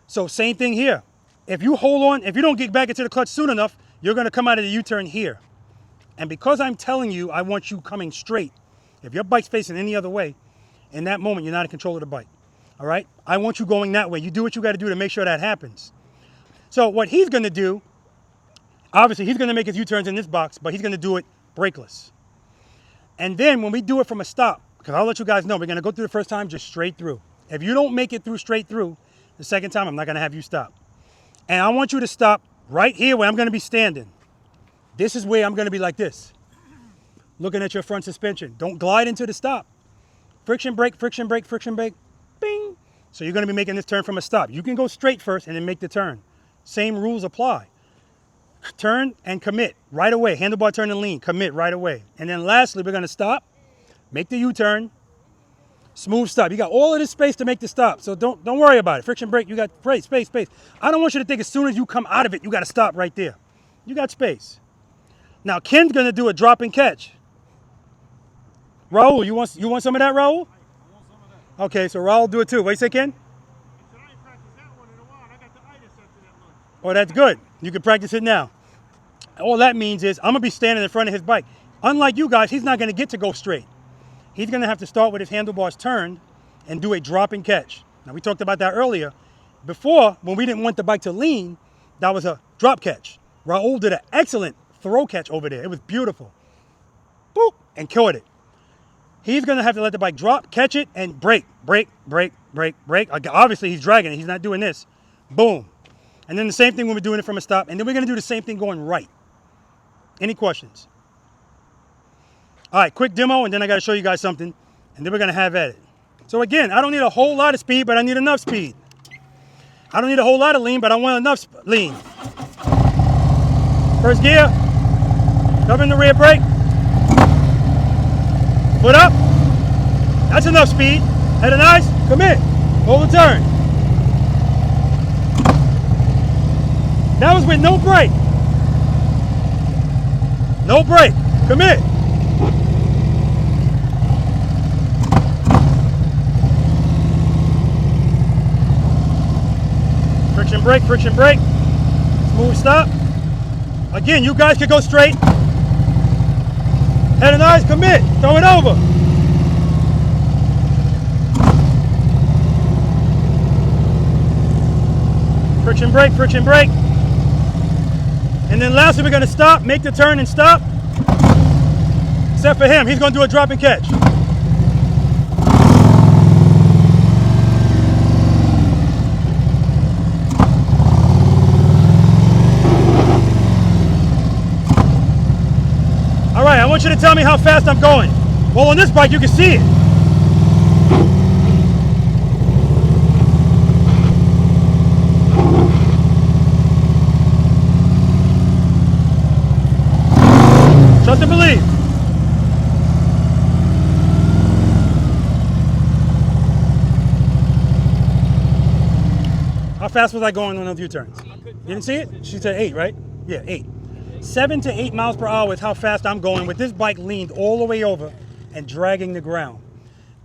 So same thing here. If you hold on, if you don't get back into the clutch soon enough, you're gonna come out of the U-turn here. And because I'm telling you, I want you coming straight. If your bike's facing any other way, in that moment, you're not in control of the bike. All right? I want you going that way. You do what you gotta do to make sure that happens. So what he's gonna do, obviously he's gonna make his U-turns in this box, but he's gonna do it brakeless. And then when we do it from a stop, because I'll let you guys know, we're gonna go through the first time just straight through. If you don't make it through straight through, the second time I'm not gonna have you stop. And I want you to stop right here where I'm gonna be standing. This is where I'm gonna be like this, looking at your front suspension. Don't glide into the stop. Friction brake, friction brake, friction brake, bing. So you're gonna be making this turn from a stop. You can go straight first and then make the turn. Same rules apply. Turn and commit right away. Handlebar turn and lean, commit right away. And then lastly, we're gonna stop, make the U-turn, smooth stop. You got all of this space to make the stop, so don't worry about it. Friction brake, you got space. I don't want you to think as soon as you come out of it, you gotta stop right there. You got space. Now Ken's gonna do a drop and catch. Raul, you want some of that, Raul? I want some of that. Okay, so Raul do it too. What do you say, Ken? I ain't practiced that one in a while. I got the itis after that one. Oh, that's good. You can practice it now. All that means is I'm gonna be standing in front of his bike. Unlike you guys, he's not gonna get to go straight. He's gonna have to start with his handlebars turned and do a drop and catch. Now we talked about that earlier. Before, when we didn't want the bike to lean, that was a drop catch. Raul did an excellent throw catch over there. It was beautiful. Boop, and killed it. He's gonna have to let the bike drop, catch it, and brake. Obviously he's dragging it, he's not doing this. Boom. And then the same thing when we're doing it from a stop, and then we're gonna do the same thing going right. Any questions? All right, quick demo, and then I gotta show you guys something, and then we're gonna have at it. So again, I don't need a whole lot of speed, but I need enough speed. I don't need a whole lot of lean, but I want enough lean. First gear, covering the rear brake. Foot up. That's enough speed. Head and eyes, commit. Hold the turn. That was with no brake. No brake. Commit. Friction brake, friction brake. Smooth stop. Again, you guys can go straight. Head and eyes, commit. Throw it over. Friction brake, friction brake. And then lastly, we're going to stop, make the turn and stop. Except for him, he's going to do a drop and catch. All right, I want you to tell me how fast I'm going. Well, on this bike, you can see it. Trust and believe. How fast was I going on those U-turns? You didn't see it? She said 8, right? Yeah, 8. 7 to 8 miles per hour is how fast I'm going with this bike leaned all the way over and dragging the ground.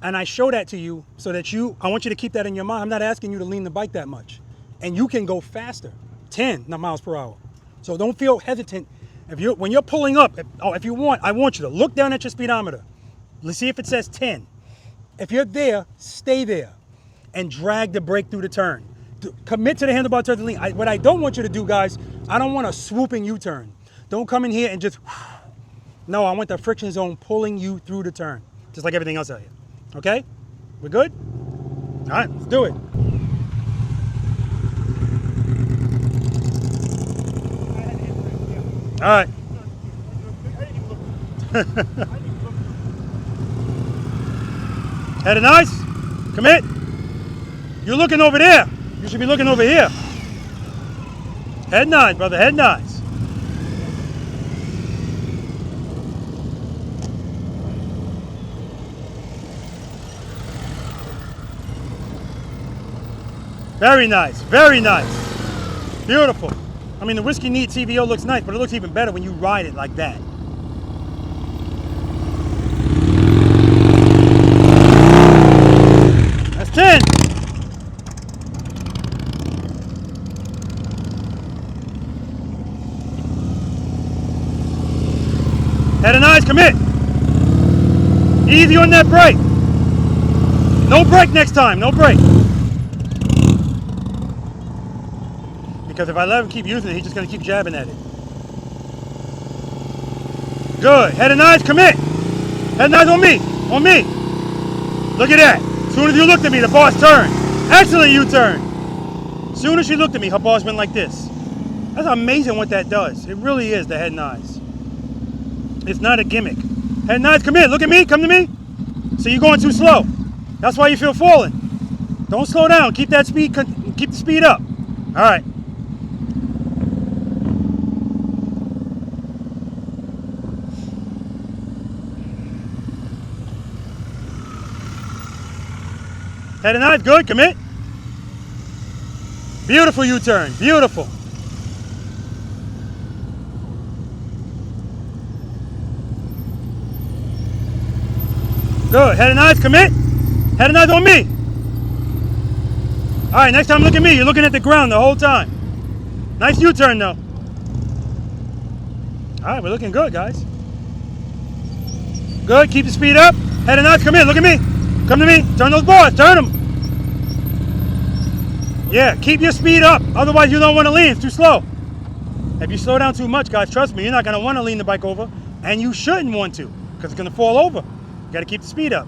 And I show that to you so that I want you to keep that in your mind. I'm not asking you to lean the bike that much. And you can go faster, 10 miles per hour. So don't feel hesitant. When you're pulling up, if you want, I want you to look down at your speedometer. Let's see if it says 10. If you're there, stay there and drag the brake through the turn. Commit to the handlebar turn to lean. What I don't want you to do, guys, I don't want a swooping U-turn. Don't come in here and just, no, I want the friction zone pulling you through the turn, just like everything else out here. Okay? We're good? All right, let's do it. All right. Head and eyes, commit. You're looking over there. You should be looking over here. Head nods, brother, head nods. Very nice, very nice. Beautiful. I mean, the Whiskey Neat CVO looks nice, but it looks even better when you ride it like that. That's 10. Head and eyes, commit. Easy on that brake. No brake next time, no brake. Because if I let him keep using it, he's just going to keep jabbing at it. Good. Head and eyes, commit. Head and eyes on me. On me. Look at that. As soon as you looked at me, the boss turned. Excellent U-turn. As soon as she looked at me, her boss went like this. That's amazing what that does. It really is, the head and eyes. It's not a gimmick. Head and eyes, commit. Look at me. Come to me. So you're going too slow. That's why you feel falling. Don't slow down. Keep that speed. Keep the speed up. All right. Head and eyes, good, commit. Beautiful U-turn, beautiful. Good, head and eyes, commit. Head and eyes on me. All right, next time look at me. You're looking at the ground the whole time. Nice U-turn though. All right, we're looking good, guys. Good, keep the speed up. Head and eyes, come in, look at me. Come to me, turn those bars, turn them. Yeah, keep your speed up, otherwise you don't want to lean, it's too slow. If you slow down too much, guys, trust me, you're not going to want to lean the bike over, and you shouldn't want to, because it's going to fall over. You got to keep the speed up.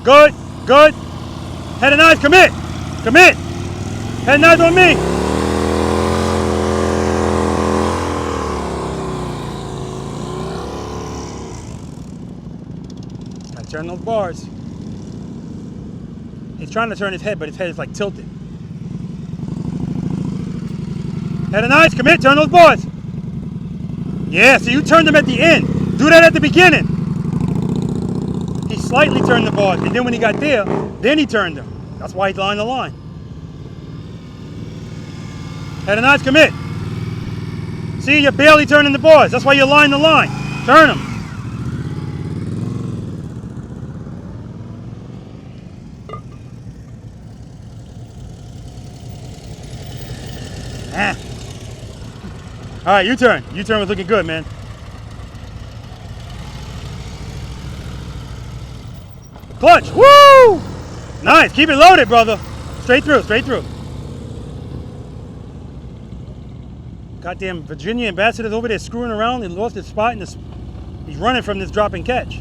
Good, good. Head and eyes, commit, commit. Head and eyes on me. Gotta turn those bars. He's trying to turn his head, but his head is like tilted. Head and eyes, commit, turn those bars. Yeah, so you turned them at the end. Do that at the beginning. He slightly turned the bars, and then when he got there, then he turned them. That's why he's lined the line. Head and eyes, commit. See, you're barely turning the bars. That's why you line the line. Turn them. Ah. All right, U-turn. U-turn was looking good, man. Clutch. Woo! Nice. Keep it loaded, brother. Straight through, straight through. Goddamn Virginia ambassador's over there screwing around and lost his spot. He's running from this drop and catch.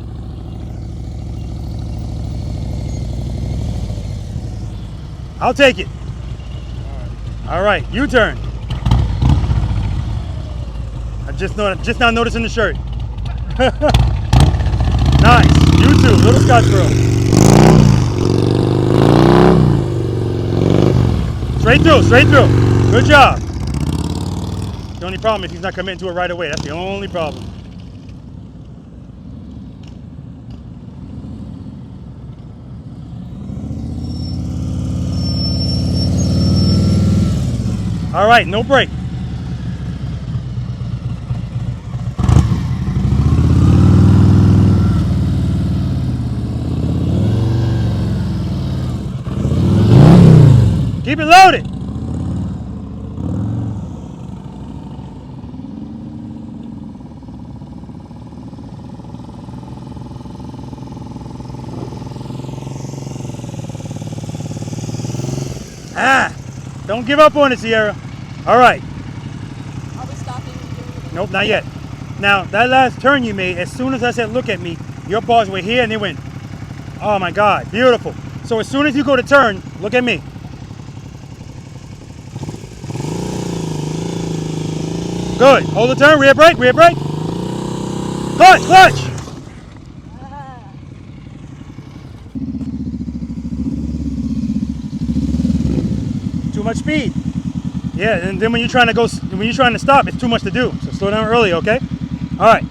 I'll take it. All right, U-turn. I just now noticing the shirt. Nice. You too. Little Scotch girl. Straight through, straight through. Good job. The only problem is he's not committing to it right away. That's the only problem. All right, no break. Keep it loaded. Ah, don't give up on it, Sierra. All right. Are we stopping? Nope, not yet. Now, that last turn you made, as soon as I said, look at me, your bars were here and they went, oh my God, beautiful. So as soon as you go to turn, look at me. Good. Hold the turn, rear brake, rear brake. Clutch, clutch. Too much speed. Yeah, and then when you're trying to stop, it's too much to do. So slow down early, okay? All right.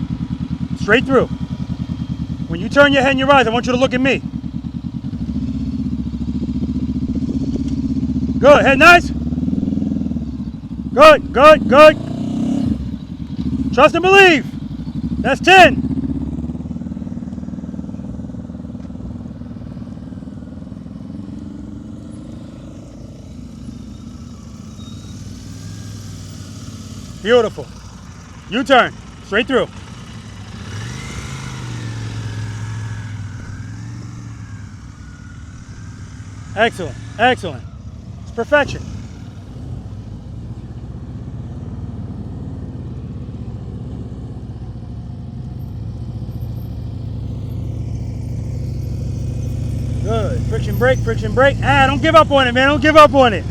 Straight through. When you turn your head and your eyes, I want you to look at me. Good. Head nice. Good, good, good. Trust and believe. That's 10. Beautiful. U-turn. Straight through. Excellent. Excellent. It's perfection. Good. Friction brake, friction brake. Ah, don't give up on it, man. Don't give up on it.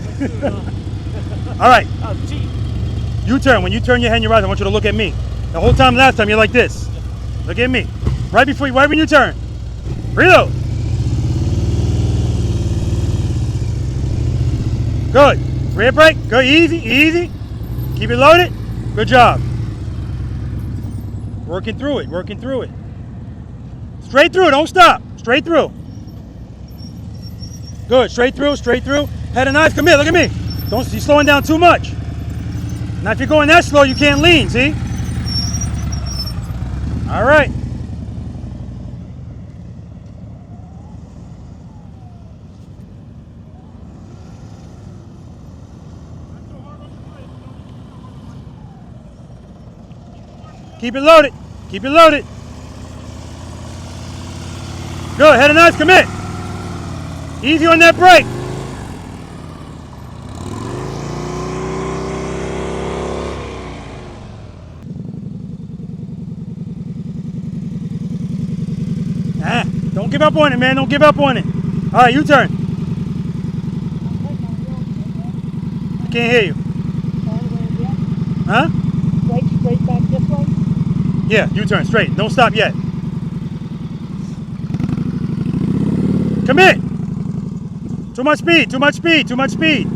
All right. U-turn. When you turn your head and your eyes, I want you to look at me. The whole time last time, you're like this. Look at me. Right when you turn. Reload. Good. Rear brake. Good. Easy, easy. Keep it loaded. Good job. Working through it, working through it. Straight through, don't stop. Straight through. Good. Straight through, straight through. Head and eyes. Come here, look at me. Don't, you're slowing down too much. Now if you're going that slow, you can't lean, see? All right. Keep it loaded. Keep it loaded. Good. Head and eyes, commit. Easy on that brake. Don't give up on it, man. Don't give up on it. All right, U-turn. I can't hear you. Huh? Straight back this way? Yeah, U-turn, straight. Don't stop yet. Commit. Too much speed, too much speed, too much speed.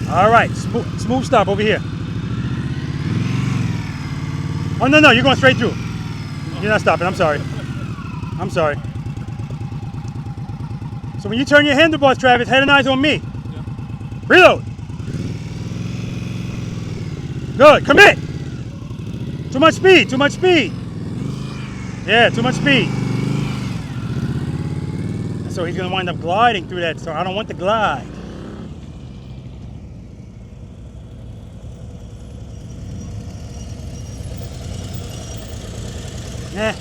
All right, smooth stop over here. Oh, no, you're going straight through. You're not stopping, I'm sorry. I'm sorry. So when you turn your handlebars, Travis, head and eyes on me. Yeah. Reload. Good, commit. Too much speed, too much speed. Yeah, too much speed. And so he's gonna wind up gliding through that, so I don't want to glide. Yeah,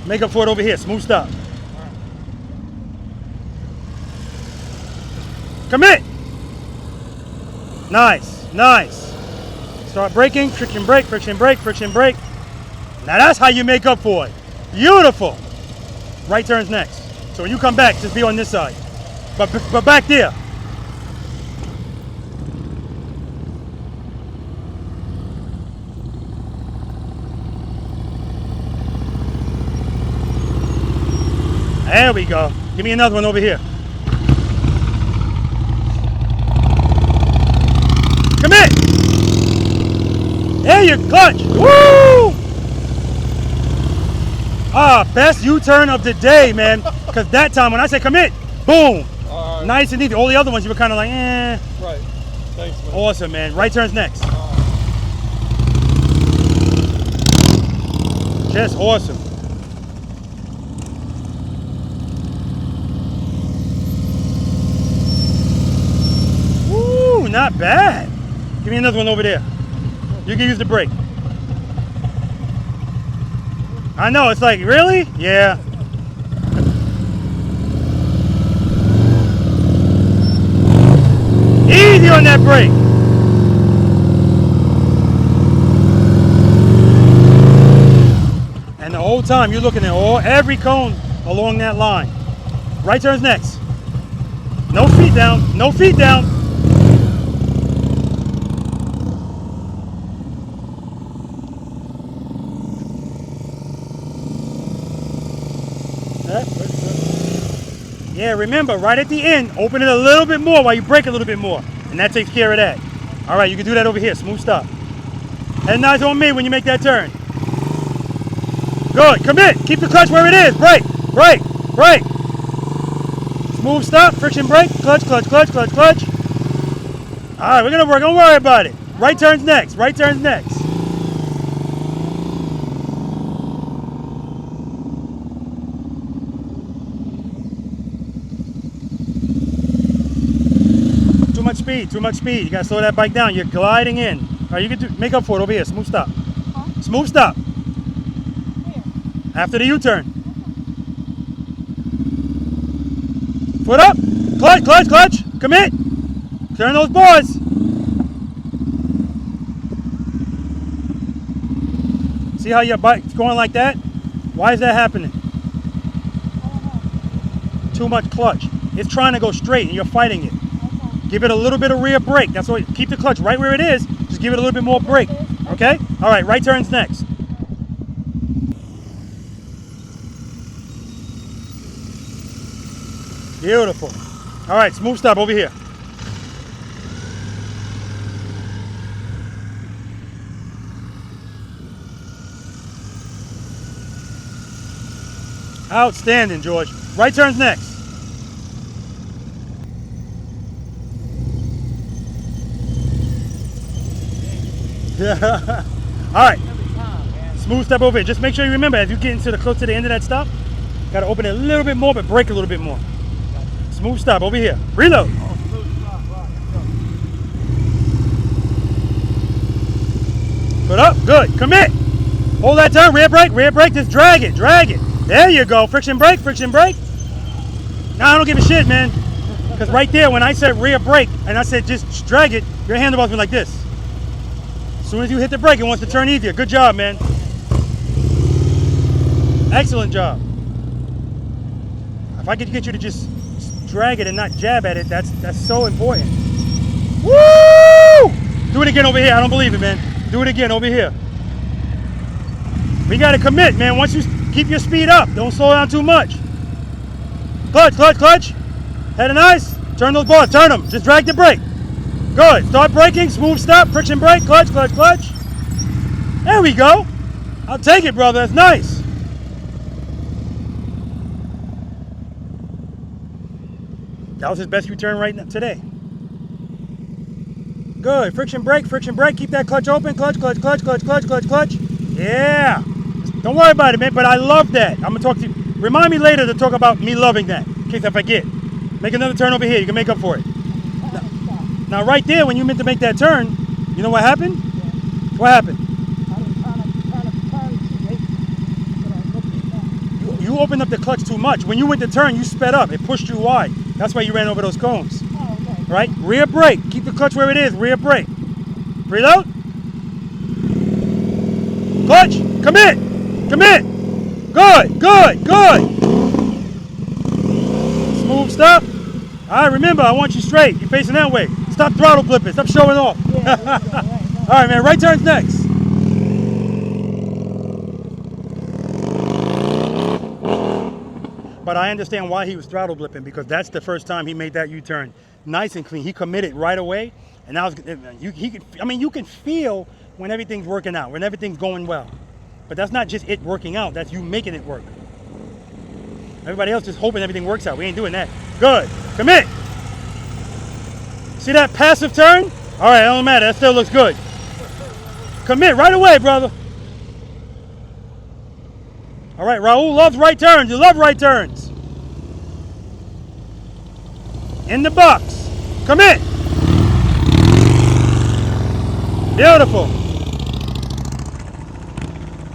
make up for it over here, smooth stop. Commit. Nice, nice. Start braking, friction brake, friction brake, friction brake. Now that's how you make up for it. Beautiful. Right turn's next. So when you come back, just be on this side. But back there. There we go. Give me another one over here. Commit. There you clutch. Woo! Ah, best U-turn of the day, man. Because that time when I say commit, boom. Right. Nice and easy. All the other ones you were kind of like, eh. Right. Thanks, man. Awesome, man. Right turn's next. Just awesome. Woo, not bad. Give me another one over there. You can use the brake. I know, it's like, really? Yeah. Easy on that brake. And the whole time you're looking at every cone along that line. Right turn's next. No feet down, no feet down. Yeah, remember, right at the end, open it a little bit more while you brake a little bit more. And that takes care of that. All right, you can do that over here. Smooth stop. Head nice on me when you make that turn. Good. Commit. Keep the clutch where it is. Brake. Brake. Brake. Smooth stop. Friction brake. Clutch, clutch, clutch, clutch, clutch. All right, we're going to work. Don't worry about it. Right turns next. Right turns next. Too much speed. Too much speed. You got to slow that bike down. You're gliding in. All right, you can make up for it over here. Smooth stop. Smooth stop. After the U-turn. Foot up. Clutch, clutch, clutch. Commit. Turn those bars. See how your bike's going like that? Why is that happening? Too much clutch. It's trying to go straight and you're fighting it. Give it a little bit of rear brake. That's what. Keep the clutch right where it is. Just give it a little bit more brake. Okay? All right, right turns next. Beautiful. All right, smooth stop over here. Outstanding, George. Right turns next. Yeah. All right. Smooth step over here. Just make sure you remember as you get close to the end of that stop, got to open it a little bit more, but brake a little bit more. Smooth stop over here. Reload. Put up. Good. Commit. Hold that turn. Rear brake. Just drag it. Drag it. There you go. Friction brake. Friction brake. Now I don't give a shit, man. Because right there, when I said rear brake and I said just drag it, your handlebars went like this. As soon as you hit the brake, it wants to turn easier. Good job, man. Excellent job. If I could get you to just drag it and not jab at it, that's so important. Woo! Do it again over here. I don't believe it, man. Do it again over here. We got to commit, man. Once you keep your speed up, don't slow down too much. Clutch, clutch, clutch. Head and nice. Turn those bars. Turn them. Just drag the brake. Good. Start braking. Smooth stop. Friction brake. Clutch, clutch, clutch. There we go. I'll take it, brother. That's nice. That was his best U-turn right now, today. Good. Friction brake. Friction brake. Keep that clutch open. Clutch, clutch, clutch, clutch, clutch, clutch, clutch. Yeah. Don't worry about it, man. But I love that. I'm going to talk to you. Remind me later to talk about me loving that, in case I forget. Make another turn over here. You can make up for it. Now right there, when you meant to make that turn, you know what happened? What happened? You opened up the clutch too much. When you went to turn, you sped up. It pushed you wide. That's why you ran over those cones. Right? Rear brake. Keep the clutch where it is. Rear brake. Preload. Clutch. Commit. Commit. Good. Good. Good. Smooth stop. All right, remember, I want you straight. You're facing that way. Stop throttle blipping. Stop showing off. All right, man. Right turns next. But I understand why he was throttle blipping, because that's the first time he made that U-turn nice and clean. He committed right away, and now you can feel when everything's working out, when everything's going well. But that's not just it working out. That's you making it work. Everybody else just hoping everything works out. We ain't doing that. Good. Commit. See that passive turn? All right, it don't matter. That still looks good. Commit right away, brother. All right, Raul loves right turns. You love right turns. In the box. Commit. Beautiful.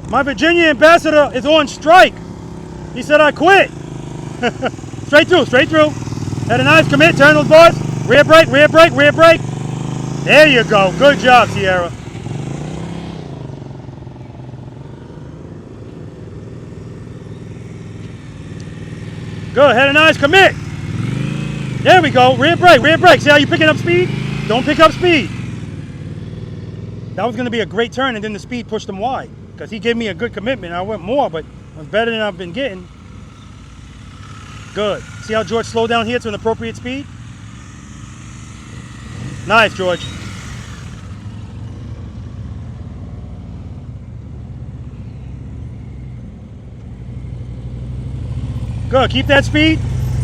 My Virginia ambassador is on strike. He said I quit. Straight through, straight through. Had a nice commit, turn those bars. Rear brake, rear brake, rear brake. There you go. Good job, Sierra. Good, had a nice commit. There we go. Rear brake, rear brake. See how you picking up speed? Don't pick up speed. That was going to be a great turn, and then the speed pushed him wide, because he gave me a good commitment. I went more, but it was better than I've been getting. Good. See how George slowed down here to an appropriate speed? Nice, George. Good, keep that speed.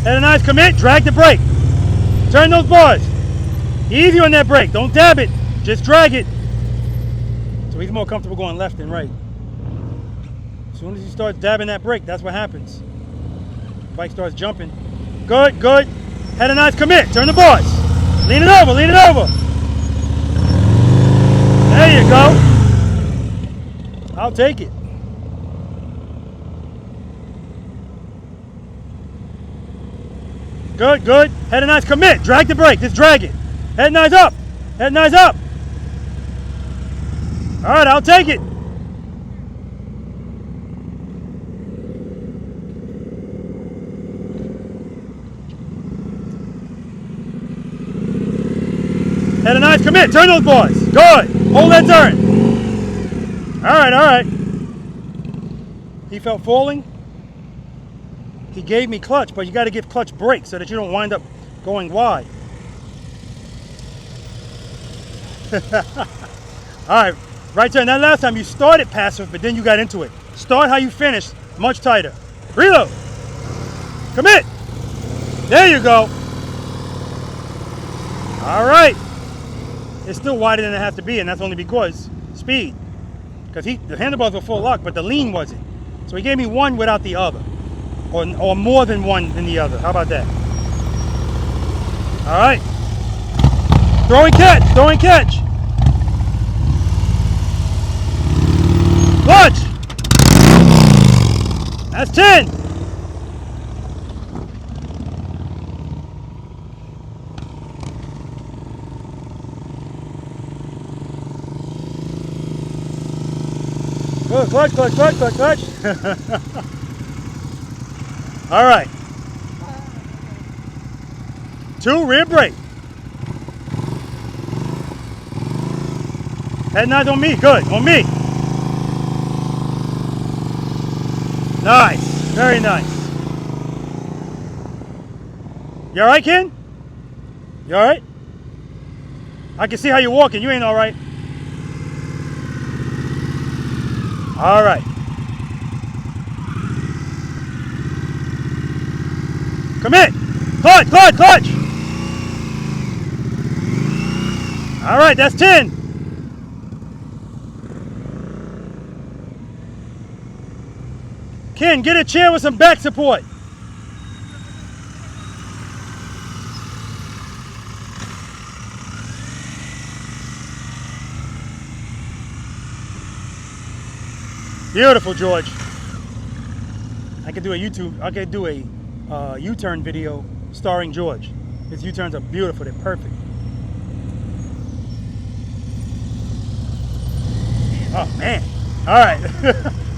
And a nice commit, drag the brake. Turn those bars. Easy on that brake, don't dab it, just drag it. So he's more comfortable going left than right. As soon as he starts dabbing that brake, that's what happens. The bike starts jumping. Good, good. Had a nice commit, turn the bars. Lean it over, lean it over. There you go. I'll take it. Good, good. Head and eyes commit. Drag the brake. Just drag it. Head and eyes up. Head and eyes up. All right, I'll take it. Head and eyes commit. Turn those boys. Good. Hold that turn. All right, all right. He felt falling. He gave me clutch, but you got to give clutch brake so that you don't wind up going wide. All right, right turn. That last time you started passive, but then you got into it. Start how you finished, much tighter. Reload. Commit. There you go. All right. It's still wider than it has to be, and that's only because speed. Because the handlebars were full lock, but the lean wasn't. So he gave me one without the other. Or more than one than the other. How about that? All right. Throw and catch. Throw and catch. Clutch. That's 10. Good. Clutch, clutch, clutch, clutch, clutch. All right. 2, rear brake. Head and eyes on me. Good. On me. Nice. Very nice. You all right, Ken? You all right? I can see how you're walking. You ain't all right. All right. Commit. Clutch, clutch, clutch. All right, that's 10. Ken, get a chair with some back support. Beautiful, George. I could do a U-turn video starring George. His U-turns are beautiful, they're perfect. Oh man. All right.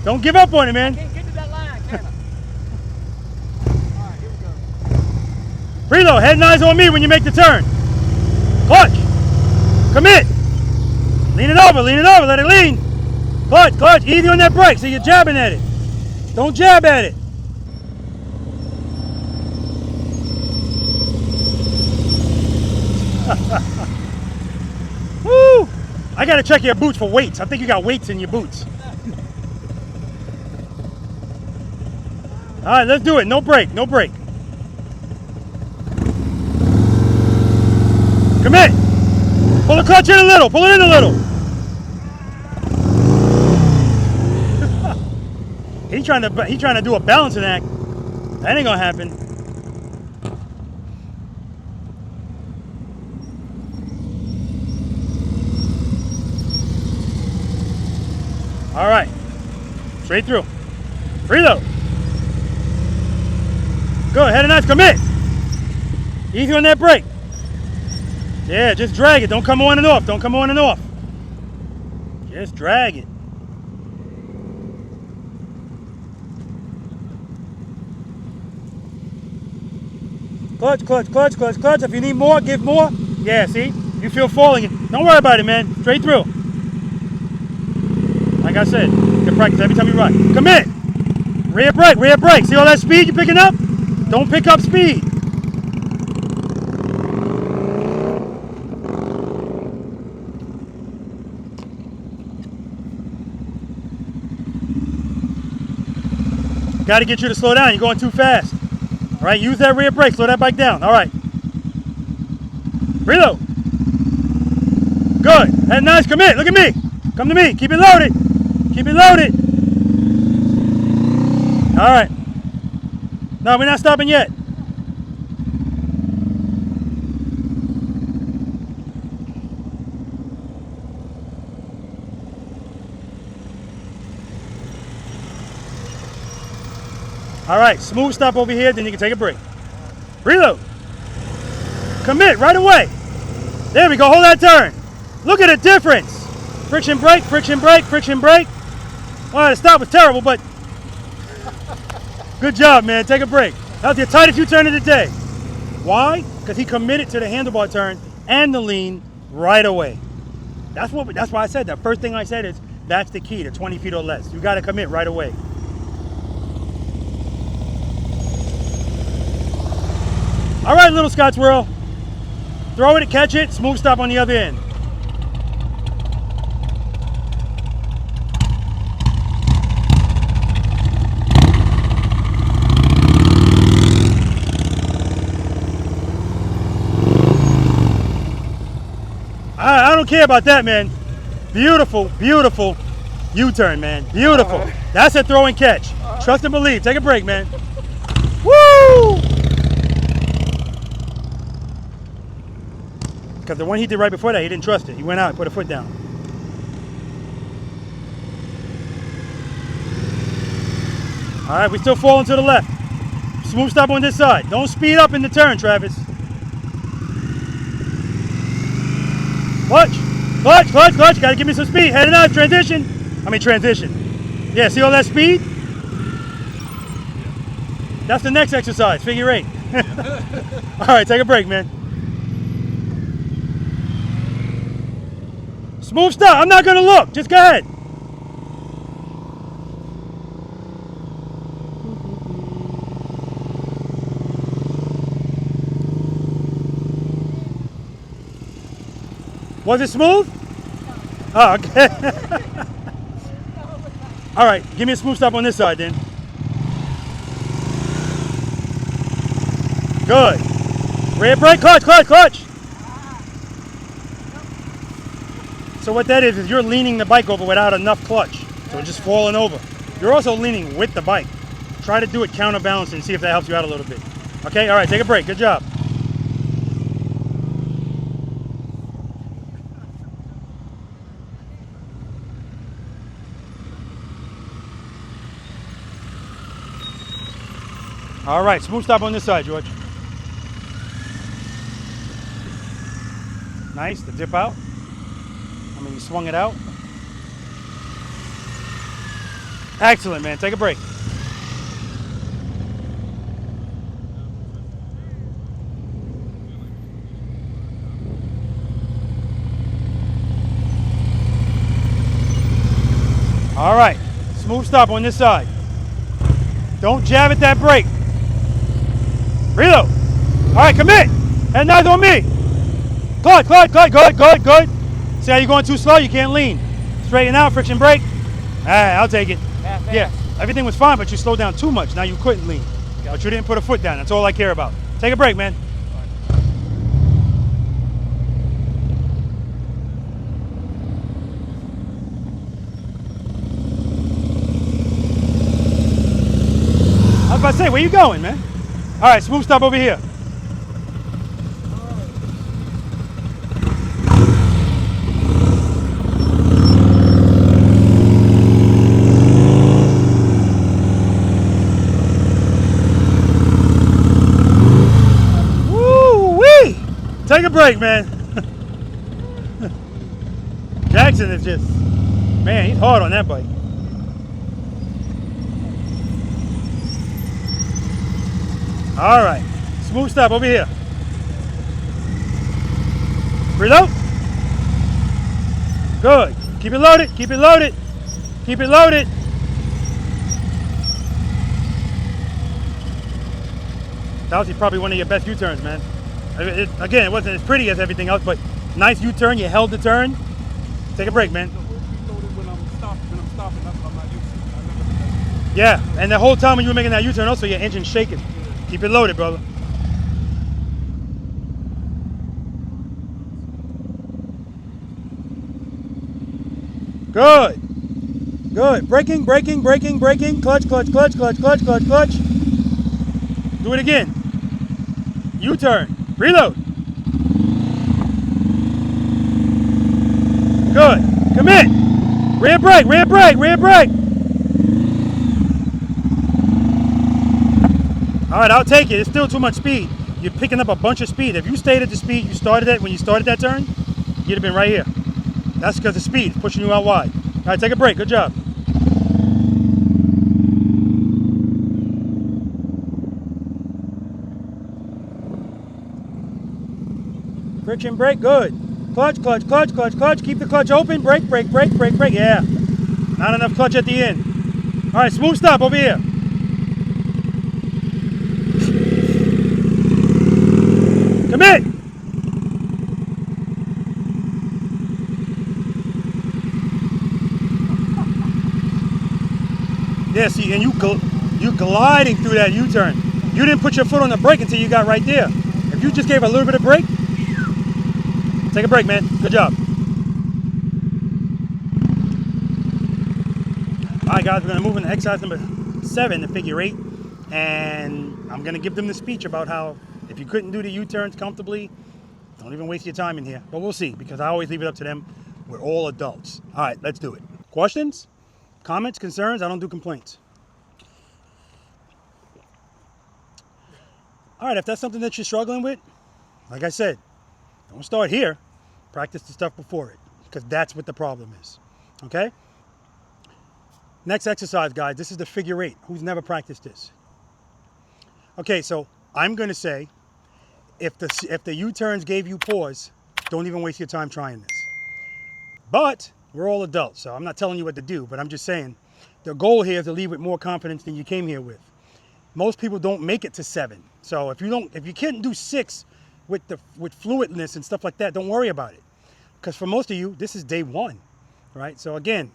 Don't give up on it, man. Can't get to that line, can I? All right, here we go. Preload, head and eyes on me when you make the turn. Clutch. Commit. Lean it over, let it lean. Clutch, clutch, easy on that brake so you're jabbing at it. Don't jab at it. Woo! I gotta check your boots for weights. I think you got weights in your boots. All right, let's do it. No brake, no brake. Commit. Pull the clutch in a little. Pull it in a little. He's trying to do a balancing act. That ain't gonna happen. All right, straight through. Reload. Good, head and eyes, commit. Easy on that brake. Yeah, just drag it. Don't come on and off. Don't come on and off. Just drag it. Clutch, clutch, clutch, clutch, clutch. If you need more, give more. Yeah, see? You feel falling. Don't worry about it, man. Straight through. Like I said, you can practice every time you ride. Commit. Rear brake, rear brake. See all that speed you're picking up? Don't pick up speed. Got to get you to slow down. You're going too fast. All right, use that rear brake. Slow that bike down. All right. Reload. Good. That's nice. Commit. Look at me. Come to me. Keep it loaded. Keep it loaded. All right. No, we're not stopping yet. All right, smooth stop over here, then you can take a break. Reload. Commit right away. There we go, hold that turn. Look at the difference. Friction brake, friction brake, friction brake. Well, the stop was terrible, but good job, man, take a break. That was the tightest U-turn of the day. Why? Because he committed to the handlebar turn and the lean right away. That's why I said that. First thing I said is, that's the key to 20 feet or less. You gotta commit right away. All right, little Scott Swirl. Throw it, catch it, smooth stop on the other end. I don't care about that, man. Beautiful, beautiful U-turn, man. Beautiful. That's a throw and catch. Trust and believe. Take a break, man. Woo! Because the one he did right before that, he didn't trust it. He went out and put a foot down. All right, we still falling to the left. Smooth stop on this side. Don't speed up in the turn, Travis. Clutch, clutch, clutch, clutch. Got to give me some speed. Heading out, transition. Transition. Yeah, see all that speed? That's the next exercise, figure eight. All right, take a break, man. Smooth stop. I'm not going to look. Just go ahead. Was it smooth? Oh, okay. All right, give me a smooth stop on this side then. Good. Rear brake, clutch, clutch, clutch. So what that is you're leaning the bike over without enough clutch. So it's just falling over. You're also leaning with the bike. Try to do it counterbalancing and see if that helps you out a little bit. Okay, all right, take a break. Good job. All right, smooth stop on this side, George. Nice, the dip out. You swung it out. Excellent, man. Take a break. All right, smooth stop on this side. Don't jab at that brake. Reload. All right, commit. Head knives on me. Clutch, clutch, clutch. Good, good, good. See how you're going too slow? You can't lean. Straighten out, friction brake. All right, I'll take it. Yeah, everything was fine, but you slowed down too much. Now you couldn't lean. But you didn't put a foot down. That's all I care about. Take a break, man. I was about to say, where you going, man? All right, smooth stop over here. Woo-wee! Take a break, man. Jackson is just, man, he's hard on that bike. All right, smooth stop over here. Reload. Good. Keep it loaded, keep it loaded, keep it loaded. That was probably one of your best U-turns, man. Again, it wasn't as pretty as everything else, but nice U-turn. You held the turn. Take a break, man. When I'm stopping, that's what I'm not used to. I never did that. Yeah, and the whole time when you were making that U-turn, also your engine's shaking. Keep it loaded, brother. Good. Good. Braking, braking, braking, braking. Clutch, clutch, clutch, clutch, clutch, clutch, clutch. Do it again. U-turn. Reload. Good. Commit. Rear brake, rear brake, rear brake. All right, I'll take it. It's still too much speed. You're picking up a bunch of speed. If you stayed at the speed you started at when you started that turn, you'd have been right here. That's because of speed. It's pushing you out wide. All right, take a break. Good job. Friction brake, good. Clutch, clutch, clutch, clutch, clutch. Keep the clutch open. Brake, brake, brake, brake, brake. Yeah. Not enough clutch at the end. All right, smooth stop over here. Commit. Yeah, see, and you gliding through that U-turn. You didn't put your foot on the brake until you got right there. If you just gave a little bit of brake, take a break, man. Good job. All right, guys, we're going to move into exercise number 7, the figure 8. And I'm going to give them the speech about how if you couldn't do the U-turns comfortably, don't even waste your time in here. But we'll see, because I always leave it up to them. We're all adults. All right, let's do it. Questions? Comments? Concerns? I don't do complaints. All right, if that's something that you're struggling with, like I said, don't start here. Practice the stuff before it, because that's what the problem is. Okay? Next exercise, guys. This is the figure 8. Who's never practiced this? Okay, so I'm going to say, if the U-turns gave you pause, don't even waste your time trying this. But we're all adults, so I'm not telling you what to do, but I'm just saying the goal here is to leave with more confidence than you came here with. Most people don't make it to 7. So if you can't do 6 with fluidness and stuff like that, don't worry about it. Because for most of you, this is day 1, right? So again,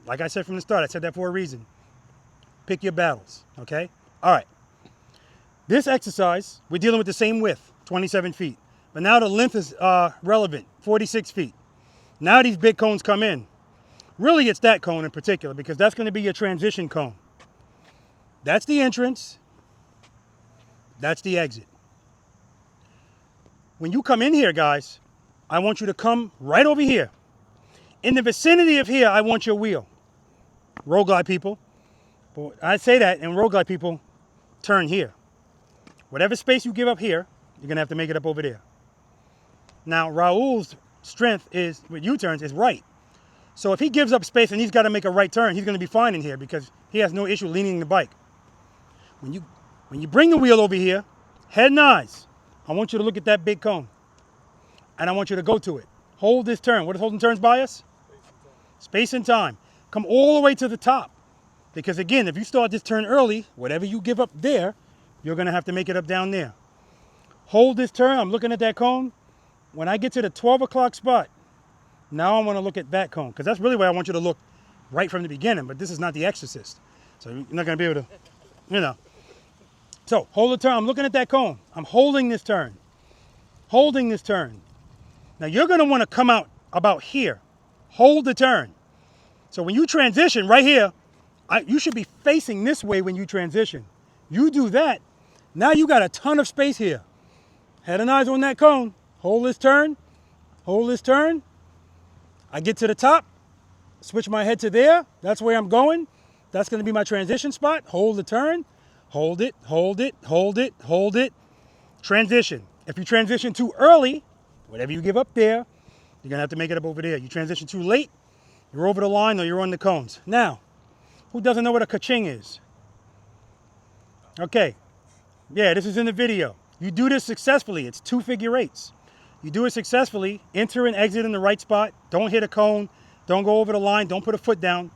like I said from the start, I said that for a reason. Pick your battles, okay? All right. This exercise, we're dealing with the same width, 27 feet. But now the length is relevant, 46 feet. Now these big cones come in. Really, it's that cone in particular, because that's going to be your transition cone. That's the entrance. That's the exit. When you come in here, guys, I want you to come right over here. In the vicinity of here, I want your wheel. Road glide people. But I say that, and road glide people turn here. Whatever space you give up here, you're going to have to make it up over there. Now, Raul's strength is, with U-turns, is right. So if he gives up space and he's got to make a right turn, he's going to be fine in here because he has no issue leaning the bike. When you bring the wheel over here, head and eyes, I want you to look at that big cone. And I want you to go to it. Hold this turn. What does holding turns by us? Space and time. Come all the way to the top. Because again, if you start this turn early, whatever you give up there, you're going to have to make it up down there. Hold this turn. I'm looking at that cone. When I get to the 12 o'clock spot, now I want to look at that cone. Because that's really where I want you to look right from the beginning. But this is not The Exorcist. So you're not going to be able to, So hold the turn. I'm looking at that cone. I'm holding this turn. Holding this turn. Now you're going to want to come out about here. Hold the turn. So when you transition right here, you should be facing this way when you transition. You do that, now you got a ton of space here. Head and eyes on that cone. Hold this turn. Hold this turn. I get to the top. Switch my head to there. That's where I'm going. That's going to be my transition spot. Hold the turn. Hold it, hold it, hold it, hold it. Transition. If you transition too early, whatever you give up there, you're going to have to make it up over there. You transition too late, you're over the line or you're on the cones. Now, who doesn't know what a ka-ching is? Okay. Yeah, this is in the video. You do this successfully. It's 2 figure 8s. You do it successfully. Enter and exit in the right spot. Don't hit a cone. Don't go over the line. Don't put a foot down.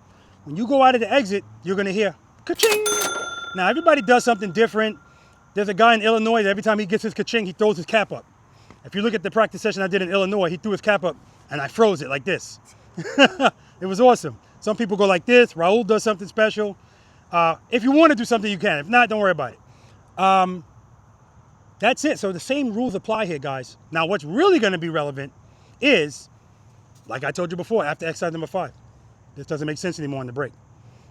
When you go out of the exit, you're going to hear ka-ching. Now, everybody does something different. There's a guy in Illinois that every time he gets his ka-ching, he throws his cap up. If you look at the practice session I did in Illinois, he threw his cap up and I froze it like this. It was awesome. Some people go like this. Raul does something special. If you want to do something, you can. If not, don't worry about it. That's it. So the same rules apply here, guys. Now, what's really going to be relevant is, like I told you before, after exercise number 5, this doesn't make sense anymore on the break.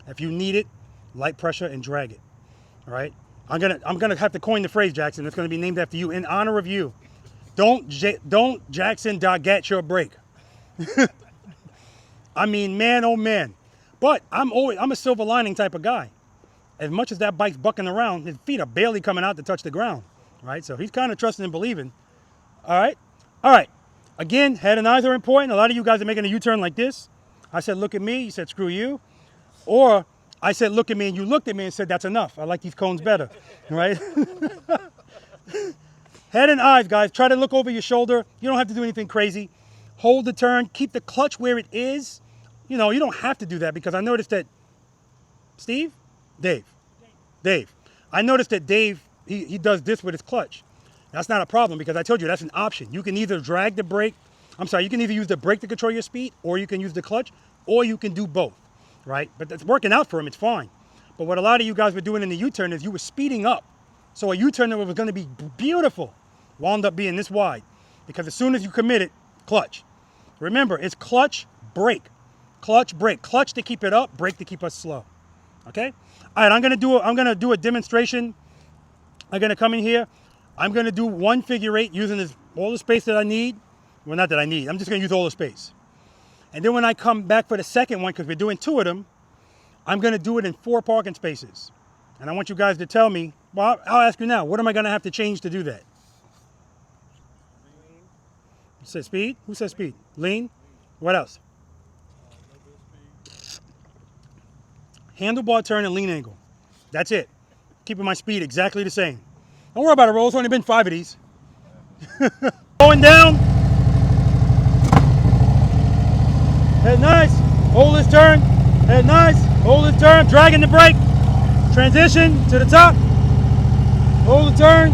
If you need it, light pressure and drag it. All right. I'm gonna have to coin the phrase, Jackson. It's gonna be named after you, in honor of you. Don't Jackson get your break. I mean, man, oh man. But I'm a silver lining type of guy. As much as that bike's bucking around, his feet are barely coming out to touch the ground. Right? So he's kind of trusting and believing. All right. All right. Again, head and eyes are important. A lot of you guys are making a U-turn like this. I said, look at me. You said, screw you. Or I said, look at me, and you looked at me and said, that's enough. I like these cones better, right? Head and eyes, guys. Try to look over your shoulder. You don't have to do anything crazy. Hold the turn. Keep the clutch where it is. You know, you don't have to do that because I noticed that Dave. I noticed that Dave, he does this with his clutch. That's not a problem because I told you that's an option. You can either drag the brake. You can either use the brake to control your speed, or you can use the clutch, or you can do both. Right? But it's working out for him, it's fine. But what a lot of you guys were doing in the U-turn is you were speeding up. So a U-turn that was going to be beautiful wound up being this wide. Because as soon as you commit it, clutch. Remember, it's clutch, brake. Clutch, brake. Clutch to keep it up, brake to keep us slow. Okay? All right, I'm going to do a demonstration. I'm going to come in here. I'm going to do one figure 8 using all the space that I need. Well, not that I need. I'm just going to use all the space. And then when I come back for the second one, because we're doing 2 of them, I'm going to do it in 4 parking spaces. And I want you guys to tell me, well, I'll ask you now, what am I going to have to change to do that? You said speed? Who said speed? Lean? What else? Handlebar turn and lean angle. That's it. Keeping my speed exactly the same. Don't worry about it, Roll. It's only been 5 of these. Going down. Head nice, hold this turn, head nice, hold this turn, dragging the brake, transition to the top, hold the turn.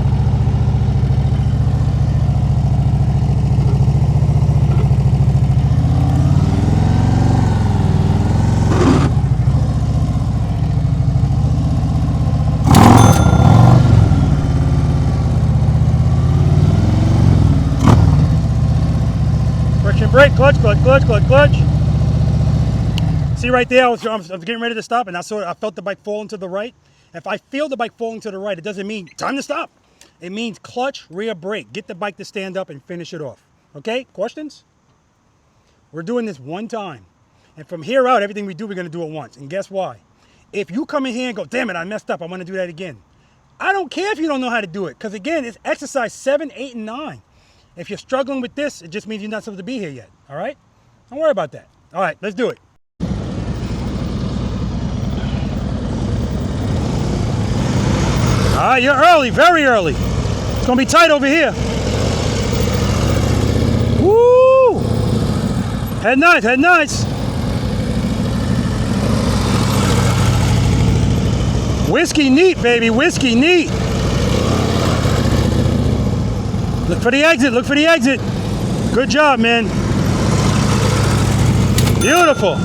Friction brake, clutch, clutch, clutch, clutch, clutch. See right there, I was getting ready to stop, and I felt the bike falling to the right. If I feel the bike falling to the right, it doesn't mean time to stop. It means clutch, rear brake. Get the bike to stand up and finish it off. Okay, questions? We're doing this one time. And from here out, everything we do, we're gonna do it once. And guess why? If you come in here and go, damn it, I messed up, I wanna do that again. I don't care if you don't know how to do it, because again, it's exercise 7, 8, and 9. If you're struggling with this, it just means you're not supposed to be here yet, all right? Don't worry about that. All right, let's do it. All right, you're early, very early. It's gonna be tight over here. Woo! Head nice, head nice. Whiskey neat, baby, whiskey neat. Look for the exit, look for the exit. Good job, man. Beautiful.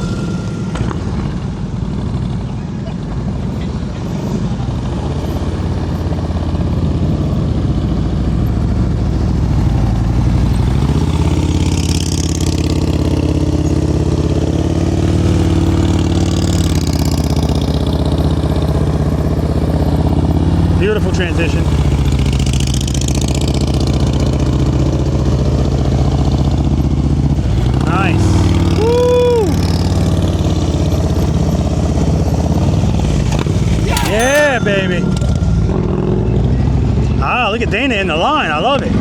Beautiful transition. Nice. Woo! Yeah, baby. Ah, look at Dana in the line. I love it.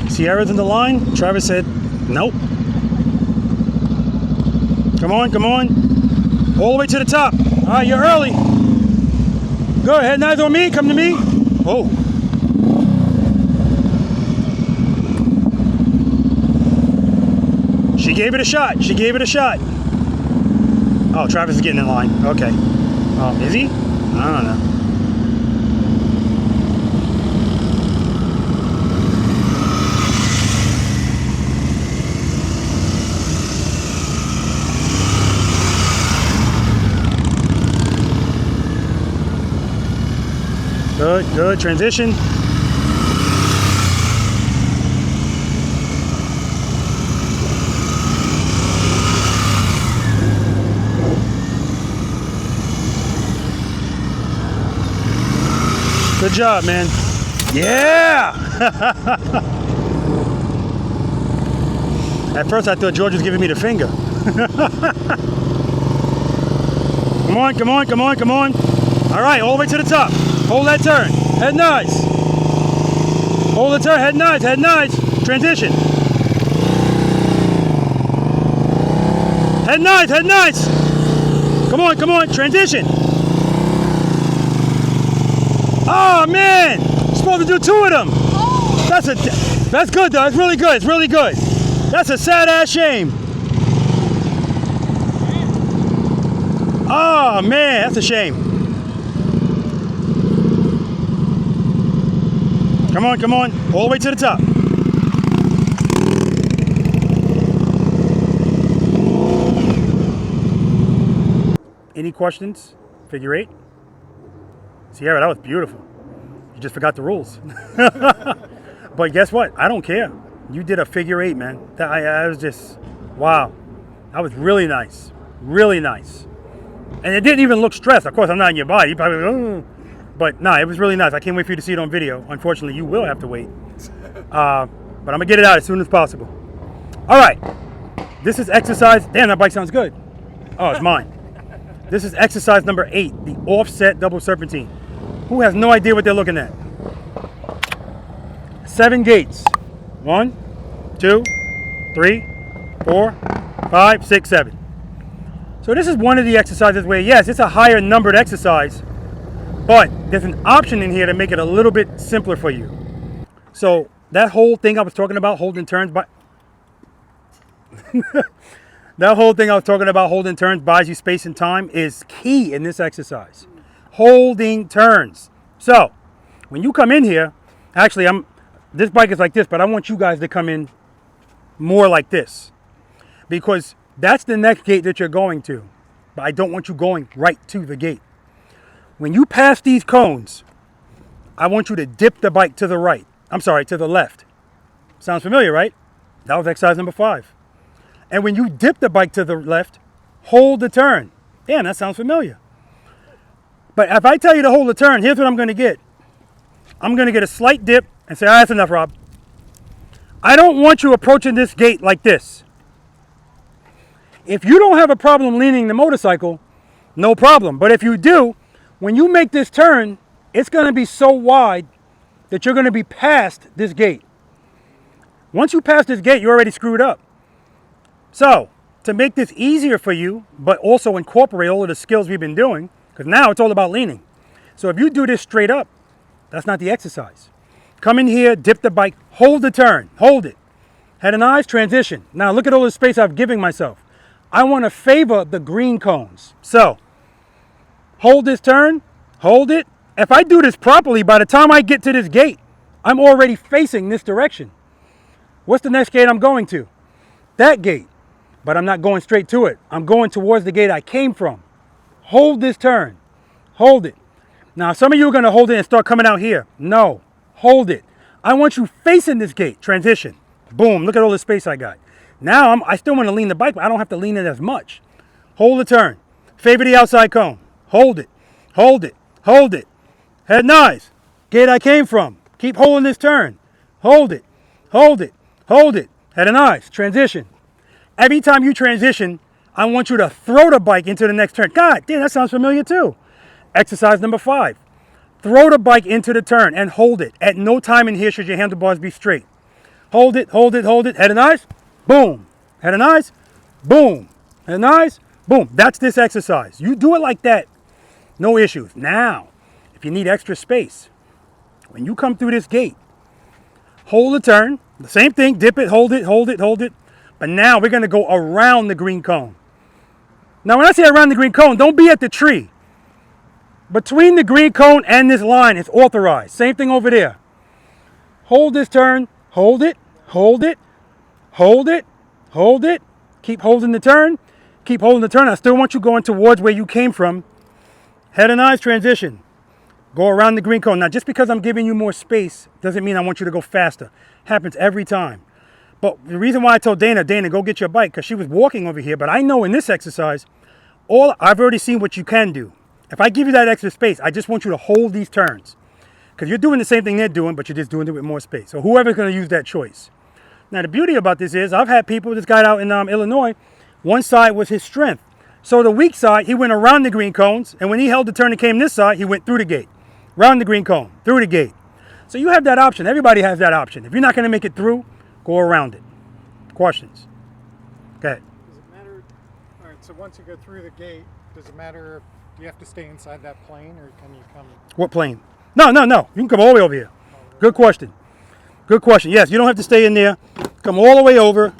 Sierra's in the line. Travis said, nope. Come on, come on. All the way to the top. All right, you're early. Go ahead, nice on me, come to me. Oh. She gave it a shot, she gave it a shot. Oh, Travis is getting in line, okay. Is he? I don't know. Good, good. Transition. Good job, man. Yeah! At first I thought George was giving me the finger. Come on, come on, come on, come on. All right, all the way to the top. Hold that turn. Head nice. Hold the turn. Head nice. Head nice. Transition. Head nice. Head nice. Come on. Come on. Transition. Oh man! You're supposed to do 2 of them. That's good though. It's really good. It's really good. That's a sad ass shame. Oh man, that's a shame. Come on, come on. All the way to the top. Any questions? Figure 8? Sierra, that was beautiful. You just forgot the rules. But guess what? I don't care. You did a figure 8, man. I was just, wow. That was really nice. Really nice. And it didn't even look stressed. Of course, I'm not in your body. You probably, oh. But no, it was really nice. I can't wait for you to see it on video. Unfortunately, you will have to wait. But I'm going to get it out as soon as possible. All right. This is exercise. Damn, that bike sounds good. Oh, it's mine. This is exercise number 8, the Off-Set double serpentine. Who has no idea what they're looking at? 7 gates. 1, 2, 3, 4, 5, 6, 7. So this is one of the exercises where, yes, it's a higher numbered exercise, but there's an option in here to make it a little bit simpler for you. So that whole thing I was talking about, holding turns by... That whole thing I was talking about, holding turns, buys you space and time, is key in this exercise. Holding turns. So when you come in here, actually, this bike is like this, but I want you guys to come in more like this, because that's the next gate that you're going to. But I don't want you going right to the gate. When you pass these cones, I want you to dip the bike to the right. I'm sorry, to the left. Sounds familiar, right? That was exercise number 5. And when you dip the bike to the left, hold the turn. Damn, that sounds familiar. But if I tell you to hold the turn, here's what I'm going to get. I'm going to get a slight dip and say, all right, that's enough, Rob. I don't want you approaching this gate like this. If you don't have a problem leaning the motorcycle, no problem. But if you do, when you make this turn, it's going to be so wide that you're going to be past this gate. Once you pass this gate, you're already screwed up. So, to make this easier for you, but also incorporate all of the skills we've been doing, because now it's all about leaning. So if you do this straight up, that's not the exercise. Come in here, dip the bike, hold the turn, hold it. Head and eyes, transition. Now look at all the space I've given myself. I want to favor the green cones. So, hold this turn, hold it. If I do this properly, by the time I get to this gate, I'm already facing this direction. What's the next gate I'm going to? That gate. But I'm not going straight to it. I'm going towards the gate I came from. Hold this turn. Hold it. Now, some of you are going to hold it and start coming out here. No. Hold it. I want you facing this gate. Transition. Boom. Look at all the space I got. Now, I still want to lean the bike, but I don't have to lean it as much. Hold the turn. Favor the outside cone. Hold it. Hold it. Hold it. Head nice. Gate I came from. Keep holding this turn. Hold it. Hold it. Hold it. Head and eyes. Transition. Every time you transition, I want you to throw the bike into the next turn. God damn, that sounds familiar too. Exercise number 5. Throw the bike into the turn and hold it. At no time in here should your handlebars be straight. Hold it, hold it, hold it. Head and eyes. Boom. Head and eyes. Boom. Head and eyes. Boom. That's this exercise. You do it like that. No issues. Now, if you need extra space, when you come through this gate, hold the turn. The same thing. Dip it, hold it, hold it, hold it. But now we're going to go around the green cone. Now, when I say around the green cone, don't be at the tree. between the green cone and this line, it's authorized. Same thing over there. Hold this turn, hold it, hold it, hold it, hold it. Keep holding the turn, keep holding the turn. I still want you going towards where you came from. Head and eyes transition. Go around the green cone. Now, just because I'm giving you more space doesn't mean I want you to go faster. Happens every time. But the reason why I told Dana, go get your bike, because she was walking over here. But I know in this exercise, I've already seen what you can do. If I give you that extra space, I just want you to hold these turns. Because you're doing the same thing they're doing, but you're just doing it with more space. So whoever's going to use that choice. Now, the beauty about this is I've had people, this guy out in Illinois, one side was his strength. So the weak side, he went around the green cones. And when he held the turn and came this side, he went through the gate. Round the green cone, through the gate. So you have that option. Everybody has that option. If you're not going to make it through, go around it. Questions? Go ahead. Does it matter? All right, so once you go through the gate, does it matter if you have to stay inside that plane or can you come? What plane? No. You can come all the way over here. Good question. Good question. Yes, you don't have to stay in there. Come all the way over.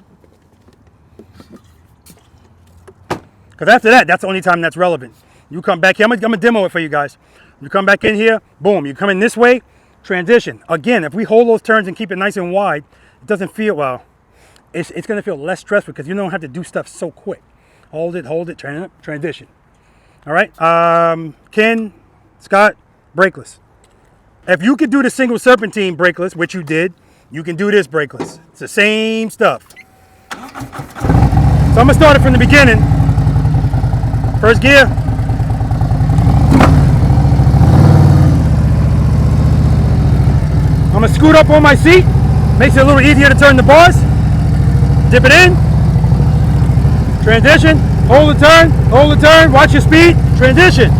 Because after that, that's the only time that's relevant. You come back here. I'm going to demo it for you guys. You come back in here, boom. You come in this way, transition. Again, if we hold those turns and keep it nice and wide, it doesn't feel, well, it's going to feel less stressful because you don't have to do stuff so quick. Hold it, transition. All right. Ken, Scott, brakeless. If you could do the single serpentine brakeless, which you did, you can do this brakeless. It's the same stuff. So I'm going to start it from the beginning. First gear. I'm going to scoot up on my seat. Makes it a little easier to turn the bars. Dip it in. Transition. Hold the turn. Watch your speed. Transition.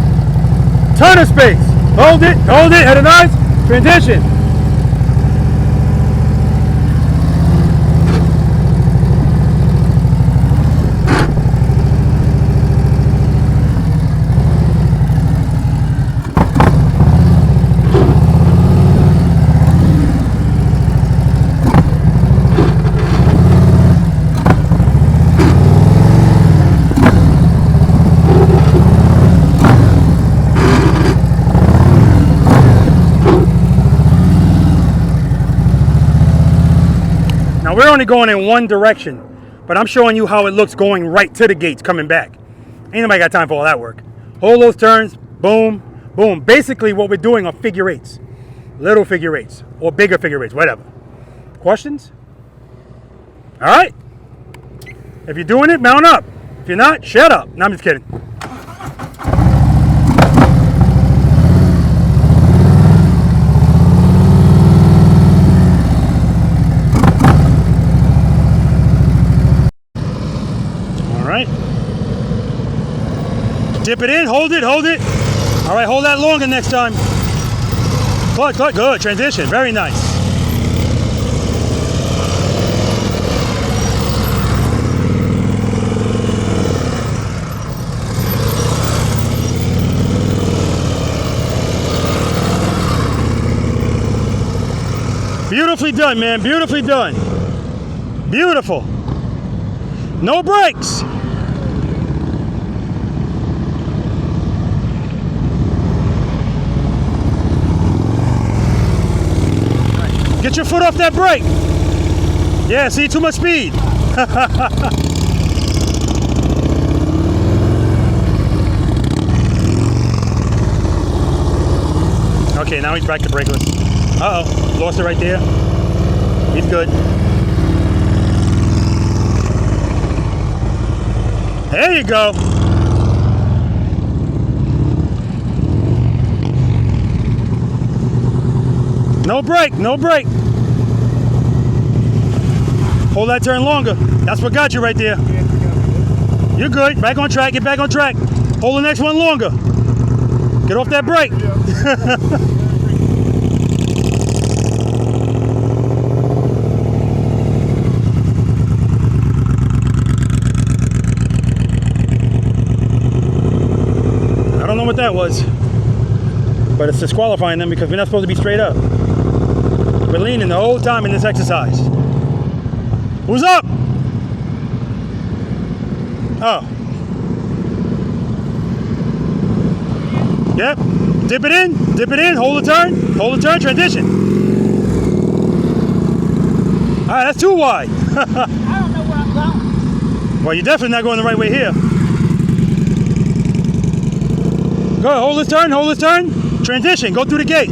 Ton of space. Hold it. Head and eyes. Transition. Now we're only going in one direction, but I'm showing you how it looks going right to the gates coming back. Ain't nobody got time for all that work. Hold those turns, boom, boom. Basically what we're doing are figure eights. Little figure eights or bigger figure eights, whatever. Questions? All right. If you're doing it, mount up. If you're not, shut up. No, I'm just kidding. Dip it in, hold it. All right, hold that longer next time. Good, transition, very nice. Beautifully done, man, beautifully done. Beautiful. No brakes. Get your foot off that brake. Yeah, see, too much speed. Okay, now he's back to brakeless. Uh-oh, lost it right there. He's good. There you go. No brake. Hold that turn longer. That's what got you right there. You're good. Back on track. Get back on track. Hold the next one longer. Get off that brake. I don't know what that was, but it's disqualifying them because we're not supposed to be straight up. We're leaning the whole time in this exercise. Who's up? Oh. Yep. dip it in, hold the turn, transition. All right, that's too wide. I don't know where I'm going. Well, you're definitely not going the right way here. Go, hold this turn, transition, go through the gate.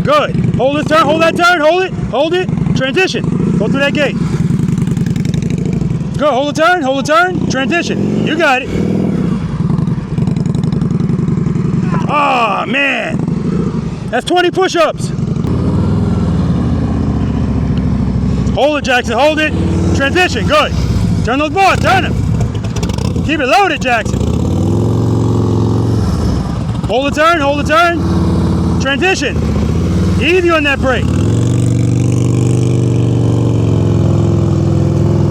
Good, hold this turn, hold that turn, hold it, transition, go through that gate. Go, hold the turn, transition, you got it. Oh man, that's 20 push-ups. Hold it, Jackson, hold it, transition, good. Turn those bars, turn them. Keep it loaded, Jackson. Hold the turn, transition. Easy on that brake.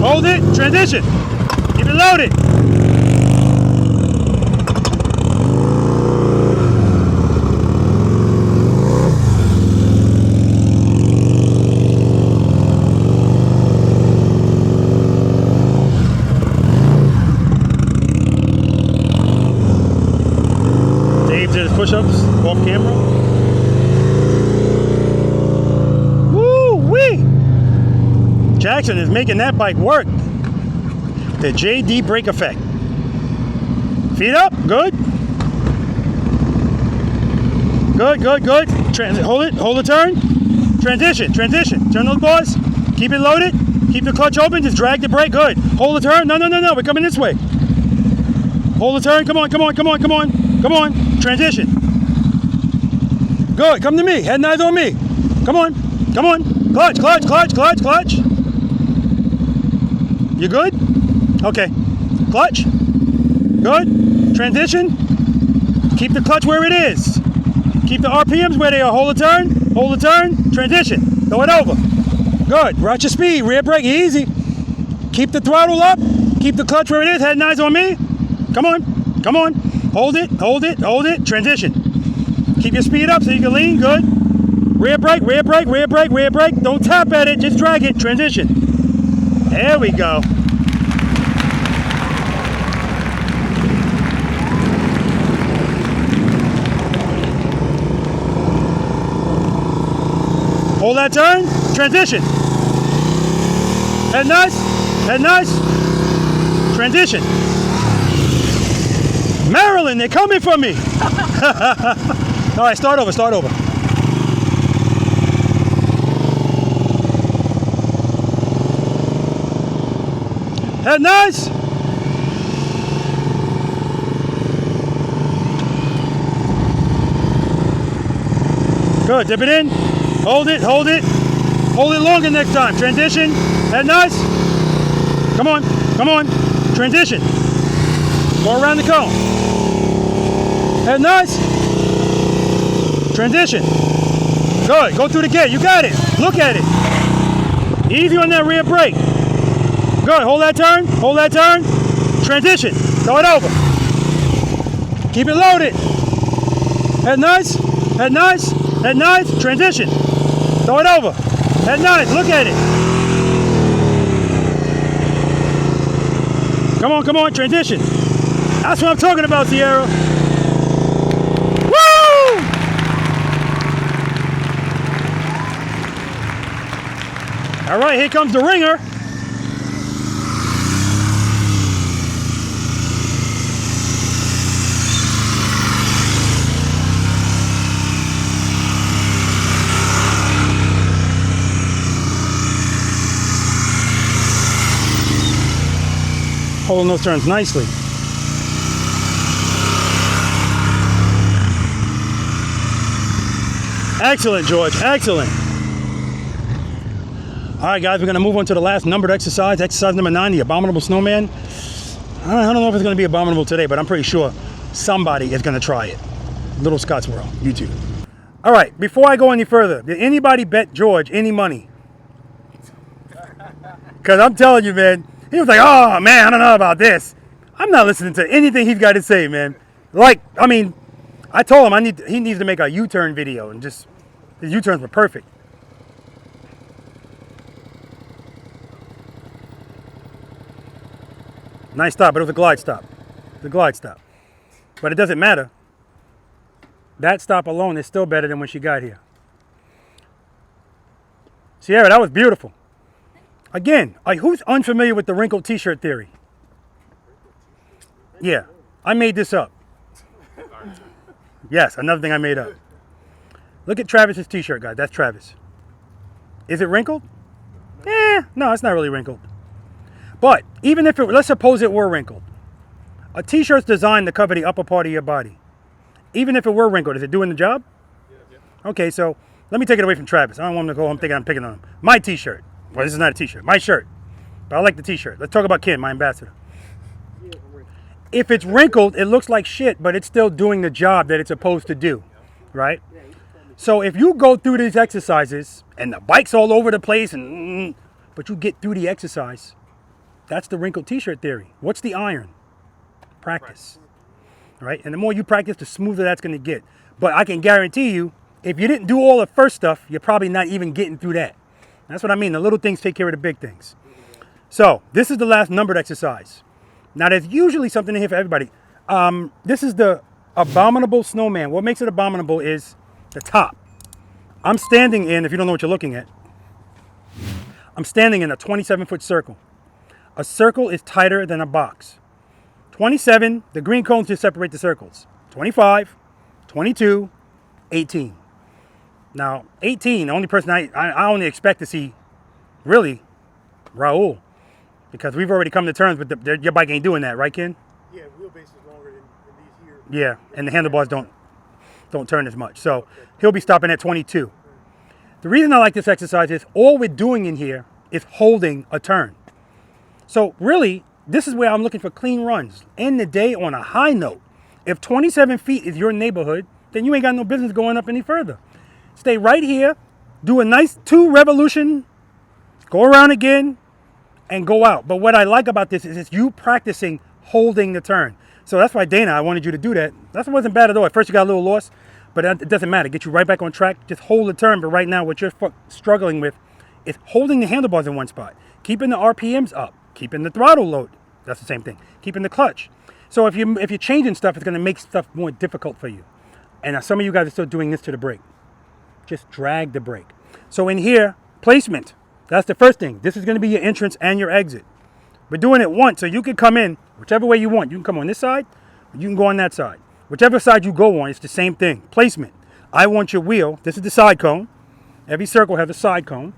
Hold it, transition. Keep it loaded. Push-ups off camera. Woo-wee! Jackson is making that bike work. The JD brake effect. Feet up, good. Good. Hold the turn. Transition. Turn those bars. Keep it loaded. Keep the clutch open. Just drag the brake. Good. Hold the turn. No. We're coming this way. Hold the turn. Come on. Transition. Good. Come to me. Head and eyes on me. Come on. Clutch. You good? Okay. Clutch. Good. Transition. Keep the clutch where it is. Keep the RPMs where they are. Hold the turn. Transition. Throw it over. Good. Watch your speed. Rear brake. Easy. Keep the throttle up. Keep the clutch where it is. Head and eyes on me. Come on. Hold it. Transition. Keep your speed up so you can lean. Good. Rear brake. Don't tap at it. Just drag it. Transition. There we go. Hold that turn. Transition. Head nice. Transition. Maryland, they're coming for me. All right, start over. Head nice. Good, dip it in. Hold it. Hold it longer next time. Transition. Head nice. Come on. Transition. Go around the cone. Head nice. Transition. Good. Go through the gate. You got it. Look at it. Easy on that rear brake. Good. Hold that turn. Transition. Throw it over. Keep it loaded. Head nice. Transition. Throw it over. Head nice. Look at it. Come on. Transition. That's what I'm talking about, Sierra. Woo! All right, here comes the ringer. Holding those turns nicely. Excellent, George, excellent. All right, guys, we're gonna move on to the last numbered exercise, exercise number 9, the Abominable Snowman. I don't know if it's gonna be Abominable today, but I'm pretty sure somebody is gonna try it. Little Scott's World, YouTube. All right, before I go any further, did anybody bet George any money? Because I'm telling you, man, he was like, oh, man, I don't know about this. I'm not listening to anything he's got to say, man. Like, I mean, I told him he needs to make a U-turn video, and just, his U-turns were perfect. Nice stop, but it was a glide stop. But it doesn't matter. that stop alone is still better than when she got here. Sierra, that was beautiful. Again, like, who's unfamiliar with the wrinkled t-shirt theory? Yeah, I made this up. Yes, another thing I made up. Look at Travis's t-shirt, guys. That's Travis. Is it wrinkled? No, it's not really wrinkled. But even if it, let's suppose it were wrinkled. A t-shirt's designed to cover the upper part of your body. Even if it were wrinkled, is it doing the job? Okay, so let me take it away from Travis. I don't want him to go home thinking I'm picking on him. My t-shirt. Well, this is not a t-shirt. My shirt. But I like the t-shirt. Let's talk about Kim, my ambassador. If it's wrinkled, it looks like shit, but it's still doing the job that it's supposed to do, right? So if you go through these exercises and the bike's all over the place, but you get through the exercise, that's the wrinkled t-shirt theory. What's the iron? Practice, right? And the more you practice, the smoother that's going to get. But I can guarantee you, if you didn't do all the first stuff, you're probably not even getting through that. That's what I mean. The little things take care of the big things. So this is the last numbered exercise. Now, there's usually something in here for everybody. This is the Abominable Snowman. What makes it abominable is the top. I'm standing in, if you don't know what you're looking at, I'm standing in a 27-foot circle. A circle is tighter than a box. 27, the green cones just separate the circles. 25, 22, 18. Now, 18, the only person I only expect to see, really, Raul. Because we've already come to terms with your bike ain't doing that, right, Ken? Yeah, wheelbase is longer than these here. Yeah, and the handlebars don't turn as much. So he'll be stopping at 22. The reason I like this exercise is all we're doing in here is holding a turn. So really, this is where I'm looking for clean runs. End the day on a high note. If 27 feet is your neighborhood, then you ain't got no business going up any further. Stay right here, do a nice 2 revolution, go around again, and go out. But what I like about this is it's you practicing holding the turn. So that's why, Dana, I wanted you to do that. That wasn't bad at all. At first you got a little lost, but it doesn't matter. Get you right back on track. Just hold the turn. But right now what you're struggling with is holding the handlebars in one spot, keeping the RPMs up, keeping the throttle load. That's the same thing. Keeping the clutch. So if you're changing stuff, it's going to make stuff more difficult for you. And some of you guys are still doing this to the brake. Just drag the brake. So in here, placement. That's the first thing. This is going to be your entrance and your exit. We're doing it once, so you can come in whichever way you want. You can come on this side, or you can go on that side. Whichever side you go on, it's the same thing. Placement. I want your wheel. This is the side cone. Every circle has a side cone.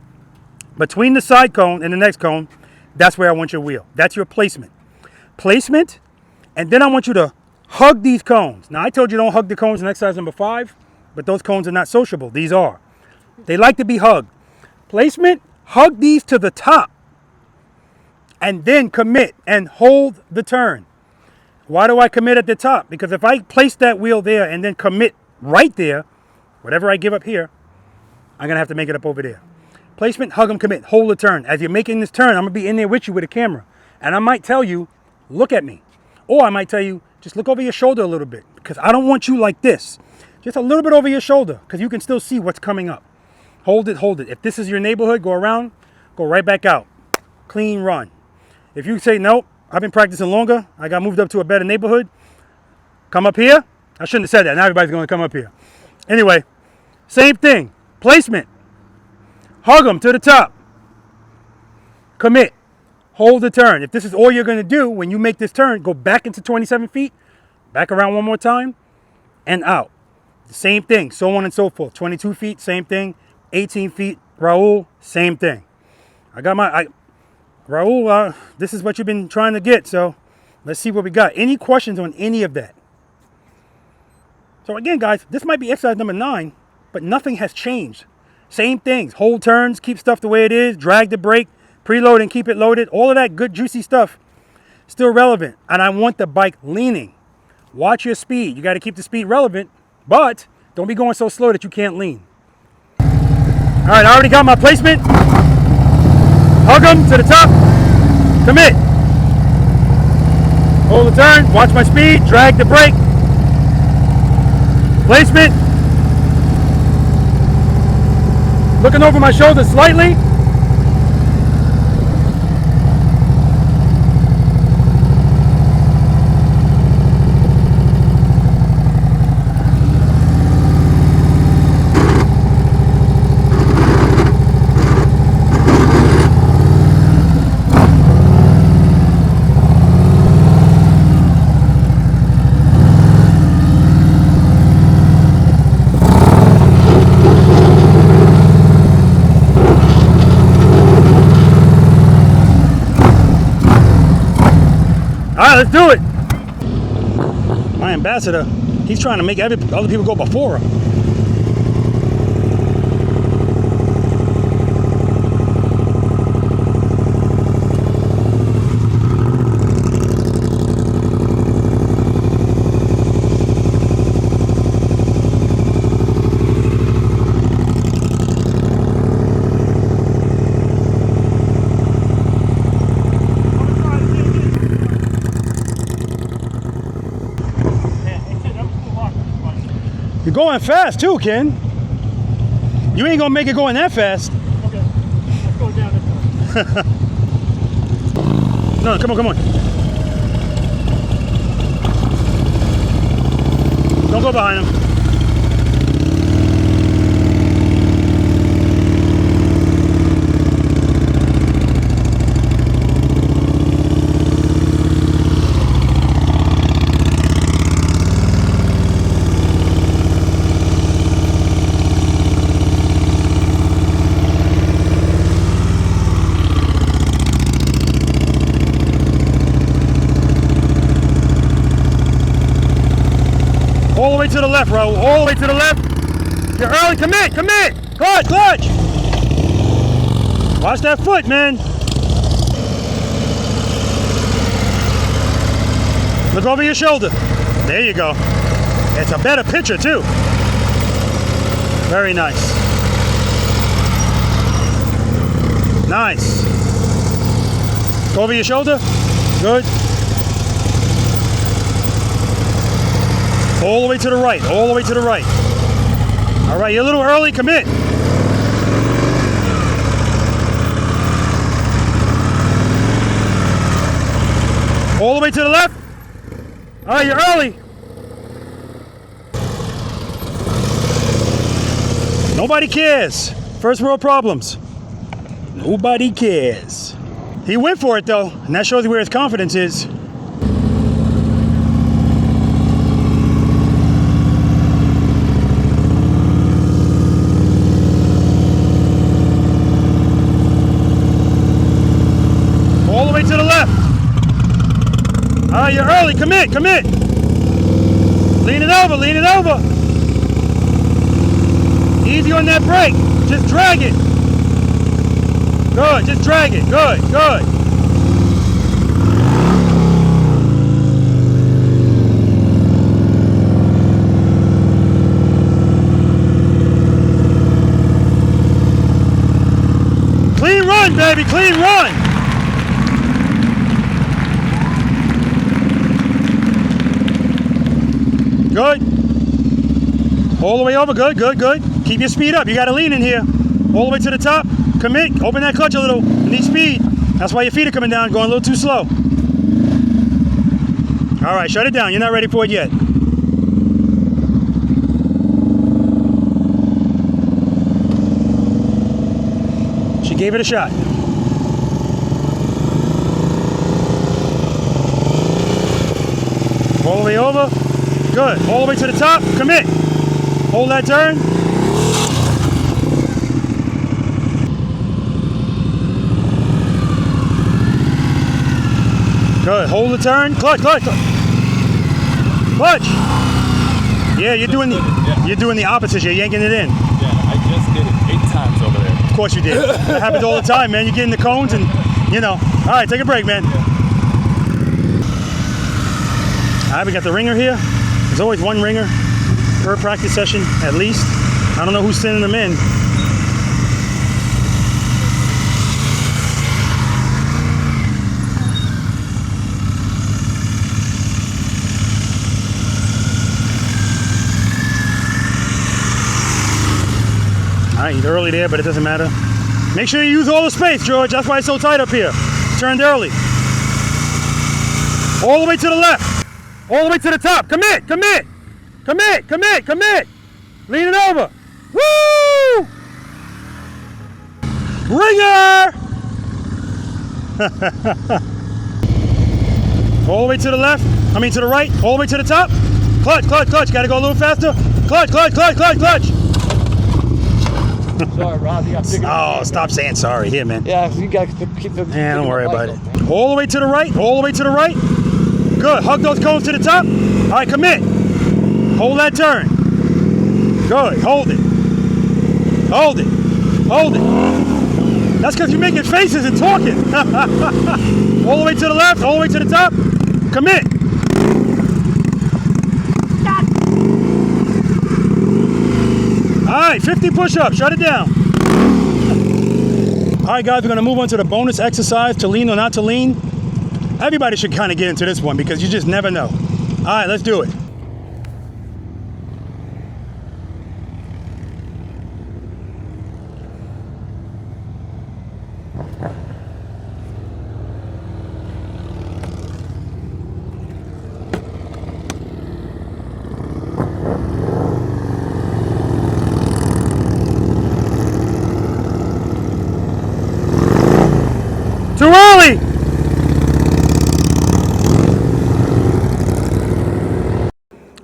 Between the side cone and the next cone, that's where I want your wheel. That's your placement. Placement, and then I want you to hug these cones. Now, I told you don't hug the cones in exercise number 5, but those cones are not sociable. These are. They like to be hugged. Placement, hug these to the top, and then commit and hold the turn. Why do I commit at the top? Because if I place that wheel there and then commit right there, whatever I give up here, I'm going to have to make it up over there. Placement, hug them, commit, hold the turn. As you're making this turn, I'm going to be in there with you with a camera. And I might tell you, look at me. Or I might tell you, just look over your shoulder a little bit. Because I don't want you like this. Just a little bit over your shoulder. Because you can still see what's coming up. Hold it, hold it. If this is your neighborhood, go around, go right back out. Clean run. If you say, nope, I've been practicing longer, I got moved up to a better neighborhood, come up here. I shouldn't have said that. Now everybody's going to come up here. Anyway, same thing. Placement. Hug them to the top. Commit. Hold the turn. If this is all you're going to do when you make this turn, go back into 27 feet, back around one more time, and out. The same thing, so on and so forth. 22 feet, same thing. 18 feet, Raul, same thing. I got my, Raul, this is what you've been trying to get, so let's see what we got. Any questions on any of that? So again, guys, this might be exercise number 9, but nothing has changed. Same things, hold turns, keep stuff the way it is, drag the brake, preload and keep it loaded. All of that good, juicy stuff, still relevant. And I want the bike leaning. Watch your speed. You got to keep the speed relevant, but don't be going so slow that you can't lean. All right, I already got my placement. Hug them to the top. Commit. Hold the turn. Watch my speed. Drag the brake. Placement. Looking over my shoulder slightly. right, let's do it. My ambassador, he's trying to make other people go before him. You're going fast too, Ken. You ain't gonna make it going that fast. Okay, let's go down this way. No, come on, come on. Don't go behind him. All the way to the left, Raul. All the way to the left. You're early. Commit. Commit. Clutch. Clutch. Watch that foot, man. Look over your shoulder. There you go. It's a better picture, too. Very nice. Nice. Go over your shoulder. Good. All the way to the right, all the way to the right. All right, you're a little early, commit. All the way to the left. All right, you're early. Nobody cares. First world problems. Nobody cares. He went for it though, and that shows you where his confidence is. To the left. All right, you're early. Commit, commit. Lean it over, lean it over. Easy on that brake. Just drag it. Good, just drag it. Good, good. Clean run, baby, clean run. Good. All the way over. Good, good, good. Keep your speed up. You got to lean in here. All the way to the top. Commit. Open that clutch a little. You need speed. That's why your feet are coming down, going a little too slow. All right, shut it down. You're not ready for it yet. She gave it a shot. All the way over. Good. All the way to the top. Commit. Hold that turn. Good. Hold the turn. Clutch, clutch, clutch. Clutch. Yeah, you're doing the opposite. You're yanking it in. Yeah, I just did it 8 times over there. Of course you did. That happens all the time, man. You get in the cones and, you know. All right, take a break, man. Yeah. All right, we got the ringer here. There's always one ringer per practice session, at least. I don't know who's sending them in. All right, he's early there, but it doesn't matter. Make sure you use all the space, George. That's why it's so tight up here. Turned early. All the way to the left. All the way to the top. Commit, commit. Commit, commit, commit. Lean it over. Woo! Ringer! All the way to the left. I mean to the right. All the way to the top. Clutch, clutch, clutch. Got to go a little faster. Clutch, clutch, clutch, clutch, clutch. Sorry, Rob. You got to Oh, stop saying sorry. Here, man. Yeah, you got to keep the. Yeah, don't worry about it. All the way to the right. All the way to the right. Good. Hug those cones to the top. All right, commit. Hold that turn. Good. Hold it. Hold it. Hold it. That's because you're making faces and talking. All the way to the left, all the way to the top. Commit. All right, 50 push-ups. Shut it down. All right, guys, we're going to move on to the bonus exercise, to lean or not to lean. Everybody should kind of get into this one because you just never know. All right, let's do it. Too early!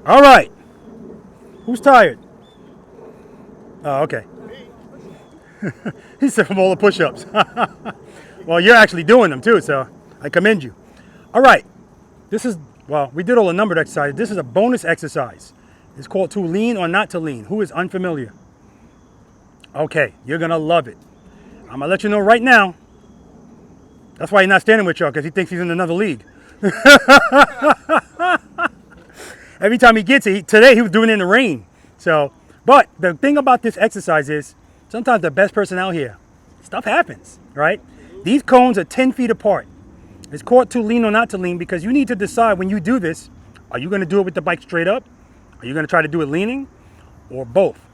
All right. Who's tired? Oh, okay. He said from all the push-ups. Well, you're actually doing them too, so I commend you. All right. This is, well, we did all the numbered exercises. This is a bonus exercise. It's called to lean or not to lean. Who is unfamiliar? Okay, you're going to love it. I'm going to let you know right now. That's why he's not standing with y'all, because he thinks he's in another league. Every time he gets it, today he was doing it in the rain. So, but the thing about this exercise is, sometimes the best person out here, stuff happens, right? These cones are 10 feet apart. It's called to lean or not to lean because you need to decide when you do this, are you going to do it with the bike straight up? Are you going to try to do it leaning? Or both?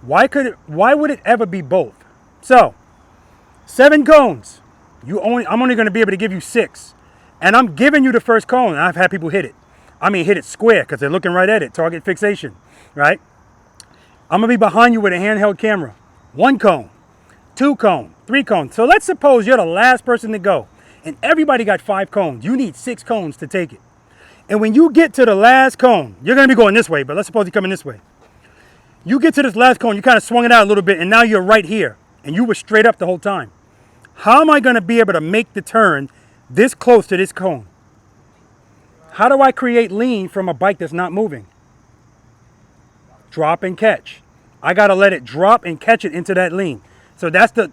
Why would it ever be both? So, 7 cones. I'm only going to be able to give you 6. And I'm giving you the first cone. And I've had people hit it. I mean, hit it square because they're looking right at it. Target fixation, right? I'm going to be behind you with a handheld camera. 1 cone, 2 cone, 3 cones. So let's suppose you're the last person to go. And everybody got 5 cones. You need 6 cones to take it. And when you get to the last cone, you're going to be going this way. But let's suppose you're coming this way. You get to this last cone. You kind of swung it out a little bit. And now you're right here. And you were straight up the whole time. How am I going to be able to make the turn this close to this cone? How do I create lean from a bike that's not moving? Drop and catch. I got to let it drop and catch it into that lean. So that's going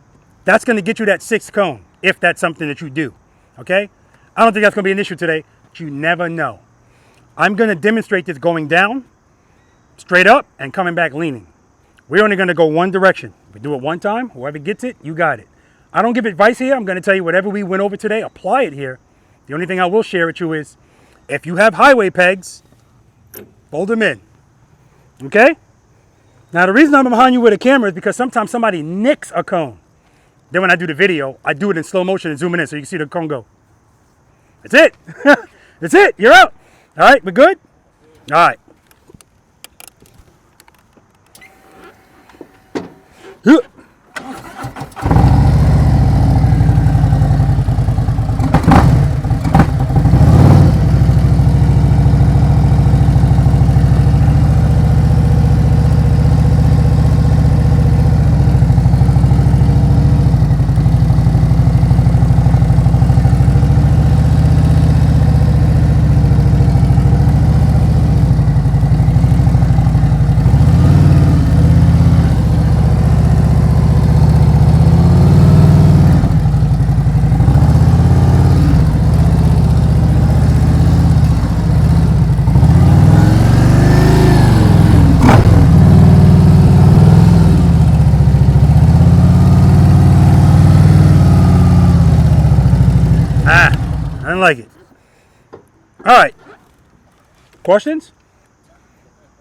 to get you that 6th cone, if that's something that you do. Okay? I don't think that's going to be an issue today, but you never know. I'm going to demonstrate this going down, straight up, and coming back leaning. We're only going to go one direction. If we do it one time, whoever gets it, you got it. I don't give advice here. I'm going to tell you whatever we went over today, apply it here. The only thing I will share with you is, if you have highway pegs, fold them in. Okay? Now, the reason I'm behind you with a camera is because sometimes somebody nicks a cone. Then when I do the video, I do it in slow motion and zoom it in so you can see the cone go. That's it. That's it. You're out. All right, we're good? All right. I don't like it. All right. Questions?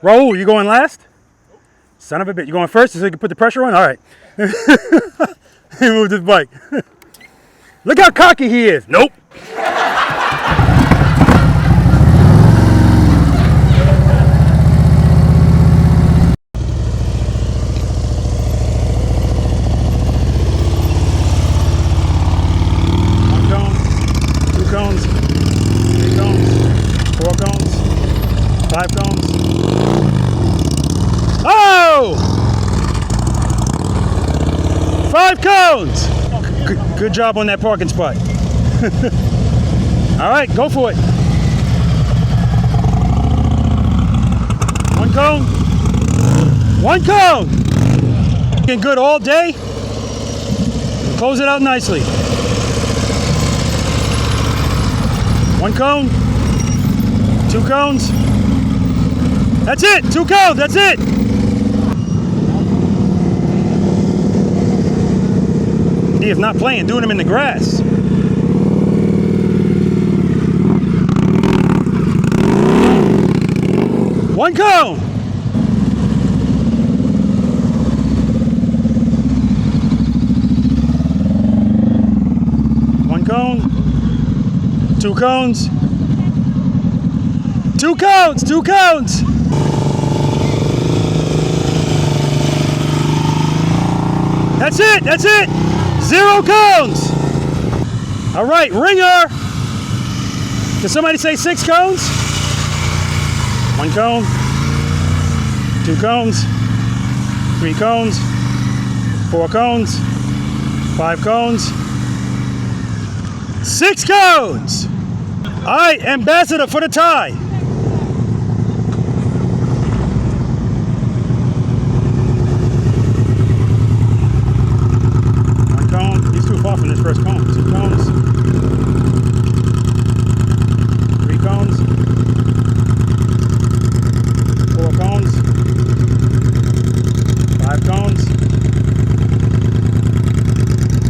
Raul, you going last? Son of a bitch. You going first so you can put the pressure on? All right. He moved his bike. Look how cocky he is. Nope. Cones, 3 cones, 4 cones, 5 cones. Oh! 5 cones! Good job on that parking spot. All right, go for it. One cone. One cone. Looking good all day. Close it out nicely. One cone. 2 cones. That's it. 2 cones. That's it. He is not playing. Doing them in the grass. One cone. One cone. 2 cones. 2 cones. 2 cones. That's it. That's it. 0 cones. All right, ringer. Can somebody say 6 cones? 1 cone, 2 cones, 3 cones, 4 cones, 5 cones, 6 cones. All right, ambassador for the tie. One cone. He's too far from this first cone. 2 cones, 3 cones. 4 cones, 5 cones.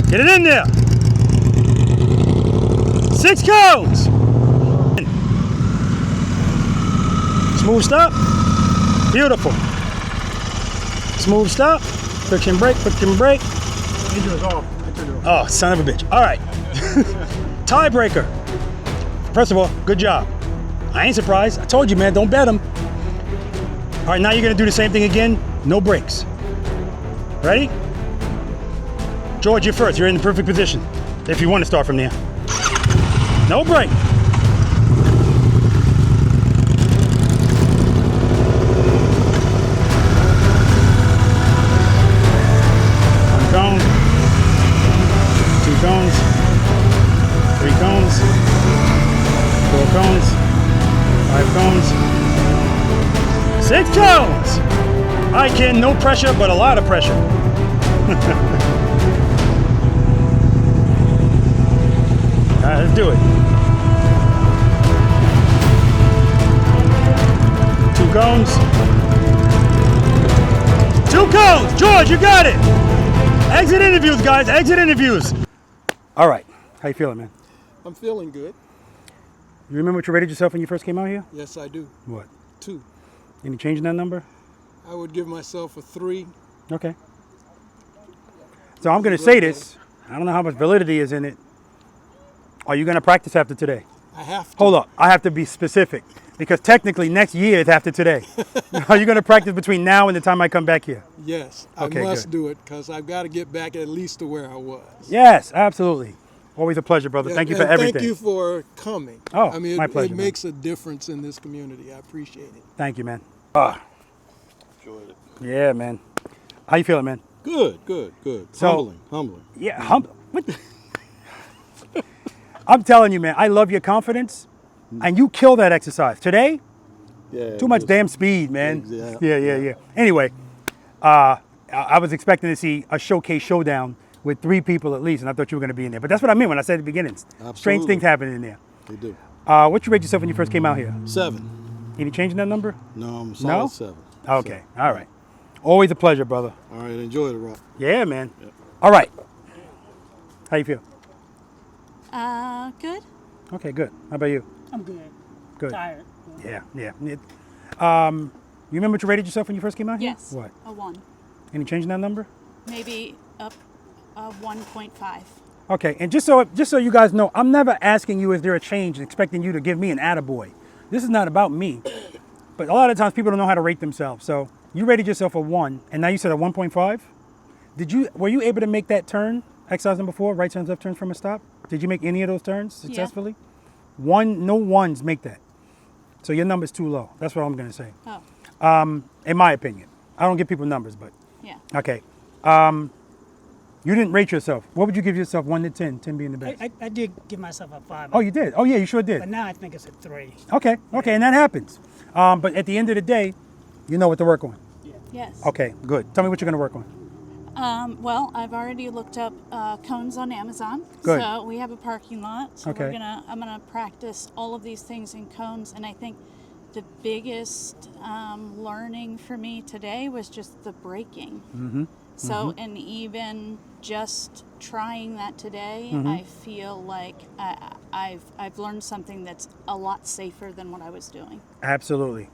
Get it in there. 6 cones. Smooth stop. Beautiful. Smooth stop. Friction brake, friction brake. Engine is off. Oh, son of a bitch. All right. Tiebreaker. First of all, good job. I ain't surprised. I told you, man, don't bet him. All right, now you're gonna do the same thing again. No brakes. Ready? George, you're first. You're in the perfect position. If you want to start from there. No brake. One cone. 2 cones. 3 cones. 4 cones. 5 cones. 6 cones! All right, kid, no pressure, but a lot of pressure. All right, let's do it. 2 cones. 2 cones! George, you got it! Exit interviews, guys, exit interviews. All right, how you feeling, man? I'm feeling good. You remember what you rated yourself when you first came out here? Yes, I do. What? 2. Any change in that number? I would give myself a 3. Okay. So I'm going to say this. I don't know how much validity is in it. Are you going to practice after today? I have to. Hold up. I have to be specific because technically next year is after today. Are you going to practice between now and the time I come back here? Yes, Okay, I must good. do it because I've got to get back at least to where I was. Yes, absolutely. Always a pleasure, brother. Yeah, Thank you for and everything. Thank you for coming. Oh, I mean, my pleasure, it man. makes a difference in this community. I appreciate it. Thank you, man. Enjoyed it. Yeah, man. How you feeling, man? Good, good, good. So- Humbling. Yeah, what? I'm telling you, man, I love your confidence, and you kill that exercise. Today, Yeah. too much damn speed, man. Yeah. Yeah. Anyway, I was expecting to see a showcase showdown with 3 people at least, and I thought you were going to be in there. But that's what I meant when I said at the beginning. Strange Absolutely. things happen in there. They do. What you rate yourself when you first came out here? 7. Any change in that number? No, I'm No? solid 7. Okay, all right. Always a pleasure, brother. All right, enjoy it, Rob. Yeah, man. All right. How you feel? Good. Okay, good. How about you? I'm good. Good. Tired. Yeah. You remember what you rated yourself when you first came out here? Yes. What? A 1. Any change in that number? Maybe up a 1.5. Okay, and just so you guys know, I'm never asking you is there a change and expecting you to give me an attaboy. This is not about me. But a lot of times people don't know how to rate themselves. So you rated yourself a 1, and now you said a 1.5? Were you able to make that turn, exercise number 4, right turns, left turns from a stop? Did you make any of those turns successfully? No 1s make that. So your number's too low. That's what I'm gonna say. Oh. In my opinion. I don't give people numbers, but. Yeah. Okay. You didn't rate yourself. What would you give yourself 1 to 10, 10 being the best? I did give myself a 5. Oh, you did? Oh, yeah, you sure did. But now I think it's a 3. Okay, and that happens. But at the end of the day, You know what to work on? Yes. Okay, good. Tell me what you're going to work on. Well, I've already looked up cones on Amazon. Good. So we have a parking lot. So Okay. I'm gonna practice all of these things in cones, and I think the biggest learning for me today was just the braking. Mm-hmm. So, and even just trying that today, Mhm. I feel like I've learned something that's a lot safer than what I was doing. Absolutely.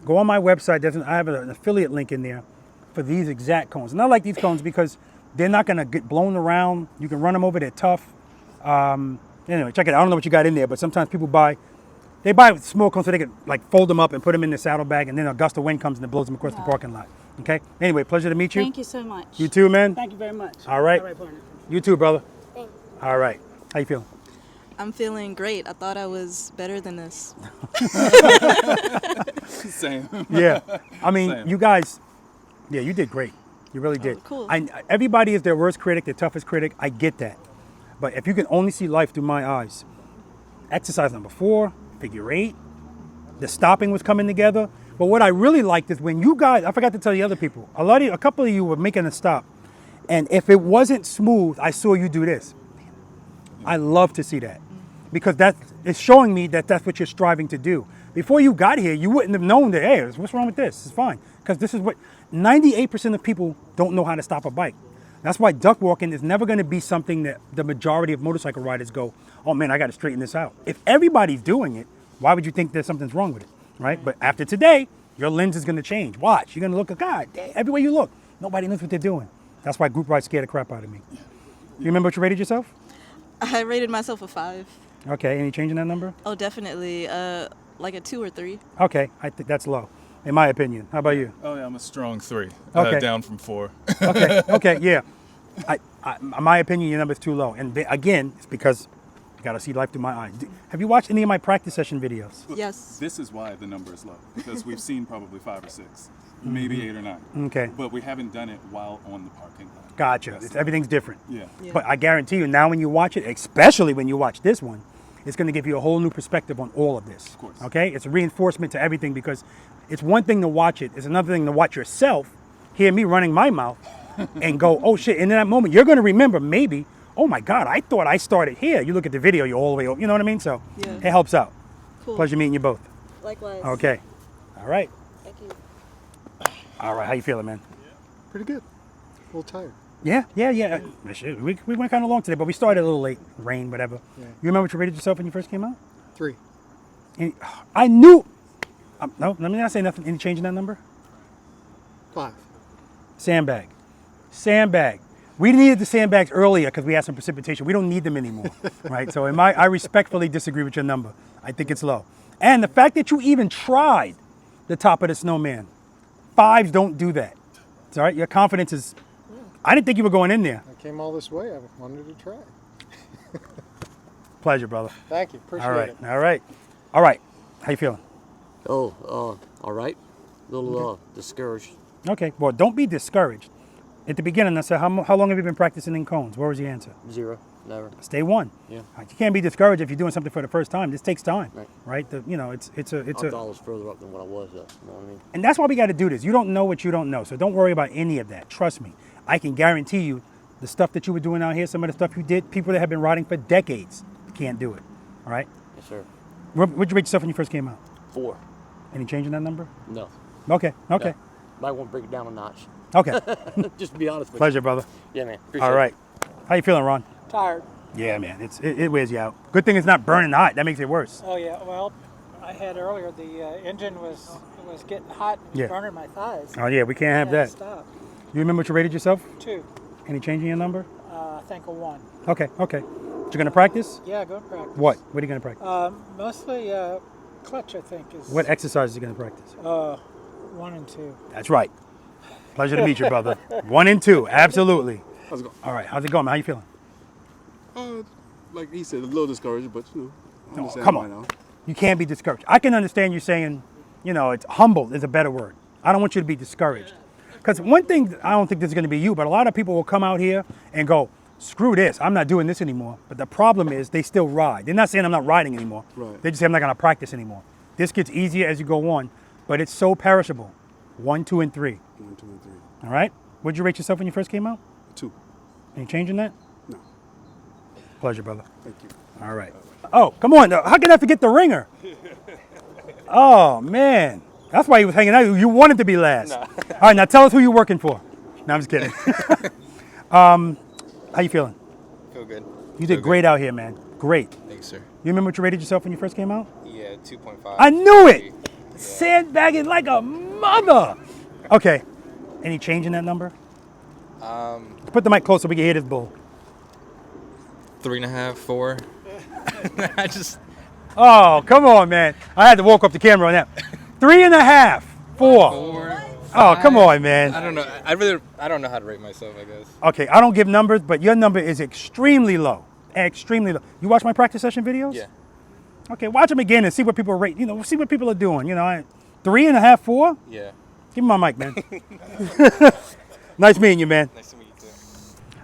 Go on my website. I have an affiliate link in there for these exact cones. And I like these cones because they're not going to get blown around. You can run them over. They're tough. Anyway, check it out. I don't know what you got in there, but sometimes people buy small cones so they can like fold them up and put them in the saddlebag, and then a gust of wind comes and it blows them across the parking lot. Okay? Anyway, pleasure to meet you. Thank you so much. You too, man. Thank you very much. All right. partner. You too, brother. Thanks. All right. How you feeling? I'm feeling great. I thought I was better than this. Same. Yeah. I mean, Same. you guys, yeah, you did great. You really did. cool. Everybody is their worst critic, their toughest critic. I get that. But if you can only see life through my eyes, exercise number 4, figure 8, the stopping was coming together. But what I really liked is when you guys, I forgot to tell the other people, a couple of you were making a stop. And if it wasn't smooth, I saw you do this. I love to see that because it's showing me that that's what you're striving to do. Before you got here, you wouldn't have known that, hey, what's wrong with this? It's fine. Because this is what 98% of people don't know how to stop a bike. That's why duck walking is never going to be something that the majority of motorcycle riders go, oh man, I got to straighten this out. If everybody's doing it, why would you think there's something's wrong with it, right? But after today, your lens is going to change. Watch. You're going to look at God. Everywhere you look, nobody knows what they're doing. That's why group rides scare the crap out of me. You remember what you rated yourself? I rated myself a 5. Okay, any change in that number? Oh, definitely. Like a 2 or 3. Okay, I think that's low, in my opinion. How about you? Oh yeah, I'm a strong 3. Okay. Down from 4. Okay, yeah. In my opinion, your number's too low. And again, it's because you got to see life through my eyes. Have you watched any of my practice session videos? Yes. This is why the number is low, because we've seen probably 5 or 6, maybe 8 or 9. Okay. But we haven't done it while on the parking lot. Gotcha. Everything's different. Yeah. But I guarantee you, now when you watch it, especially when you watch this one, it's going to give you a whole new perspective on all of this. Of course. Okay? It's a reinforcement to everything because it's one thing to watch it. It's another thing to watch yourself, hear me running my mouth, and go, oh shit. And in that moment, you're going to remember maybe, oh my God, I thought I started here. You look at the video, you're all the way over. You know what I mean? So it helps out. Cool. Pleasure meeting you both. Likewise. Okay. All right. Thank you. All right. How you feeling, man? Pretty good. A little tired. Yeah. Shit, we went kind of long today, but we started a little late. Rain, whatever. Yeah. You remember what you rated yourself when you first came out? 3. I knew. No, let me not say nothing. Any change in that number? 5. Sandbag. We needed the sandbags earlier because we had some precipitation. We don't need them anymore, right? So I respectfully disagree with your number. I think it's low. And the fact that you even tried the top of the Snowman. 5s don't do that. It's all right. Your confidence is. I didn't think you were going in there. I came all this way. I wanted to try. Pleasure, brother. Thank you. Appreciate it. All right. How you feeling? Oh, all right. A little discouraged. Okay. Well, don't be discouraged. At the beginning, I said, how long have you been practicing in cones? What was the answer? 0. Never. Stay 1. Yeah. You can't be discouraged if you're doing something for the first time. This takes time, right? I thought I was further up than what I was. You know what I mean? And that's why we got to do this. You don't know what you don't know, so don't worry about any of that. Trust me. I can guarantee you the stuff that you were doing out here, some of the stuff you did, people that have been riding for decades can't do it, all right? Yes, sir. What'd you rate yourself when you first came out? 4. Any change in that number? No. Okay. No. Might want to break it down a notch. Okay. Just to be honest with you. Pleasure, brother. Yeah, man. Appreciate all right. How you feeling, Ron? Tired. Yeah, man. It wears you out. Good thing it's not burning hot. That makes it worse. Oh yeah. Well, I had earlier the engine was getting hot and was burning my thighs. Oh yeah, we can't have that. Stop. You remember what you rated yourself? 2. Any change in your number? I think a 1. Okay. You gonna practice? Yeah, go practice. What are you gonna practice? Mostly clutch. I think is. What exercises are you gonna practice? 1 and 2. That's right. Pleasure to meet you, brother. 1 and 2, absolutely. How's it going? All right, how's it going, man? How you feeling? Like he said, a little discouraged, but I understand come why on. now. You can't be discouraged. I can understand you saying, it's humble is a better word. I don't want you to be discouraged. Because one thing, I don't think this is going to be you, but a lot of people will come out here and go, screw this, I'm not doing this anymore. But the problem is they still ride. They're not saying I'm not riding anymore. Right. They just say I'm not going to practice anymore. This gets easier as you go on, but it's so perishable. 1, 2, and 3. 1, 2, and 3. All right. What'd you rate yourself when you first came out? 2. Any change in that? No. Pleasure, brother. Thank you. All right. Oh, come on. How can I forget the ringer? Oh, man. That's why he was hanging out. You wanted to be last. Nah. All right, now tell us who you're working for. No, I'm just kidding. How you feeling? Feel good. You did great out here, man. Great. Thanks, sir. You remember what you rated yourself when you first came out? Yeah, 2.5. I knew it! Yeah. Sandbagging like a mother. Okay. Any change in that number? Put the mic closer so we can hear this bull. 3.5, 4. I just... Oh, come on, man. I had to walk up the camera on that. 3.5, 4. 4. Oh, come on, man. I don't know. I don't know how to rate myself, I guess. Okay, I don't give numbers, but your number is extremely low. Extremely low. You watch my practice session videos? Yeah. Okay, watch them again and see what people rate. You know, see what people are doing. You know, 3.5, 4? Yeah. Give me my mic, man. Nice meeting you, man. Nice to meet you, too.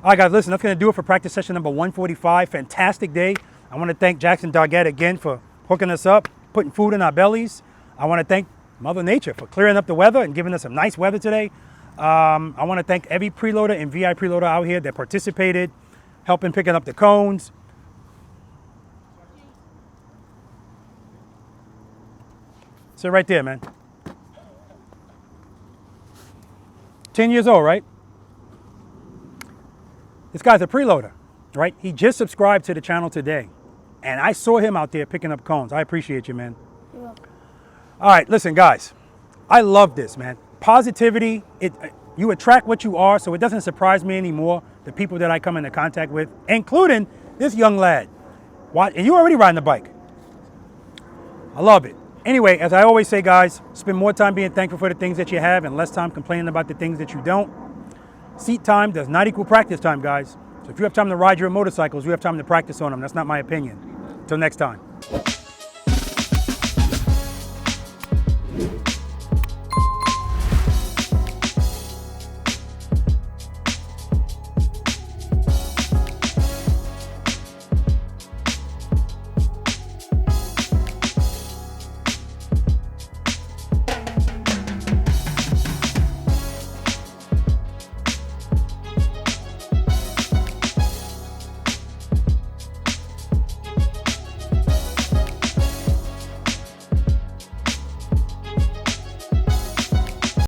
All right, guys, listen, that's going to do it for practice session number 145. Fantastic day. I want to thank Jackson Doggett again for hooking us up, putting food in our bellies. I want to thank Mother Nature for clearing up the weather and giving us some nice weather today. I want to thank every preloader and VI preloader out here that participated, helping picking up the cones. Sit right there, man. 10 years old, right? This guy's a preloader, right? He just subscribed to the channel today. And I saw him out there picking up cones. I appreciate you, man. You're welcome. All right, listen, guys. I love this, man. Positivity, you attract what you are, so it doesn't surprise me anymore, the people that I come into contact with, including this young lad. And you already riding the bike. I love it. Anyway, as I always say, guys, spend more time being thankful for the things that you have and less time complaining about the things that you don't. Seat time does not equal practice time, guys. So if you have time to ride your motorcycles, you have time to practice on them. That's not my opinion. Until next time.